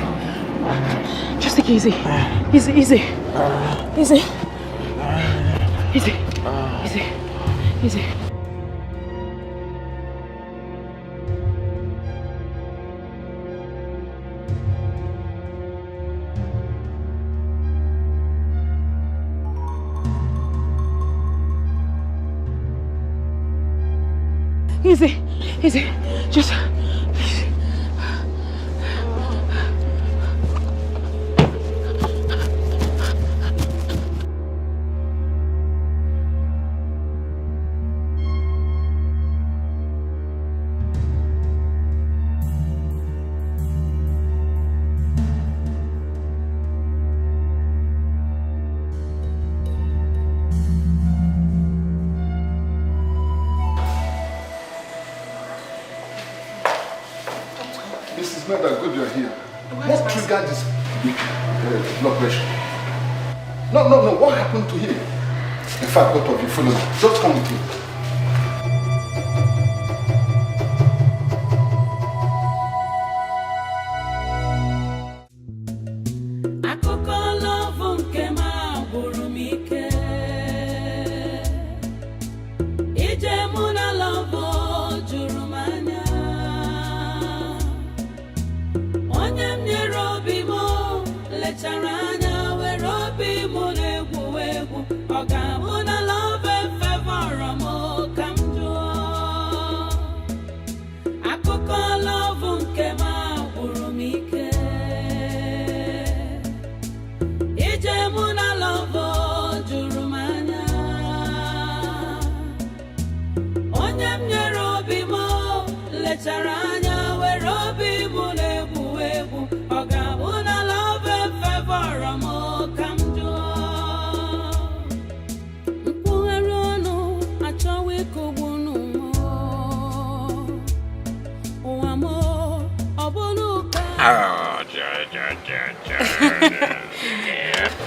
Just take it easy. Easy. Easy. Easy. Just... Mrs. Meda, good you're here. What triggered this blood pressure? No. What happened to him? In fact, both of you follow me. Just come with me.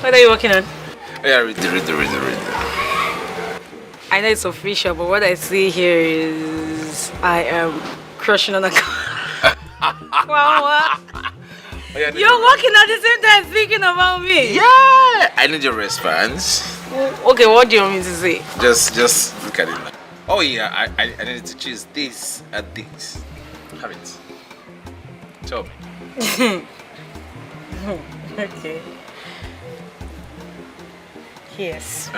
What are you working on? Yeah, read. I know it's official, but what I see here is I am crushing on a Wow. You're working at the same time thinking about me. Yeah, I need your response. Okay, what do you want me to say? Just look at it now. Oh yeah, I need to choose this and this. Have it. Tell me. Okay. Yes.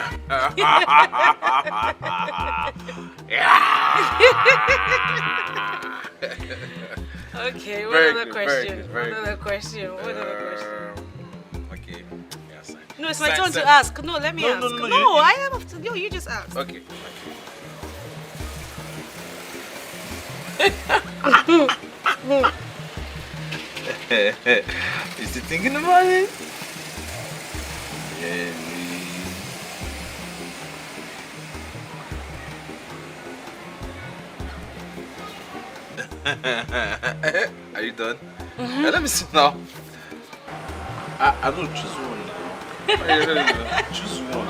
Okay, what other question? What other question? Okay. Yes. No, it's my turn to ask. No, let me ask. No, I have to. No, you just ask. Okay. Is he thinking about it? Yeah. Are you done? Let me sit now. I don't choose one now. Choose one.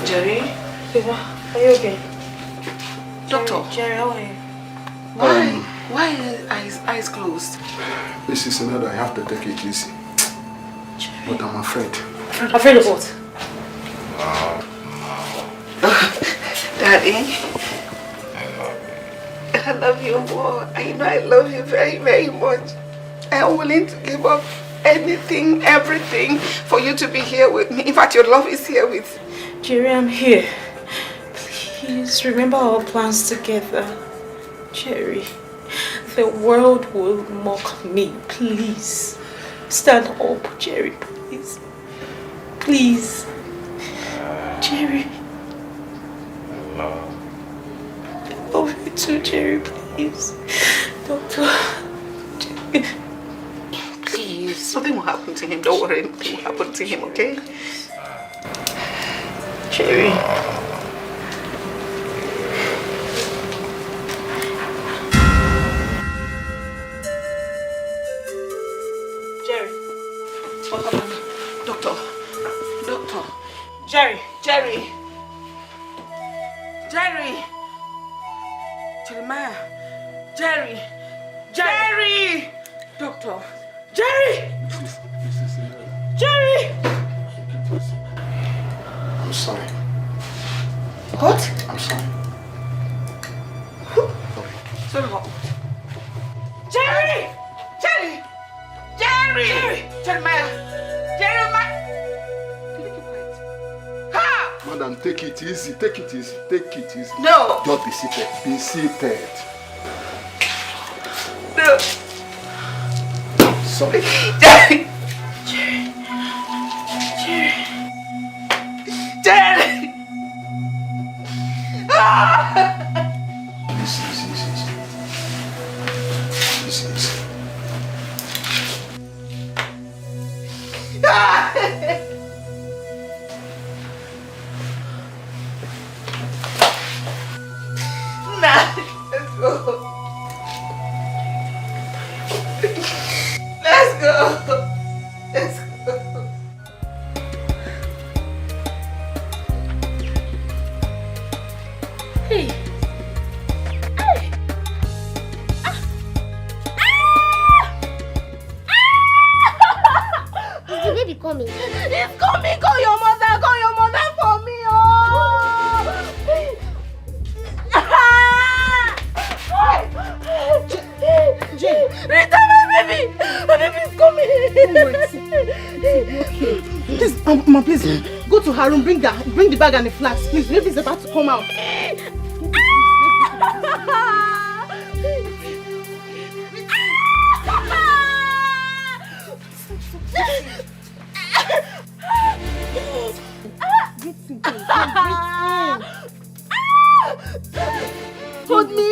Jerry? Are you okay? Doctor. Jerry, how are you? Why eyes closed? Mrs. Meda, I have to take it easy. But I'm afraid. Afraid of what? Daddy, I love you more. I know I love you very, very much. I am willing to give up anything, everything for you to be here with me. In fact, your love is here with me. Jerry, I'm here. Please remember our plans together. Jerry, the world will mock me. Please stand up, Jerry, please. Please. Jerry. I love you too, Jerry, please. Doctor. Jerry. Please, nothing will happen to him. Don't worry, nothing will happen to him, okay? Jerry. Jerry. What happened? Doctor. Jerry. Jerry. Jeremiah. Jerry. Doctor. Jerry. Mrs. Meda. Jerry. I'm sorry. What? I'm sorry. Sorry what? Jerry. Jeremiah. Madam, take it easy. Take it easy. No. Just be seated. Be seated. No. Sorry. Jerry. Hey. Is the baby coming? It's coming. Call your mother for me. Oh. Jane. Rita, my baby is coming. Please, Mama, please go to her room. Bring the bag and the flask. Please, the baby's about to come out. Hold me.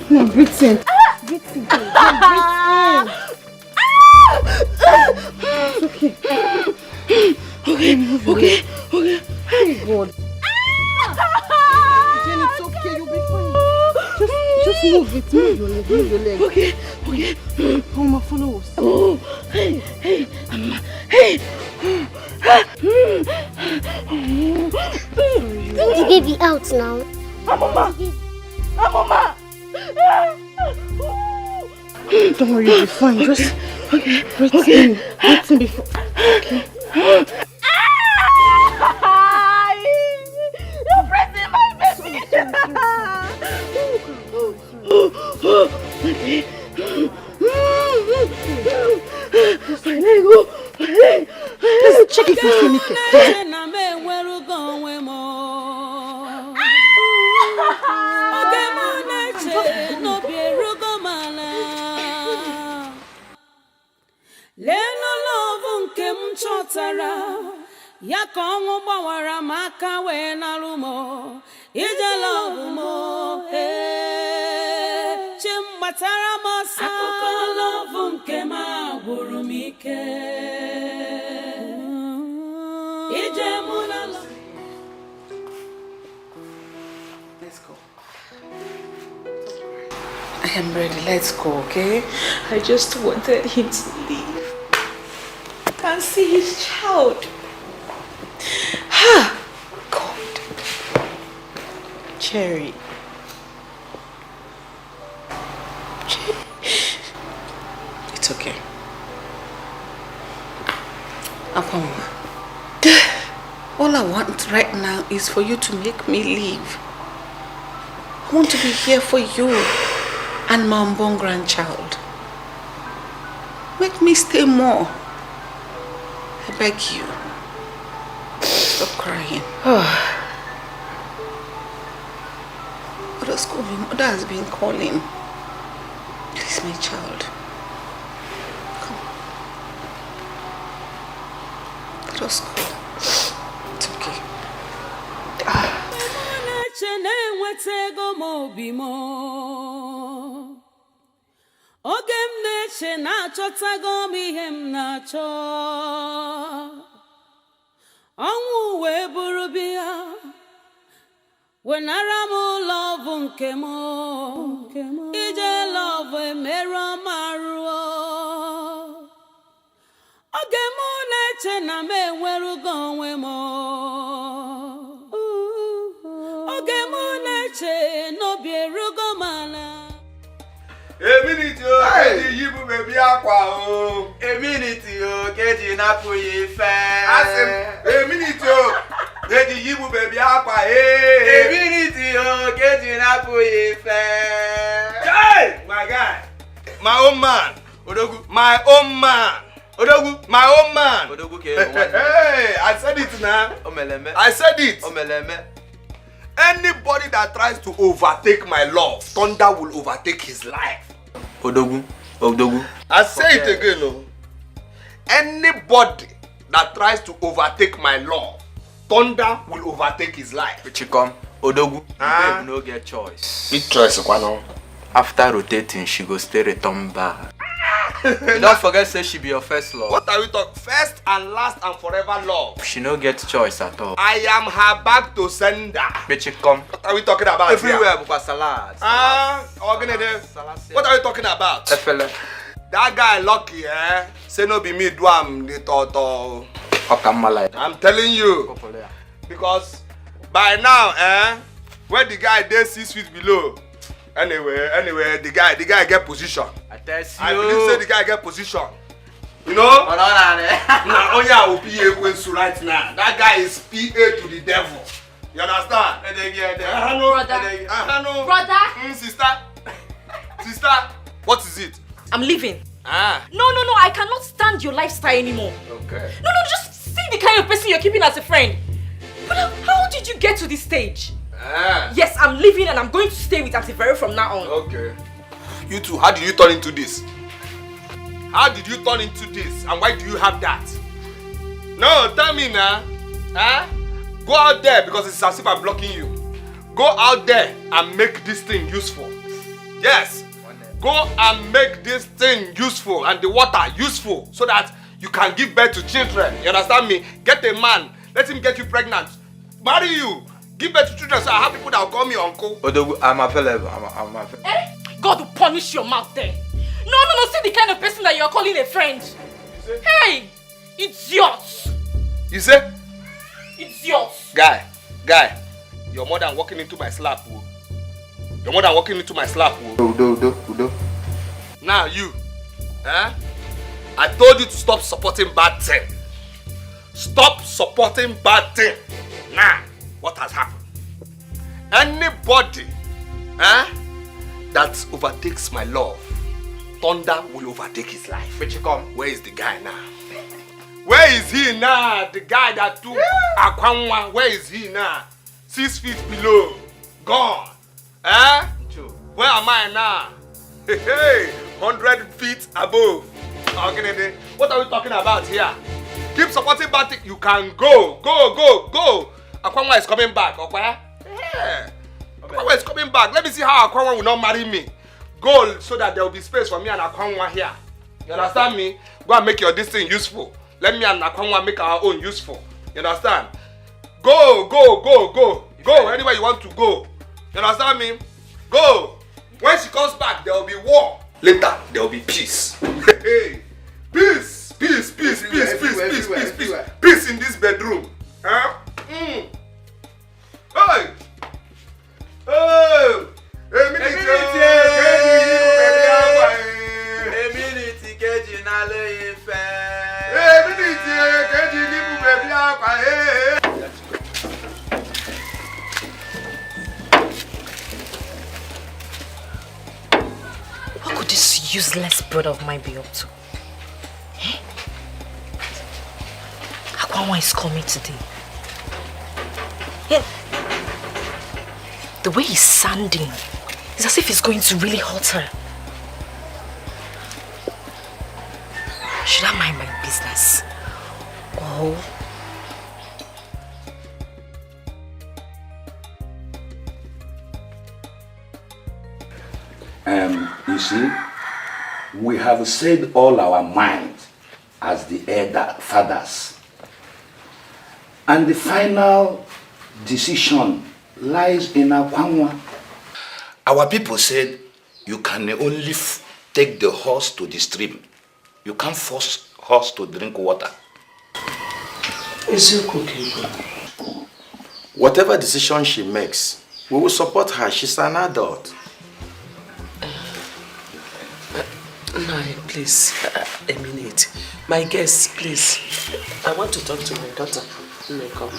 No, breathe in. Breathe in. It's okay. Okay. Thank God. Jane, it's okay. You'll be fine. Just move it. Move your leg. Okay. Mama, follow us. Oh, hey. Bring the baby out now. Mama. Don't worry, you'll be fine. Just breathe in before. Okay. You're pressing my baby. Let's check if you see me. Leno love nke m chọtara ya ka ọnwụ gbawara m aka wee narụ m ije love m chi m gbatara m ọsọ akụkọ love nke m agwụrụ m ike ije mụ na Let's go. I am ready. Let's go, okay? I just wanted him to leave. I can't see his child. God. Cherry. It's okay. Apama. All I want right now is for you to make me leave. I want to be here for you and my unborn grandchild. Make me stay more. I beg you. Stop crying. Mother's calling. Mother has been calling. Please, my child. Come. Let us go. It's okay. Oge m na-eche na-achọtago m ihe m na-achọ ọnwụ wee bụrụ bịa wenara m love nke m ije love emerụ m arụọ oge m na-eche na m enwerugo onwe m oge m na-eche n'obi erugo m ala A minute, Keji yibu baby aqua. A minute, Keji napuyi fair. A minute, Keji yibu baby aqua. A minute, Keji napuyi fair. Hey, my guy, my own man. Odogu, my own man. Odogu, my own man. Odogu, hey, I said it now. Omeleme. I said it. Omeleme. Anybody that tries to overtake my love, thunder will overtake his life. Odogu. I say it again, no. Anybody that tries to overtake my love, thunder will overtake his life. Chikom, Odogu, babe no get choice. Big choice, Kwano. After rotating, she go stay return back. Don't forget, say she be your first love. What are we talking? First and last and forever love. She no get choice at all. I am her back to sender. Chikom. What are we talking about? Everywhere, because salad. What are we talking about? Efele. That guy lucky, eh? Say no be me do am the toto. I'm telling you. Because by now, when the guy there 6 feet below, anyway, the guy get position. I believe say the guy get position. You know? Now only I will PA right now. That guy is PA to the devil. You understand? Brother. Sister, what is it? I'm leaving. No, I cannot stand your lifestyle anymore. Okay. No, just see the kind of person you're keeping as a friend. But how did you get to this stage? Yes, I'm leaving and I'm going to stay with Auntie Vero from now on. Okay. You two, how did you turn into this? How did you turn into this? And why do you have that? No, tell me now. Go out there because it's as if I'm blocking you. Go out there and make this thing useful. Yes. Go and make this thing useful and the water useful so that you can give birth to children. You understand me? Get a man. Let him get you pregnant. Marry you. Give birth to children so I have people that will call me uncle. I'm available. I'm available. God will punish your mouth there. No, see the kind of person that you're calling a friend. Hey, it's yours. You say? It's yours. Guy, you're more than walking into my slap. You're more than walking into my slap. Udo. Now you, I told you to stop supporting bad thing. Stop supporting bad thing. Now, what has happened? Anybody, that overtakes my love, thunder will overtake his life. But you come. Where is the guy now? Where is he now? The guy that took Akwanwa, where is he now? 6 feet below, gone. Where am I now? Hey, 100 feet above. Okay, what are we talking about here? Keep supporting Batik. You can go. Akwanwa is coming back. Okay? Yeah. Akwanwa is coming back. Let me see how Akwanwa will not marry me. Go so that there will be space for me and Akwanwa here. You understand me? Go and make your this thing useful. Let me and Akwanwa make our own useful. You understand? Go. Go anywhere you want to go. You understand me? Go. When she comes back, there will be war. Later, there will be peace. Hey, peace in this bedroom. Hey. What could this useless brother of mine be up to? Akwanwa is coming today. The way he's sounding is as if he's going to really hurt her. Should I mind my business? Oh. You see, we have said all our minds as the elder fathers. And the final decision lies in Akwanwa. Our people said you can only take the horse to the stream. You can't force horse to drink water. Is it okay? Whatever decision she makes, we will support her. She's an adult. No, please, a minute. My guest, please. I want to talk to my daughter. No, come.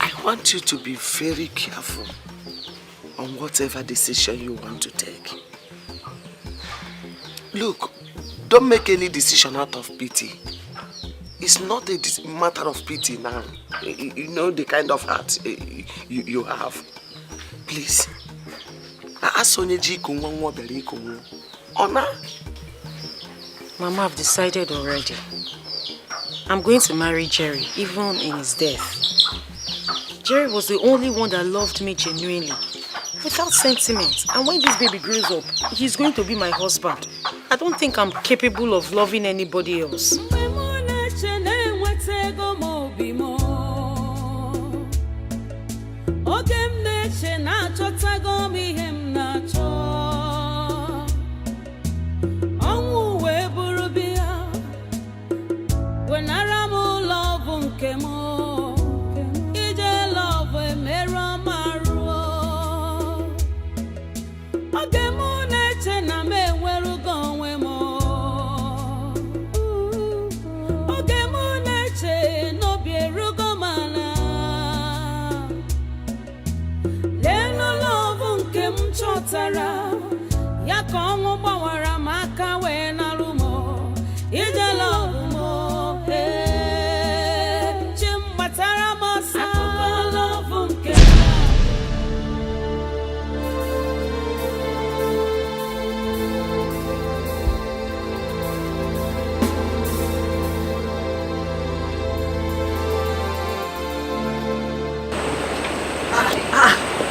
I want you to be very careful on whatever decision you want to take. Look, don't make any decision out of pity. It's not a matter of pity now. You know the kind of heart you have. Please. Mama, I've decided already. I'm going to marry Jerry, even in his death. Jerry was the only one that loved me genuinely, without sentiment. And when this baby grows up, he's going to be my husband. I don't think I'm capable of loving anybody else.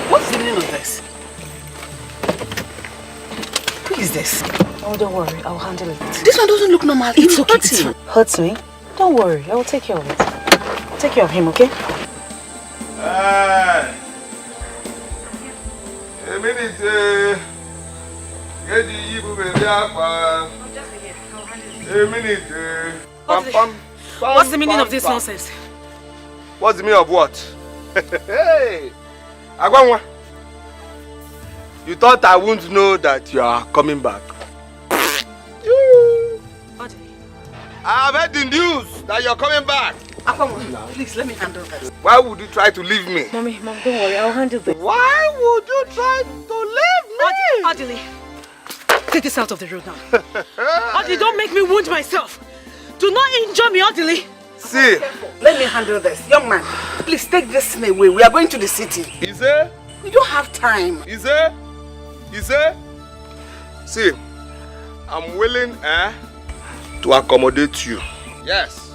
What's the meaning of this? Who is this? Oh, don't worry, I'll handle it. This one doesn't look normal. It's okay. It hurts me. Don't worry, I will take care of it. Take care of him, okay? A minute. Get the evil baby up. A minute. What's the meaning of this nonsense? What's the meaning of what? Hey! Agwanwa. You thought I wouldn't know that you are coming back. I have heard the news that you're coming back. Please, let me handle this. Why would you try to leave me? Mom, don't worry, I'll handle this. Why would you try to leave me? Adili, take this out of the road now. Adili, don't make me wound myself. Do not injure me, Adili. See. Let me handle this. Young man, please take this thing away. We are going to the city. Is it? We don't have time. Is it? Is it? See, I'm willing to accommodate you. Yes.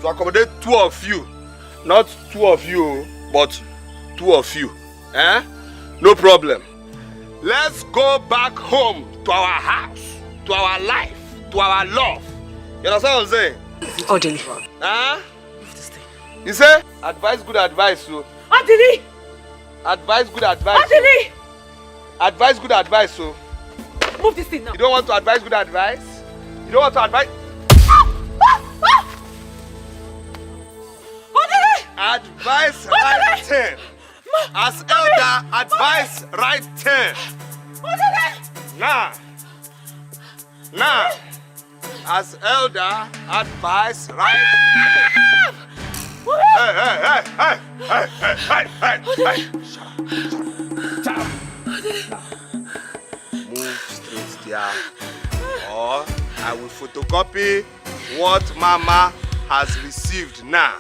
To accommodate two of you. Not two of you, but two of you. No problem. Let's go back home to our house, to our life, to our love. You understand what I'm saying? Odili. You say? Advice, good advice, so. Odili! Advice, good advice. Odili! Advice, good advice, so. Move this thing now. You don't want to advise good advice? You don't want to advise? Advice right turn. As elder, advice right turn. Nah. As elder, advice right turn. Hey. Shut up. Move straight there. Or I will photocopy what Mama has received now.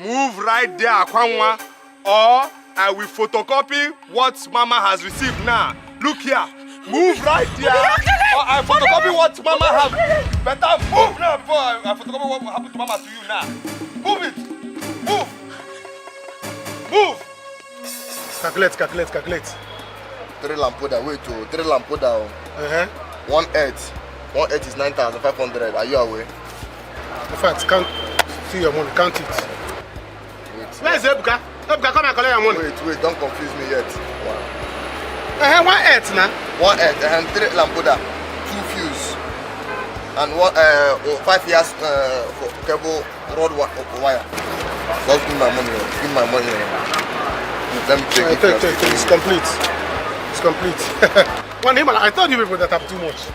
Move right there, Akwanwa, or I will photocopy what Mama has received now. Look here. Move right there, or I photocopy what Mama has. Better move now before I photocopy what happened to Mama to you now. Move it. Move. Calculate. 3 lampoda, wait, 3 lampoda. 1 8. 1 8 is 9,500. Are you aware? In fact, count. See your money. Count it. Where is Ebuka? Ebuka, come and collect your money. Wait, don't confuse me yet. 1 8 now. 1 8 and 3 lampoda, 2 fuse, and 5 years for cable rod wire. Just give my money. Let me take it. Take. It's complete. One name, I told you people that I'm too much.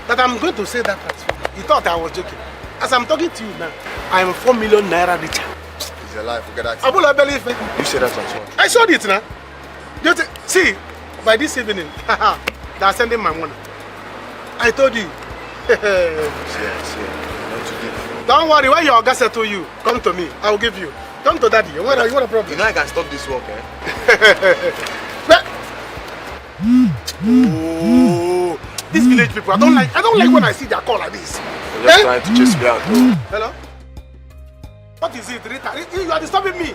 That I'm going to say that transfer. You thought I was joking. As I'm talking to you now, I am 4 million naira richer. It's your life, forget that. I will believe it. You said that transfer. I showed it now. See, by this evening, they are sending my money. I told you. Don't worry, when your guy said to you, come to me, I will give you. Come to daddy. You want a problem? You know I can stop this work, eh? Oh, these village people, I don't like when I see their call like this. You're just trying to chase me out, though. Hello? What is it, Rita? You are disturbing me.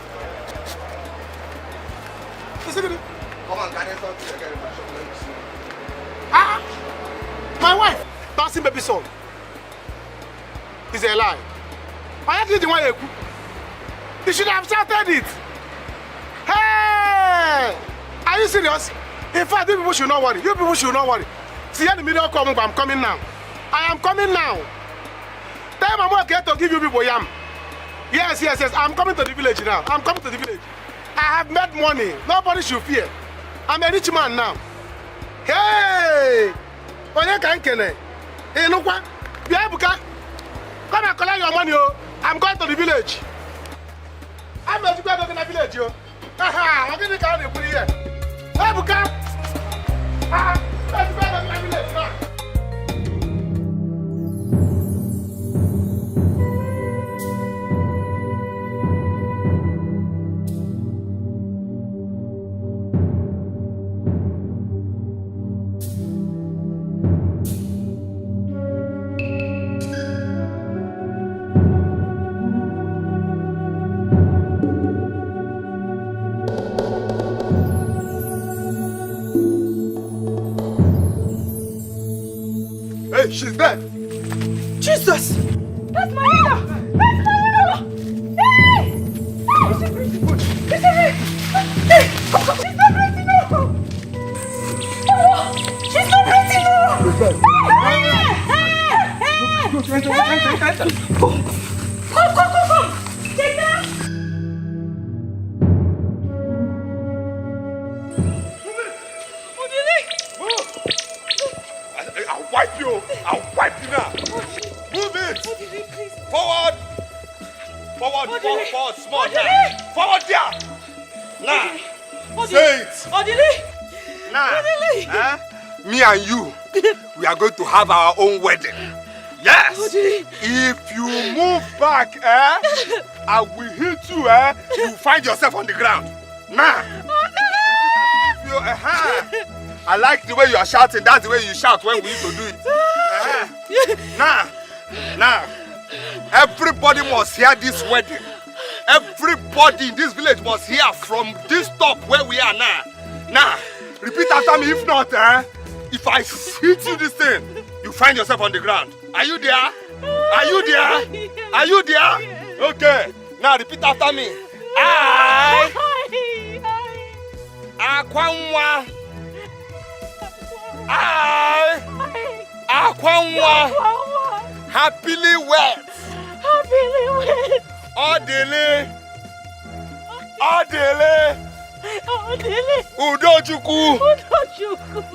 Come on, can I talk to you again in my shop? Let me see. My wife, bouncing baby son. Is a lie. I actually didn't want to. You should have started it. Hey! Are you serious? In fact, you people should not worry. You people should not worry. See, in the middle of coming, I'm coming now. I am coming now. Tell my mom to give you people yam. Yes. I'm coming to the village now. I'm coming to the village. I have made money. Nobody should fear. I'm a rich man now. Hey! Hey, look what? Come and collect your money, oh. I'm going to the village. I'm going to go to the village, yo. I'm going to go to the village. Hey, Buka! Let's go to the village now. Hey, she's dead. Jesus! That's Marina! That's Marina! Hey! She's breathing! Hey! She's not breathing now! She's not breathing now! Come! Take that! I'll wipe you. I'll wipe you now. Move it. Forward. Forward. Small now. Forward there. Now. Say it. Now. Me and you, we are going to have our own wedding. Yes. If you move back, I will hit you. You find yourself on the ground. Now. If you, I like the way you are shouting. That's the way you shout when we used to do it. Now, everybody must hear this wedding. Everybody in this village must hear from this top where we are now. Now, repeat after me. If not, if I hit you this thing, you find yourself on the ground. Are you there? Are you there? Are you there? Okay. Now repeat after me. Akwanwa. Akwanwa. Happily wed. Odele. Udochukwu.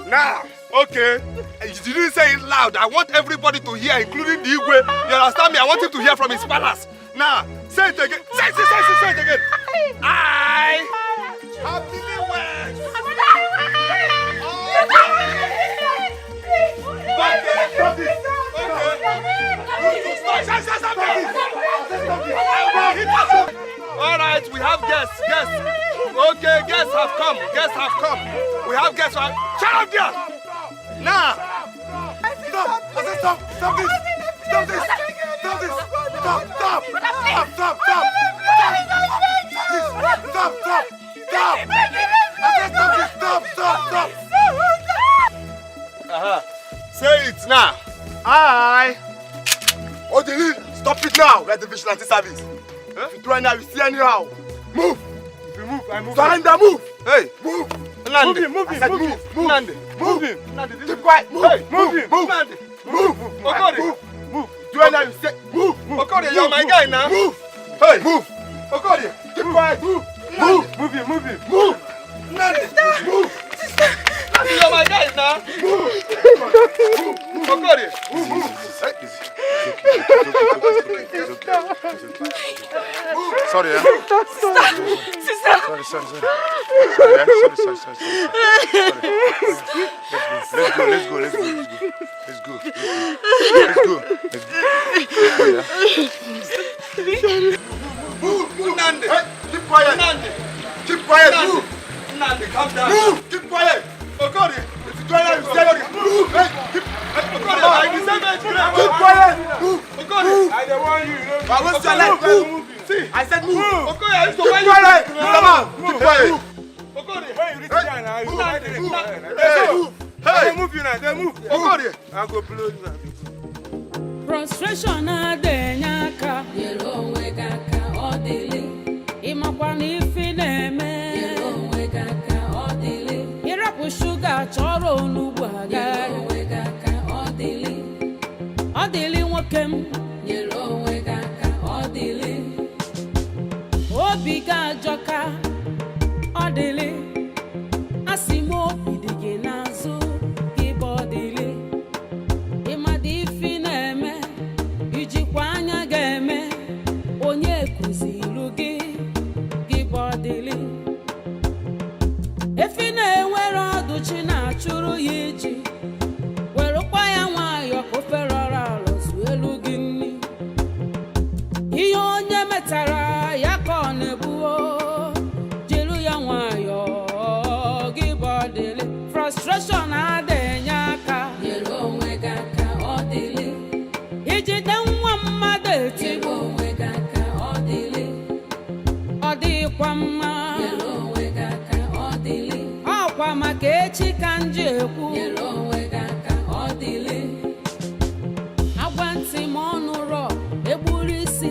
Now, okay. You didn't say it loud. I want everybody to hear, including the Igwe. You understand me? I want him to hear from his palace. Now, say it again. Say it again. I happily wed. Stop this. All right, we have guests. Okay, guests have come. We have guests. Shut up there. Now. Stop this. Say it now. Odili, stop it now. We're the vigilante service. If you try now, you see anyhow. Move. If you move, I move. Surrender, move. Hey, move. Move him. Move him. Keep quiet. Hey, move him. Move. Okode. Move. Do I now you say move. Okode, you're my guy now. Move. Hey, move. Okode, keep quiet. Move him. Move. Nandi, move. You're my guy now. Move. Okode. Move. Sorry, Sister. Sorry. Let's go. Move, Nandi. Keep quiet. Move. Nandi, calm down. Move. Keep quiet. Okode. If you try to move. Keep quiet. Move. Okode. I don't want you. I was telling you. See, I said move. Okode, I used to want you. Keep quiet. Keep quiet. Okode. you reach there now, you move you now, they move. Go there. I go blow you now. Frustration adenyaka yeronwe kaka odili imakwa n'ifi na-eme yeronwe kaka odili irapu sugar chọrọ onugbu aga yeronwe kaka odili odili nwoke m yeronwe kaka odili obi ga-ajọka odili asị m obi dị gị n'azụ ịbụ odili ịmadị ifi na-eme ijikwa anya ga-eme onye kụziru gị bụ ọdịlị efi na-enwere ọdụ chi na-achụrụ ya iji werekwa ya nwayọ ka ofere ọrụ ala zuelu gị nri ihe onye metara ya ka ọ na-ebuo jiri ya nwayọ gị bụ ọdịlị frustration adịghị aka nyere onwe gị aka ọdịlị ijide nwa mmadụ etigbu onwe gị aka ọdịlị ọ dịkwa mma nyere onwe gị aka ọdịlị ọkwa maka echi ka nji ekwu nyere onwe gị aka ọdịlị agwa ntị ma ọnụ rọ egburu isi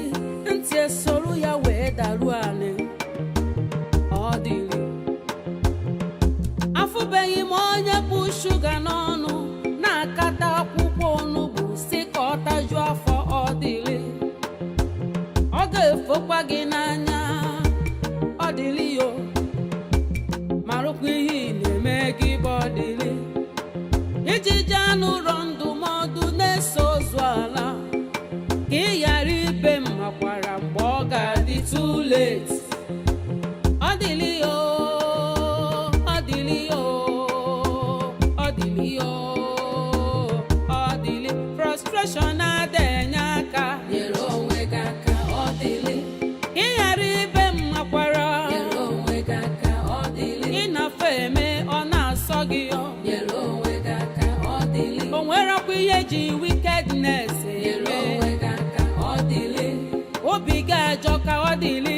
ntị esoro ya wee daruo anị ọdịlị afụbeghị m onye bụ shuga n'ọnụ na-akata akwụkwọ onugbu si ka ọ tajuo afọ ọdịlị ọ ga-efokwa gị n'anya ọdịlị yo marụkwa ihe ị na-eme gị bụ ọdịlị ijiji anụ ụrọ ndụmọdụ na-eso ozu ala ka ị ghara ibe mmakwara mgbe ọ ga-adị too late ọdịlị yo ọdịlị yo ọdịlị yo ọdịlị frustration adịghị aka nyere onwe gị aka ọdịlị ị ghara ibe mmakwara nyere onwe gị aka ọdịlị ịnafe eme ọ na-asọ gị ọ nyere onwe gị aka ọdịlị o nwerekwa ihe ji wickedness nyere onwe gị aka ọdịlị obi ga-ajọ ka ọdịlị